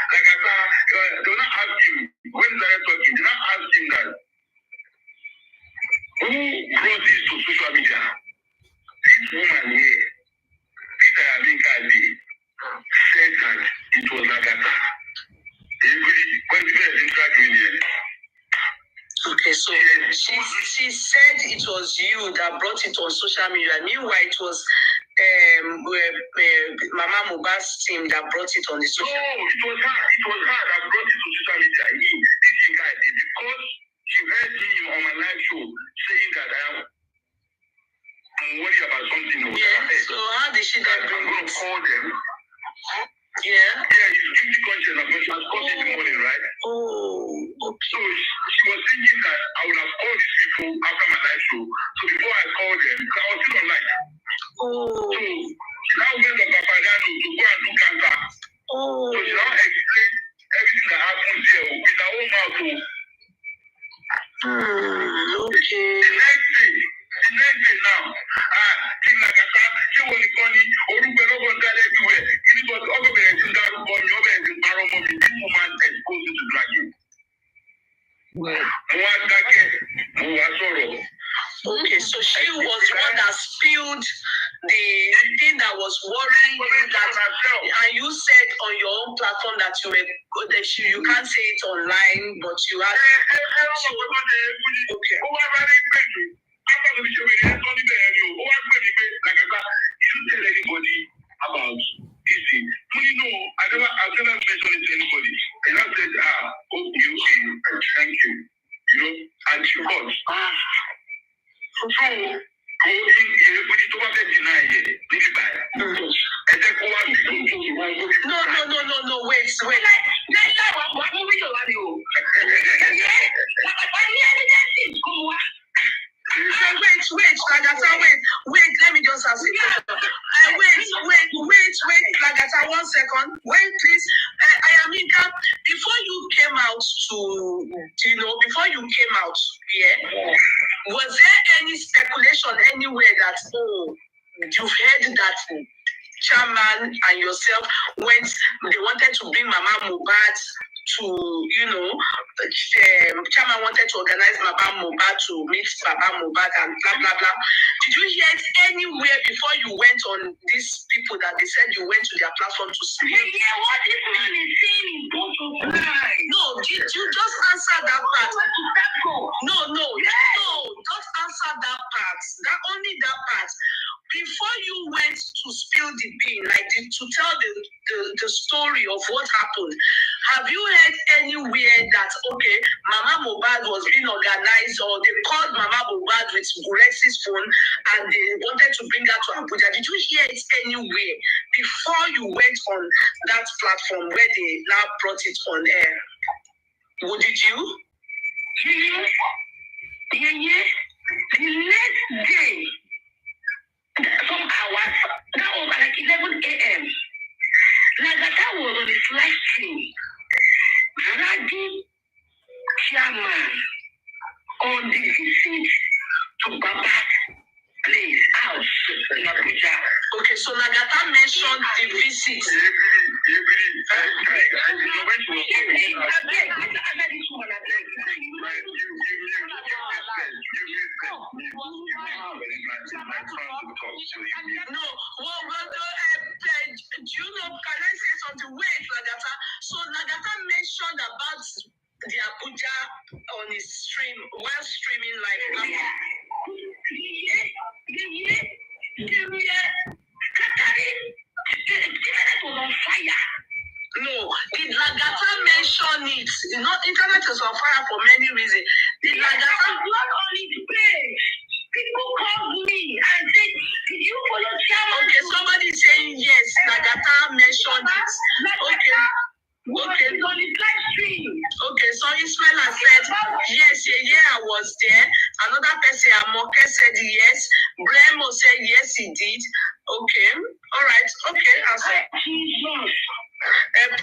like I said, they will not ask him, when they started talking, they not ask him that, who brought this to social media? This woman here, Peter Abinkadi, said that it was Nagata. Everybody, when people interact with him. Okay, so she said it was you that brought it on social media. Meanwhile, it was Mama Mohbad's team that brought it on the social media. No, it was her. It was her that brought it to social media. This guy did because she heard him on my live show saying that I'm worried about something. Yeah. So how did she then bring it? Call them. Yeah. Yeah, you give the conscience of she was called in the morning, right? Oh, okay. So she was thinking that I would have called these people after my live show. So before I called them, because I was still online. Oh. So she now went to Papadiano to go and do cancer. Oh. So she now explained everything that happened here with her own mouth. Okay. The next day now, King Nagata, she was funny, Oruberogo got everywhere. He was over there in Darubo, over in Baromo, this woman exposed to dragging. Okay, so she was the one that spilled the thing that was worrying you that, and you said on your own platform that you were that you can't say it online, but you had. Okay. Tell anybody about this thing. I've never mentioned it to anybody. And I said, okay, thank you. You know, and she got. So, everybody to have deny it. No, wait. Wait, let me just ask you. Wait, Lagata, 1 second. Wait, please. I am in camp. Before you came out, was there any speculation anywhere that, you've heard that Chairman and yourself they wanted to bring Mama Mohbad to, Chairman wanted to organize Mama Mohbad to meet Baba Mohbad and blah, blah, blah. Did you hear it anywhere before you went on these people that they said you went to their platform to speak? Yeah, what this man is saying is both of lies. No, did you just answer that part? No, just answer that part. Only that part. Before you went to spill the bean, to tell the story of what happened, have you heard anywhere that, okay, Mama Mohbad was being organized, or they called Mama Mohbad with Rex's phone and they wanted to bring her to Abuja? Did you hear it anywhere before you went on that platform where they now brought it on air? Did you? Yeah. The next day, some hours, that was like 11 a.m. Lagata was on his live stream, dragging Chairman on the visit to Baba's place, house in Abuja. Okay, so Lagata mentioned the visit. Do you know, can I say something? Wait, Lagata. So Lagata mentioned about the Abuja on his stream, while streaming live. Was on fire. No, did Lagata mention it? Internet is on fire for many reasons. Did Lagata not only the page? People called me and said, did you follow Chairman? Okay, somebody is saying yes, Lagata mentioned it. Okay. It's on his live stream. Okay, so Ismail has said, yes, I was there. Another person, Amoke, said yes. Bremo said yes, he did. Okay, all right. Okay, I'll say.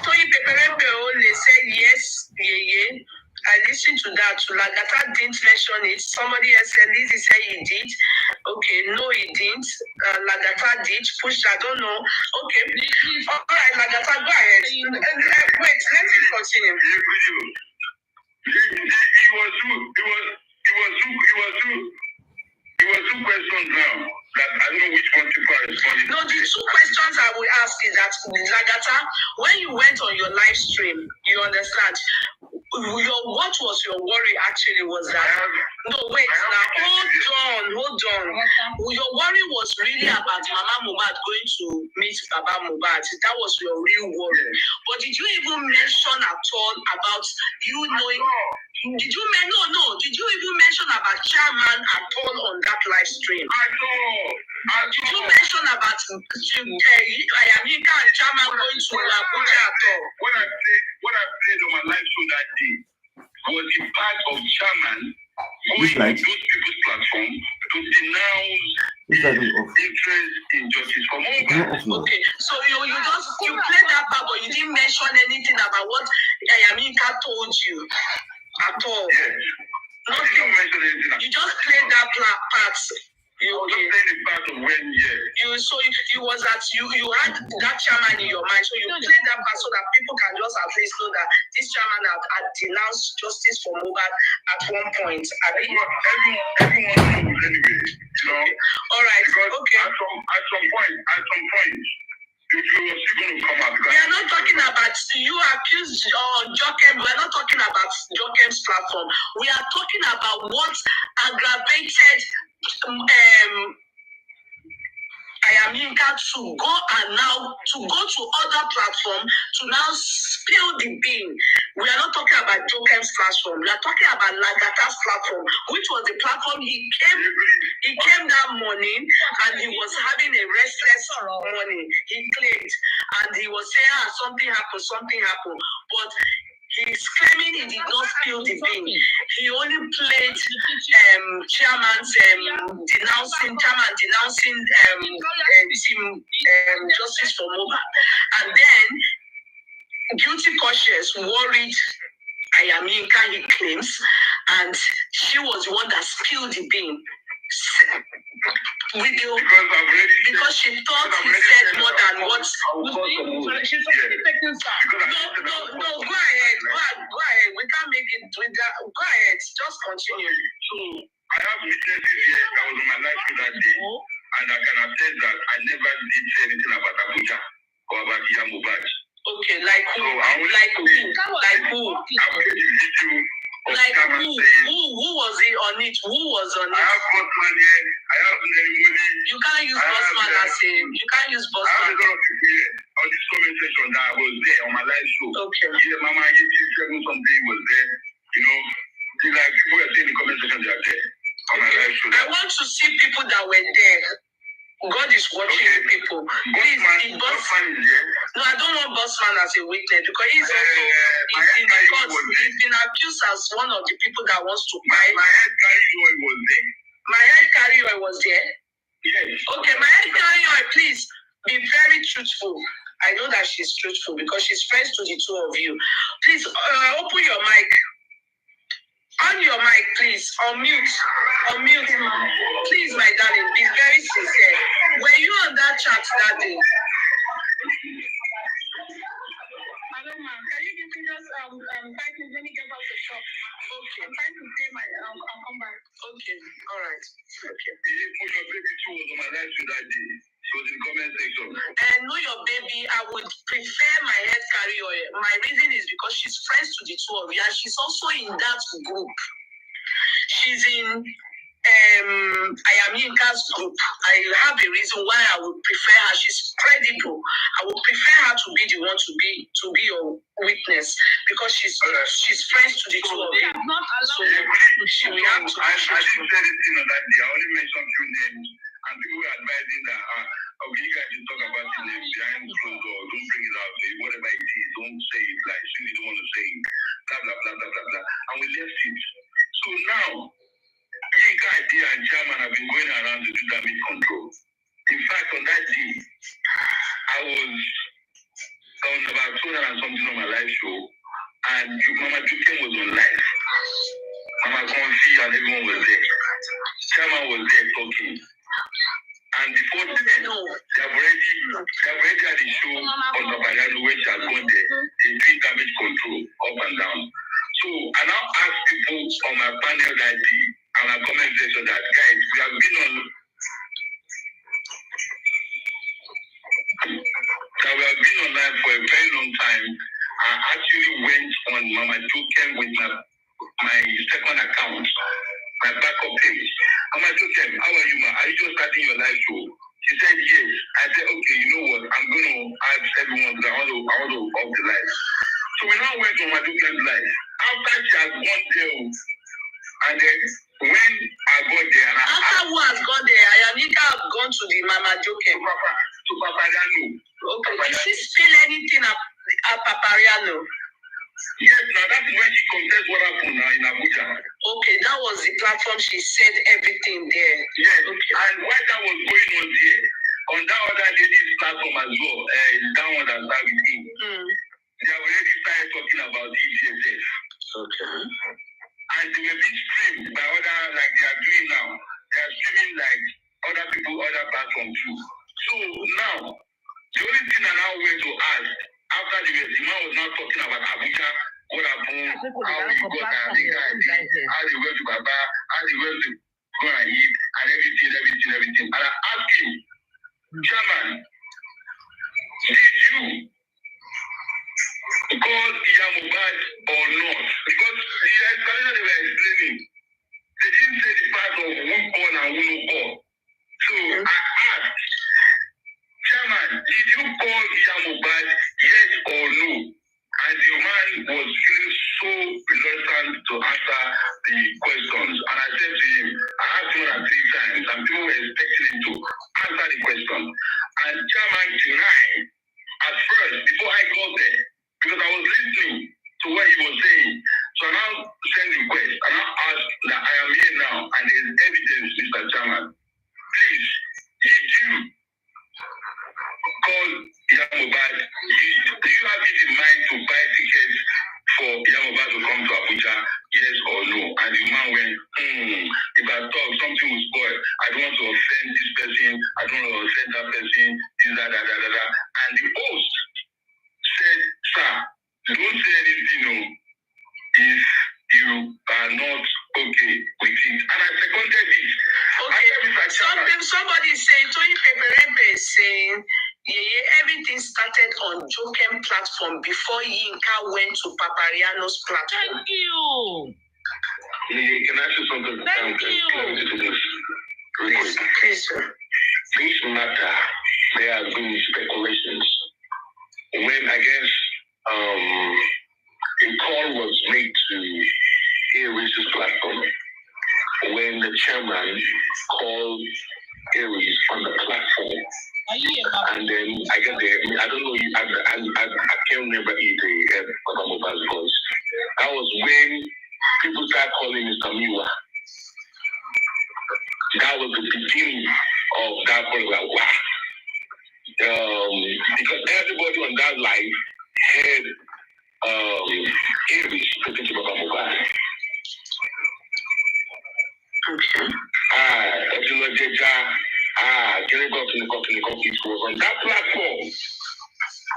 Toyi Peperepe only said yes, at least listen to that. Lagata didn't mention it. Somebody else said, Lizzie said he did. Okay, no, he didn't. Lagata did. Push, I don't know. Okay. All right, Lagata, go ahead. Wait, let him continue. It was two questions now that I don't know which one people are responding. No, the two questions I will ask is that, Lagata, when you went on your live stream, you understand, what was your worry actually was that, no, wait, now, hold on. Your worry was really about Mama Mohbad going to meet Baba Mohbad. That was your real worry. But did you even mention at all about you knowing... Did you even mention about Chairman at all on that live stream? Did you mention about Ayamika and Chairman going to Abuja at all? What I played on my live show that day was the part of Chairman going to those people's platform to denounce interest in justice for Mohbad. Okay, so you played that part, but you didn't mention anything about what Ayamika told you at all. Yes. Nothing. You just played that part. Okay. Playing the part of when, It was that you had that chairman in your mind, so you played that part so that people can just at least know that this chairman had denounced justice for Mohbad at one point. Everyone knows anyway. All right. Okay. At some point. We are not talking about you accused Jokem. We are not talking about Jokem's platform. We are talking about what aggravated Ayamika to go to other platform to now spill the bean. We are not talking about Jokem's platform. We are talking about Lagata's platform, which was the platform he came that morning and he was having a restless morning. He claimed and he was saying something happened. But he's claiming he did not spill the bean. He only played chairman's denouncing justice for Mohbad. And then guilty conscience worried Ayamika, he claims, and she was the one that spilled the bean. Because she thought he said more than what. No, go ahead. We can't make it. Go ahead. Just continue. So I have witnesses here that was on my live show that day, and I can attest that I never did say anything about Abuja or about Mohbad. Okay, like who? Like who? Who was he on it? Who was on it? I have Bossman here. I have Nenimudi. You can't use Bossman as a. You can't use Bossman. I have a lot of people here on this comment section that was there on my live show. Okay. Yeah, Mama, something was there. Like people were saying in the comment section they are there on my live show. I want to see people that were there. God is watching you people. Please, Bossman is there. No, I don't want Bossman as a witness because he's also he's been accused as one of the people that wants to buy. My head carry oil was there. My head carry oil was there? Yes. Okay, my head carry oil, please be very truthful. I know that she's truthful because she's friends to the two of you. Please open your mic. On your mic, please. Unmute. Please, my darling, be very sincere. Were you on that chat that day? Hello, ma'am. Can you give me just 5 minutes? Let me get out the shop. Okay. I'm trying to pay my. I'll come back. Okay. All right. Okay. Your baby too was on my live show that day. So in the comment section. And know your baby, I would prefer my head carry oil. My reason is because she's friends to the two of you, and she's also in that group. She's in Ayamika's group. I have a reason why I would prefer her. She's credible. I would prefer her to be the one to be your witness because she's friends to the two of you. So she will have to. I didn't say anything on that day. I only mentioned few names, and people were advising that you guys should talk about the names behind closed doors. Don't bring it out. Whatever it is, don't say it. Like you don't want to say it. Blah blah blah blah blah blah. And we left it. So now, Yinka idea and Chairman have been going around to do damage control. In fact, on that day, I was on about 200 and something on my live show, and Mama Jukem was on live. Mama Confi and everyone was there. Chairman was there talking. And before then, they have already had a show on Papayano where she has gone there. They doing damage control up and down. So I now ask people on my panel that and my comment section that guys, we have been online for a very long time. I actually went on Mama Jokem with my second account, my backup page. Mama Jokem, how are you, ma? Are you just starting your live show? She said yes. I said, okay, you know what? I'm going to ask everyone because I want to off the live. So we now went on Mama Jokem's live. After she has gone there, and then when I got there, and after who has gone there, I have gone to the Mama Jokem, to Papayano. Okay, did she spill anything at Papayano? Yes, now that's when she confessed what happened now in Abuja. Okay, that was the platform she said everything there. Yes, okay. And while that was going on there, on that other lady's platform as well, that one that started with him, they have already started talking about the EGSF. Okay. And they were being streamed by other, like they are doing now. They are streaming like other people, other platforms too. So now, the only thing I now went to ask, after the man was now talking about Abuja, what happened, how he got how they went to Baba, how they went to go and eat, and everything. And I asked him, Chairman, did you call Iyamobad or not? Because the explanation they were explaining, they didn't say the part of who call and who no call. So I asked, Chairman, did you call Iyamobad, yes or no? And the man was feeling so reluctant to answer the questions. And I said to him, I asked him 3 times, and people were expecting him to answer the question. And Chairman denied at first, before I got there, because I was listening to what he was saying. So I now sent the request, and I asked that I am here now, and there is evidence, Mr. Chairman. Please, did you call Iyamobad? Do you have it in mind to buy tickets for Iyamobad to come to Abuja? Yes or no? And the man went, if I talk, something will spoil. I don't want to offend this person. I don't want to offend that person. That. And the host said, sir, don't say anything, no, if you are not okay with it. And I seconded it. Okay, somebody is saying, Tony Peperepe is saying, everything started on Jokem platform before Yinka went to Papariano's platform. Thank you. Can I say something? Thank you. Please, sir. This matter, there have been speculations. When I guess a call was made to Aries' platform, when the chairman called Aries on the platform, and then I get there. I don't know. I can't remember the Mobile's voice. That was when people started calling Mr. Miwa. That was the beginning of that program. Wow. Because everybody on that line had Aries speaking to Baba Mobile. It was on that platform.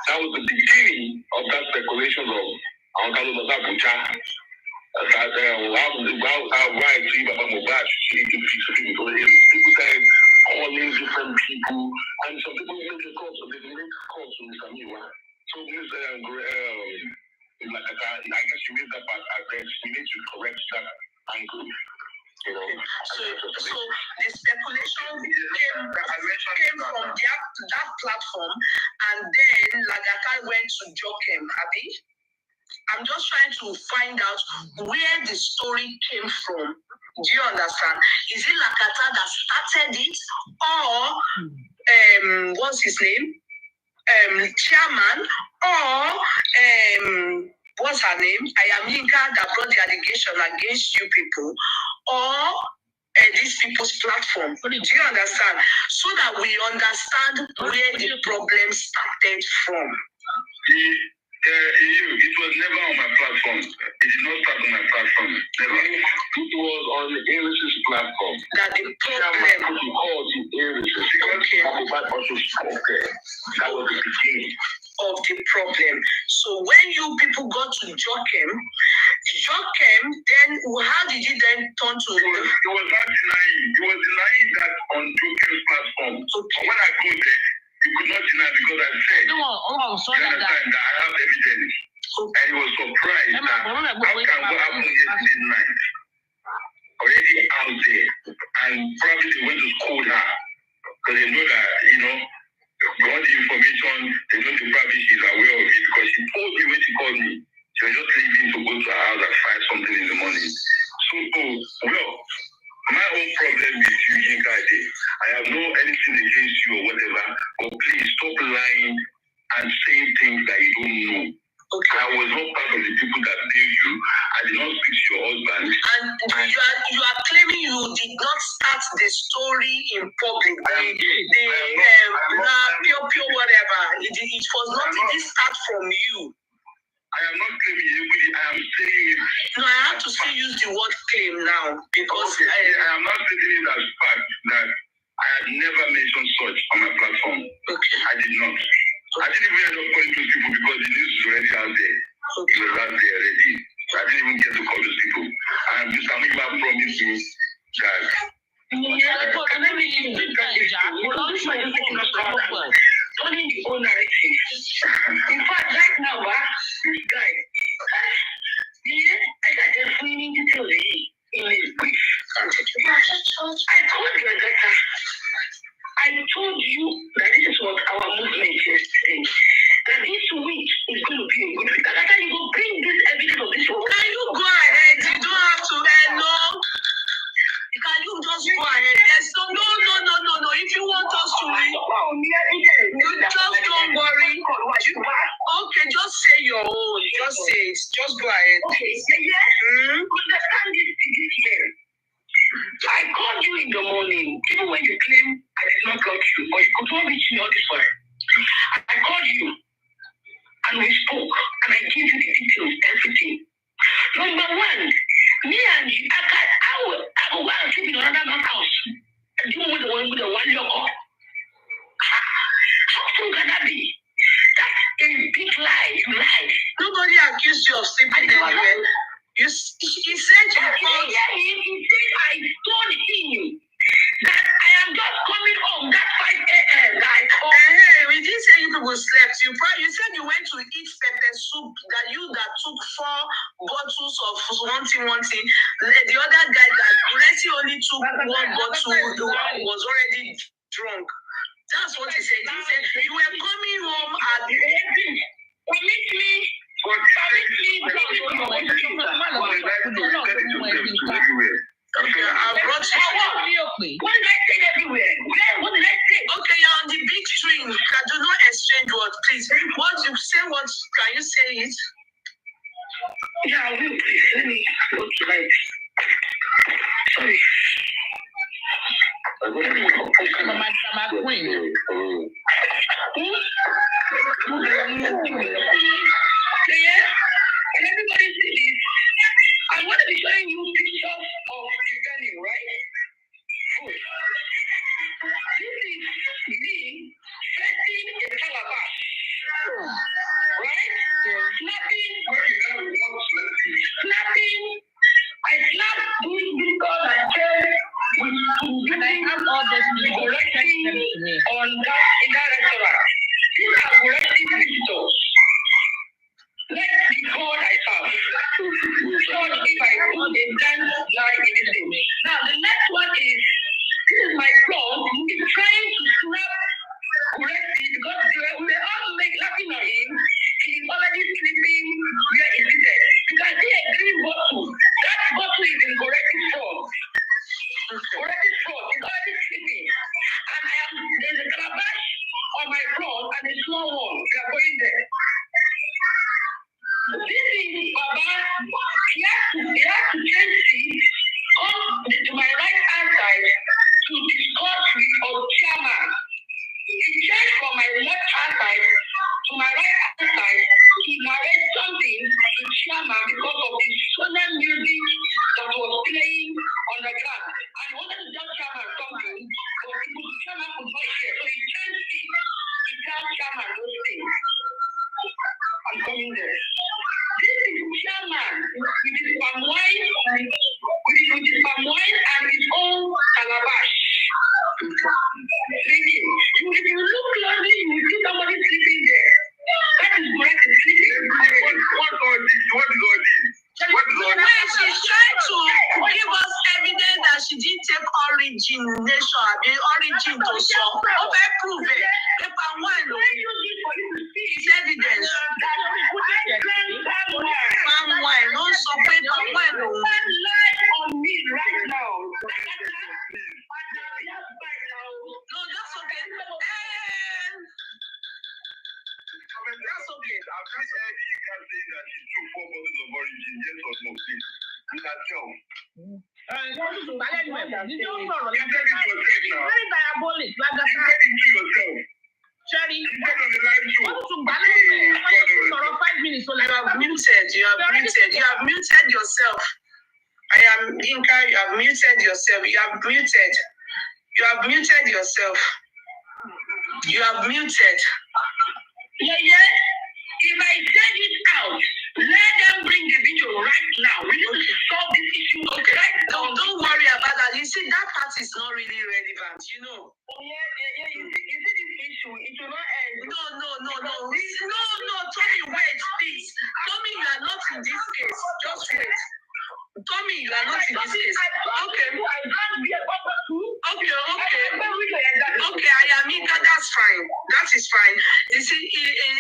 That was the beginning of that speculation of Abuja. That why Baba Mobile people started calling different people, and some people make a call, so they make calls to Mr. Miwa. So this like I guess you made that part address. We need to correct that angle. You know, so the speculation came from that platform, and then Lagata went to Jokem, Abi. I'm just trying to find out where the story came from. Do you understand? Is it Lakata that started it, or what's his name? Chairman, or what's her name? I am Yinka that brought the allegation against you people, or these people's platform. Do you understand? So that we understand where the problem started from. It was never on my platform. It did not start on my platform. Never. was on English's platform. That the problem called English. Okay. Also spoke there. That was the beginning of the problem. So when you people got to Jokem, then how did you then turn to He was not denying. He was denying that on Jokem's platform. Okay. When I go there, he could not deny because I said, that I have evidence. Okay. And he was surprised that how can what happened yesterday night already out there, and probably they went to scold her because they know that, all the information, they know probably she's aware of it because she told me when she called me, she was just leaving to go to her house at 5 something in the morning. So, my own problem with you, Yinka, I have no anything against you or whatever, but please stop lying and saying things that you don't know. Okay. I was not part of the people that paid you. I did not speak to your husband. And you are claiming you did not start the story in public. Pure whatever. It was not. It didn't start from you. I am not claiming anybody. I am saying it. No, I have to still use the word claim now because I am not taking it as fact that I had never mentioned such on my platform. Okay. I did not. I didn't even end up calling those people because the news is already out there. Okay. It was out there already. I didn't even get to call those people. And Mr. Amiba promised me that. Turning the whole narrative. In fact, right now, this guy, I got the feeling to tell you in his brief. I told you that this is what our movement is saying. That this week is going to be a good week. That you will bring this evidence of this. Can you go ahead? You don't have to no. Can you just go ahead? There's no. If you want us to you just don't worry. Okay, just say your own. Just say it. Just go ahead. Okay, understand this year. I called you in the morning, even when you claim I did not got you, or you could not reach me all this way. I called you, and we spoke, and I gave you the details, everything. Number one, me and you, I will go and sleep in another man's house. And you with the one locker. How soon can that be? That's a big lie. You lied. Nobody accused you of sleeping anywhere. He said you called. Yeah, he said I told him that I am just coming home. That 5 a.m. We didn't say you people slept. You said you went to eat pepper soup. That took 4 bottles of one thing. The other guy that Kuresi only took 1 bottle was already drunk. That's what he said. He said you were coming home at the end. Permit me. I brought you. What did I say everywhere? What did I say? Okay, you're on the big string. Do not exchange words, please. What you say? What can you say it? Yeah, I will. Please let me go to my. Sorry. My queen. Yeah, and everybody see this. I'm going to be showing you pictures of the venue, right? Good. This is me setting a calabash, right? Snapping. I snap this because I tell and I have all this correcting on that in that restaurant. These are correcting visitors. Let scam and those things. I'm coming there. This is chairman with his palm wine, with his palm wine and his own calabash. Sleeping. If you look closely, you will see somebody sleeping there. That is correct. Sleeping. What is all this? What is all this? She's trying to give us evidence that she didn't take origin to solve. Okay, prove it. If I want to, it's evidence. Palm wine, no something palm wine. One lie on me right now. No, that's okay. That's okay. I've just heard you can say that she took 4 bottles of origin, yes or no, please. You can tell. Very diabolic. Sherry, for 5 minutes. You have muted. You have muted yourself. I am Yinka. You have muted yourself. You have muted yourself. You have muted. Yeah. If I send it out, let them bring the video right now. We need to solve this issue. Okay, right? Don't worry about that. You see, that part is not really relevant, you know. Oh, yeah. You see this issue, it will not end. No. Tommy, wait, please. Tommy, you are not in this case. Just wait. Tommy, you are not in this case. Okay. Okay, I am in that. That's fine. That is fine. You see,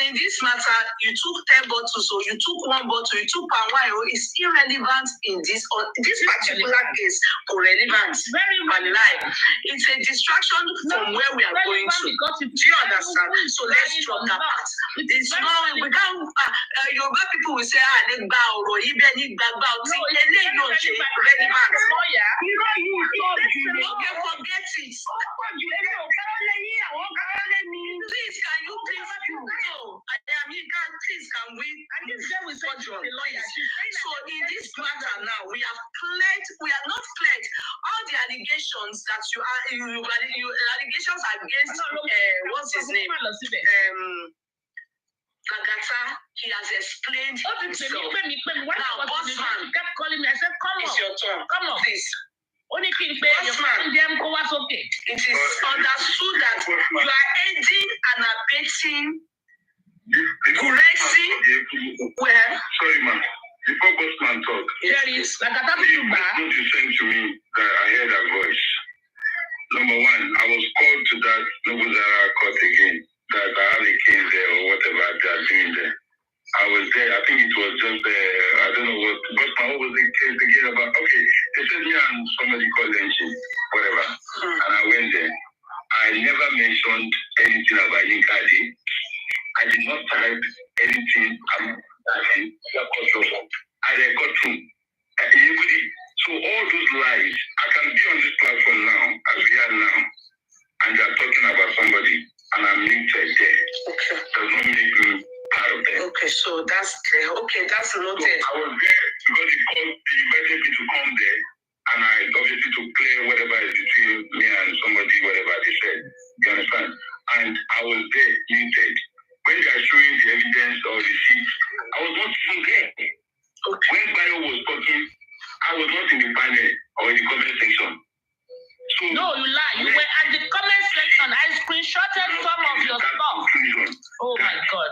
in this matter, you took 10 bottles, so you took 1 bottle, you took palm wine. It's irrelevant in this particular case. Relevant. Very life. It's a distraction from where we are going to. Do you understand? So let's drop that part. It's not. We can't. Yoruba people will say, relevant. Okay, forget it. Please, can you please go? Please, can we? And this guy will say to the lawyer. So in this matter now, we are not cleared. All the allegations that allegations against what's his name? Lagata, he has explained himself. Now, bossman, kept calling me. I said, come on. It's your turn. Come on. Please. Only thing it is understood that you are aiding and abetting, correcting, where? Sorry, ma'am. Before Bossman talk, please, what you sent to me that I heard a voice. Number 1, I was called to that Nobuzara court again, that I have a case there or whatever they are doing there. I was there. I think it was just I don't know what. What was the case again about? Okay, they said me and somebody called them, whatever, and I went there. I never mentioned anything about Yinkadi. I did not type anything about that. I got through. So all those lies, I can be on this platform now, as we are now, and you are talking about somebody, and I'm muted there. Okay. Does not make me part of them. Okay, so that's clear. Okay, that's noted. So I was there because they invited me to come there, and I obviously to clear whatever is between me and somebody, whatever they said. You understand? And I was there, muted. When they are showing the evidence or the sheet, I was not even there. Okay. When Bayo was talking, I was not in the panel or in the comment section. So, no, you lie. You were at the comment section. I screenshotted some of your stuff. Oh my God.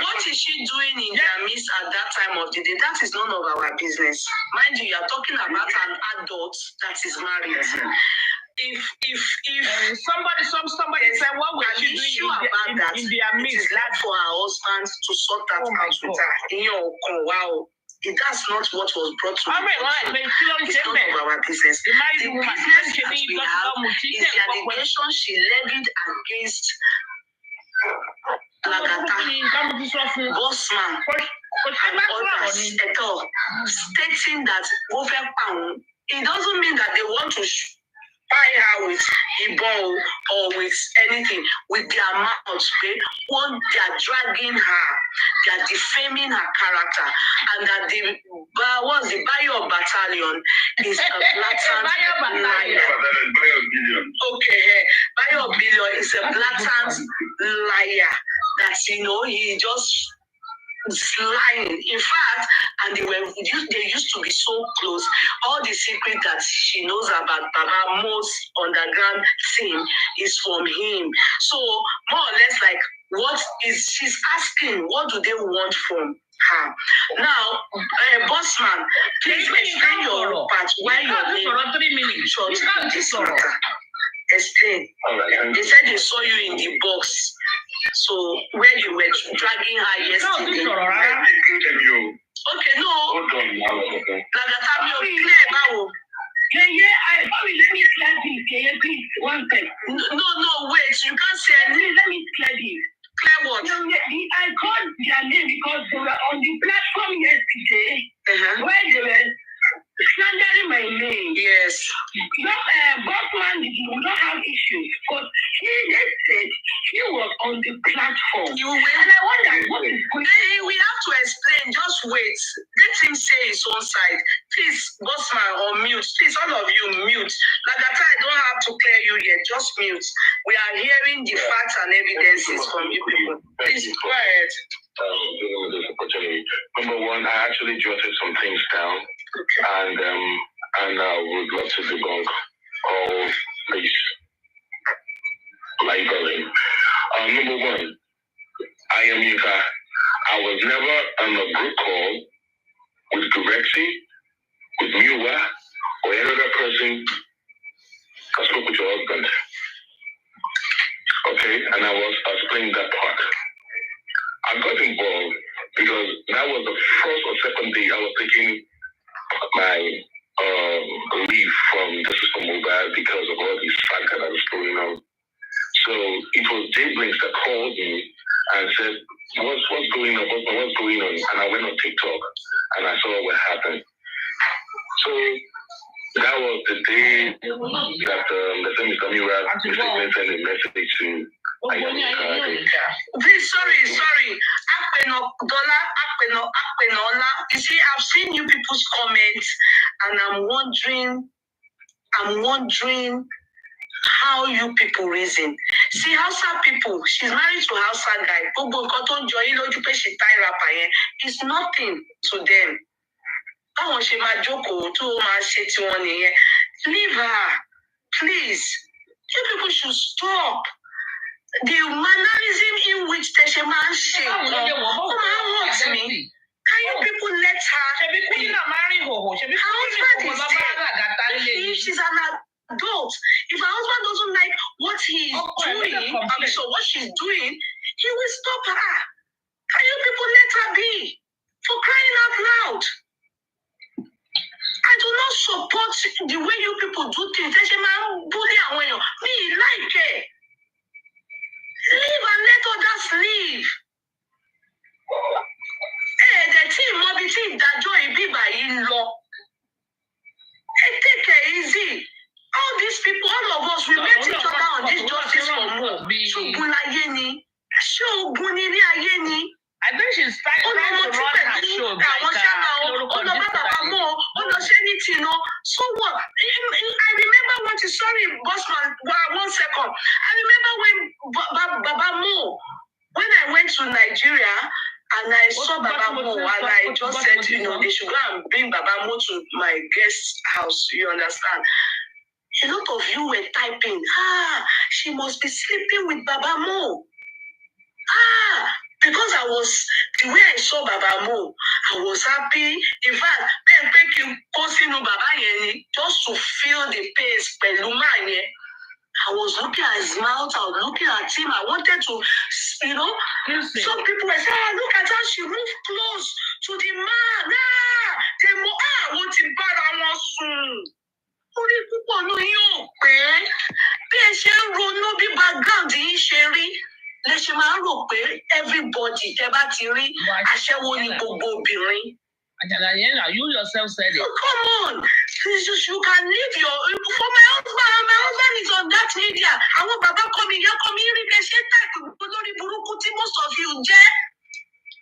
What is she doing in their midst at that time of the day? That is none of our business. Mind you, are talking about an adult that is married. If somebody said, what will she do in their midst? Like for her husband to sort that out with her. Wow. That's not what was brought to me. It's none of our business. The business that we have is the allegation she levied against Lagata, Bossman, and others at all, stating that it doesn't mean that they want to buy her with Igbo or with anything, with their mouths, okay? One, they are dragging her, they are defaming her character, and that the Bayo Battalion is a blatant liar. Okay, Bayo Billion is a blatant liar. That's, he just lying. In fact, and they used to be so close. All the secret that she knows about Baba, most underground thing, is from him. So more or less, like, she's asking, what do they want from her? Now, Bossman, please explain your part. Why your name? For 3 minutes. Short. This matter. Explain. Right. They said they saw you in the box. So where you were dragging her yesterday. Okay, no. Hold on. Let me clear this. Please, one second. No, wait. You can't say anything. Let me clear this. Clear what? I called their name because they were on the platform yesterday where they were slandering my name. Yes. Bossman, we don't have issues because they said he was on the platform. You will. And I wonder what is going on. We have to explain. Just wait. Let him say his own side. Please, Bossman, or mute. Please, all of you, mute. Lagata, I don't have to clear you yet. Just mute. We are hearing the facts and evidences from you people. Please, go ahead. Number one, I actually jotted some things down, and I would love to debunk all these labeling. Number one, I am Yinka. I was never on a group call with Gurexi, with Miwa, or any other person I spoke with your husband. Okay, and I was explaining that part. I got involved because that was the first or second day I was taking my leave from the system mobile because of all this saga that was going on. So it was Jay Blinks that called me and said, what's going on? What's going on? And I went on TikTok and I saw what happened. So that was the day that the same Mr. Mira sent a message to Please, sorry. You see, I've seen you people's comments, and I'm wondering how you people reason. See, Hausa people, she's married to Hausa guy. It's nothing to them. Leave her, please. You people should stop. The mannerism in which Tesheman shake hurts me. Can you people let her be? Her husband is dead. She's an adult. If her husband doesn't like what he's doing, what she's doing, he will stop her. Can you people let her be? For crying out loud. I do not support the way you people do things. Tesheman bully and when you me like it. Leave and let others live. The team mobility that joy be by in law. Take it easy. All these people, all of us, we met each other on this justice for more. I think she's trying to run her show. So what? I remember sorry, Bossman, 1 second. I remember when Baba Mo, when I went to Nigeria and I saw Baba Mo, and I just said, they should go and bring Baba Mo to my guest house. You understand? A lot of you were typing, she must be sleeping with Baba Mo. Because the way I saw Baba Mo, I was happy. In fact, thank you, Baba just to feel the pace, I was looking at his mouth, I was looking at him. I wanted to, some people were saying, look at how she moved close to the man. I want him back. I want soon. Orí púpọ̀ ló yóò pé bí ẹ ṣe ń ronú bí background yìí ṣe rí lè ṣe máa ń rò pé everybody tẹ bá ti rí aṣẹ́wó ni gbogbo obìnrin. You yourself said it. Oh, come on. You can leave your... For my husband is on that media. I want Baba coming here, most of you, Jay.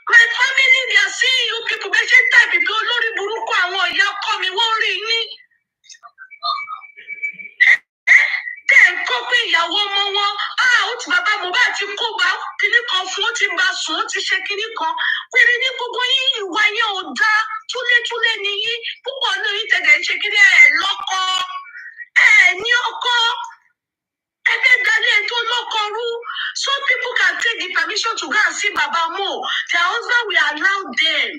My family, they are seeing you people. They say type people, Olori Buruku, I want you coming, won't ring me. Then copy ìyàwó ọmọ wọn. Ó ti bàbá Mohbad ti kó bá kíní kan fún, ó ti bá sùn, ó ti ṣe kíní kan. Pèrè ní gbogbo yín ìwà yẹn ò dá. Túlétúlé ni yín. Púpọ̀ ní orí tẹ̀lé ń ṣe kíní ẹ̀ lọ́kọ. Ní ọkọ. Ẹgbẹ́ dalẹ̀ tó lọ́kọ rú. Some people can take the permission to go and see Baba Mo. Their husband will allow them.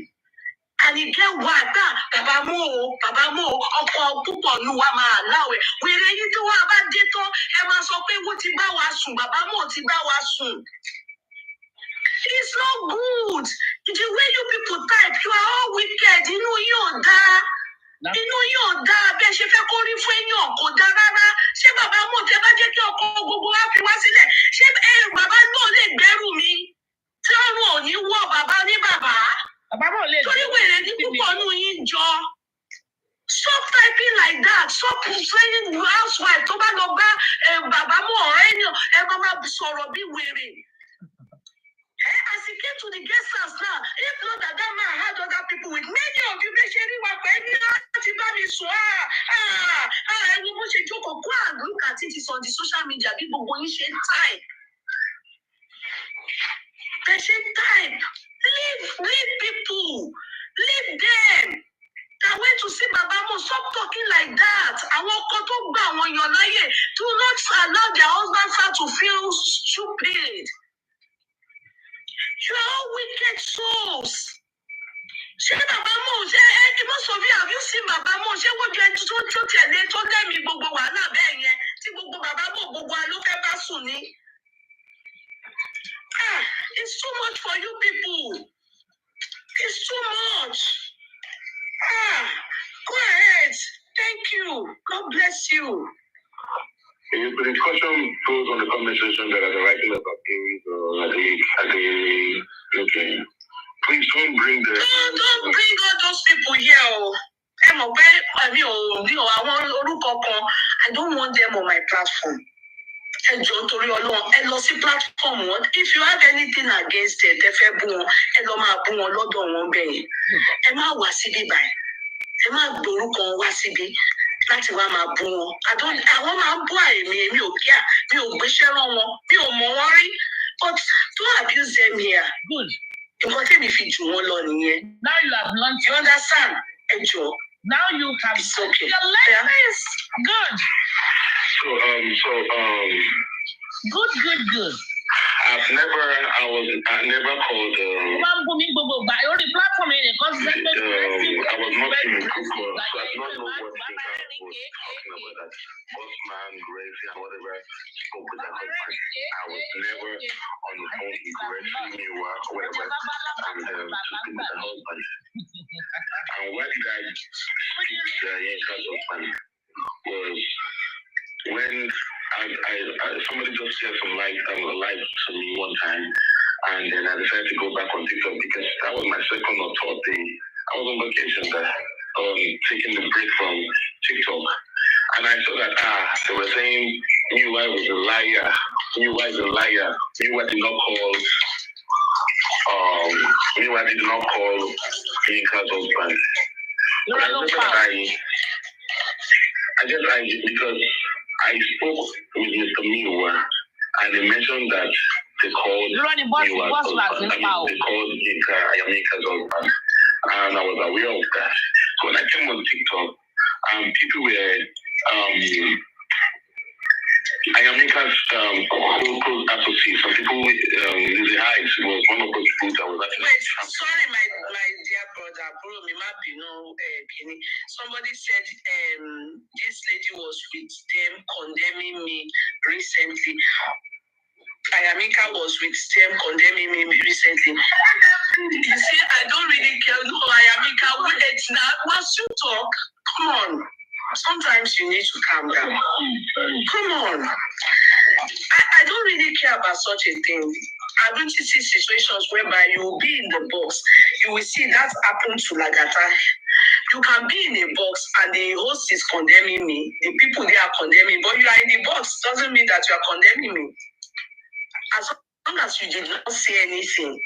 And he get what that Baba Mo, ọkọ púpọ̀ nu wa máa láwẹ̀. Wèrè yìí tó wá bá dé tán, ẹ máa sọ pé wọ́n ti bá wa sùn, Baba Mo ti bá wa sùn. It's not good. The way you people type, you are all wicked. Inú yóò dá. Inú yóò dá. Bẹ́ẹ̀ ṣe fẹ́ kó rí fún èèyàn kò dá rárá. Ṣé Baba Mo tẹ bá jẹ́ kí ọkọ gbogbo wa fi wá sílẹ̀? Ṣé bàbá náà lè gbẹ́rù mi? Tí ọrùn ò ní wọ bàbá ní bàbá. Torí wèrè ní púpọ̀ nù yín jọ. Stop typing like that. Stop saying housewife tó bá lọ bá bàbá mú ọ̀rẹ́ ènìyàn ẹ máa sọ̀rọ̀ bí wèrè. As he came to the guest house now, if not that man had other people with many of you, they ṣe rí wa pé ní láti bá mi sùn. Ẹni bó ṣe jókòó go and look at it on the social media bí gbogbo yín ṣe type. They ṣe type. Leave people. Leave them. I went to see Baba Mo. Stop talking like that. Àwọn ọkọ tó gbà àwọn èèyàn láyè. Do not allow their husbands to feel stupid. You are all wicked souls. Ṣé Baba Mo most of you have you seen Baba Mo? Ṣé wọ́n jẹ́ tó tẹ̀lé tó dẹ́mi gbogbo wàhálà bẹ́ẹ̀ yẹn tí gbogbo Baba Mo gbogbo alókẹ́ bá sùn ní? It's too much for you people. It's too much. Go ahead. Thank you. God bless you. The discussion goes on the comment section that are writing about things or okay. Please don't bring the... Don't bring all those people here. I don't want them on my platform. If you have anything against it, láti wá máa bú wọn. Àwọn máa ń bú àìmí èmi ò kíá mi ò gbéṣẹ́ rán wọn mi ò mọ̀ wọ́n rí but don't abuse them here. Good. Nǹkan tèmi fi jù wọ́n lọ nìyẹn. Now you have learned. You understand? Ẹ jọ. Now you have. It's okay. Your lesson is good. Good. I never called. I was not in the group, so I do not know what was talking about that. Bossman, Gracie, and whatever spoke with that husband. I was never on the phone encouraging you or whatever, and speaking with the husband. And what did I speak to Yinka's husband was when somebody just shared some light to me one time, and then I decided to go back on TikTok because that was my second or third day. I was on vacation there, taking the break from TikTok, and I saw that they were saying new wife was a liar. New wife did not call. New wife did not call Yinka's husband. But I remember that because I spoke with Mr. Miwa, and they mentioned that they called Miwa's husband. They called Yinka's husband, and I was aware of that. So when I came on TikTok, people were Ayamika's close associate. Some people, Lizzie Hines was one of those people that was actually. Wait, sorry, my dear brother, somebody said this lady was with them condemning me recently. Ayamika was with them condemning me recently. You see, I don't really care. No, Ayamika, wait now. Once you talk, come on. Sometimes you need to calm down. Come on. I don't really care about such a thing. haven't you seen situations whereby you will be in the box? You will see that happen to Lagata. You can be in a box and the host is condemning me. The people they are condemning, but you are in the box doesn't mean that you are condemning me. As long as you did not say anything,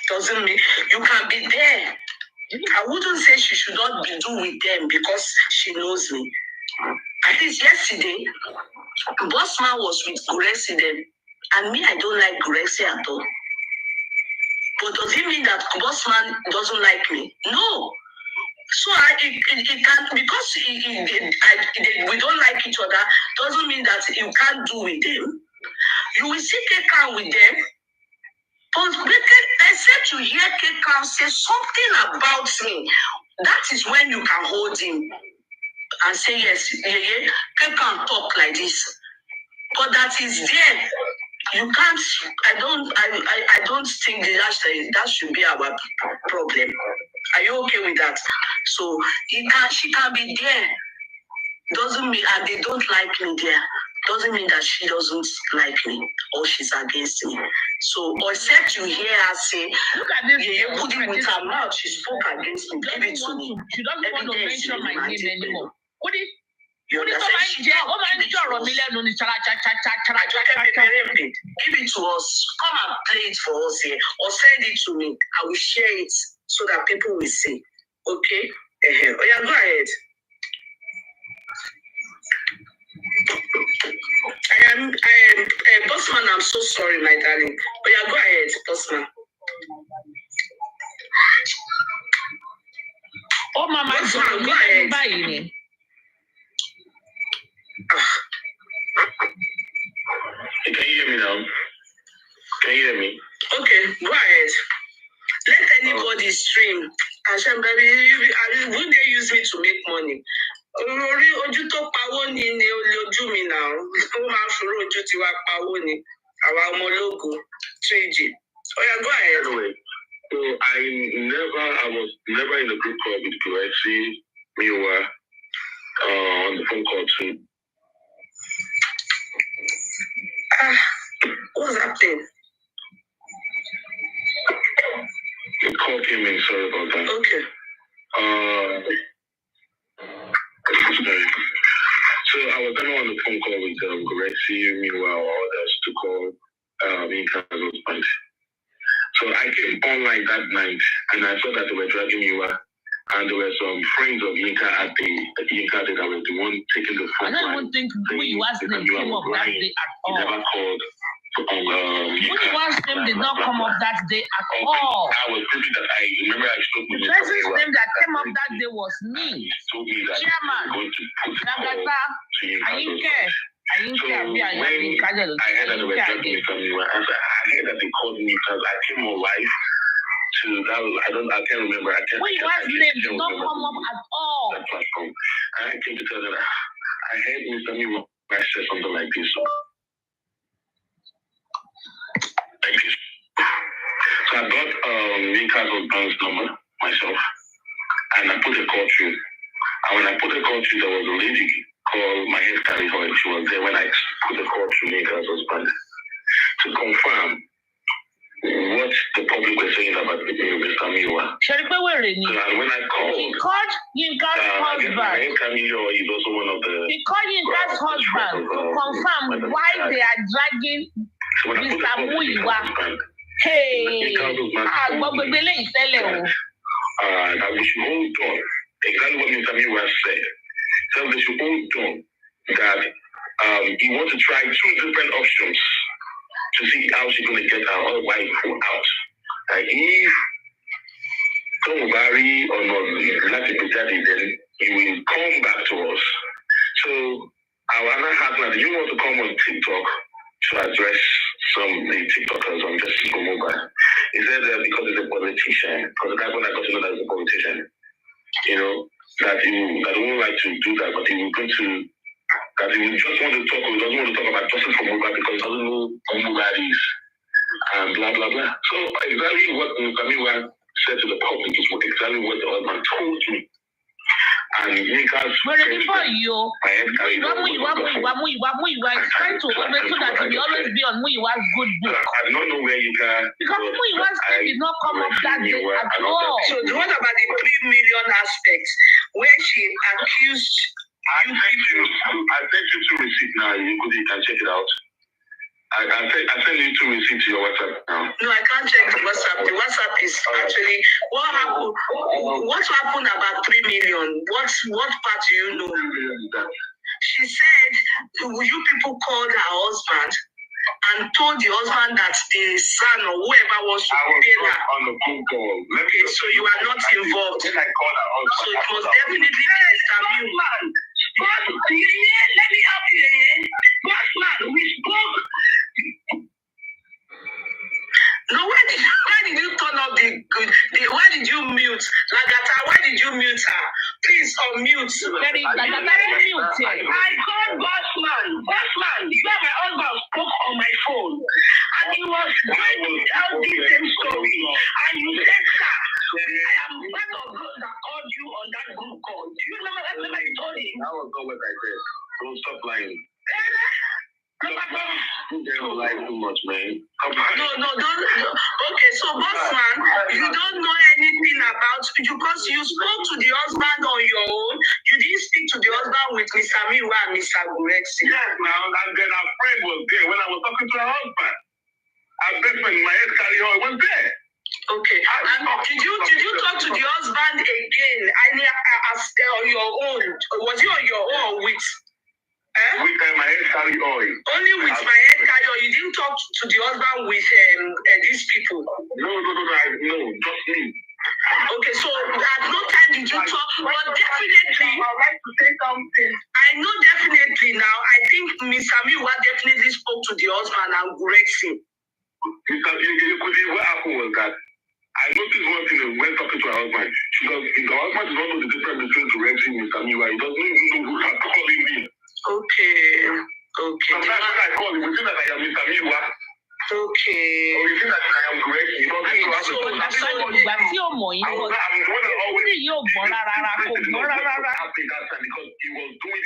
doesn't mean you can be there. I wouldn't say she should not be do with them because she knows me. At least yesterday, Bossman was with Guresi then, and me, I don't like Guresi at all. But does it mean that Bossman doesn't like me? No. So it can, because we don't like each other, doesn't mean that you can't do with them. You will see Kekan with them, but except you hear Kekan say something about me, that is when you can hold him and say, yes, Kekan talk like this. But that is there. You can't, I don't think that should be our problem. Are you okay with that? So she can be there. Doesn't mean, and they don't like me there. Doesn't mean that she doesn't like me or she's against me. So, except you hear her say, look at this, you put it with her mouth, she spoke against me. Give it to me. She doesn't want to mention my name anymore. Give it to us. Come and play it for us here. Or send it to me. I will share it so that people will see. Okay? Oh yeah, go ahead. I am Bossman, I'm so sorry, my darling. Oh yeah, go ahead, Bossman. Oh, Mama, Bossman, go ahead. Can you hear me now? Can you hear me? Okay, go ahead. Let anybody stream. Hashem, baby, wouldn't they use me to make money? Ojú tó pawó ni ojú mi náà. Ó máa ń fòrò ojú tiwa pawó ni. Àwa ọmọ ológo 3G. Oh yeah, go ahead. Anyway, so I was never in a group call with Guresi, Miwa, on the phone call too. What's happening? The call came in, sorry about that. Okay. So I was never on the phone call with Guresi, Miwa, or others to call Inka's husband. So I came online that night and I saw that they were dragging Miwa. And there were some friends of Yinka at the Yinka that were the one taking the phone. I don't even think Muyiwa's name came up that day at all. He never called. Muyiwa's name did not come up that day at all. I was thinking that I remember I spoke with the person's name that came up that day was me. He told me that Chairman, Lagata, Ayinke. So when I heard that they were talking to me, I heard that they called me because I came on live. I can't remember. Muyiwa's name did not come up at all. That platform. I came to tell them I heard Mr. Miwa said something like this. Like this. So I got Yinka's husband's number myself, and I put a call through. And when I put a call through, there was a lady called my head carrier. She was there when I put the call through Yinka's husband to confirm what the public was saying about Mr. Miwa. And when I called, he called Yinka's husband. Is also one of the. He called Yinka's husband to confirm why they are dragging Mr. Muyiwa. Hey, that we should hold on. Exactly what Mr. Miwa said. So they should hold on that he wants to try 2 different options to see how she's going to get her wife out. If Tomubari or not, like then he will come back to us. So our other husband, you want to come on TikTok to address some of the TikTokers on Justice for Mobile. He said that because he's a politician, because the guy when I got to know that he's a politician, you know, that he won't like to do that, but he will go to that he will just want to talk, he doesn't want to talk about Justice for Mobile because he doesn't know who Mobile is, and blah blah blah. So exactly what Kamiwa said to the public is exactly what the husband told me. And Yinka's before you, it's trying to always so that he will always be on Muyiwa's good book. I don't know where Yinka. Because Muyiwa's thing did not come up that day at all. So what about the 3 million aspect where she accused I sent you two receipts now. You can check it out. I send you two receipts to your WhatsApp now. No, I can't check the WhatsApp. The WhatsApp is actually what happened. What happened about 3 million? What part do you know? She said, you people called her husband and told the husband that the son or whoever was to pay her. On the phone call. Okay, so you are not involved. Then I called her husband. So it was definitely Mr. Milman. But let me help you. Bossman, we spoke. No, why did you turn off why did you mute? Lagata, why did you mute her? Please unmute. Lagata, mute her. I called Bossman. Bossman, because my husband spoke on my phone. And he was trying to tell the same story. And you said, sir, I am one of those that called you on that group call. Do you remember that time I told him? That was not what I said. Don't stop lying. Don't lie too much, man. No, don't. Okay, so Bossman, you don't know anything about because you spoke to the husband on your own. You didn't speak to the husband with Mr. Miwa and Mr. Gurexi. Yes, now, and then our friend was there when I was talking to her husband. Our best friend, my head carrier, was there. Okay, and did you talk to the husband again? On your own? Was it on your own with? With my head carry oil. Only with my head carry oil. You didn't talk to the husband with these people. No, just me. Okay, so at no time did you talk, but definitely. I would like to say something. I know definitely now. I think Mr. Miwa definitely spoke to the husband and Gurexi. What happened was that I noticed one thing when talking to her husband. Because the husband does not know the difference between Gurexi and Mr. Miwa. He doesn't even know who is calling me. Okay. Sometimes when I call him, we think that I am Mr. Miwa. Okay. Or we think that I am Gurexi. You know, ìgbà tí ó mọ̀ yín wọ́n tí yóò gbọ́n rárá kò gbọ́n rárá. Because he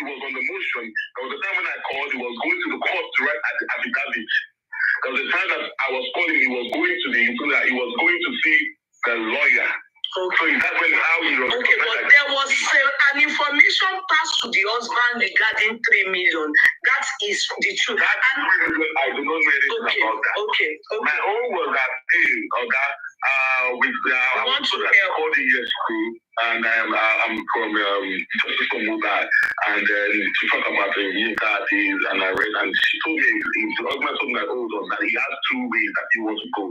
was on the motion. There was a time when I called, he was going to the court to write affidavit. There was a time that I was calling, he was going to see the lawyer. Okay. So that's when how he was. Okay, but there was an information passed to the husband regarding 3 million. That is the truth. I do not know anything about that. Okay. My own was that I want to call the school, and I'm from Justice from Mugad, and to talk about the Yinka days, and I read, and she told me, the husband told me that he has 2 ways that he wants to go,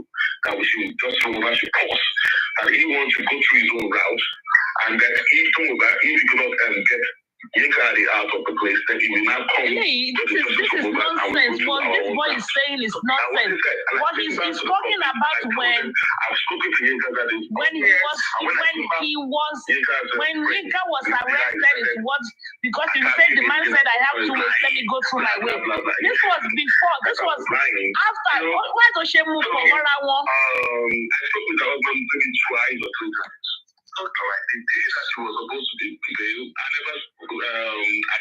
that we should just should pause, and he wants to go through his own route, and that he told me that if he could not get Yinka out of the place, then he will not come. Hey, this is nonsense. What this boy is saying is nonsense. What he's talking about when I've spoken to Yinka that is when Yinka was arrested is what, because he said the man said I have 2 ways, let me go through my way. This was before. This was after. Why does she move from where I want? I spoke with her husband maybe twice or 3 times. Okay. Right. The day that she was supposed to be bailed, I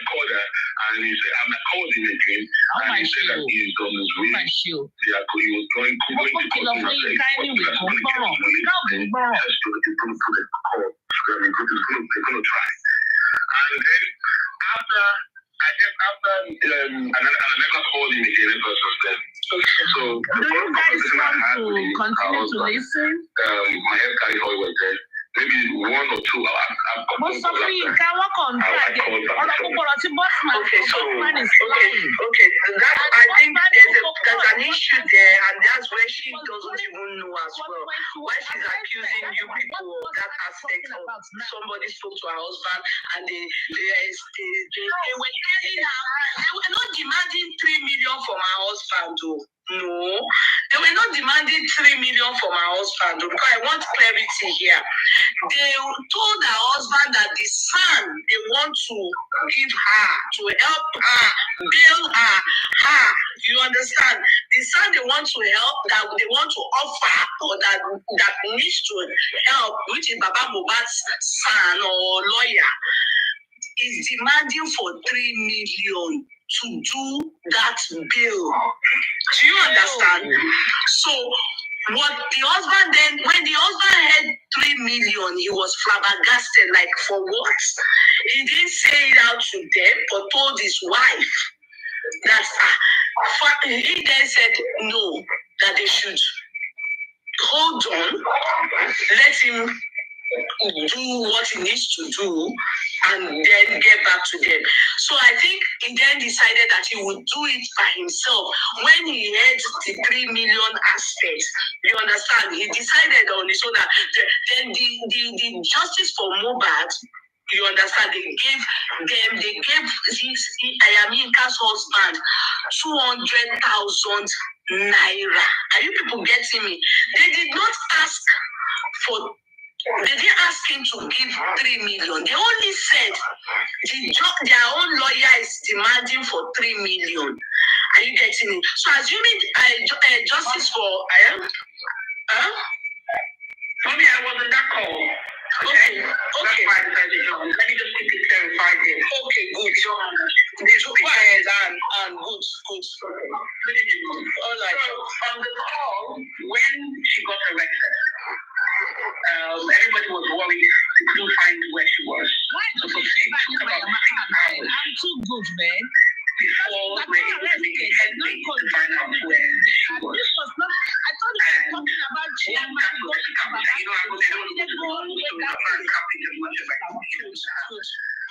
called her and he said, I called him again, and he said that he's on his way. He was going to court. They're going to try. And then after and I never called him again ever since then. So do you guys want to continue to listen? My head carry oil was there. Maybe 1 or 2 hours. Mo sọ fún yín ká wọ́n kàn ń tàgé ọ̀rọ̀ gbogbo ọ̀rọ̀ tí Bossman is lying. Okay, I think there's an issue there, and that's where she doesn't even know as well. Why she's accusing you people of that aspect of somebody spoke to her husband and they were not demanding 3 million from her husband though. No, they were not demanding 3 million from her husband though, because I want clarity here. They told her husband that the son they want to give her to help her, bail her. You understand? The son they want to help, that they want to offer, or that needs to help, which is Baba Mohbad's son or lawyer. is demanding for 3 million to do that bill. Do you understand? So what the husband then, when the husband had 3 million, he was flabbergasted, like, for what? He didn't say it out to them, but told his wife that he then said no, that they should hold on, let him do what he needs to do, and then get back to them. So I think he then decided that he would do it by himself. When he had the 3 million aspect, you understand, he decided on his own that then the justice for Mohbad, you understand, they gave Ayaminka's husband 200,000 naira. Are you people getting me? They did not ask for. They didn't ask him to give 3 million. They only said their own lawyer is demanding for 3 million. Are you getting it? So assuming justice for Mommy, I was in that call. Okay. That's why I decided to join. Let me just quickly clarify this. Okay, good. Go ahead and good. All right. So on the call, when she got arrested, everybody was worried they couldn't find where she was. So for 6 hours. I'm too good, man. Before they were able to make a headway to find out where she was. This was not. I thought you were talking about chairman.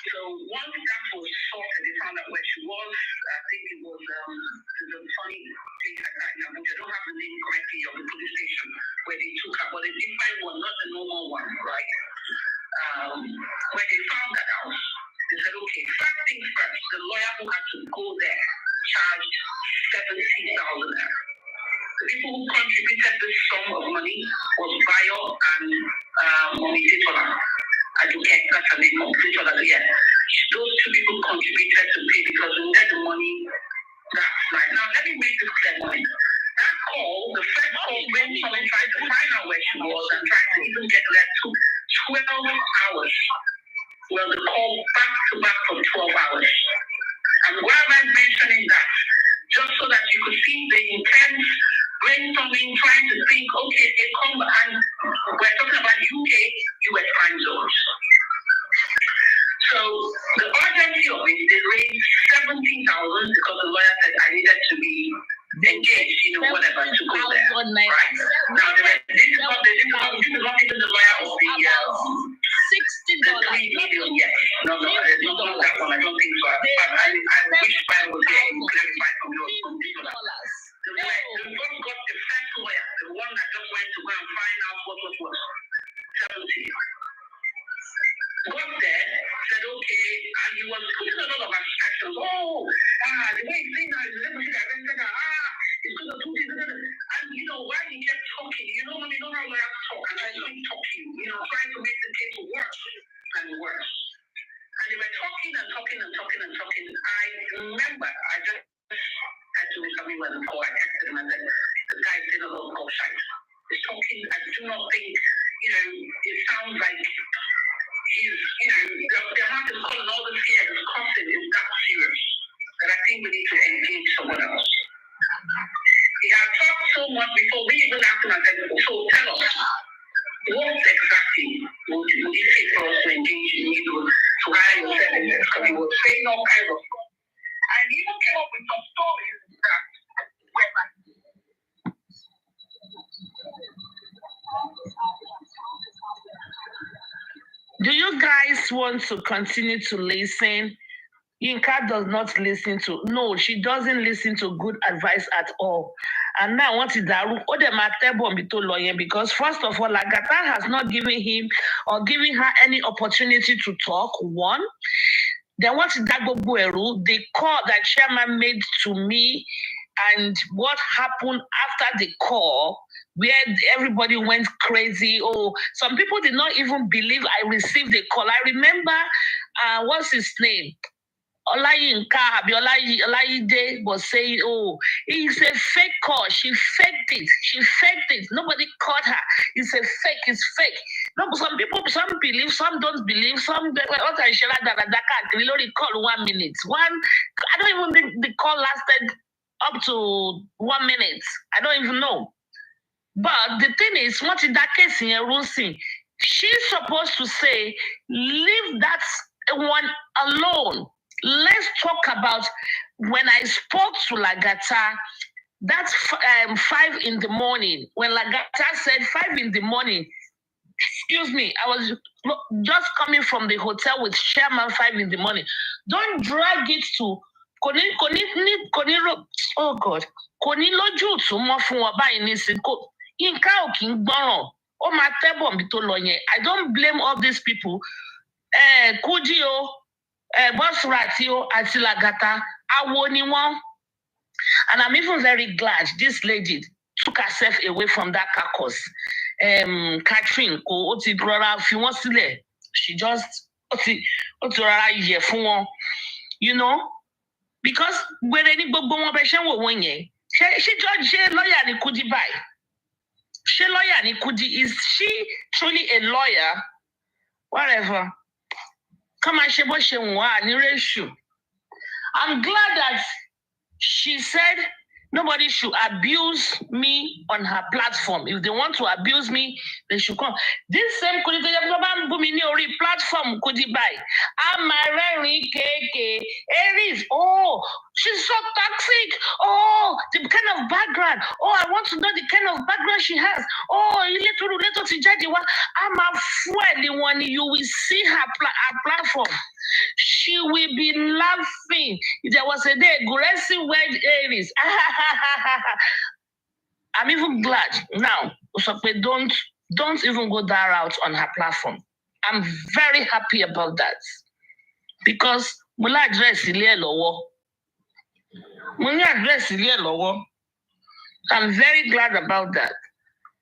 So once that was sorted, they found out where she was. I think it was the funny thing like that. I don't have the name correctly of the police station where they took her, but a different one, not the normal one, right? When they found that out, they said, okay, first things first, the lawyer who had to go there charged 70,000 naira. The people who contributed this sum of money was Bayo and Mommy Titola. I do get that's her name, Titola, yeah. Those two people contributed to pay because we had the money last night. Now, let me make this clear. That call, the first call, when someone tried to find out where she was and tried to even get there, took 12 hours. Well, the call back to back for 12 hours. And why am I mentioning that? Just so that you could see the intense brainstorming, trying to think, okay, they come and we're talking about UK, US time zones. So the urgency of it, they raised 17,000 because the lawyer said I needed to be engaged, whatever, to go there. Right? Now, this is not even the lawyer of the $60 million, yes. No, it's not that one. I don't think so. I wish I was there to clarify from $60. The one got the first lawyer, the one that just went to go and find out what was 70. Got there, said okay, and he was putting a lot of abstractions. The way he's saying now is it's going to do this. And while he kept talking, when you don't have lawyers talk, and I keep talking, trying to make the case worse and worse. And they were talking and talking and talking and talking. I remember I just had to make something when I texted him and said, the guy did a lot of bullshit. He's talking, I do not think, it sounds like he's, the amount of calling all the fear is constant is that serious that I think we need to engage someone else. He had talked so much before we even asked him and said, so tell us, what exactly would you take for us to engage in to hire your services? Because he was saying all kinds of stuff. And he even came up with some stories that were like, do you guys want to continue to listen? Yinka does not listen to, no, she doesn't listen to good advice at all. And now what is that? Because first of all, Agatha has not given him or given her any opportunity to talk, one. Then what is that the call that chairman made to me and what happened after the call, where everybody went crazy. Some people did not even believe I received the call. I remember, what's his name? Olayinka Olayide was saying, it's a fake call. She faked it. Nobody caught her. It's a fake. It's fake. No, some people, some believe, some don't believe, some what I share that can call 1 minute. I don't even think the call lasted up to 1 minute. I don't even know. But the thing is, what in that case in Rusi, she's supposed to say, leave that one alone. Let's talk about when I spoke to Lagata. That's 5 in the morning. When Lagata said 5 in the morning, excuse me, I was just coming from the hotel with Chairman 5 in the morning. Don't drag it to oh God. Koni loju to mo fun wa bayi nisin ko Yinka o ki gbọ́ràn. Ó máa tẹ́bọ̀ mi tó lọ yẹn. I don't blame all these people. Kudi o, Bosrati o, àti Lagata, awo ni wọ́n. And I'm even very glad this lady took herself away from that carcass. Catherine, she just, you know, because when any she judge lawyer ni Kudi by. She lawyer ni Kudi, is she truly a lawyer? Whatever. Come on, I'm glad that she said nobody should abuse me on her platform. If they want to abuse me, they should come. This same platform could buy. I'm marrying KK. Aries. Oh, she's so toxic. Oh, the kind of background. Oh, I want to know the kind of background she has. Oh, I'm afraid when you will see her platform, she will be laughing. There was a day, aggressive word Aries. I'm even glad now. Don't even go that route on her platform. I'm very happy about that. Because Mula address I'm very glad about that.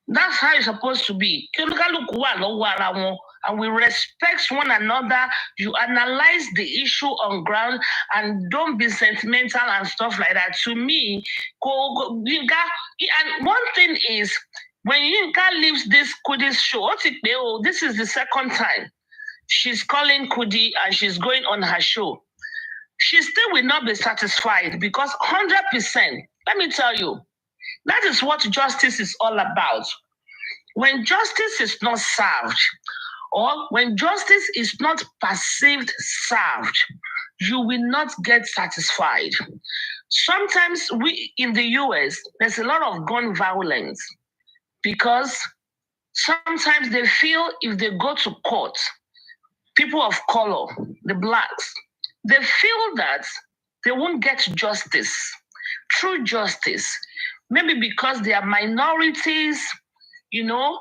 That's how it's supposed to be. And we respect one another. You analyze the issue on ground and don't be sentimental and stuff like that. To me, and one thing is, when Yinka leaves this Kudi's show, this is the second time she's calling Kudi and she's going on her show. She still will not be satisfied because 100%, let me tell you, that is what justice is all about. When justice is not served, or when justice is not perceived served, you will not get satisfied. Sometimes in the US, there's a lot of gun violence because sometimes they feel if they go to court, people of color, the blacks, they feel that they won't get justice, true justice. Maybe because they are minorities, you know,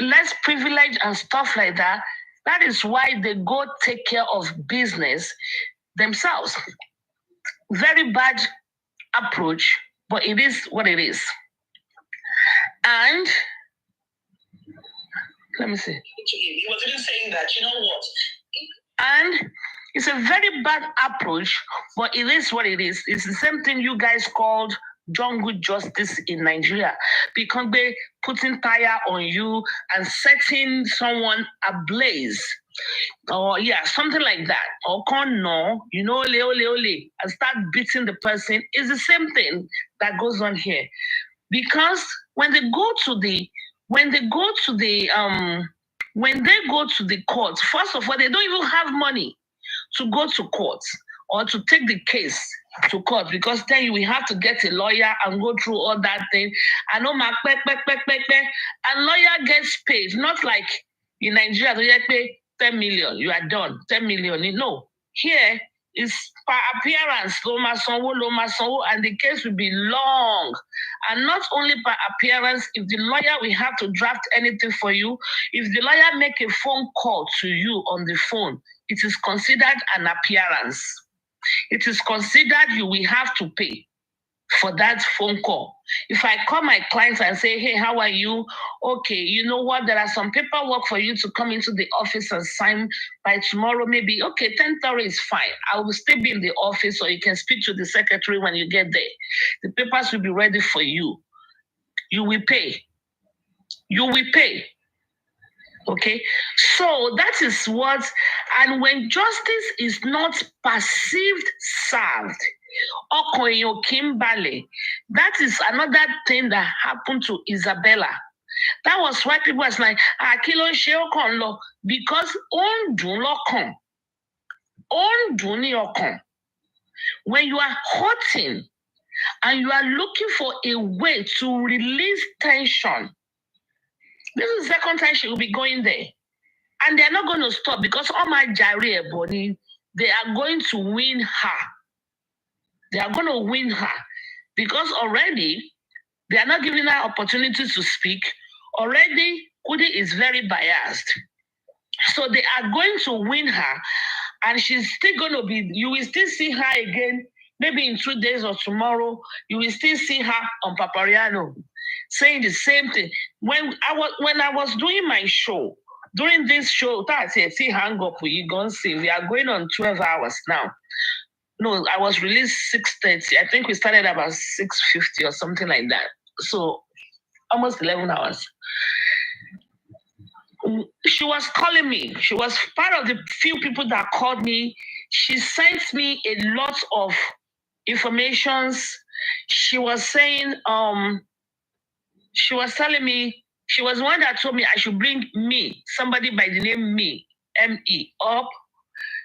less privileged and stuff like that. That is why they go take care of business themselves. Very bad approach, but it is what it is. And let me see. He was even saying that, you know what? And it's a very bad approach, but it is what it is. It's the same thing you guys called jungle justice in Nigeria, because they putting fire on you and setting someone ablaze, or something like that, or and start beating the person. Is the same thing that goes on here, because when they go to the court, first of all, they don't even have money to go to court or to take the case to court, because then you will have to get a lawyer and go through all that thing. And lawyer gets paid, not like in Nigeria, they get paid 10 million, you are done, 10 million. No, here is per appearance, and the case will be long. And not only per appearance, if the lawyer will have to draft anything for you, if the lawyer make a phone call to you on the phone, it is considered an appearance. It is considered you will have to pay for that phone call. If I call my clients and say, hey, how are you? Okay, you know what? There are some paperwork for you to come into the office and sign by tomorrow, maybe. Okay, 10:30 is fine. I will still be in the office, or you can speak to the secretary when you get there. The papers will be ready for you. You will pay. You will pay. Okay, so that is what, and when justice is not perceived served, that is another thing that happened to Isabella. That was why people was like, because when you are hurting and you are looking for a way to release tension, this is the second time she will be going there. And they're not going to stop because all my Jare body, they are going to win her. They are going to win her because already they are not giving her opportunity to speak. Already, Kudi is very biased. So they are going to win her, and she's still going to be, you will still see her again, maybe in 2 days or tomorrow, you will still see her on Papariano saying the same thing. When I was doing my show, during this show, that's it, see, hang up, you gonna see, we are going on 12 hours now. No, I was released 6:30. I think we started about 6:50 or something like that. So almost 11 hours. She was calling me. She was part of the few people that called me. She sent me a lot of informations. She was saying, she was telling me, she was one that told me I should bring me, somebody by the name me, M-E, up.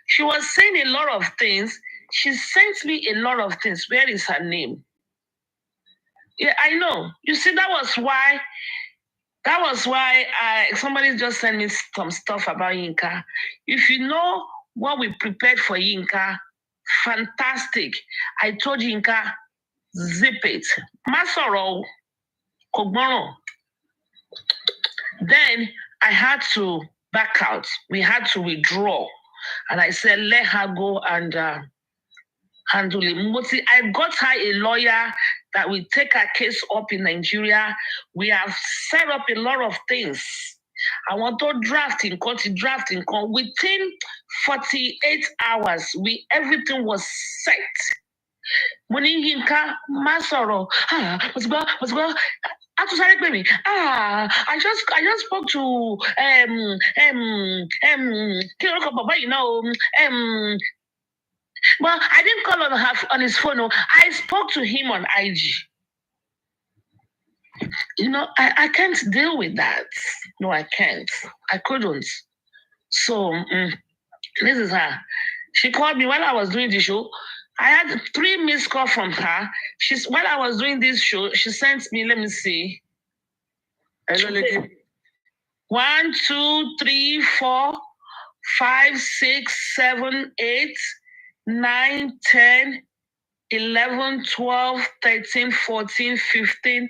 She was saying a lot of things. She sent me a lot of things. Where is her name? Yeah, I know. You see, that was why somebody just sent me some stuff about Yinka. If you know what we prepared for Yinka, fantastic. I told Yinka, zip it. Masoro, Kogboro. Then I had to back out. We had to withdraw. And I said, let her go and handle it. I got her a lawyer that will take her case up in Nigeria. We have set up a lot of things. I want to draft in court. Within 48 hours, everything was set. Moninginka, Masoro, what's going? I just spoke to well, I didn't call on his phone. No. I spoke to him on IG. You know, I can't deal with that. No, I can't. I couldn't. So this is her. She called me while I was doing the show. I had 3 missed calls from her. While I was doing this show, she sent me, let me see. 1, 2, 3, 4, 5, 6, 7, 8, 9, 10, 11, 12, 13, 14, 15,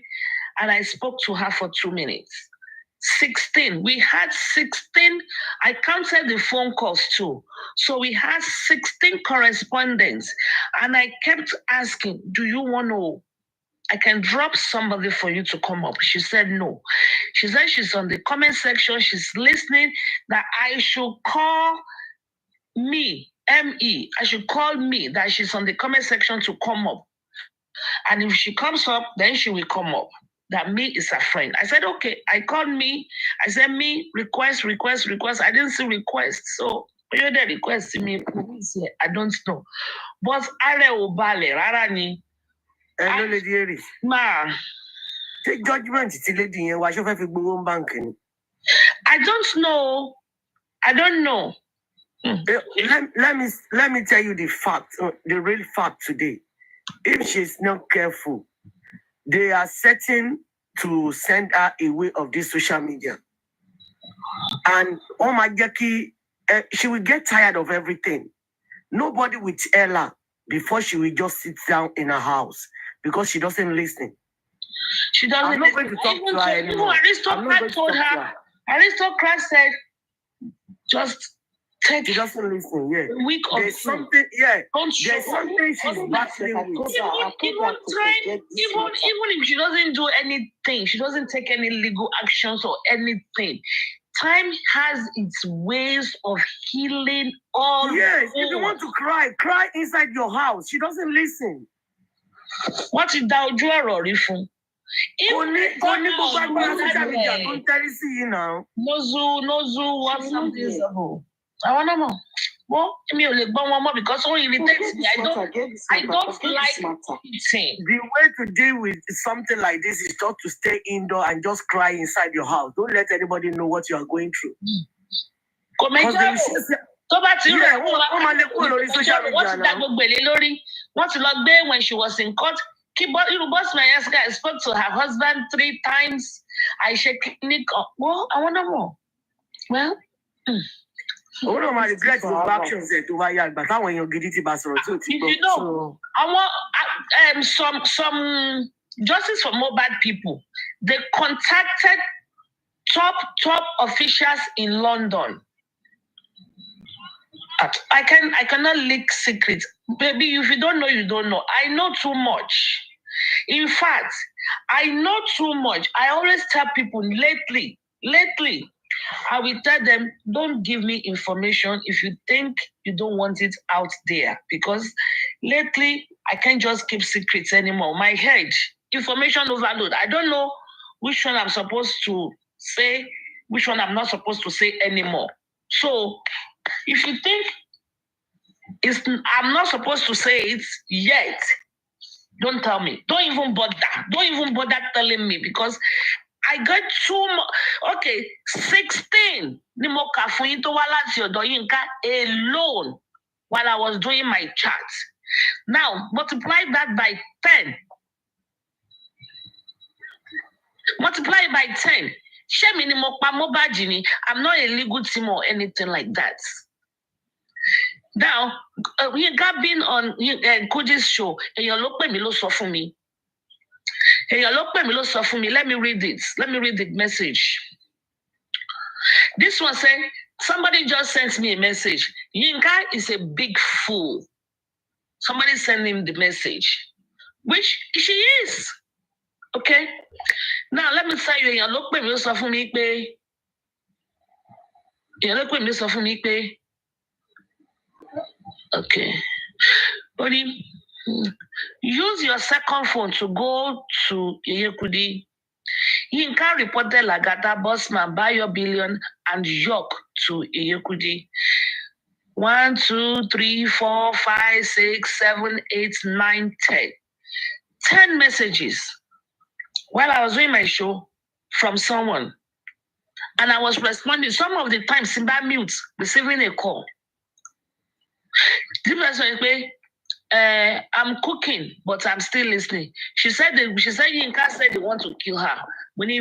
and I spoke to her for 2 minutes. 16. We had 16. I counted the phone calls too. So we had 16 correspondents, and I kept asking, do you want to, I can drop somebody for you to come up. She said no. She said she's on the comment section. She's listening, that I should call me, M-E. I should call me, that she's on the comment section to come up. And if she comes up, then she will come up. That me is a friend. I said, okay. I called me. I said, me, request. I didn't see request. So, you the request me, I don't know. But Are Obale, Rarani. Hello, Lady Eris. Ma. Take judgment, it's lady here. Why should I go on banking? I don't know. Let me tell you the fact, the real fact today. If she's not careful, they are setting to send her away of this social media. And oh my Jackie, she will get tired of everything. Nobody will tell her before she will just sit down in her house because she doesn't listen. She doesn't. I'm not going to talk to her anymore. Aristocrat told her. Aristocrat said, just take. She doesn't listen. Yeah. Week of there's something. Yeah. There's something she's battling with. Even if she doesn't do anything, she doesn't take any legal actions or anything. Time has its ways of healing all. Yes, if you want to cry inside your house. She doesn't listen. What is that? Nozu, what's something? I want to know. Well, because it irritates me. I don't like it. The way to deal with something like this is just to stay indoor and just cry inside your house. Don't let anybody know what you are going through. Because they will see- Yeah, What's log there when she was in court? I spoke to her husband 3 times. I shake Nick up. Well, I want to know. Well, one of my regrets is actions that over here, but how when you get it back, you know, I want some justice for mobile people. They contacted top officials in London. I cannot leak secrets. Baby, if you don't know, you don't know. I know too much. In fact, I know too much. I always tell people lately, I will tell them, don't give me information if you think you don't want it out there. Because lately, I can't just keep secrets anymore. My head, information overload. I don't know which one I'm supposed to say, which one I'm not supposed to say anymore. So, if you think I'm not supposed to say it yet, don't tell me. Don't even bother. Don't even bother telling me because I got too much. Okay, 16 alone while I was doing my chat. Now, multiply that by 10. Multiply it by 10. I'm not a legal team or anything like that. Now, we got been on Koji's show, and you look at me, for me. Let me read it. Let me read the message. This one said, somebody just sent me a message. Yinka is a big fool. Somebody sent him the message, which she is. Okay? Now, let me tell you, you look at me, okay. Only use your second phone to go to Yekudi. Yinka reported Lagata Bossman buy your billion and York to Yekudi. 1, 2, 3, 4, 5, 6, 7, 8, 9, 10. 10 messages while I was doing my show from someone. And I was responding. Some of the time, Simba mute, receiving a call. This person I'm cooking, but I'm still listening. She said Yinka said they want to kill her. When he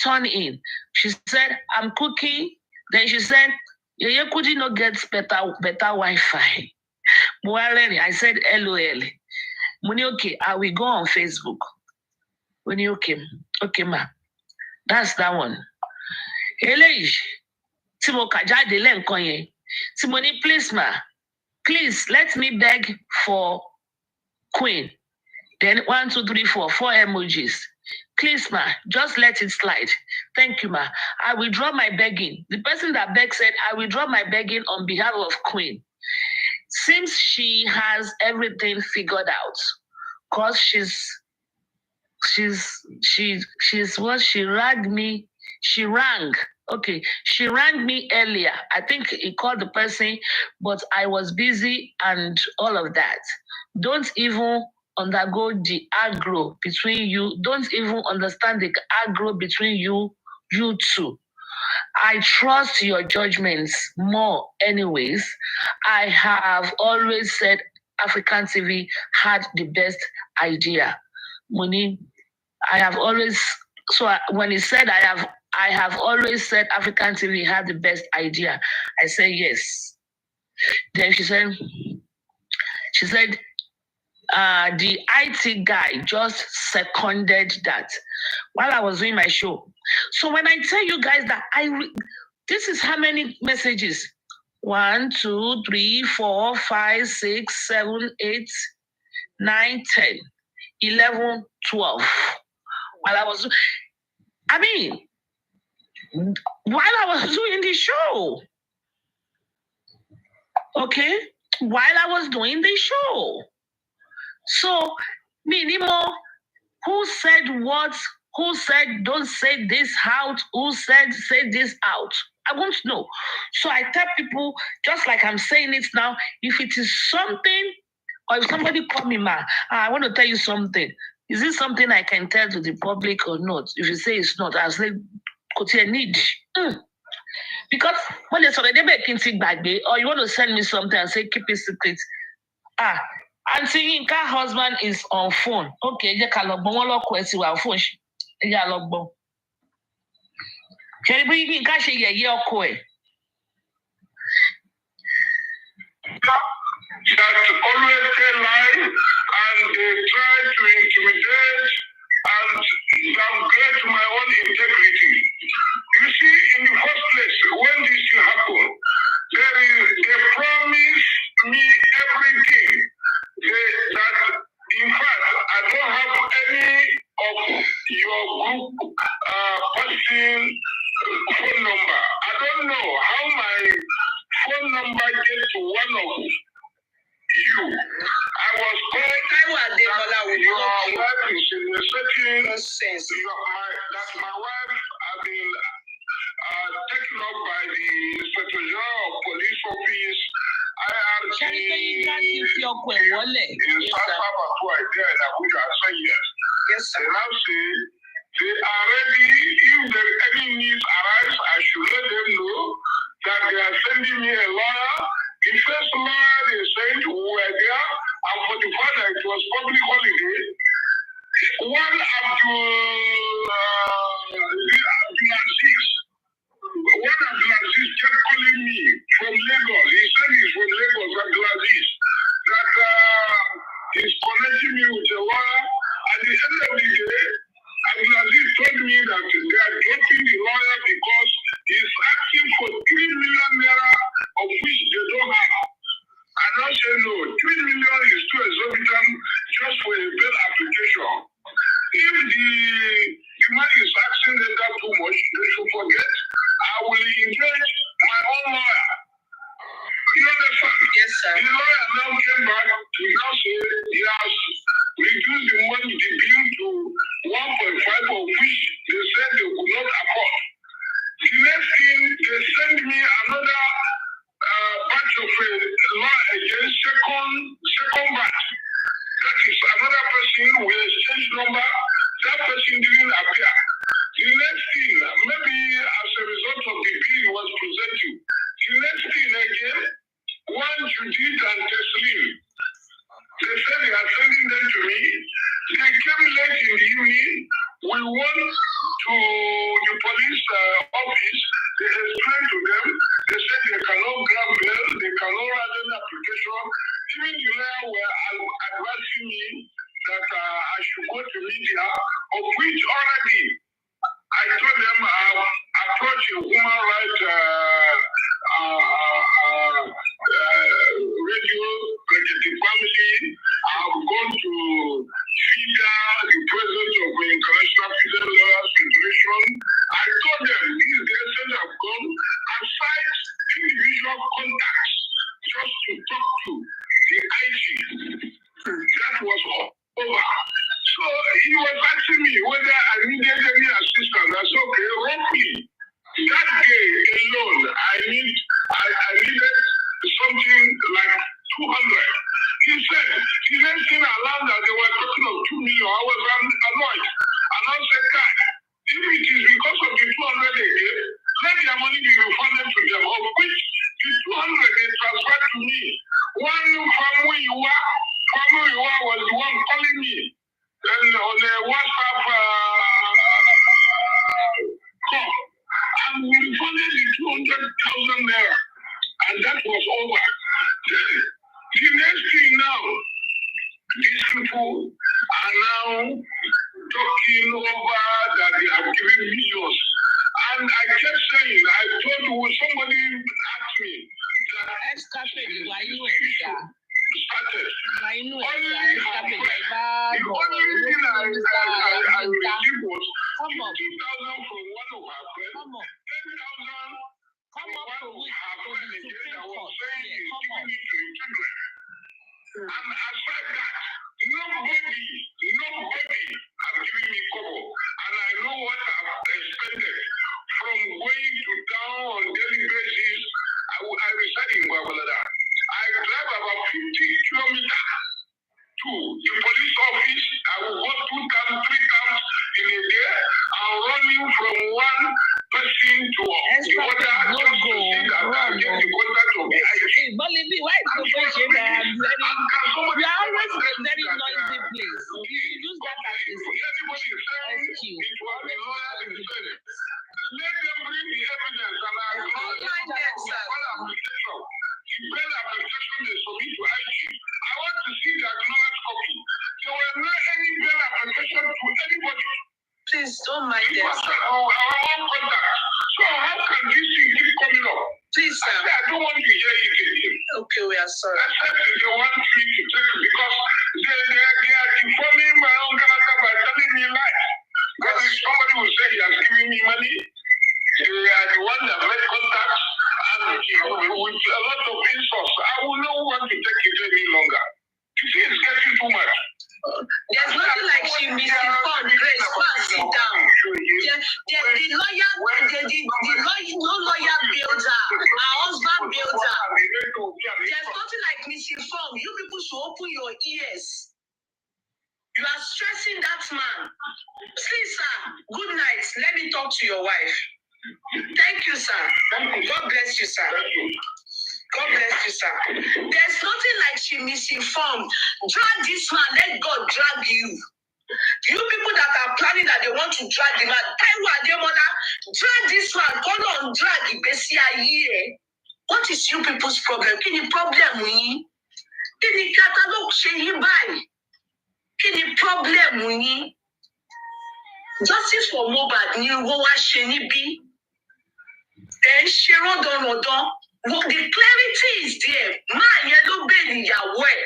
turned in, she said, I'm cooking. Then she said, you could not get better Wi-Fi. I said, LOL. Money, okay, I will go on Facebook. When you okay, ma. That's that one. Hello, Timo Kajade Lenkonye. Timoni, please, ma. Please let me beg for Queen. Then 1, 2, 3, 4 emojis. Please, ma, just let it slide. Thank you, ma. I will drop my begging. The person that begged said, I will drop my begging on behalf of Queen. Seems she has everything figured out. Because she's what she rang me. She rang me earlier. I think he called the person, but I was busy and all of that. Don't even undergo the aggro between you. Don't even understand the aggro between you two. I trust your judgments more anyways. I have always said African TV had the best idea. Muni, I have always, when he said I have always said African TV had the best idea, I said yes. Then she said, the IT guy just seconded that while I was doing my show. So when I tell you guys that this is how many messages? 1, 2, 3, 4, 5, 6, 7, 8, 9, 10, 11, 12. While I was doing the show. Okay? While I was doing the show. So, minimum, Who said what? Who said don't say this out? Who said say this out? I want to know. So I tell people, just like I'm saying it now, if it is something, or if somebody call me, I want to tell you something. Is this something I can tell to the public or not? If you say it's not, I'll say, need. Because when there's already making things back there, or you want to send me something and say, keep it secret. Auntie Inka husband is on phone. Okay, you can log one lock with you on phone. Yeah, log bon. Can you bring Inka she your coin? That always tell lie and they try to intimidate and downgrade my own integrity. You see, in the first place, when this thing happened, they promised me everything. That in fact, I don't have any of your group person phone number. I don't know how my phone number gets to one of you. I was told that your wife is in a certain sense. That my wife has been taken up by the Inspector General of Police Office. I have been in South Africa there in Abuja. I say yes. Yes, sir. And I say they are ready. If there any needs arise, I should let them know that they are sending me a lawyer. The first lawyer they sent who were there, and for the fact that it was public holiday, one Abdulaziz kept calling me from Lagos. He said he's from Lagos, Abdulaziz, that he's connecting me with a lawyer. At the end of the day, Abdulaziz told me that they are dropping the lawyer because he's asking for 3 million naira, of which they don't have. And I said, no, 3 million is too exorbitant just for a bail application. If the man is asking them that too much, they should forget. I will engage my own lawyer. You understand? Yes, sir. The lawyer now came back to now say he has reduced the money, the bill to 1.5, of which they said they could not afford. The next thing, they sent me another batch of law against second batch. That is another person with a change number. That person didn't appear. The next thing, maybe as a result of the bill was presented, the next thing again, one Judith and Teslim, they said they are sending them to me. They came late in the evening. We went to the police office. They explained to them. They said they cannot grab bail. They cannot write any application. Even the lawyer were advising me that I should go to media, of which already I told them I've approached a human rights radio, the family. I've gone to FIDA, the president of the International Fidel Lawyers Federation. I told them these days have gone aside individual contacts just to talk to the IG. That was all over. So he was asking me whether I needed any assistance. I said, okay, roughly that day alone, I needed something like 200. He said, the next thing I learned that they were talking of 2 million. I was annoyed. And I said, God, if it is because of the 200 they gave, let their money be refunded to them, of which the 200 they transferred to me. One family you was the one calling me. And on the WhatsApp call, and we refunded the 200,000 naira, and that was over. The next thing now, these people are now talking over that they have given millions. And I kept saying, I told you, somebody asked me that started. The only thing I received was 50,000 from one of our friends, 10,000 from one of our friends again that was saying he's giving it to the children. And aside that, nobody has you. It was the lawyer that said it. Let them bring the evidence and I acknowledge the application. The bail application they submit to IG. I want to see the acknowledged copy. There were not any bail application to anybody. Please don't mind them. Our own contact. So how can this thing keep coming up? Please, sir. I don't want to hear it again. Okay, we are sorry. Except they want me to take it because they are informing my own character by telling me lies. Because if somebody will say he has given me money, they are the one that made contact and with a lot of insults. I will not want to take it any longer. You see, it's getting too much. There's nothing like she misinformed Grace. Go and sit down. The lawyer, no lawyer builds her. Her husband builds her. There's nothing like misinformed. You people should open your ears. You are stressing that man. Please, sir. Good night. Let me talk to your wife. Thank you, sir. God bless you, sir. God bless you, sir. There's nothing like she misinformed. Drag this man. Let God drag you. You people that are planning that they want to drag the man, Taiwo Ademola, drag this man. Come on, drag Igbesi Aye. What is you people's problem? Kí ni problem yín? Kí ni catalog ṣe yín báyìí? Kí ni problem yín? Justice for Mohbad ni wọ́n wá ṣe níbí. Ẹ ń ṣe rọ́dọ̀rọ̀dọ̀. The clarity is there. Man, yellow baby, Yahweh.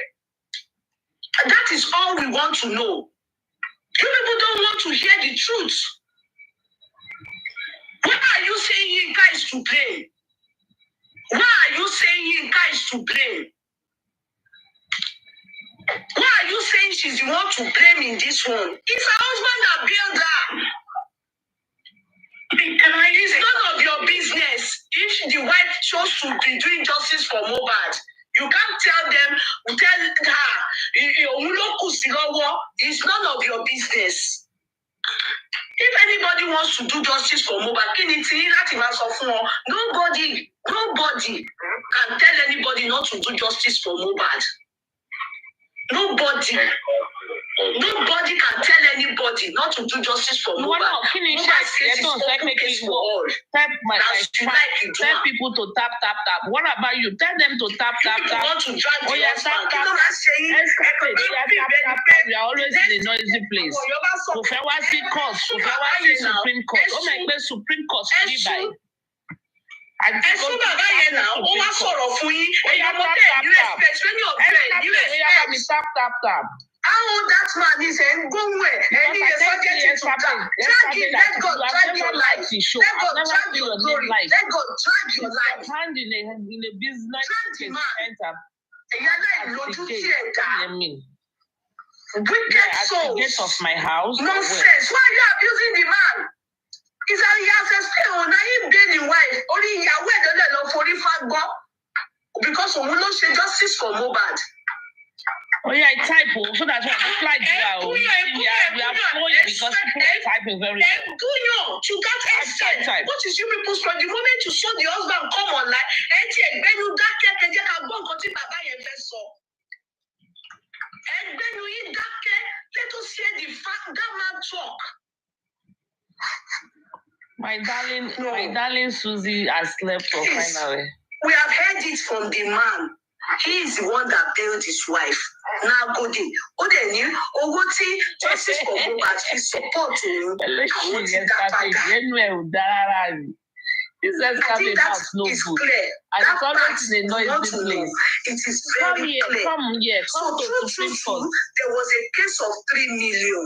That is all we want to know. You people don't want to hear the truth. Why are you saying Yinka is to blame? Why are you saying Yinka is to blame? Why are you saying she's the one to blame in this one? It's her husband that built her. It's none of your business if the wife chose to be doing justice for Mohbad. You can't tell her, it's none of your business. If anybody wants to do justice for Mohbad, nobody can tell anybody not to do justice for Mohbad. Nobody can tell anybody not to do justice for Mohbad. Tell people to tap. What about you? Tell them to tap. Want to drag We are always in a noisy place. Supreme Court. Oh my Supreme Court. Ẹ̀sùn bàbá yẹn náà, ó wá sọ̀rọ̀ fún yín. Ẹ̀yà mọ́tẹ́ you respect when you offend, you respect. Tap. How that man is a good way. And he is subject to tap. Drag it, let God drag your life. Let God drag your glory. Let God drag your life. Hand in a business. Drag the man. Ẹ̀yà náà lójú sí ẹ̀dá. Wicked souls. Gate of my house. Nonsense. Why are you abusing the man? Is that he has explained now him being the wife. Only Yahweh don't know for the fact God. Because we will not say justice for Mohbad. Oh yeah, I type so that's why I reply to you. We are flowing because people are typing very well. To that extent, what is you people's problem? The moment you saw the husband come online, let us hear the fact that man talk. My darling Susie has slept for finally. We have heard it from the man. He is the one that built his wife. Now go there. Justice for Mohbad, his support to him. I think that is clear. And it's always in a noisy place. It is very clear. Come here. So true, there was a case of 3 million.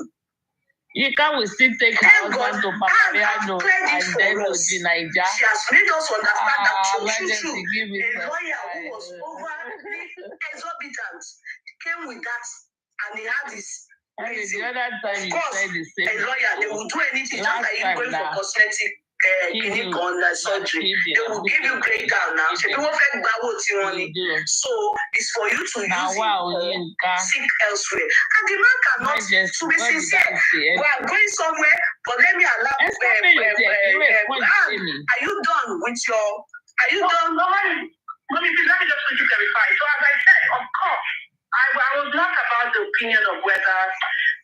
Yinka will still take her husband to Papariano and then to the Niger. She has made us understand that true. A lawyer who was over exorbitant came with that and he had this. The other time you said the same. A lawyer, they will do anything just like you going for cosmetic clinic on surgery. They will give you breakdown now. So it's for you to use it seek elsewhere. And the man cannot, to be sincere, we are going somewhere, but let me allow are you done with your, are you done? Let me just quickly clarify. So as I said, of course, I was not about the opinion of whether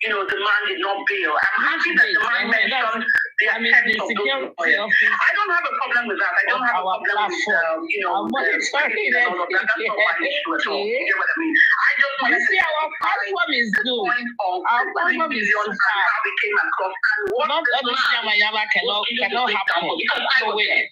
the man did not bail. I'm happy that the man mentioned the attempt of those lawyers. I don't have a problem with that. I don't have a problem with, all of that. That's not my issue at all. You know what I mean? I just want to see our platform is good. Our platform is so far. How we came across and what cannot happen. No way.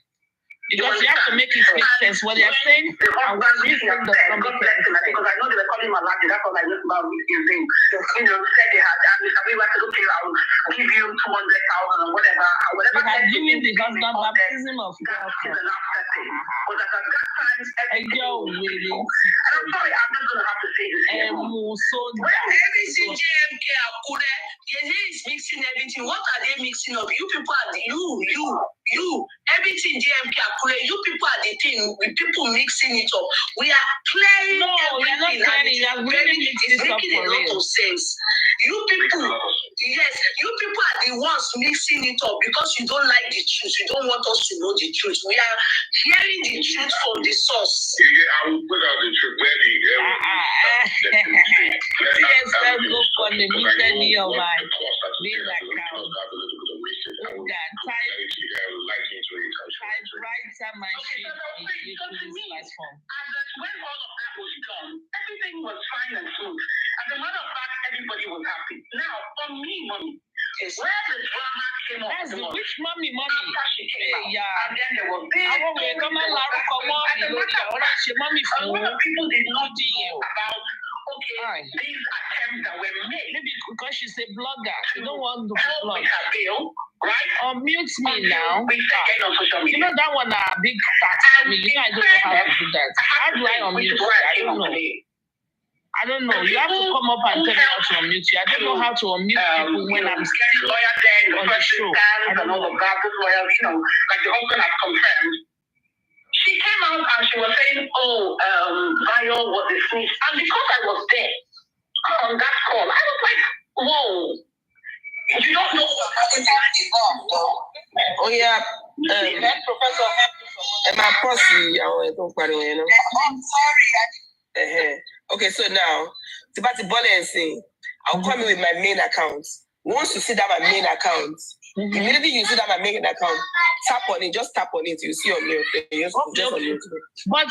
Because you have to make it make sense what they're saying. God bless him, because I know they were calling him a lackey. That's all I know about this thing. Said they had, we were okay, I'll give you 200,000 or whatever. They had given the husband baptism of God. But at that time, everything was really. And I'm sorry, I'm just going to have to say this here. When everything JMK Akure, is mixing everything. What are they mixing up? You people are you. Everything JMK Akure, you people are the thing. With people mixing it up. We are clearing everything. It's making a lot of sense. You people are the ones mixing it up because you don't like the truth. You don't want us to know the truth. We are hearing the truth from the source. Yeah, I will put out the truth. Yes, let's go for the meeting in your mind. Typewriter machine in this platform. And when all of that was done, everything was fine and smooth. As a matter of fact, everybody was happy. Now, for me, mommy, where the drama came up, which mommy? After she came out, and then there was this. As a a lot of people did not know about these attempts that were made. Maybe because she's a blogger. She don't want to blog. Right? Unmute me now. On social media. You know that one a big tax for me. I don't know how to do that. How do I unmute you? I don't know. You have to come up and tell me how to unmute you. I don't know how to unmute people when I'm on the show. I don't know. Like the husband has confirmed. She came out and she was saying, Bayo was a snitch. And because I was there on that call, I was like, whoa. You don't know what happened involved, though. Oh, yeah. Professor, my posse, I'm sorry. Okay, so now, I'll come in with my main account. Once you see that my main account, immediately you see that my main account, tap on it, just tap on it, you see on mute. But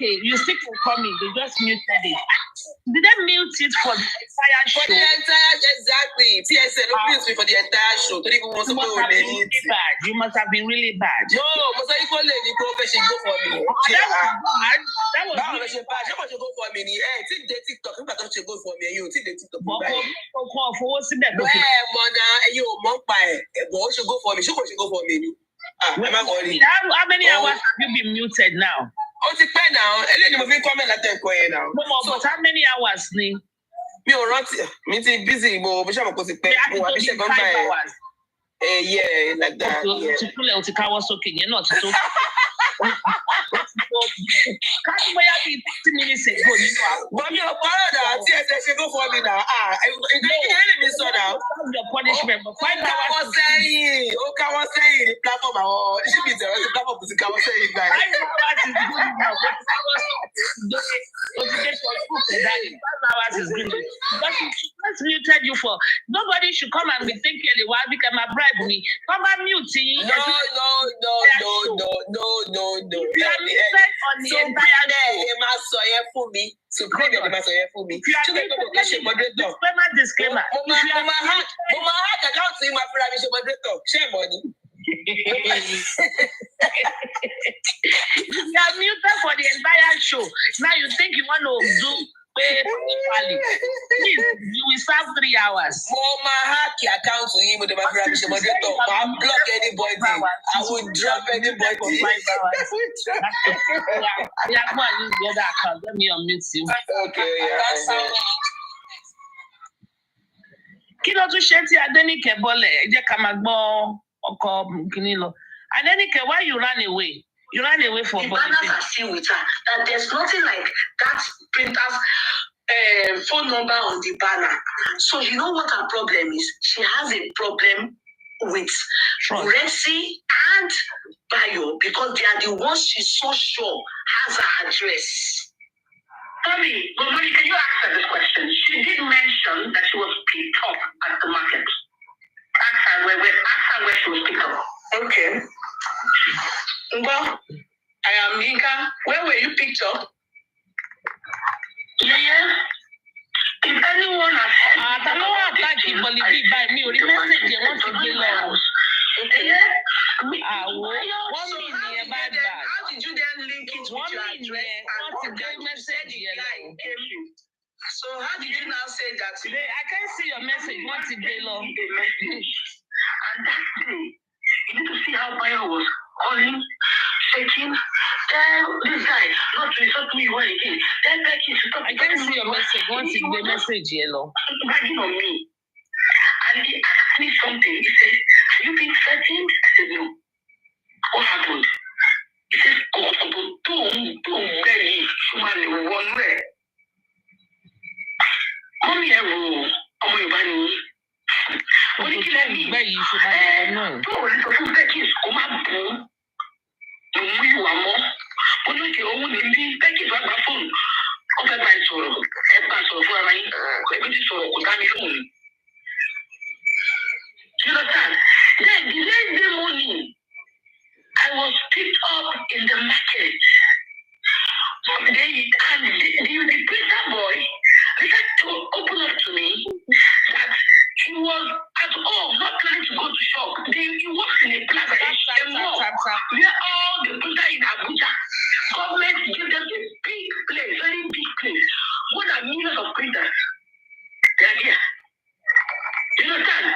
you still can call me, they just muted it. Did they mute it for the entire show? For the entire, exactly. TSN, please for the entire show. You must have been really bad. No, must have been really profession go for me. That was really bad. How much you go for me? Take the TikTok. If I don't go for me, you take the TikTok. You monk by but should go for me. She go for me. How many hours have you been muted now? Oh, it's fair now. Now. No, but how many hours? Me busy, but I'm going to pay. 5 hours. Yeah, like that. You're not so. Can't wait 50 minutes ago. But your father, TSS go for me now. You so now. Your punishment, but 5 hours. I was saying the platform. It should be the platform. I was saying that. 5 hours is good enough. 5 hours is good enough. That's muted you for. Nobody should come and be thinking, why become a bribe me? Come and mute. No. You are muted on the entire disclaimer. You are muted for the entire show. Now you think you want to do please, you will serve 3 hours. Account to him with the moderator. I'll block anybody. I will drop anybody. For 5 hours. Yeah, go and use the other account. Let me unmute you. Okay, Kí ló tún ṣe tí Adéníkẹ́ bọ́lẹ̀? Ẹ jẹ́ ká máa gbọ́ ọkọ kìíní lọ. Adéníkẹ́, why you ran away? You ran away for the banners are still with her. That there's nothing like that printer's phone number on the banner. So you know what her problem is? She has a problem with Rexy and Bayo because they are the ones she's so sure has her address. Mommy, can you ask her this question? She did mention that she was picked up at the market. Ask her where she was picked up. Okay. Well, I am Yinka. Where were you picked up? Yeah. If anyone has heard I don't know how to keep Bolivia by me or the message they want to give us. How did you then link it with your address? And what message the guy gave you? So how did you now say that? I can't see your message. What's it, Delo? And that day, you need to see how Bayo was calling, shaking. Tell this guy not to insult me one again. Tell Becky to stop. I can't see your message. What's it, the message, Yellow? Bragging on me. And he asked me something. He said, "Are you being threatened?" I said, "No." What happened? He said, "Don't bury human one way." Mommy, ọmọ Yorùbá ni yín. Ó ní kí lẹ́yìn. Bẹ́ẹ̀ ṣe máa yẹ náà. Tó o lè sọ fún Becky kó má bù ú. Òun mú ìwà mọ́. Ó ní kí òun ní bí Becky bá gba fóònù. Ó fẹ́ bá ẹ sọ̀rọ̀. Ẹ bá sọ̀rọ̀ fún ara yín. Ẹbí ti sọ̀rọ̀ kò dá mi lóhùn. You understand? Then the next day morning, I was picked up in the market. The preacher boy later to open up to me that he was at all not planning to go to shop. He works in a plaza, a mall, where all the people in Abuja, government give them a big place, very big place, more than millions of printers. They are there. You understand?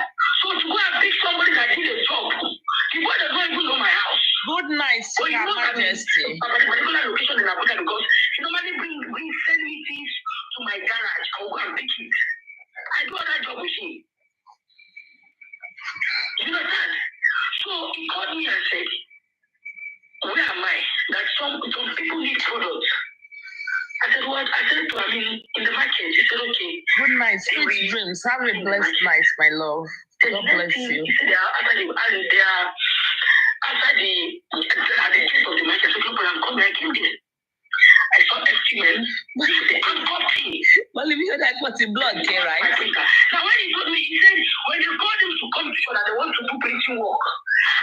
So to go and pick somebody that did a job, the boy does not even know my house. Good night, Your Majesty. But a particular location in Abuja because he normally send me things to my garage. I will go and pick it. I do that job with him. You understand? So he called me and said, "Where am I? That some people need products." I said, "What?" I said to him, "In the market." He said, "Okay." Good night, sweet dreams. Have a blessed night, my love. God bless you. He said, after the gate of the market, so people are coming. I came there. I saw FTM. I'm copying. Well, if you heard that, what's in blood here, right? Now, when he told me, he said, when they called him to come to show that they want to do painting work,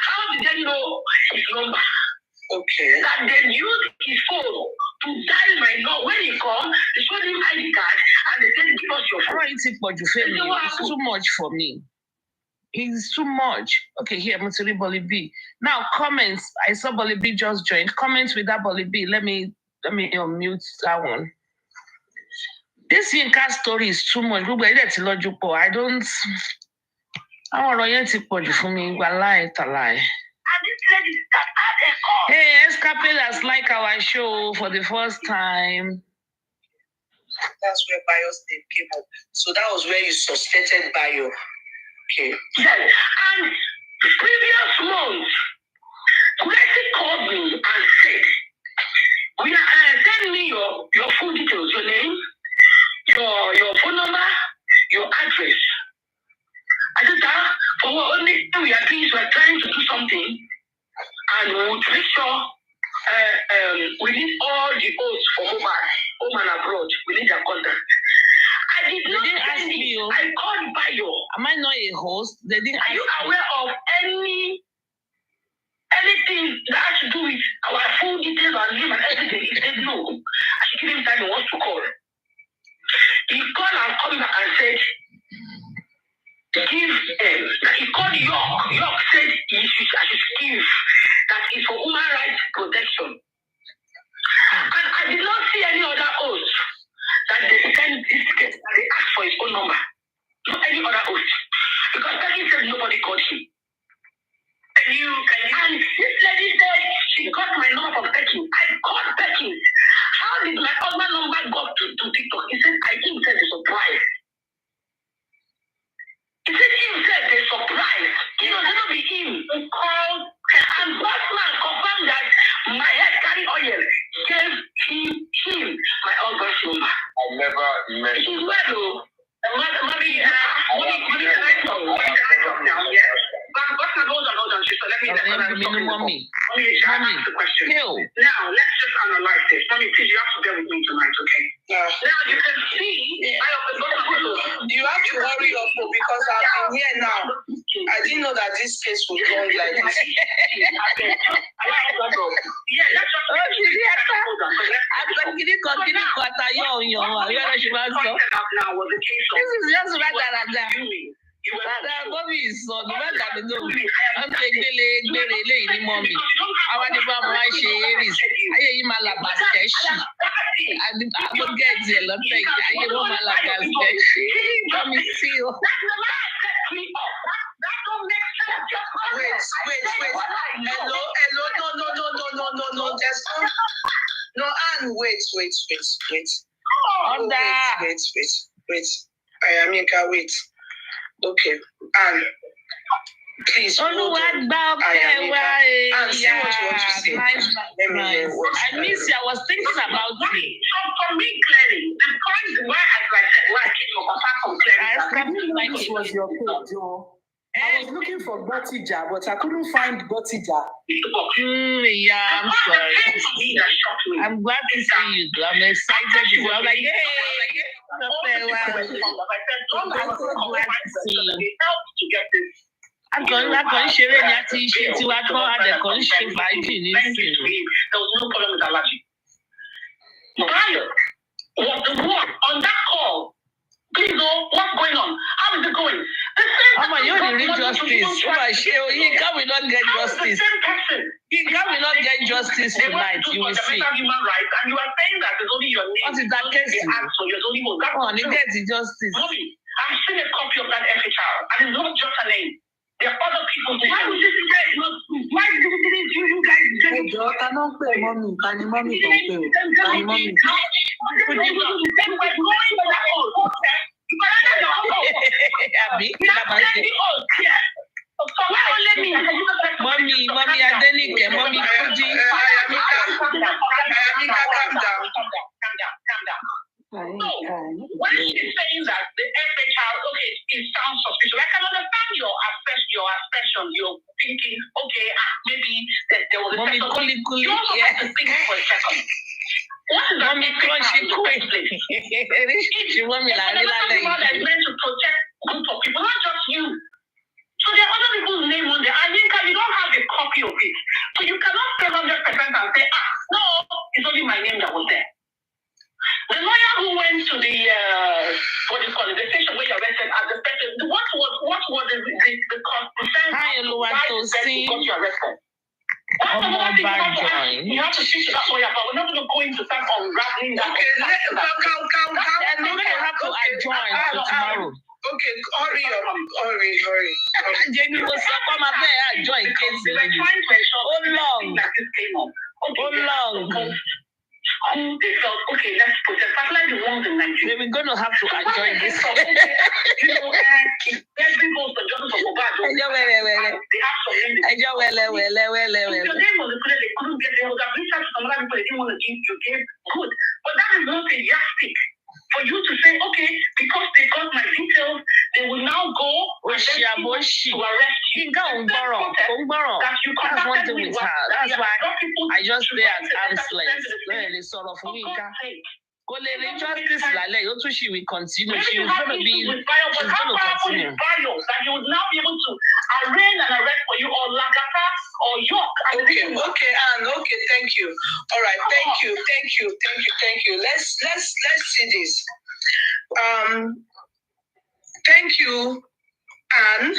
how did they know his number? Okay. That they used his phone to dial my number. When he called, they showed him ID card and they said, "Give us your phone." It's too much for me. It's too much. Okay, here, Muturi Bolly B. Now, comments. I saw Bolly B just joined. Comments with that Bolly B. Let me unmute that one. This Yinka story is too much. I don't. I want to put you for me. Lie. Hey, Escapade has liked our show for the first time. That's where Bayo's name came up. So that was where you suspected Bayo. Okay. And previous month, Gracie called me and said, "We are send me your full details, your name, your phone number, your address." I said, "For what only we are doing is we are trying to do something, and we will make sure we need all the oaths for home and abroad. We need their contact." I did not ask you. I called Bayo. Am I not a host? They didn't. Are you aware of anything that has to do with our full details, our name and everything? He said no. I should give him time. He wants to call. He called and called back and said, "Give them." He called York. York said I should give. That is for human rights protection. And I did not see any other oath that they sent this case that they asked for his own number. Not any other oath. Because Becky said nobody called him. And this lady said she got my number from Becky. I called Becky. How did my other number go to TikTok? He said, I think it's a surprise. He said a surprise. It was going to be him who called. And Batman confirmed that my head carry oil gave him my husband's number. I never met She's well, though. Maybe can I talk now? Yes. But hold on, sister. Let me ask the question. Now, let's just analyze this. Mommy, please, you have to bear with me tonight, okay? Now you can see. You have to hurry up because I've been here now. I didn't know that this case would go on like this. This is just Bobby is so the man that know. I'm taking mommy. I want to buy my shares. I hear you, my labastesh. I will get the lot. I hear you, my labastesh. Let me see you. Wait. Hello. No. Just no. And wait. Wait. Ayamika, wait. Okay. And please. Oh no, what about and see what you want to say. Nice. I miss you. I was thinking about you. For me, clearly, the point why I keep your papa from clearly. This was your page, Joe. I was looking for Botija, but I couldn't find Botija. Yeah, I'm sorry. I'm glad to see you. I'm excited. I'm like, hey. I'm going to share that t-shirt to what more the conscious by there was no problem with allergy. Brian was the one on that call. Please know what's going on. How is it going? You didn't read justice. He can not get justice. He can not get justice tonight. You will see. Human rights, and you are saying that it's only your name. What is that case? Come on, you get the justice. Mommy, I've seen a copy of that FHR, and it's not just a name. There are other people. Why would you guys not? Why did you guys do it? I don't play mommy. Can you mommy don't play? Can you mommy? Mommy, Adenike, mommy, Fuji. Calm down. No, when she's saying that the FHR, okay, it sounds suspicious. I can understand your assertion. You're thinking, okay, maybe there was a second. You also have to think for a second. What is that FHR in the first place? It's another people that is meant to protect a group of people, not just you. So there are other people's name on there. And you don't have a copy of it. So you cannot say 100% and say, no, it's only my name that was there. The lawyer who went to the the station where you arrested as the person, what was the concern? Why got you arrested? That's another thing you have to speak to that lawyer, but we're not going to go into start unraveling that. Okay, they're going to have to adjourn tomorrow. Okay, hurry. Jamie was come up there, adjourn case. They were trying to ensure that this came up. They felt, okay, let's protest. That's like the ones in Nigeria. We're going to have to adjourn this. Every vote for Jonathan Obado, they have some name. If your name was included, they couldn't get there. I've reached out to some other people, they didn't want to give you game. Good. But that is not a yardstick for you to say, okay, because they got my details, they will now go to arrest you. That's one thing with her. That's why I just stay at arm's length. Really, sort of me. Justice she will continue. She's going to be. She's going to continue. That you would now be able to arraign and arrest for you or Lagata or York. Okay, Anne. Okay, thank you. All right, thank you. Let's see this. Thank you, Anne.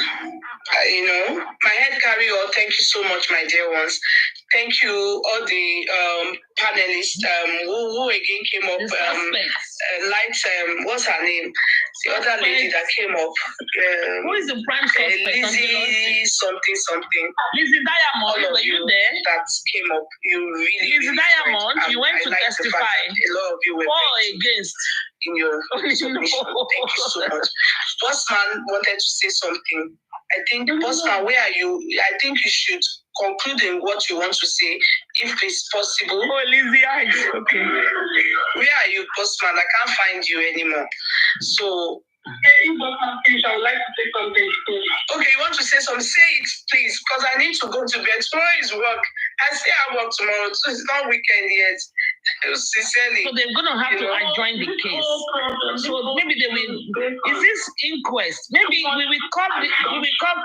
My head carry all. Thank you so much, my dear ones. Thank you, all the panelists who again came up. What's her name? The other lady that came up. Who is the prime suspect? Lizzie something. Lizzie Diamond, were you there? That came up. You really. Lizzie Diamond, you went to testify. A lot of you were against. In your submission. Thank you so much. Bossman wanted to say something. I think, Bossman, where are you? I think you should conclude in what you want to say, if it's possible. Lizzie, okay. Where are you, Bossman? I can't find you anymore. So. I would like to say something. Okay, you want to say something? Say it, please, because I need to go to bed. Tomorrow is work. I say I work tomorrow, so it's not weekend yet. Sincerely. So they're going to have to adjourn the case. So maybe they will. Is this inquest? Maybe we will call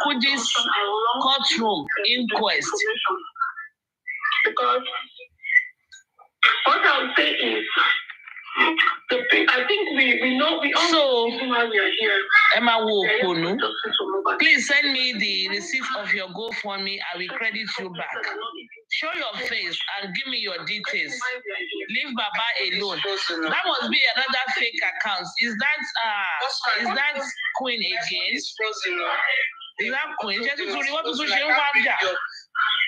Kuji's courtroom inquest. Because what I'll say is, I think we know we all know why we are here. Emma Wokunu, please send me the receipt of your GoFundMe. I will credit you back. Show your face and give me your details. Leave Baba alone. That must be another fake account. Is that Queen again? Is that Queen?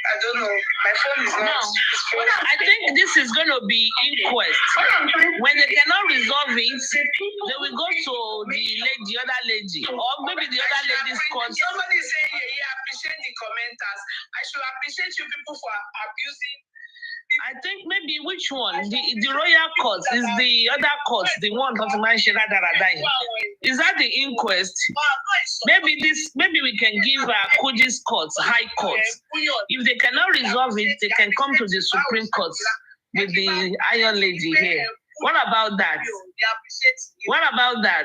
I don't know. My phone is not. No. I think this is going to be inquest. When they cannot resolve it, they will go to the other lady, or maybe the other lady's court. Somebody is saying, yeah, appreciate the commenters. I should appreciate you people for abusing. I think maybe which one? The royal court is the other court, the one that is that the inquest? Maybe we can give Kuji's court, high court. If they cannot resolve it, they can come to the Supreme Court with the Iron Lady here. What about that? What about that?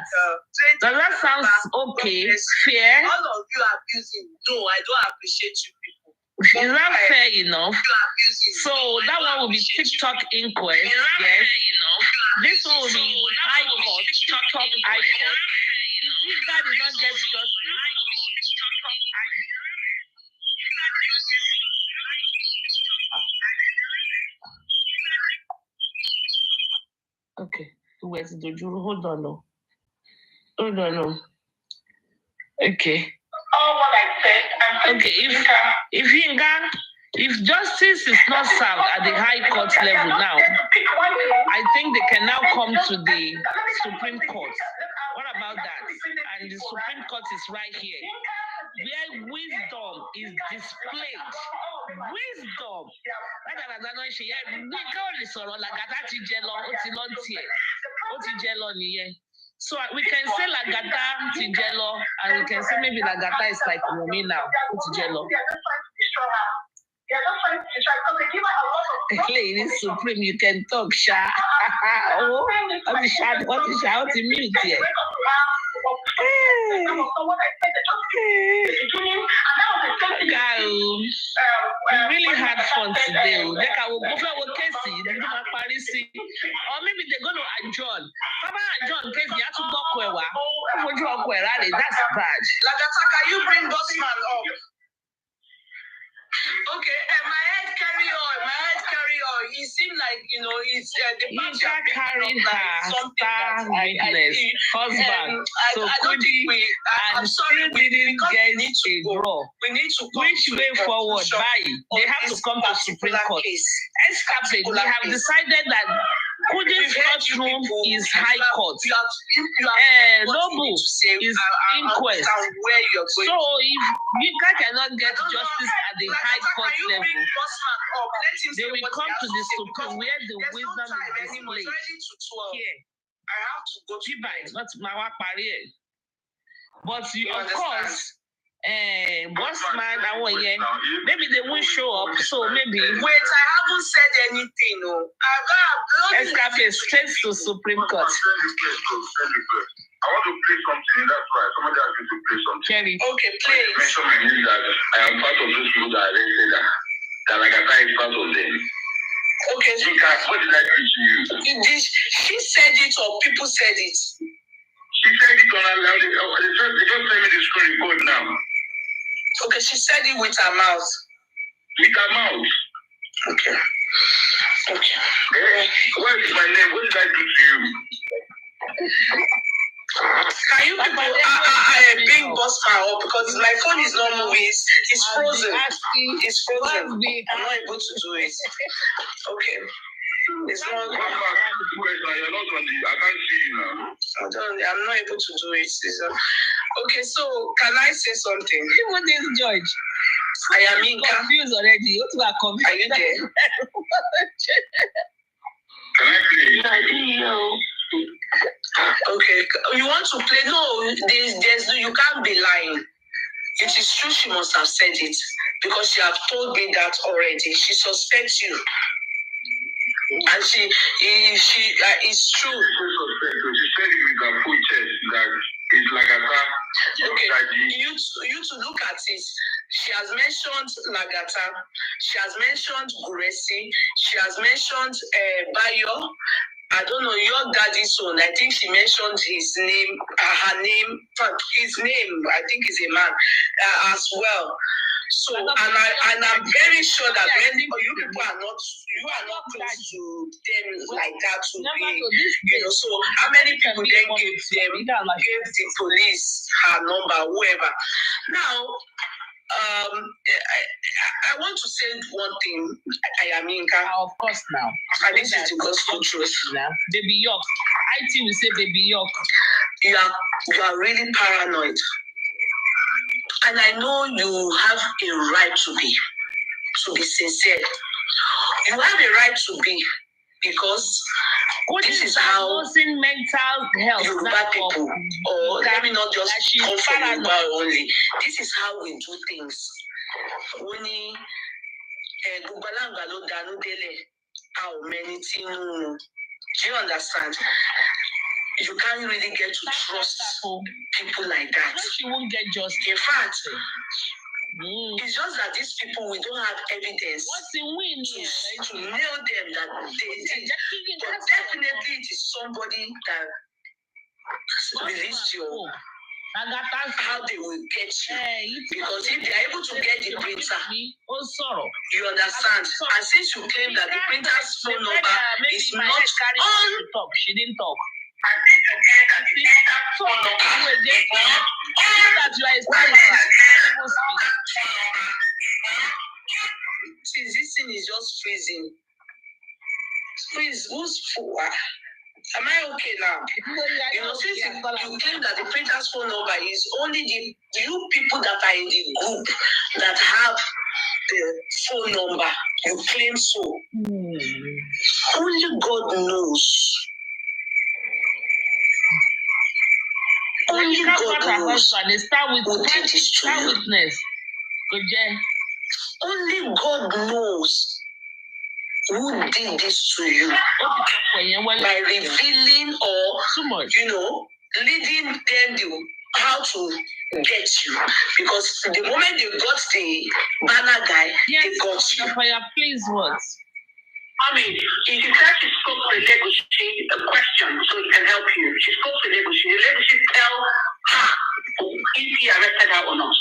Does that sound okay? Fair? All of you are abusing. No, I don't appreciate you people. Is that fair enough? So that one will be TikTok inquest, yes. This one will be high court, TikTok high court. If that does not get justice, okay. Where's the juror? Hold on. Okay. All what I said. Okay, if justice is not served at the high court level now, I think they can now come to the Supreme Court. What about that? And the Supreme Court is right here, where wisdom is displayed. Wisdom. So we can say Lagata Tijelo, and we can say maybe Lagata is like Rumi now. Tijelo. Lady Supreme, you can talk, Sha. Oh, what is shouting mute here? We really had fun today. Or maybe they're going to adjourn. That's bad. Lagata, can you bring Bossman up? Okay, my head carry on. It seemed like, it's the Yinka carried her star witness husband. So I'm sorry, we didn't get a draw. We need to go. Which way forward? They have to come to Supreme Court. Escape. We have decided that Kuji's courtroom is high court. Nobu is inquest. So if Yinka cannot get justice at the high court level, they will come to the Supreme where the wisdom is displayed. Here. I have to go to bed. Not my party. But of course, Bossman, maybe they won't show up. So maybe. Wait, I haven't said anything. No. Escape straight to Supreme Court. I want to play something. That's right. Somebody asked me to play something. Jerry. Okay, play. Mention my name that I am part of those people that I didn't say that. That like I is part of them. Okay, so what did I do to you? She said it or people said it? She said it on her loud. They just send me the screen record now. Okay, she said it with her mouth. With her mouth? Okay. What is my name? What did I do to you? Can you people I bring Bossman up because my phone is not moving. It's frozen. It's frozen. I'm not able to do it. Okay. It's not. You're not on the. I can't see you now. I'm not able to do it. Okay, so can I say something? Even this George. I am confused already. Are you there? Can I play? I didn't know. Okay, you want to play? No, you can't be lying. It is true she must have said it because she have told me that already. She suspects you. And it's true. She said we can put chest that it's like a car. Okay, you to look at it. She has mentioned Lagata. She has mentioned Guresi. She has mentioned Bayo. I don't know your daddy's son. I think she mentioned his name, her name, his name. I think is a man as well. So and I'm very sure that many of you people are not close to them like that to be, So how many people then gave the police her number, whoever? Now, I want to say one thing, Ayaminka. Of course now. And this is the gospel truth. Baby York. I think we say Baby York. You are really paranoid. And I know you have a right to be sincere. You have a right to be, because this is how mental health Yoruba people, or let me not just come from Yoruba only. This is how we do things. Only do you understand? You can't really get to trust people like that. She won't get justice. In fact, it's just that these people, we don't have evidence to nail them that they did. But definitely it is somebody that released your how they will get you. Because if they are able to get the printer, you understand? And since you claim that the printer's phone number is not on, she didn't talk. I think again that the phone number this thing is just freezing. Freeze, who's for? Am I okay now? Since you claim that the printer's phone number is only the few people that are in the group that have the phone number, you claim so. Only God knows. Only God knows who did this to you. Only God knows who did this to you by revealing or, leading them how to get you. Because the moment they got the banner guy, they got you. Please, what? I mean, if you try to spoke to Legoshi a question so he can help you, she spoke to Legoshi. Legoshi tell her if he arrested her or not.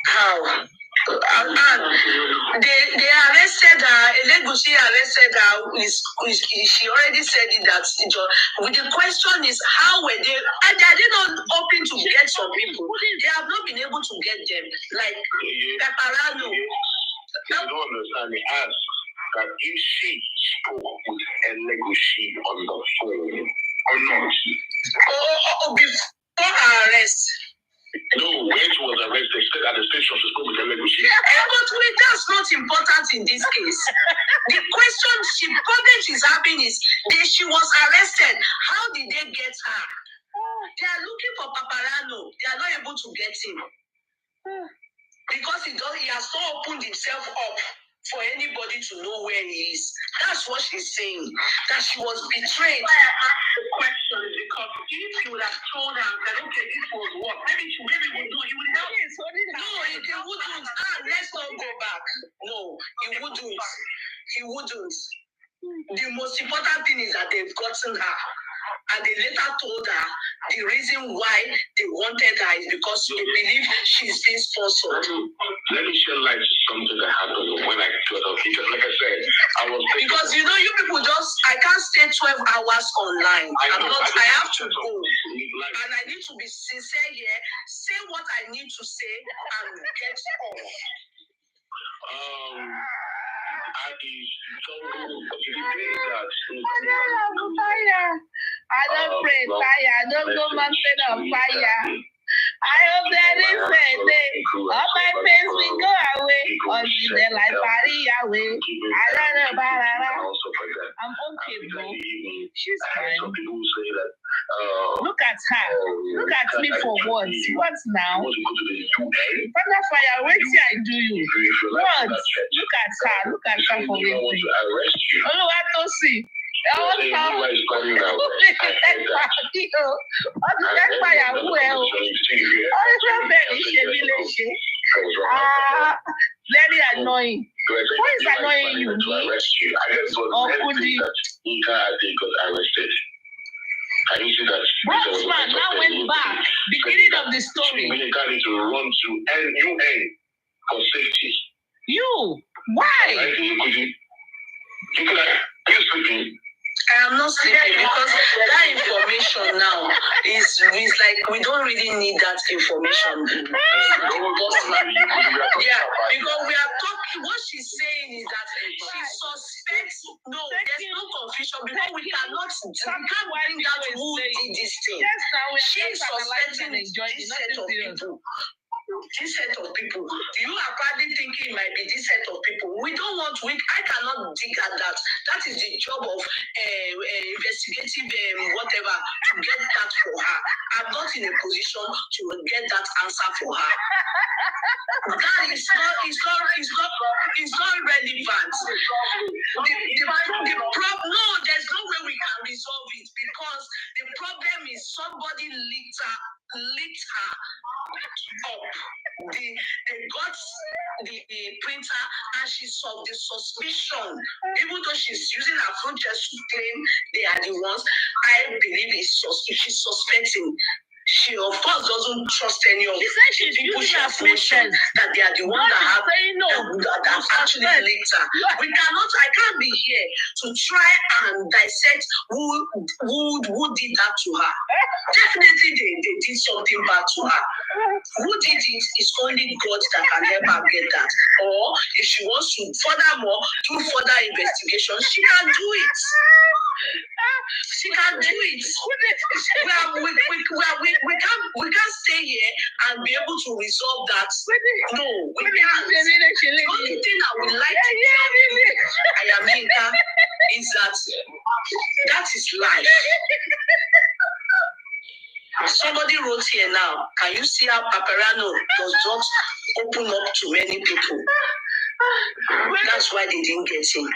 How? They arrested her. Legoshi arrested her. She already said it that. The question is, how were they? And are they not hoping to get some people? They have not been able to get them. Like Peparano. You don't understand. They asked that if she spoke with Legoshi on the phone or not. Before her arrest. No, when she was arrested, she said at the station she spoke with Legoshi. But that's not important in this case. The problem she's having is she was arrested. How did they get her? They are looking for Paparano. They are not able to get him. Because he has not opened himself up for anybody to know where he is. That's what she's saying. That she was betrayed. Why I asked the question is because if he would have told her that okay, this was what, maybe he would do, he would help. No, he wouldn't. Let's not go back. No, he wouldn't. He wouldn't. The most important thing is that they've gotten her. And they later told her the reason why they wanted her is because they believe she's being sponsored. Let me shed light to something that happened when I got off. Because like I said, I was... Because you people I can't stay 12 hours online. I have to go. And I need to be sincere here, say what I need to say, and get off. I don't pray fire. I don't go mountain of fire. I hope that is it. All my pains will go away until the light party away. I don't know about that. I'm okay, bro. She's fine. Look at her. Look at me for what? What now? Father Fire, wait till I do you. What? Look at her. Look at her for waiting. Oh, I don't see. What the heck fire? Well, very annoying. Who is annoying you? Me? Or Kudi? Broxman now went back. Beginning of the story. To run to UN for safety. You? Why? I am not sleeping because that information now is like we don't really need that information. Yeah, because we are talking. What she's saying is that she suspects. No, there's no confusion because we can't bring out who did this thing. She's suspecting this set of people. This set of people. You are probably thinking it might be this set of people. I cannot dig at that. That is the job of investigative whatever to get that for her. I'm not in a position to get that answer for her. That is not relevant. No, there's no way we can resolve it because the problem is somebody licked her up. They got the printer and she saw the suspicion. Even though she's using her phone just to claim they are the ones, I believe she's suspecting. She of course doesn't trust any of the people she has mentioned that they are the ones that have actually linked her. I can't be here to try and dissect who did that to her. Definitely they did something bad to her. Who did it is only God that can help her get that. Or if she wants to furthermore do further investigation, she can do it. She can do it. We can't stay here and be able to resolve that. No, we can't. The only thing I would like to tell you, Ayaminka, is that is life. Somebody wrote here now, can you see how Paparano does not open up to many people? That's why they didn't get him.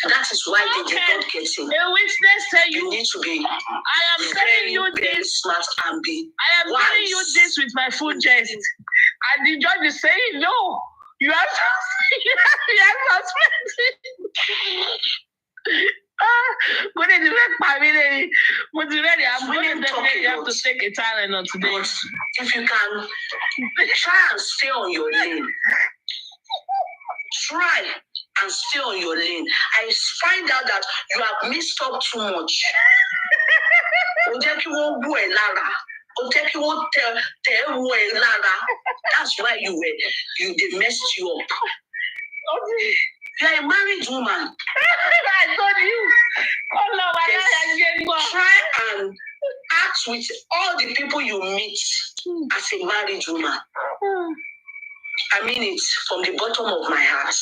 That is why they did not get him. A witness tell you need to be. I am telling you this. Smart and be. I am telling you this with my full chest. And the judge is saying no. You have But I'm going to you have to take a talent on today. But if you can try and stay on your lane. Try and stay on your lane. I find out that you have messed up too much. That's why they messed you up. You're a married woman. I told you. Try and act with all the people you meet as a married woman. I mean it from the bottom of my heart.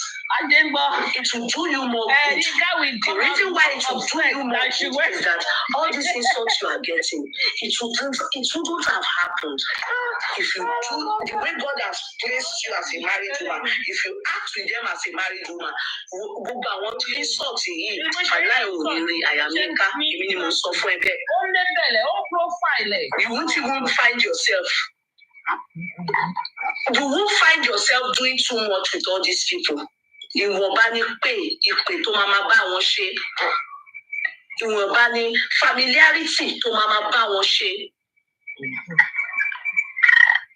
It will do you more good. The reason why it will do you more good is that all these insults you are getting, it wouldn't have happened if you do the way God has placed you as a married woman. If you act with them as a married woman, I want to insult you. Ayaminka, you won't even find yourself. You won't find yourself doing too much with all these people. You will ban pay to mama ba won she. You will ban familiarity to mama ba won she.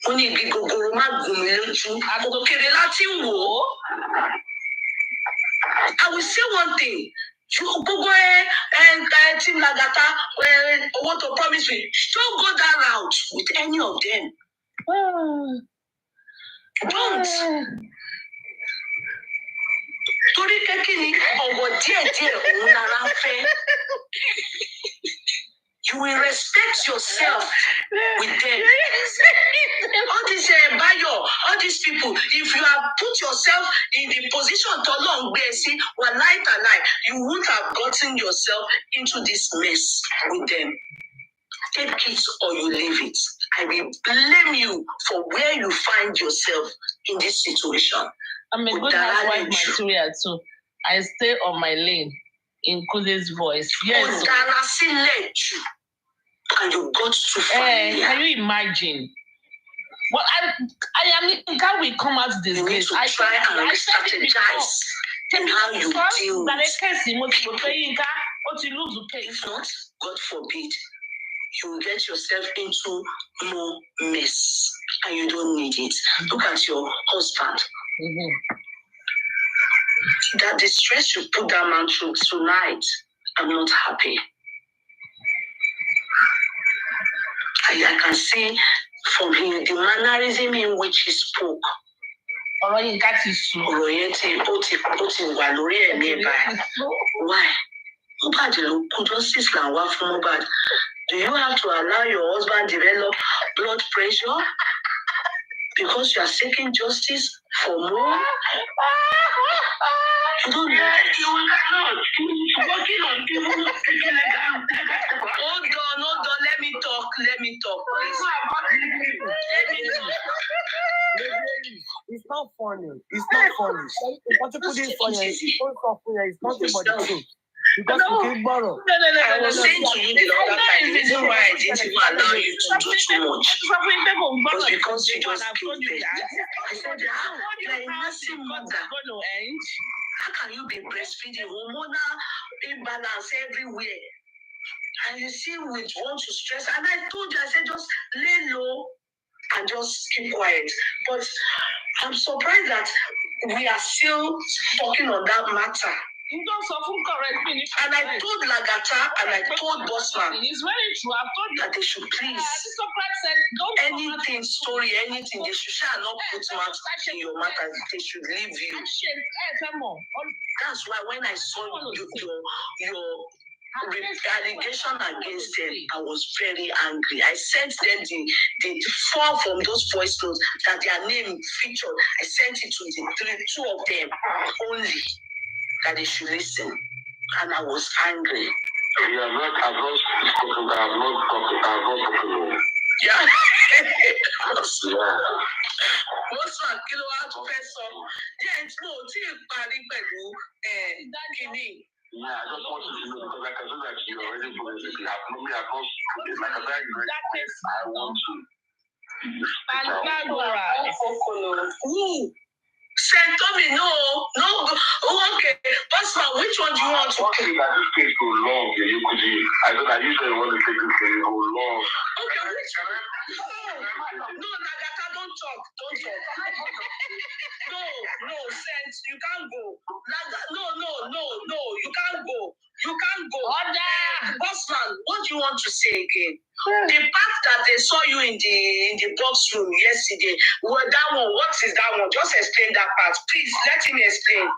Oni gigogoro ma gun mi loju. Akokere lati wo. I will say one thing. You go and Team Lagata want to promise me. Don't go that route with any of them. Don't. Torí kekini ọwọ díẹ̀ òun lára fẹ́. You will respect yourself with them. All these Bayo, all these people, if you have put put yourself in the position to long see one light and light, you would have gotten yourself into this mess with them. Take it or you leave it. I will blame you for where you find yourself in this situation. I'm a good housewife material too. I stay on my lane in Kude's voice. Yes. And you got to find can you imagine? Well, I mean, can we come out this way? I try and strategize in how you deal with it. If not, God forbid, you will get yourself into more mess and you don't need it. Look at your husband. That the stress you put that man through tonight, I'm not happy. I can see from him the mannerism in which he spoke. Why? Do you have to allow your husband develop blood pressure because you are seeking justice for more? You don't know. Hold on. Let me talk. It's not funny. What you put in for you, it's nothing but the truth. Because you keep borrow. No. I was saying to you the other time, the reason why I didn't even allow you to do too much was because you just killed it. I said, you're a nursing mother. How can you be breastfeeding? Hormonal imbalance everywhere. And you see, we want to stress. And I told you, I said, just lay low and just keep quiet. But I'm surprised that we are still talking on that matter. And I told Lagata and I told Bossman, it's very true. I've told that they should please anything, story, anything, they should not put mouth in your matter. They should leave you. That's why when I saw your allegation against them, I was very angry. I sent them the 4 from those voice notes that their name featured. I sent it to the 2 of them only, that they should listen. And I was angry. I've not spoken. Yeah. What's my kilowatt person? Yeah, it's no, Yeah, I just want you to know because I can see that you already put it. Like I want to. Said Tommy, no. Okay. Pastor, which one do you want to pick? This case go long, I know that you said you want to take this case go long. Okay, which one? No, Nagata, don't talk. No, Sense, you can't go. No, you can't go. Order! Bossman, what do you want to say again? The fact that they saw you in the box room yesterday, that one, what is that one? Just explain that part. Please, let him explain.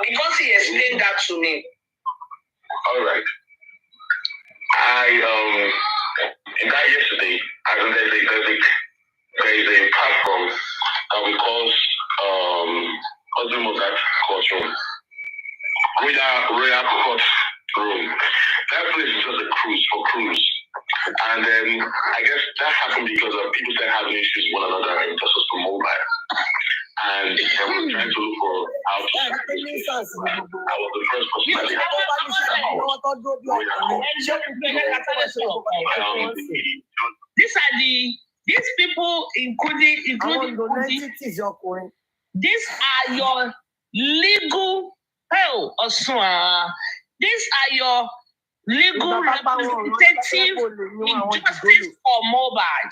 Because he explained that to me. All right. That yesterday, I think there is a platform that we call what's the name of that courtroom? Royal Court Room. That place is just a cruise. And then I guess that happened because of people that having issues with one another in just for mobile. And they were trying to look for how to I was the first person these people, including these are your legal these are your legal representative in justice for mobile.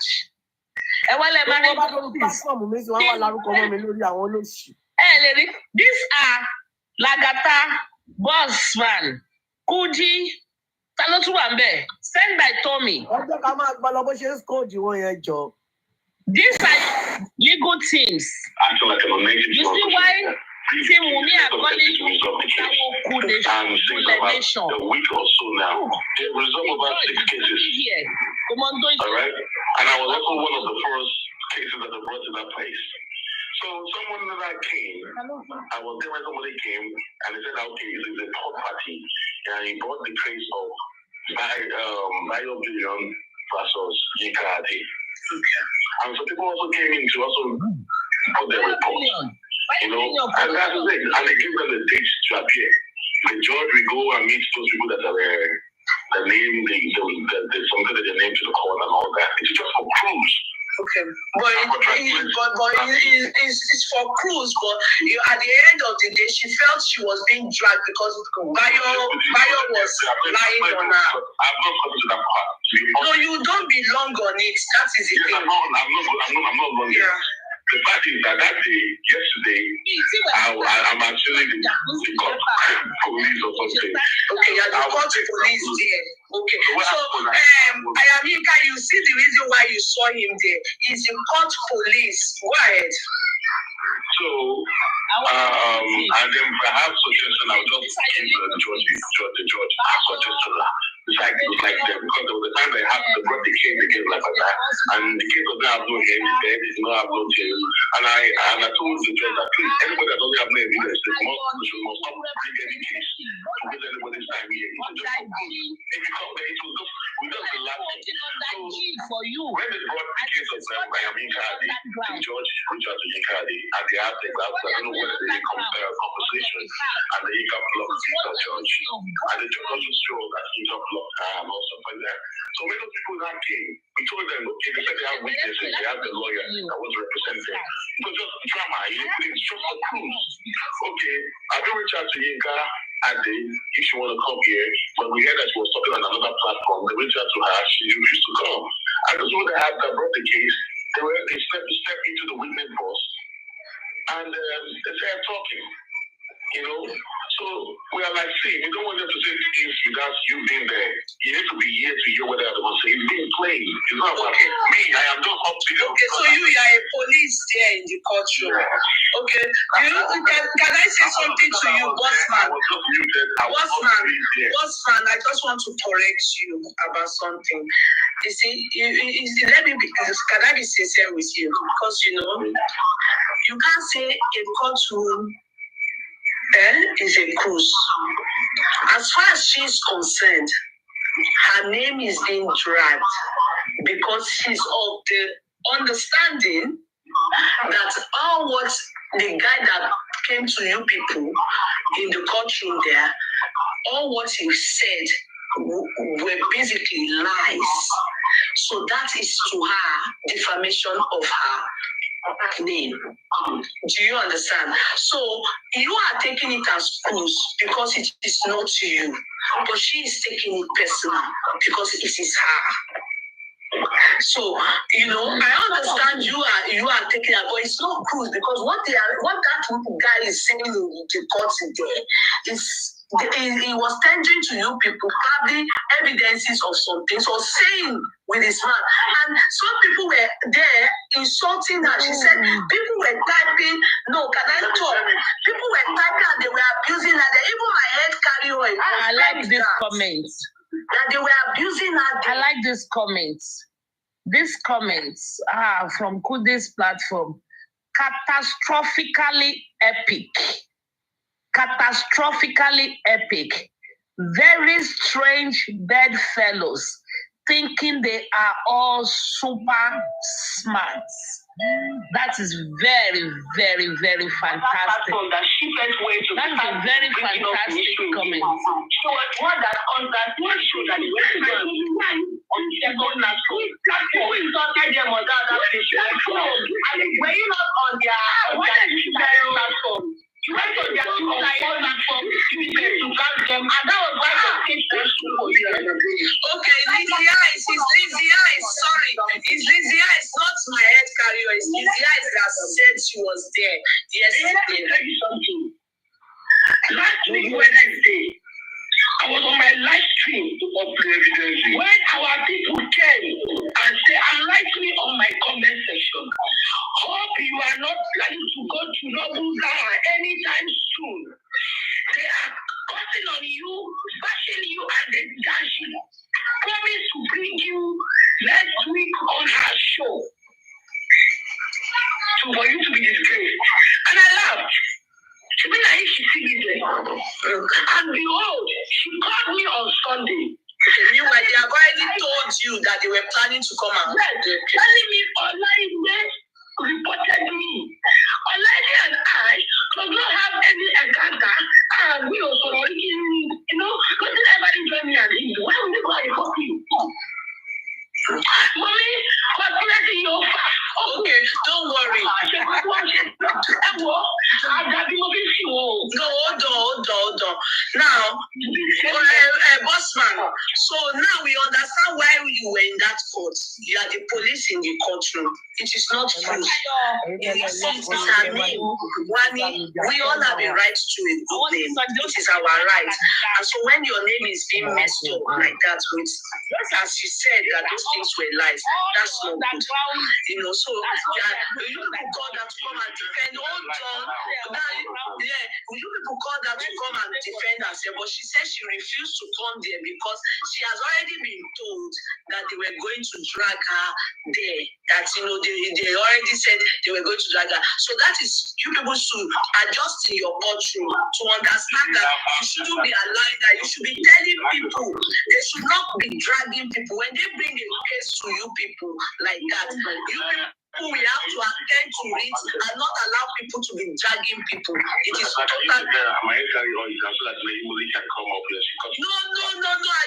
These are Lagata, Bossman, Kuji, sent by Tommy. These are legal teams. You see why Team Wumi are calling a week or so now. They resolved about 6 cases. All right? And I was also one of the first cases that they brought to that place. So someone that came, I was there when somebody came and they said, okay, this is a third party. And he brought the case of Bio Billion versus Yikadi. And so people also came in to also put their report. You know, and that's the thing. And they give them the dates to appear. The judge will go and meet those people that are the name, the something that they name to the court and all that. It's just for cruise. Okay, but it's for cruise. But at the end of the day, she felt she was being dragged because Bayo was lying on her. I'm not coming to that part. No, you don't belong on it. That is the thing. I'm not long. Yeah. The fact is that day, yesterday, I'm actually the police or something. Okay, you're the court police there. Okay, so Ayamika, you see the reason why you saw him there is the court police. Go ahead. So, and then perhaps suggestion, I'll just give the judge suggestion. It's like them, because there was a time they brought the case again like that, and the case doesn't have no head, it did not have no tail. And I told the judge that please, anybody that doesn't have no evidence, they must stop bringing any case to waste anybody's time here. If you come there, it will just we just relax. For you. When they brought the case of Yinka, the judge reached out to Yinka, and they asked them, I don't know whether they conversation, and the Yinka blocked the judge, and the judge also showed that Yinka blocked her and all stuff like that. So when those people that came, we told them, okay, they said they have witnesses, they have the lawyer that was representing. It was just drama, it's just a cruise. Okay, I do reach out to Yinka if she want to come here, but we heard that she was talking on another platform. They reached out to her, she refused to come. I just want to have that brought the case. They stepped into the witness box and they started talking. You know, so we are like, see, we don't want them to say things without you being there. You need to be here to hear what they are going to say. It's being played. It's not about me. I am just up to you. Okay, so you are a police there in the courtroom. Yeah. Okay, can I say something to you, Bossman? Bossman, I just want to correct you about something. You see, can I be sincere with you? Because, you can't say a courtroom is a cruise. As far as she's concerned, her name is being dragged because she's of the understanding that all what the guy that came to you people in the courtroom there, all what he said were basically lies. So that is to her defamation of her name. Do you understand? So you are taking it as cruise because it is not you, but she is taking it personal because it is her. So I understand you are taking it, but it's not cruise because what that guy is saying in the court today is. He was tendering to you people, probably evidences of some things, or saying with his mouth. And some people were there insulting her. She said people were typing, no, can I talk? People were typing and they were abusing her. Even my head carry oil. I like this comment. That they were abusing her. I like this comment. These comments are from Kudi's platform. Catastrophically epic. Catastrophically epic. Very strange bedfellows thinking they are all super smart. That is very, very, very fantastic. That is a very fantastic comment. So what that on that one show that the way to on second national who is not them on that platform? Were you not on their platform? You went on their platform to guard them, and that was why they came to for you. Okay, Lizzie Eyes, sorry. It's Lizzie Eyes, not my head carrier. It's Lizzie Eyes that said she was there. Yes, let me tell you something. Last week Wednesday, I was on my live stream of evidence. When our people came and said, write me on my comment section, hope you are not planning to go to Nobuza anytime soon. They are cutting on you, bashing you, and then dashing. Promise to bring you next week on her show to for you to be disgraced. And I laughed. She be like, she see me there. And behold, she called me on Sunday. You were, they have already told you that they were planning to come out. Yes, telling me Olaide reported me. Olaide and I does not have any encounter. And we also, you know, because ever enjoy me and him. Why would you go and report you? Mommy, what's letting you off? Okay, don't worry. No, hold on. Now, bossman, so now we understand why you were in that court. You are the police in the courtroom. It is not true. It is her name, Wani. We all have a right to a good name. It is our right. And so when your name is being messed up like that, with, as you said, that those things were lies, that's not good. You know, so you people call that to come and defend. You people call that to come and defend herself, but she said she refused to come there because she has already been told that they were going to drag her there. That they already said they were going to drag her. So that is you people should adjust in your courtroom to understand that you shouldn't be allowing that. You should be telling people they should not be dragging people when they bring a case to you people like that. You people we have to attend to it and not allow people to be dragging people. It is total. No, I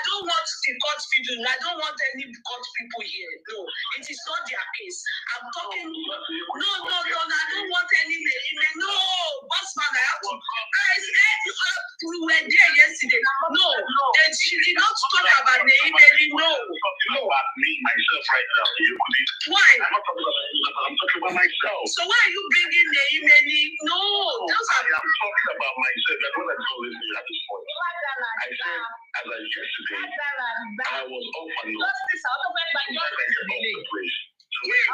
don't want the court people. I don't want any court people here. No, it is not their case. I'm talking. No, I don't want any. No, bossman, I have to. We were there yesterday. No, she did not talk about the email. No. Me, myself, right now. Why? I'm talking about myself. So why are you bringing the email? No, I'm talking about myself. That's what I told you at this point. I said, as I yesterday, I was off and off. Yes,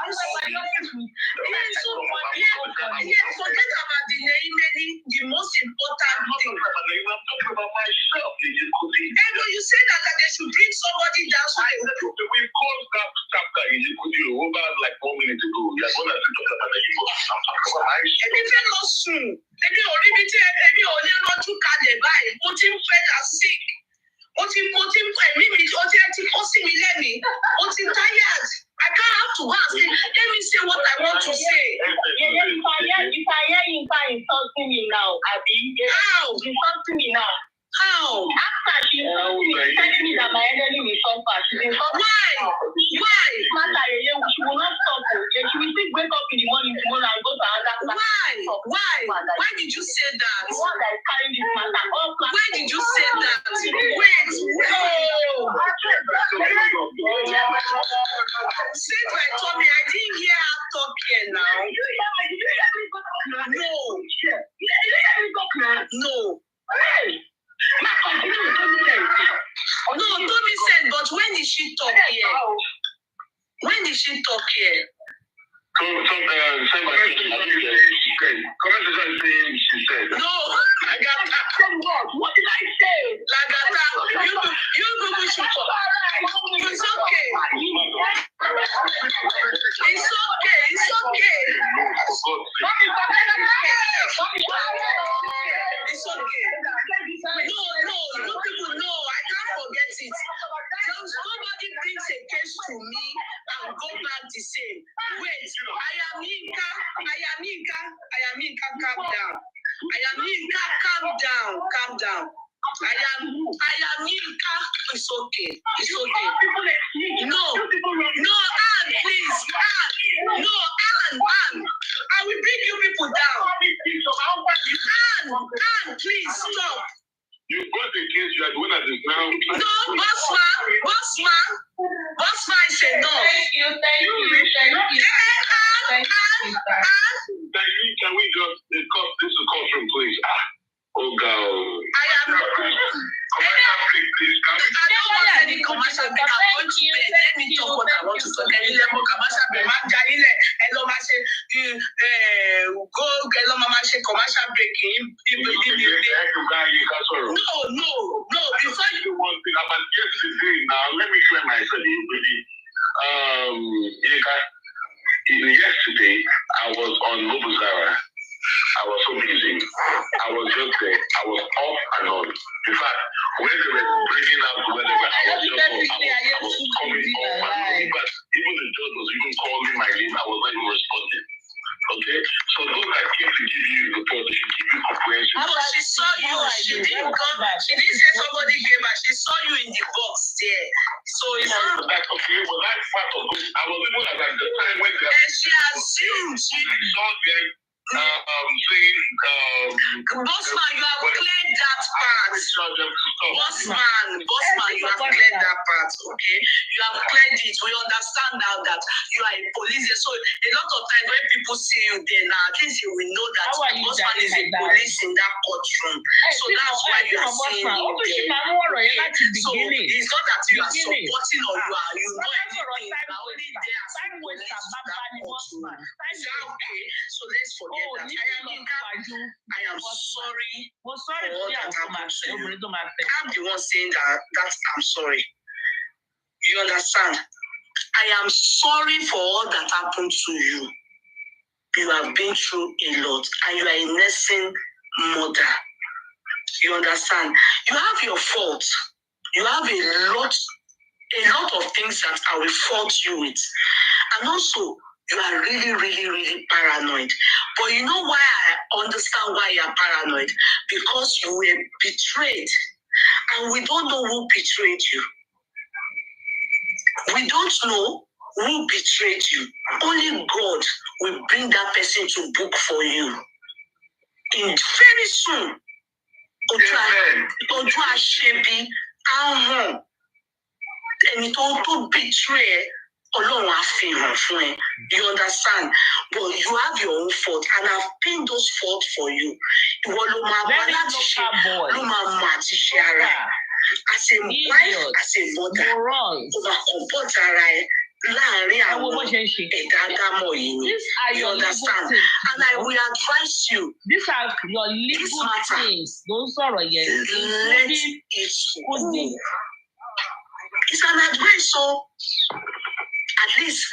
forget about the emailing. The most important thing. I'm talking about myself. You said that they should bring somebody down. We closed that chapter in Yikuti over like 4 minutes ago. You're going to talk about the Igbo. I'm talking about myself. I can't have to ask. Let me say what I want to say. If I hear you insulting me now, Abby. How? Insulting me now. How? After she's telling me that my enemy will suffer, she's insulting me. Why? She will not stop. She will still wake up in the morning tomorrow and go to another class. Why? Why did you say that? The one that is carrying this matter. Why did you say that? Wait. Since I told me, I didn't hear her talk here now. No. No, Tommy said, but when did she talk here? When did she talk here? She said. No, Lagata. What did I say? Lagata, you people should talk. It's okay. It's okay. No, you people know. I can't forget it. Somebody brings a case to me and go back the same. Wait, I am Yinka, calm down. I am Yinka. It's okay. No, Anne, please. Anne. I will bring you people down. Anne, please stop. You got the case, you are the one that is now. No, bossman is a no. Thank you. Can we just discuss this courtroom, please? Oh, God. I don't want any commercial break. I'm going to bed. Let me talk what I want to talk. Commercial break. Commercial break. No. Before you want to about yesterday, now let me clear myself. Yesterday, I I was on Mobuzara. I was so busy. I was just there. I was off and on. In fact, when they were bringing out whatever, I was just I was coming off and on. But even the judge was even calling my name. I was not even responding. Okay? So those that came to give you the report, they should give you comprehensive. She saw you. She didn't come back. She didn't say somebody gave her. She saw you in the box there. So it's not that okay, was that part of it? I was even at the time when they she assumed she saw them saying Bossman, you have cleared that part. Bossman, you have cleared that part, okay? You have cleared it. We understand now that you are a police. So a lot of times when people see you there now, at least you will know that Bossman is a police in that courtroom. So that's why you are seeing him there. So it's not that you are supporting or you know anything. You are only there as a police in that courtroom. Okay, so let's forget that. I am sorry for all that happened to you. I'm the one saying that I'm sorry. You understand? I am sorry for all that happened to you. You have been through a lot and you are a nursing mother. You understand? You have your faults. You have a lot of things that I will fault you with. And also, you are really, really, really paranoid. But you know why I understand why you are paranoid? Because you were betrayed. And we don't know who betrayed you. We don't know who betrayed you. Only God will bring that person to book for you. In very soon. Ojú àṣebí, ahọ́n, ẹni tó betray Ọlọ́run á fi hàn fún ẹ. You understand? But you have your own fault and I've paid those faults for you. Ìwọ ló máa bá láti ṣe, ló máa mọ àti ṣe ara ẹ. As a wife, as a mother, ó máa comport ara ẹ láàárín àwọn ẹ̀dá àdámọ̀ yìí ni. You understand? And I will advise you. These are your legal things. Don't sorrow yet. Let it go. It's an advice, so at least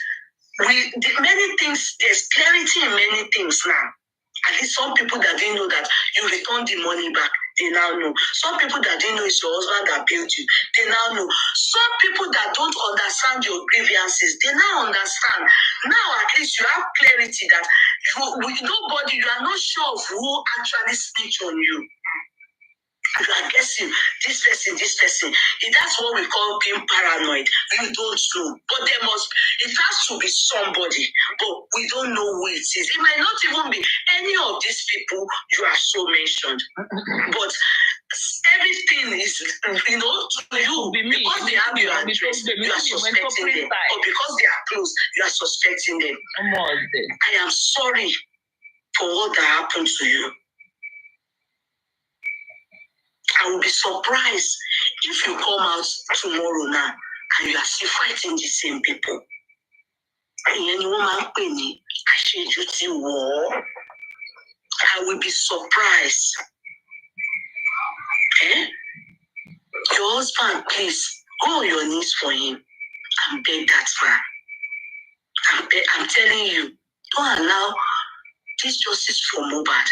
many things, there's clarity in many things now. At least some people that didn't know that you return the money back, they now know. Some people that didn't know it's your husband that built you, they now know. Some people that don't understand your grievances, they now understand. Now at least you have clarity that you are not sure of who actually snitched on you. You are guessing this person. That's what we call being paranoid. You don't know. But it has to be somebody. But we don't know who it is. It might not even be any of these people you have so mentioned. But everything is, to you, because they have your address, you are suspecting them. Or because they are close, you are suspecting them. I am sorry for what that happened to you. I will be surprised if you come out tomorrow now and you are still fighting the same people. I will be surprised. Okay? Your husband, please, go on your knees for him and beg that man. I'm telling you, don't allow this justice for Mohbad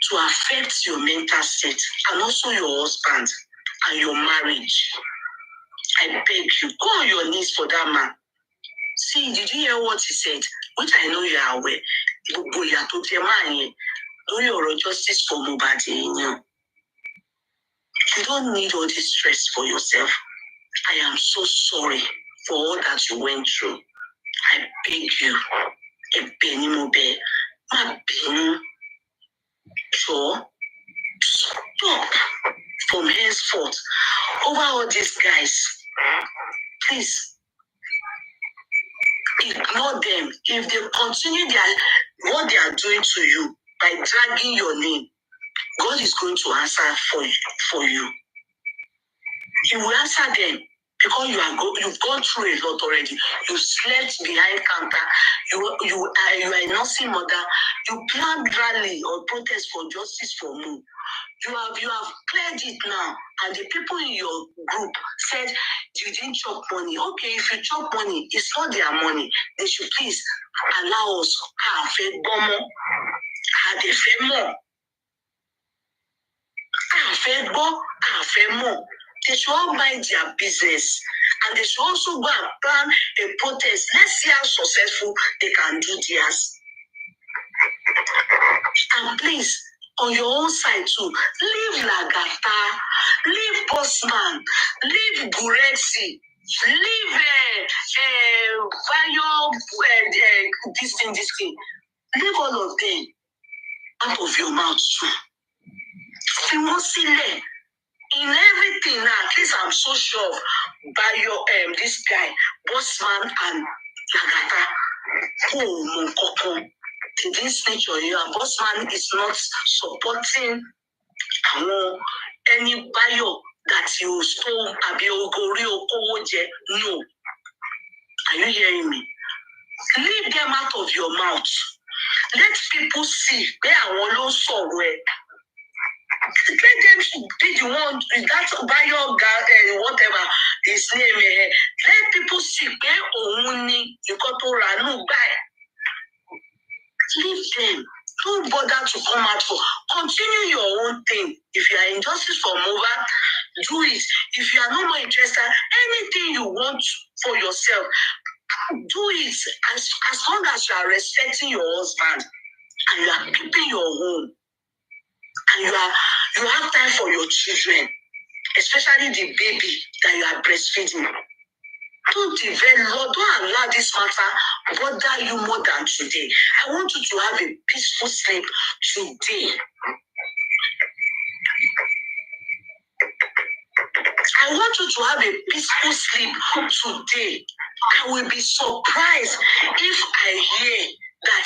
to affect your mental state and also your husband and your marriage. I beg you, go on your knees for that man. See, did you hear what he said? Which I know you are aware. Justice for Mohbad. You don't need all this stress for yourself. I am so sorry for all that you went through. I beg you, sure, stop from henceforth over all these guys. Please ignore them. If they continue what they are doing to you by dragging your name, God is going to answer for you. He will answer them because you've gone through a lot already. You slept behind counter. You are a nursing mother. You planned rally or protest for justice for me. You have cleared it now, and the people in your group said you didn't chop money. Okay, if you chop money, it's not their money. They should please allow us have a gomo, have a more. They should all mind their business, and they should also go and plan a protest. Let's see how successful they can do theirs. And please, on your own side too, leave Lagata, leave Bossman, leave Gurexi, leave Vayo, this thing. Leave all of them out of your mouth too. In everything now, at least I'm so sure by your this guy, Bossman and Lagata, they didn't snitch on you, and Bossman is not supporting any bio that you stole. No. Are you hearing me? Leave them out of your mouth. Let people see where I want to somewhere. Let them be the one that bio guy, whatever his name. Let people see where only you got to run by. Leave them. Don't bother to come out for. Continue your own thing. If you are in justice for Mova, do it. If you are no more interested, anything you want for yourself, do it. As long as you are respecting your husband and you are keeping your home, and you have time for your children, especially the baby that you are breastfeeding. Don't allow this matter bother you more than today. I want you to have a peaceful sleep today. I want you to have a peaceful sleep today. I will be surprised if I hear that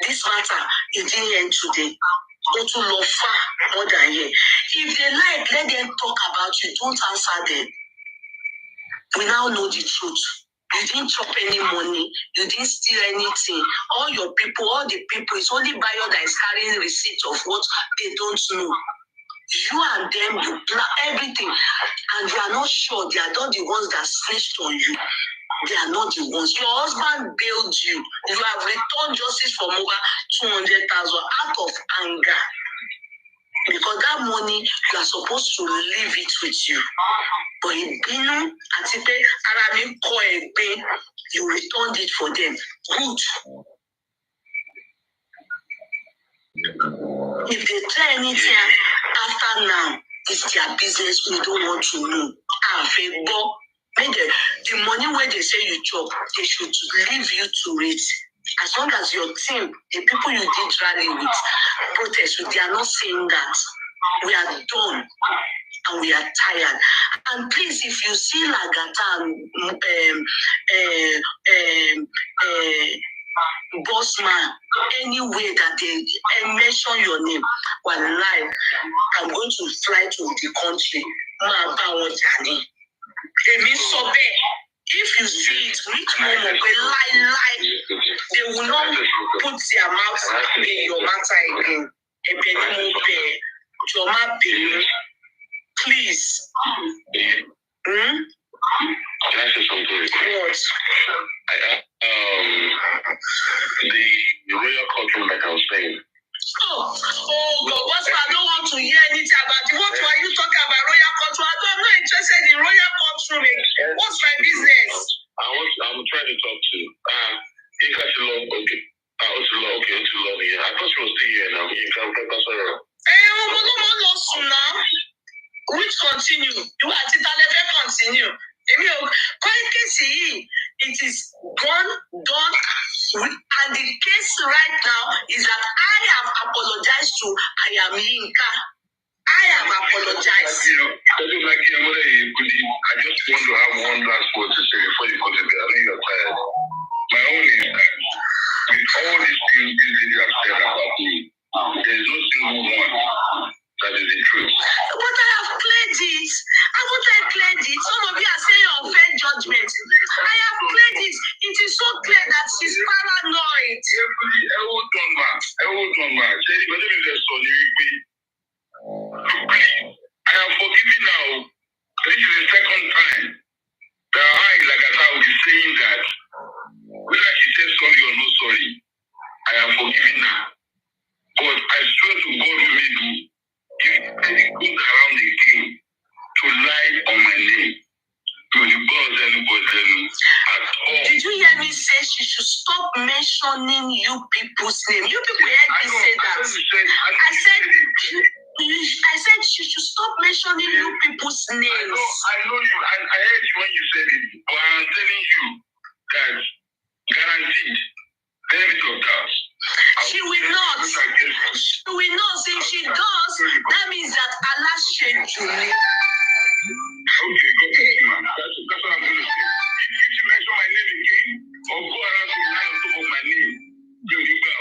this matter is the end today. Go to love far more than here. If they like, let them talk about you. Don't answer them. We now know the truth. You didn't chop any money. You didn't steal anything. All the people, it's only buyer that is carrying receipt of what they don't know. You and them, you plan everything. And you are not sure they are not the ones that snitched on you. They are not the ones. Your husband bailed you. You have returned justice for over 200,000 out of anger. Because that money, you are supposed to leave it with you. But you returned it for them. Good. If they try anything after now, it's their business. We don't want to know. The money where they say you chop, they should leave you to it. As long as your team, the people you did rally with, protest with, they are not saying that. We are done and we are tired. And please, if you see Lagata Bossman, any way that they mention your name, while live, I'm going to fly to the country. If you see it, which moment they will not put their mouth in your matter again. Please. Can I say something? What? The royal courtroom, like I was saying. Oh God, I don't want to hear anything about it. What were you talking about, royal courtroom? I'm not interested in royal courtroom. What's my business? I'm trying to talk to okay. I thought she was still here now. Which continue? You are continue. It is done, and the case right now is that I have apologized to Ayamyinka. I have apologized. I just want to have one last word to say before you go to bed. I know you're tired. My own is that with all these things you have said about me, there is no single one that is the truth. But I have cleared it. Haven't I cleared it? Some of you are saying unfair judgment. I have cleared it. It is so clear that she's paranoid. Hold on, man. mentioning you people's name. You people heard me say that. I said she should stop mentioning you people's names. I know you. I heard you when you said it. But I'm telling you that guaranteed, benefit of doubt. She will not. She will not. If she does, that means that Allah changed you. Okay, go ahead, man. That's what I'm going to say. If you mention my name again, or go around to lie on top of my name, you go.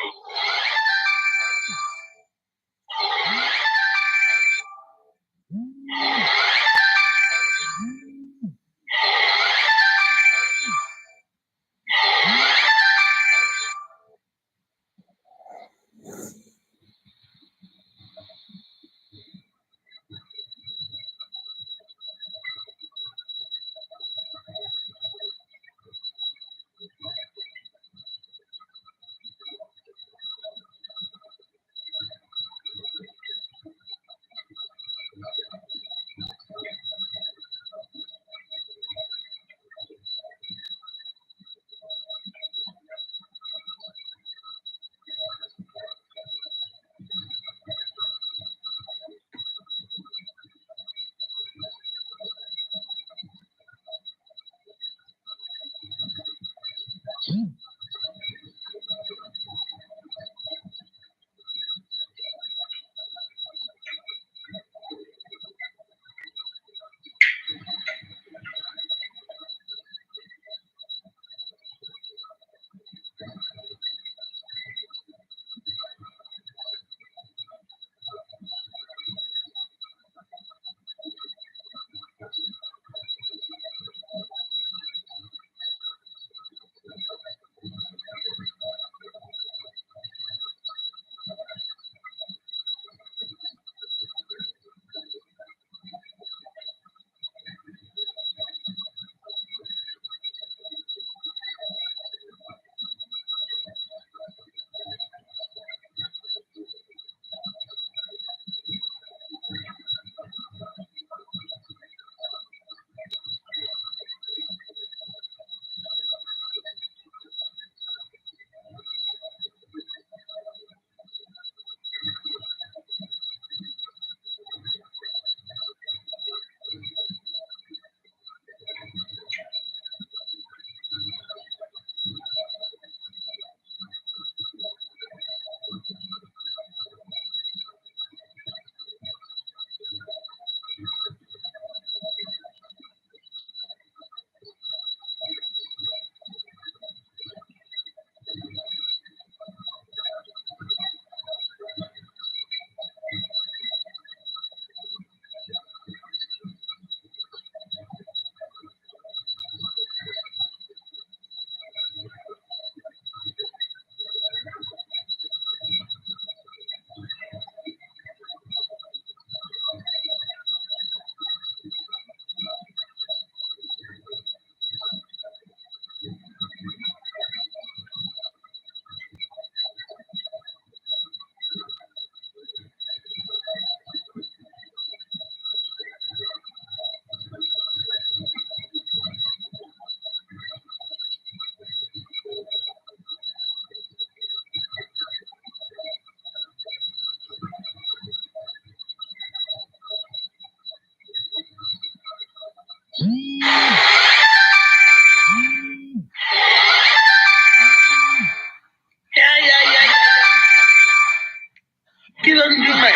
Kí ló ń dún mẹ́?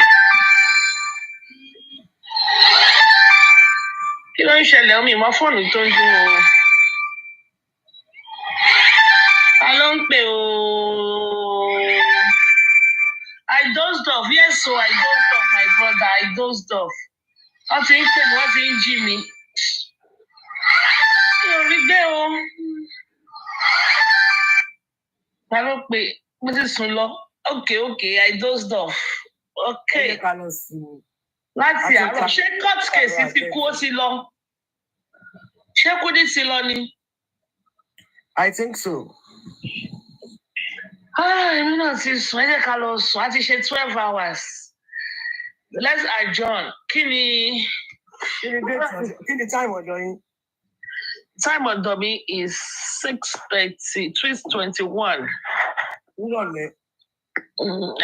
Kí ló ń ṣẹlẹ̀? Omi ìmọ̀ fóònù tó ń dún o. Ta ló ń pè o? I dozed off. Yes, so I dozed off, my brother. I dozed off. Wọ́n ti ń pè mí, wọ́n ti ń jí mi. Mi ò rí gbé o. Ta ló pè? Mo ti sùn lọ. Okay, I dozed off. Okay. Láti àárọ̀, ṣé court case ti kú ó ti lọ? Ṣé Kúdí ti lọ ni? I think so. Èmi náà ti sùn, ẹ jẹ́ ká lọ sùn, a ti ṣe 12 hours. Let's adjourn. Kí ni time ọ̀dọ̀ yín? Time ọ̀dọ̀ mi is 6:30, 6:21.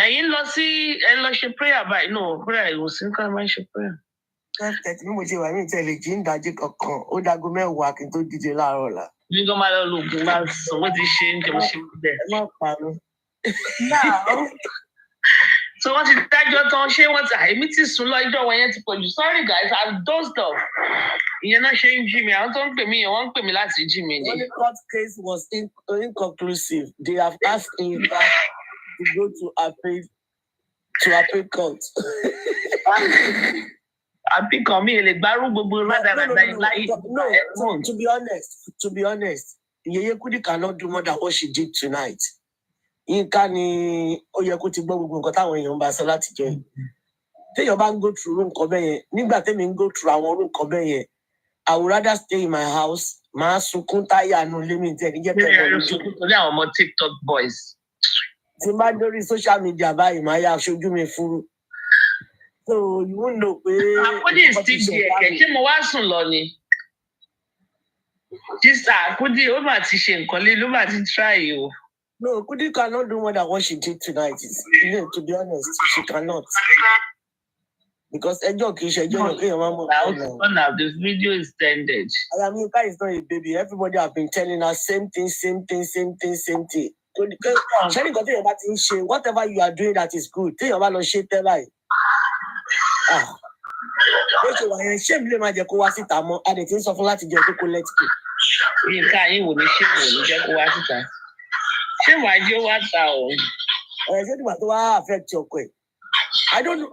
Ẹ̀yin lọ sí ẹ lọ ṣe prayer báyìí. No, prayer ìwòsàn kan máa ń ṣe prayer. 12:30 bí mo ṣe wà ní ìtẹ̀lẹ̀ jí ń dájí kankan ó dago 10 kí n tó díje láàárọ̀ ọ̀la. Ní kí wọ́n máa lọ lo oògùn máa sọ wọ́n ti ṣe ń jẹ́ wọ́n ṣe bẹ́ẹ̀. Ẹ má parọ́. So wọ́n ti dájọ́ tán ṣé wọ́n ti àìmí ti sùn lọ ìjọ wọn yẹn ti pọ̀ jù. Sorry guys, I've dozed off. Ìyẹn náà ṣe ń jí mi. Àwọn tó ń pè mí yẹn wọ́n ń pè mí láti jí mi ni. The court case was inconclusive. They have asked Inka to go to appeal court. Àbíkan mi lè gbárù gbogbo rádaràdà láyé. No, to be honest, Yeye Kudi cannot do more than what she did tonight. Inka ni ó yẹ kó ti gbọ́ gbogbo nǹkan táwọn èèyàn ń bá sọ láti jọ yìí. Téèyàn bá ń go through nǹkan bẹ́ẹ̀ yẹn, nígbà tẹ́mi ń go through àwọn nǹkan bẹ́ẹ̀ yẹn, I would rather stay in my house. Màá sunkún táyà nu ilé mi tẹ̀ níjẹ́ tẹ̀ lọ. Sunkún torí àwọn ọmọ TikTok boys. Tí n bá dórí social media báyìí, màá yà aṣojú mi fúru. So you won't know pé. Àkúdì still di ẹ̀kẹ́ ṣé mo wá sùn lọ ni? Jísà Àkúdì ó mà ti ṣe nǹkan lé ló mà ti try o. No, Kudi cannot do more than what she did tonight. To be honest, she cannot. Because ẹjọ́ kìí ṣe ẹjọ́ yẹn kéèyàn máa mọ̀. Now the video is ended. I mean, Inka is not a baby. Everybody have been telling her same thing. Ṣé nǹkan téèyàn bá ti ń ṣe, whatever you are doing that is good, téèyàn bá lọ ṣe tẹ́ báyìí. Ó ṣe wà yẹn, ṣé mi lè máa jẹ kó wá síta mọ́? A lè ti ń sọ fún láti jẹ pé kó let go. Nǹkan yín wò ni ṣé mi ò ní jẹ́ kó wá síta? Ṣé wàá jẹ́ wá ta o? Ṣé ìgbà tó wá affect ọkọ ẹ̀? I don't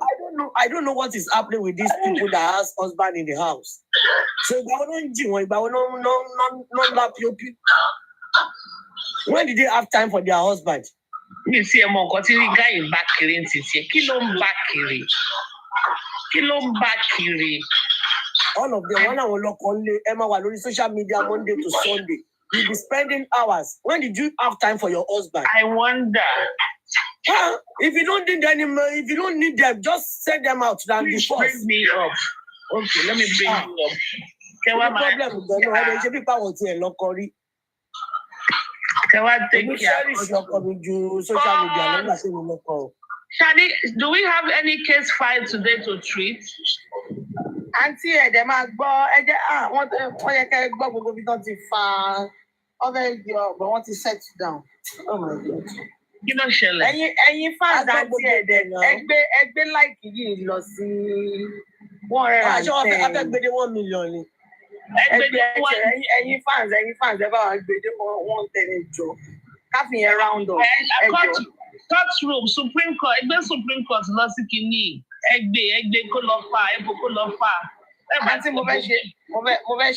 know what is happening with these people that has husband in the house. So ìgbà wo ló ń jì wọ́n? Ìgbà wo ló ń lá pop? When did they have time for their husband? Mi sí ẹ mọ nǹkan tí gáyìn bá kiri ń títí. Kí ló ń bá kiri? All of them, one àwọn lọ́kọ ńlé, ẹ máa wà lórí social media Monday to Sunday. You'll be spending hours. When did you have time for your husband? I wonder. If you don't need them, just send them out. Please bring me up. Okay, let me bring you up. No problem with them. No, there should be power to lọ́kọ rí. Can I take care of social media? Shani, do we have any case file today to treat? Auntie, ẹ̀dẹ̀ máa gbọ́ wọ́n yẹ kẹ́ gbọ́ gbogbo bí wọ́n ti fa ọbẹ̀ yọ ọ̀gbọ̀n wọ́n ti set down. Oh my God. Kí ló ṣẹlẹ̀? Ẹ̀yin fans àti ẹ̀dẹ̀ ẹgbẹ́ láìkì yìí lọ sí 110. Àṣọ afẹ́gbẹ́dé 1 million ni. Ẹ̀yin fans ẹ bá wa gbèdé 110 jọ. Káfíń round up. Court room, Supreme Court, Supreme Court lọ sí kìíní. Ẹgbẹ́ kó lọ fà, ẹ̀bùn kó lọ fà. Àti mo fẹ́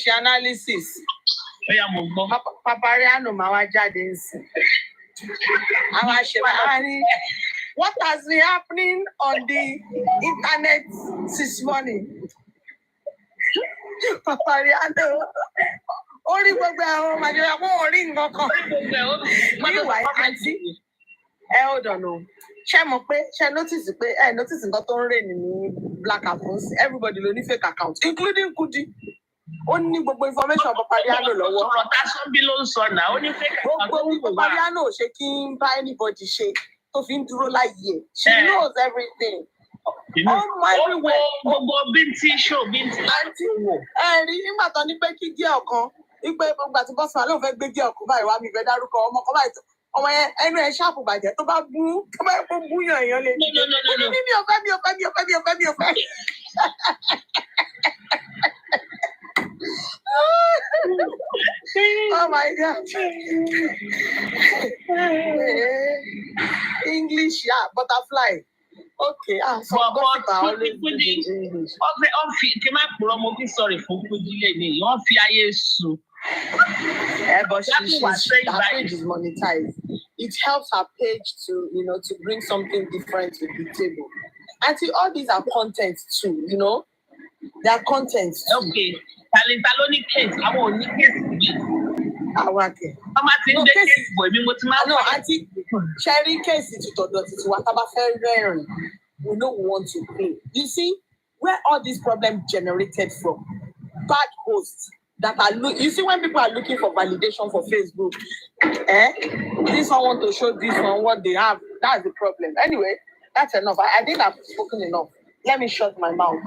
ṣe analysis. Bóyá mo gbọ́. Papariano máa wá jáde nsìn. Àwọn àṣẹwà what has been happening on the internet this morning? Papariano. Orí gbogbo àwọn Nàìjíríà kò rí nǹkan kan. Meanwhile, àǹtí hold on o. Ṣé notice nǹkan tó ń rè ní black accounts? Everybody ló ní fake account, including Kudi. Ó ní gbogbo information Papariano lọ́wọ́. Ọ̀rọ̀ tá Sọ́bí ló ń sọ náà, ó ní fake account. Gbogbo Papariano ṣe kí n bá anybody ṣe tó fi ń dúró láyé. She knows everything. Gbogbo bíntì show bíntì. Àǹtí ẹ̀rí nígbà tó ní pé kí díẹ̀ ọ̀kan wípé gbogbo àti bọ́sùn àlọ́ fẹ́ gbé díẹ̀ ọ̀kan báyìí wá mi fẹ́ dárúkọ ọmọ kan báyìí ọmọ yẹn ẹnu ẹ ṣáàpù bàjẹ́ tó bá bú yàn èèyàn lè ní mi ò fẹ́. Oh my God. English, yeah, butterfly. Okay, so Kudi kí má purọ́ mo fi sorry fún Kudi lè ní wọ́n fi ayé sùn. But her page is monetized. It helps her page to bring something different to the table. And see, all these are content too, they are content too. Okay, Talentalo case, I won't need case. Okay. No, Auntie, Cherry case it to whatever very we don't want to play. You see where all these problems generated from? Bad hosts. that are you see when people are looking for validation for Facebook, this one want to show this one what they have. That's the problem. Anyway, that's enough. I think I've spoken enough. Let me shut my mouth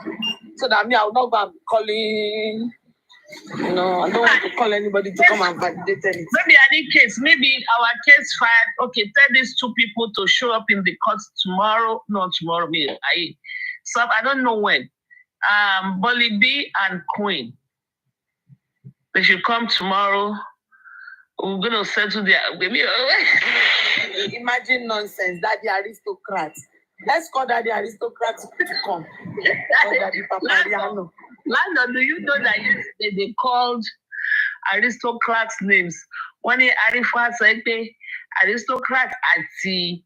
so that I will not go and calling. I don't want to call anybody to come and validate anything. Maybe any case, maybe our case filed. Okay, tell these two people to show up in the court tomorrow. Not tomorrow, I don't know when. Bolly B and Queen. They should come tomorrow. We're gonna settle their Imagine nonsense that the aristocrats. Let's call that the aristocrats to come. Landon, do you know that yesterday they called aristocrats names? One Arifa said aristocrat at the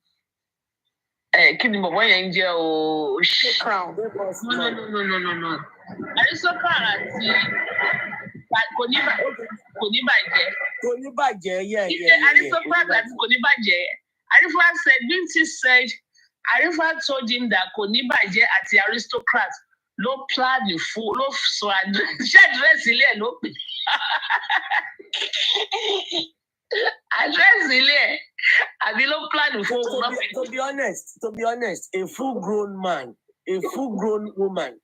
Kingdom of Angel Crown. No. Aristocrat at the Konibaje, yeah. Aristocrat at Konibaje. Arifa said, Binti said, Arifa told him that Konibaje at the aristocrat. No plan the full, no so address no. Address I will not plan the full. To be honest, a full-grown man, a full-grown woman,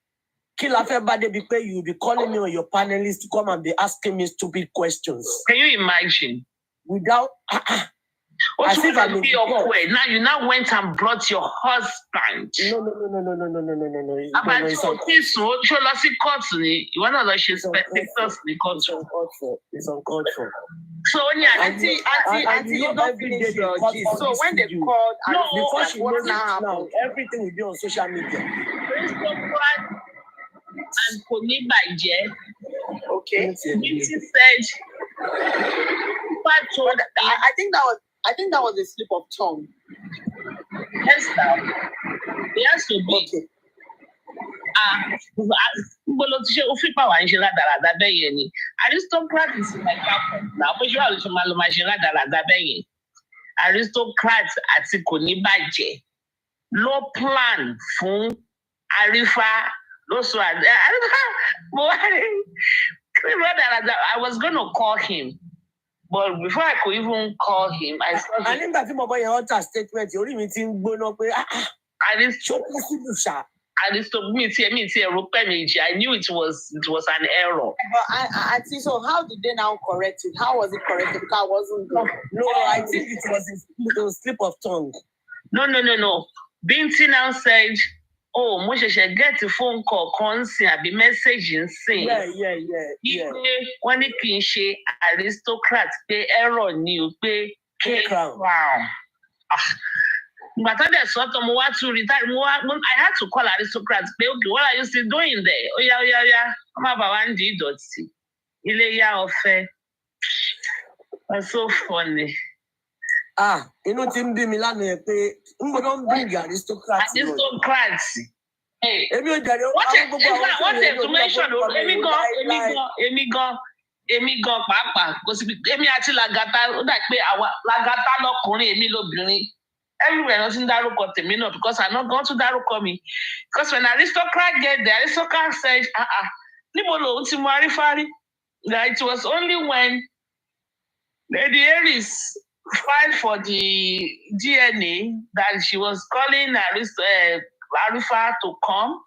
kill everybody because you will be calling me or your panelists to come and be asking me stupid questions. Can you imagine? Without as if I'm now you now went and brought your husband. No. It's uncalled for. So auntie, you don't finish your gist. So when they called, before she knows now, everything will be on social media. And Konibaje. Okay. It said. I think that was a slip of tongue. Yes, it has to be. Okay. Aristocrat is like now, but you are the aristocrat at Konibaje. No plan for Arifa. No, so I was going to call him. But before I could even call him, I saw him. I think about your statement. You only meeting I knew it was an error. But so how did they now correct it? How was it corrected? Because I wasn't good. No, I think it was a slip of tongue. No. Binti now said, oh, Moshe should get a phone call, consent, be messaging, saying. Yeah. When it can she aristocrat pay error new pay crown. But I sort of what to retire. I had to call aristocrats. Okay, what are you still doing there? Oh yeah. I'm about 1G.C. Ileya Ofe. That's so funny. You know, Tim B. Milan, don't bring aristocrats. Aristocrats. Hey, what to mention? Emi go, papa. Because Emi actually lagata, like me, lagata lọkùnrin, Emi lobìnrin. Everywhere nothing daruko Temino because I'm not going to daruko me. Because when aristocrat get there, aristocrat said, Nibolo Utimari Fari. That it was only when Lady Aries filed for the DNA that she was calling Arifa to come.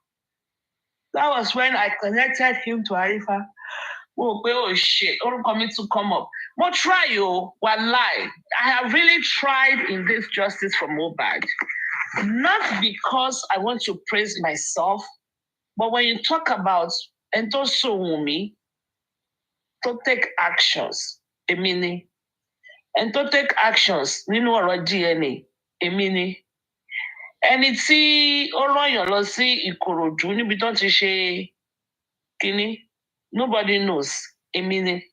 That was when I connected him to Arifa. Oh shit, don't commit to come up. But try you, wallahi. I have really tried in this justice for Mohbad. Not because I want to praise myself, but when you talk about Ento Suing to take actions, Emini. And to take actions nínú ọ̀rọ̀ DNA, Emini. Ẹni tí ó rányàn lọ sí Ìkòròdú níbi tó ti ṣe kínní. Nobody knows. Emini.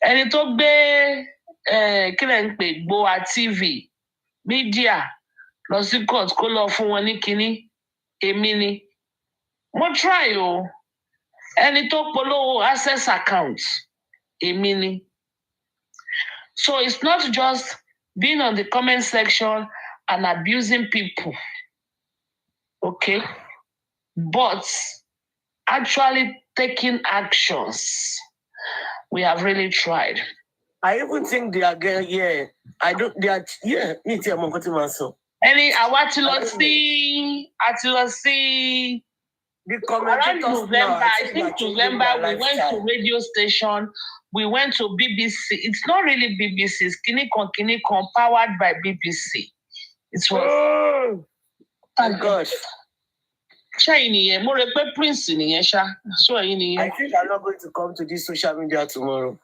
Ẹni tó gbé kílẹ̀ ń pè Gboa TV media lọ sí court kó lọ fún wọn ní kínní. Emini. Mo try o. Ẹni tó polówó access account. Emini. So it's not just being on the comment section and abusing people. Okay? But actually taking actions. we have really tried. I even think they are getting, yeah. I don't, they are, yeah, me too, I'm going to myself. Any, I want to see, the commentators November, now, I think November, we went to radio station, we went to BBC. It's not really BBC, it's Kinikon, powered by BBC. It was. Oh, thank God. I think I'm not going to come to this social media tomorrow.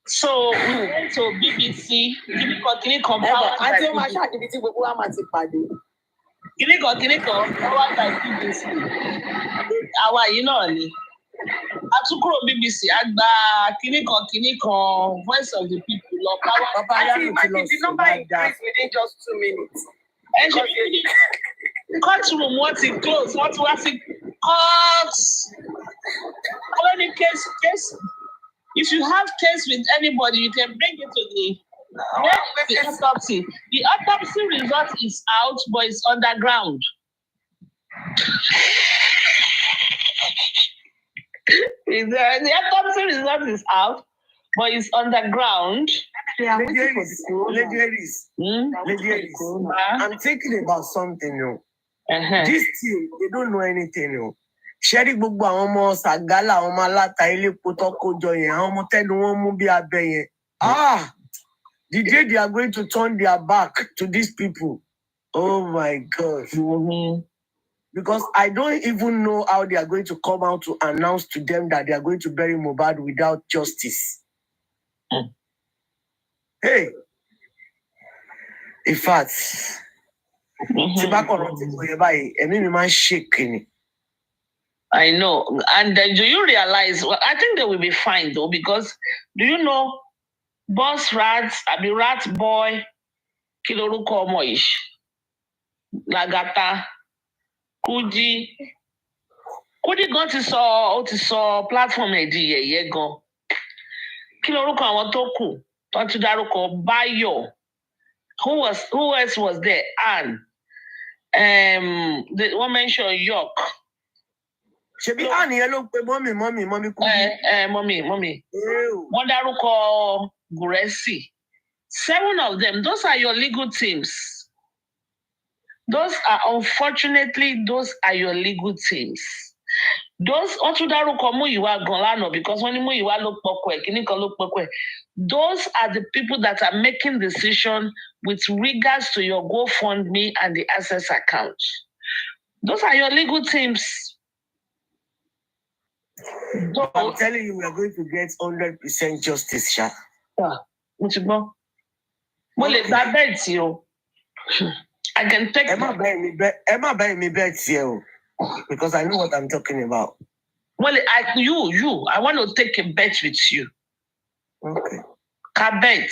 So we went to BBC, Kinikon, powered by BBC. Àwa yìí náà ni. Atukuro BBC àgbà Kinikon, Voice of the People lọ power. The number increased within just 2 minutes. Courtroom wọ́n ti close, wọ́n ti wá sí court. Any case. If you have case with anybody, you can bring it to the autopsy. The autopsy result is out, but it's underground. The autopsy result is out, but it's underground. Ladies, I'm thinking about something, This team, they don't know anything, Sherry gbogbo àwọn ọmọ Sagala, àwọn ọmọ aláta ilé potọ́ kójọ yẹn, àwọn ọmọ tẹ́nu wọn mú bí abẹ yẹn. The day they are going to turn their back to these people. Oh my God. Because I don't even know how they are going to come out to announce to them that they are going to bury Mohbad without justice. Hey. In fact, I know. And do you realize, well, I think they will be fine though, because do you know, Boss Rats, Rat Boy, Kiloruko Moish, Lagata, Kudi gan ti sọ platform ẹ̀dì yẹ̀yẹ́ gan. Kí lorúkọ àwọn tó kù? Wọ́n ti dárúkọ Báyọ̀. Who else was there? Anne. Wọ́n mention York. Ṣebí Anne yẹn ló ń pe mọ́mì Kudi. Mọ́mì. Wọ́n dárúkọ Gùrẹ́sì. 7 of them, those are your legal teams. Unfortunately, those are your legal teams. Those Otudaruko Muyiwa Golano, because when Muyiwa look pokwe, Kinika look pokwe, those are the people that are making decisions with regards to your GoFundMe and the access account. Those are your legal teams. I'm telling you, we are going to get 100% justice, Sha. What you go? Well, that bet you. I can take Emma buy me bets here because I know what I'm talking about. Well, I want to take a bet with you. Okay. I bet.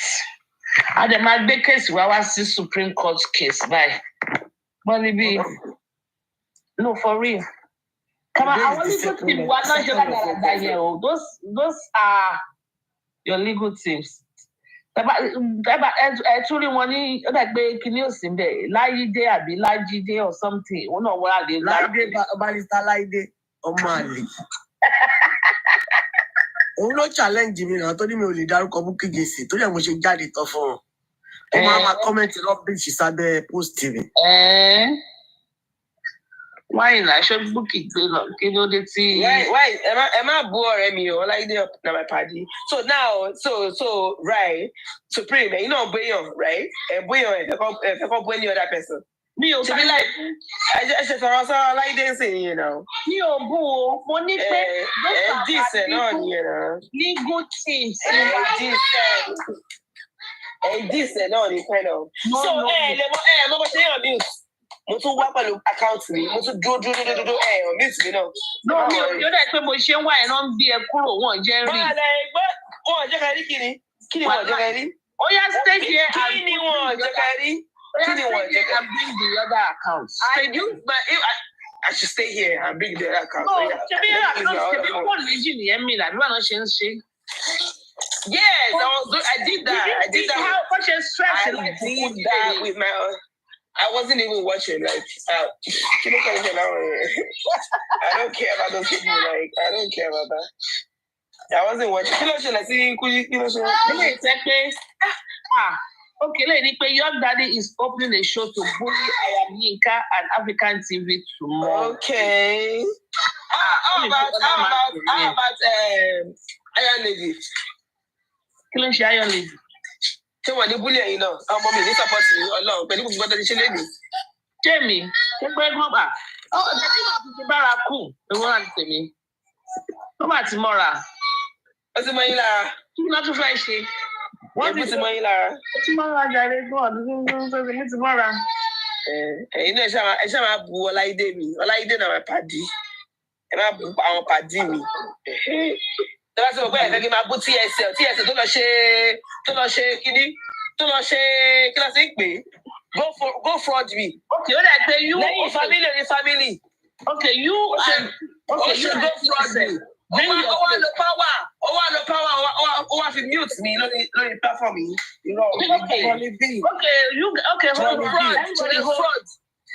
And the my case where I see Supreme Court case by. But maybe no for real. Come on, I want you to see what not those are your legal teams. Actually, one that be Kinyosin Day, Laide, Abi Lajide or something. Oh no, where are they? Laide, Balista Laide, Omali. Oh no, challenge me. I told him only that Kabuki Gesi. Told him we should get it off. Oh, mama commented up. She said the post TV. Why not? Should book it. You know the tea. Why? Am I bored? Me or like the my party. So now, so right. Supreme, you know, Boyon, right? And Boyon, if I come when the other person. Me, to be like, I just also like dancing, you know. You boo, money. Decent on, you know. Legal teams. Decent on, you kind of. So, I'm say on mute. Mo tún wá pẹ̀lú account mi, mo tún dúró on mute mi náà. No, mi ò yóò dẹ̀ pé mo ṣe ń wá ẹ̀rọ ń bí ẹ kúrò wọ́n jẹ́ rí. Wọ́n jẹ́ ká rí kí ni? Kí ni wọ́n jẹ́ ká rí? Ó yá stay here and kí ni wọ́n jẹ́ ká rí? Kí ni wọ́n jẹ́ ká rí? And bring the other account. I should stay here and bring the other account. No, ṣebí wọ́n méjì nìyẹn mi làbí wọ́n ṣe ń ṣe. Yes, I did that. I did that. How much stress? I did that with my. I wasn't even watching. Like, I don't care about those people. Like, I don't care about that. I wasn't watching. Okay, lady, Young Daddy is opening a show to bully I Am Yinka and African TV tomorrow. Okay. How about Iron Lady? Iron Lady. Ṣé wọ́n ní búlẹ̀ yìí náà? Ọmọ mi ní sọ́pọ́tì Ọlọ́run pẹ̀lú gbogbo ọdún ṣe léde. Jamie, ṣé pé gbọ́gbà? Ọ̀dẹ̀ tí màá fi bára kù, ewu náà ti tèmi. Ó mà ti mọ́ra. Ó ti mọ yín lára. Kí ni wọ́n tún fẹ́ ṣe? Wọ́n ti mọ yín lára. Ó ti mọ́ra jàre gbọ́ ọdún tó ti mọ́ra. Ẹ̀yin náà ẹ ṣáà máa bu Ọláídé mi. Ọláídé náà máa pàdé. Ẹ máa bu àwọn pàdé mi. Tọ́lá sọ pé ẹ̀fẹ́ kí n máa bú TSL tó lọ ṣe kíní tó lọ ṣe kí ló ṣe ń pè é go fraud me. Okay, ó dà pé you. Lẹ́yìn family. Okay, you and okay you go fraud me. Ó wá lo power ó wá fi mute mi lórí platform yìí. Okay, hold on. Fraud.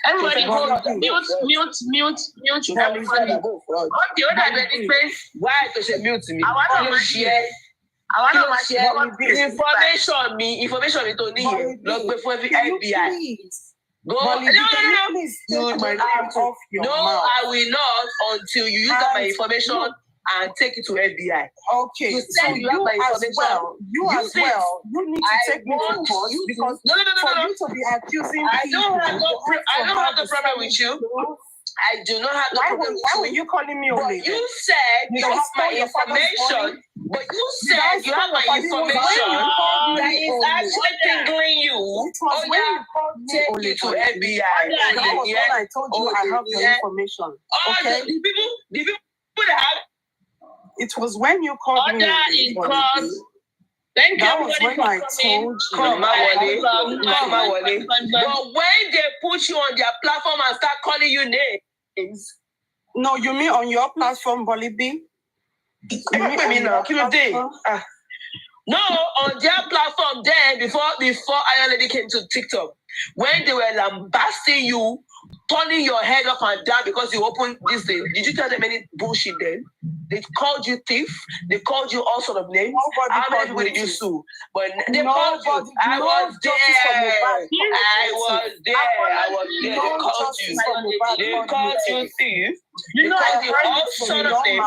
Everybody hold on. Mute. Everybody. Okay, ó dàbí ẹni pé. Why to ṣe mute mi? Àwọn náà máa ṣe information mi tó níyẹn lọ gbé fún FBI. No, I will not until you use up my information and take it to FBI. Okay, you so you as well. You need to take me to court because no. For you to be accusing I don't have the problem with you. I do not have the problem with you. Why were you calling me But you said you have my information. But you said you have my information that is actually tingling you. Take it to FBI. That was when I told you I have your information. Okay? The people that have. It was when you called me. In court. Thank you. That was when I told you. Come on. But when they put you on their platform and start calling you names. No, you mean on your platform, Bolly B? No, on their platform then before Iron Lady came to TikTok, when they were lambasting you, turning your head up and down because you opened this thing. Did you tell them any bullshit then? They called you thief. They called you all sort of names. How many people did you sue? But they called you. I was there. They called you. They called you thief. They called you all sort of names.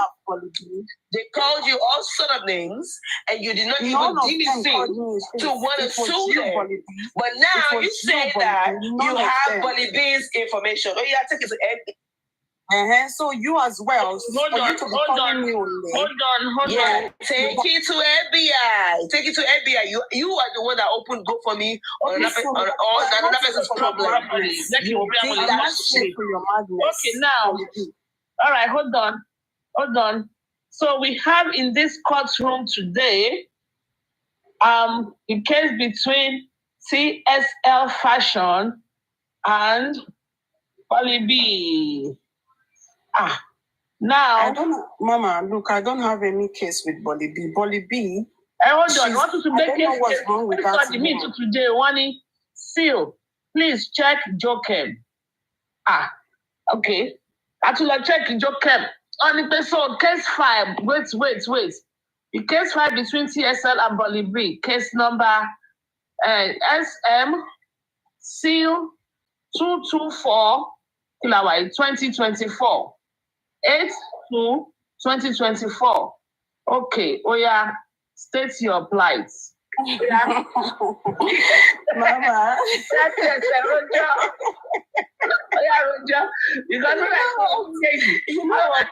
They called you all sort of names, and you did not even anything to want to sue them. But now you say that you have Bolly B's information. Oh yeah, take it to FBI. So you as well. Hold on. Take it to FBI. Take it to FBI. You are the one that opened Go for me on another person's problem. Okay, now. All right, hold on. So we have in this courtroom today, the case between TSL Fashion and Bolly B. Now, Mama, look, I don't have any case with Bolly B. Bolly B. Hold on. I want to make know what's wrong with that. Today, Wani, Seal, please check Jokem. Okay. I will check Jokem. So case 5. Wait. The case 5 between TSL and Bolly B. Case number SM Seal 224 Kilawai 2024. 8/2/2024. Okay, state your plight. Mama. Because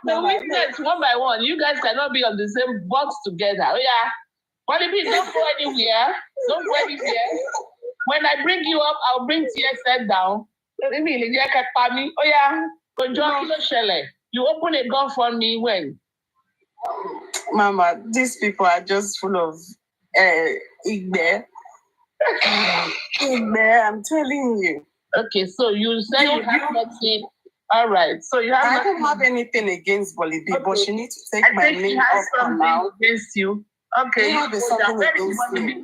the witness one by one, you guys cannot be on the same box together. Bolly B, don't go anywhere. When I bring you up, I'll bring TSL down. You open a gun for me when? Mama, these people are just full of Igbe. I'm telling you. Okay, so you say you have nothing. All right, so you have. I don't have anything against Bolly B, but she needs to take my name off her mouth. Against you. Okay, you have something against me.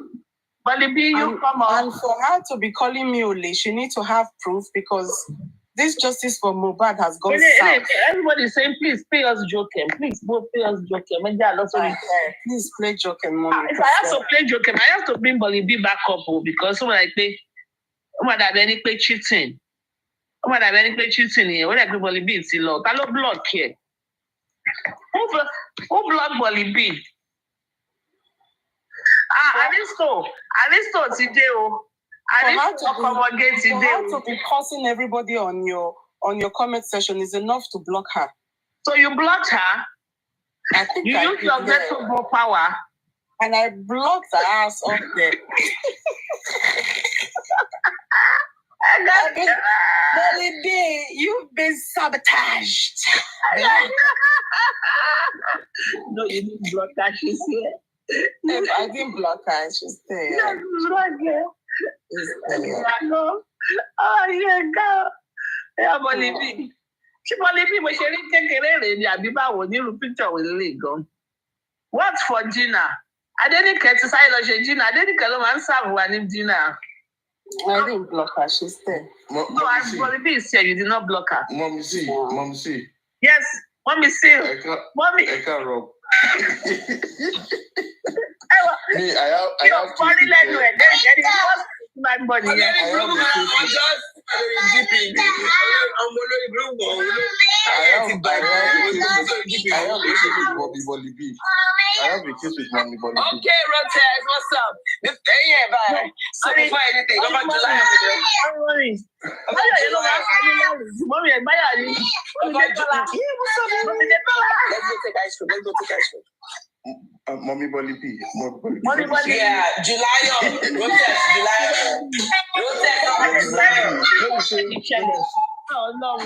Bolibi, you come on. And for her to be calling me Ole, she needs to have proof because this justice for Mohbad has gone south. Everybody's saying, please pay us Jokem. Please go pay us Jokem. Please play Jokem, mommy. If I have to play Jokem, I have to bring Bolibi back up because when I play, when I play cheating, when I play cheating here, when I play Bolibi, it's a lot. I don't block here. Who blocked Bolibi? Aristo today. For her to be cursing everybody on your comment section is enough to block her. So you blocked her? I think you use your veto power. And I blocked her ass up there. Bolibi, you've been sabotaged. No, you didn't block her. She's here. I didn't block her. She's there. Yes, block her. Oh, yeah, go. Yeah, Bolibi. She Bolibi, but she didn't take a picture with Lego. What's for Gina? I didn't get to say Gina. I didn't get to answer one Gina. I didn't block her. She's there. No, Bolibi is here. You did not block her. Mommy, see. Yes, Mommy, see. Mommy. I can't rob. Me, I have body language. My body. I have a case with Mommy Bolibi. Okay, Rotex, what's up? This bye. So before anything, go back to life. Let's go take ice cream. Mommy Bolibi. Yeah, July. Rotex, July. Oh no.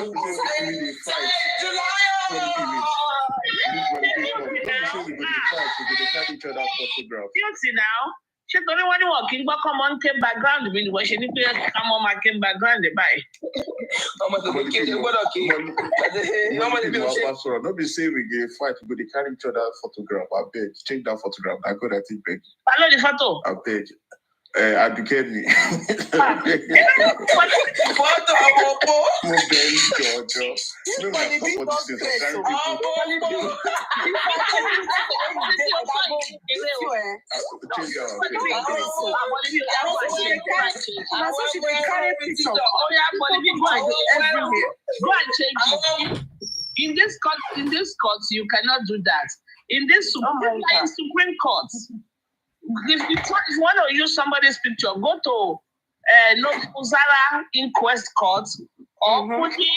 Guilty now. She told me when you walk in, come on, came background. When she didn't come on, my came background. Bye. No be say we get fight, but they carry each other photograph. I beg, change that photograph. I got that thing beg. Follow the photo. I beg. Educate me. In this court, you cannot do that. In this Supreme Court. If you want to use somebody's picture, go to Uzara Inquest Court or Kuti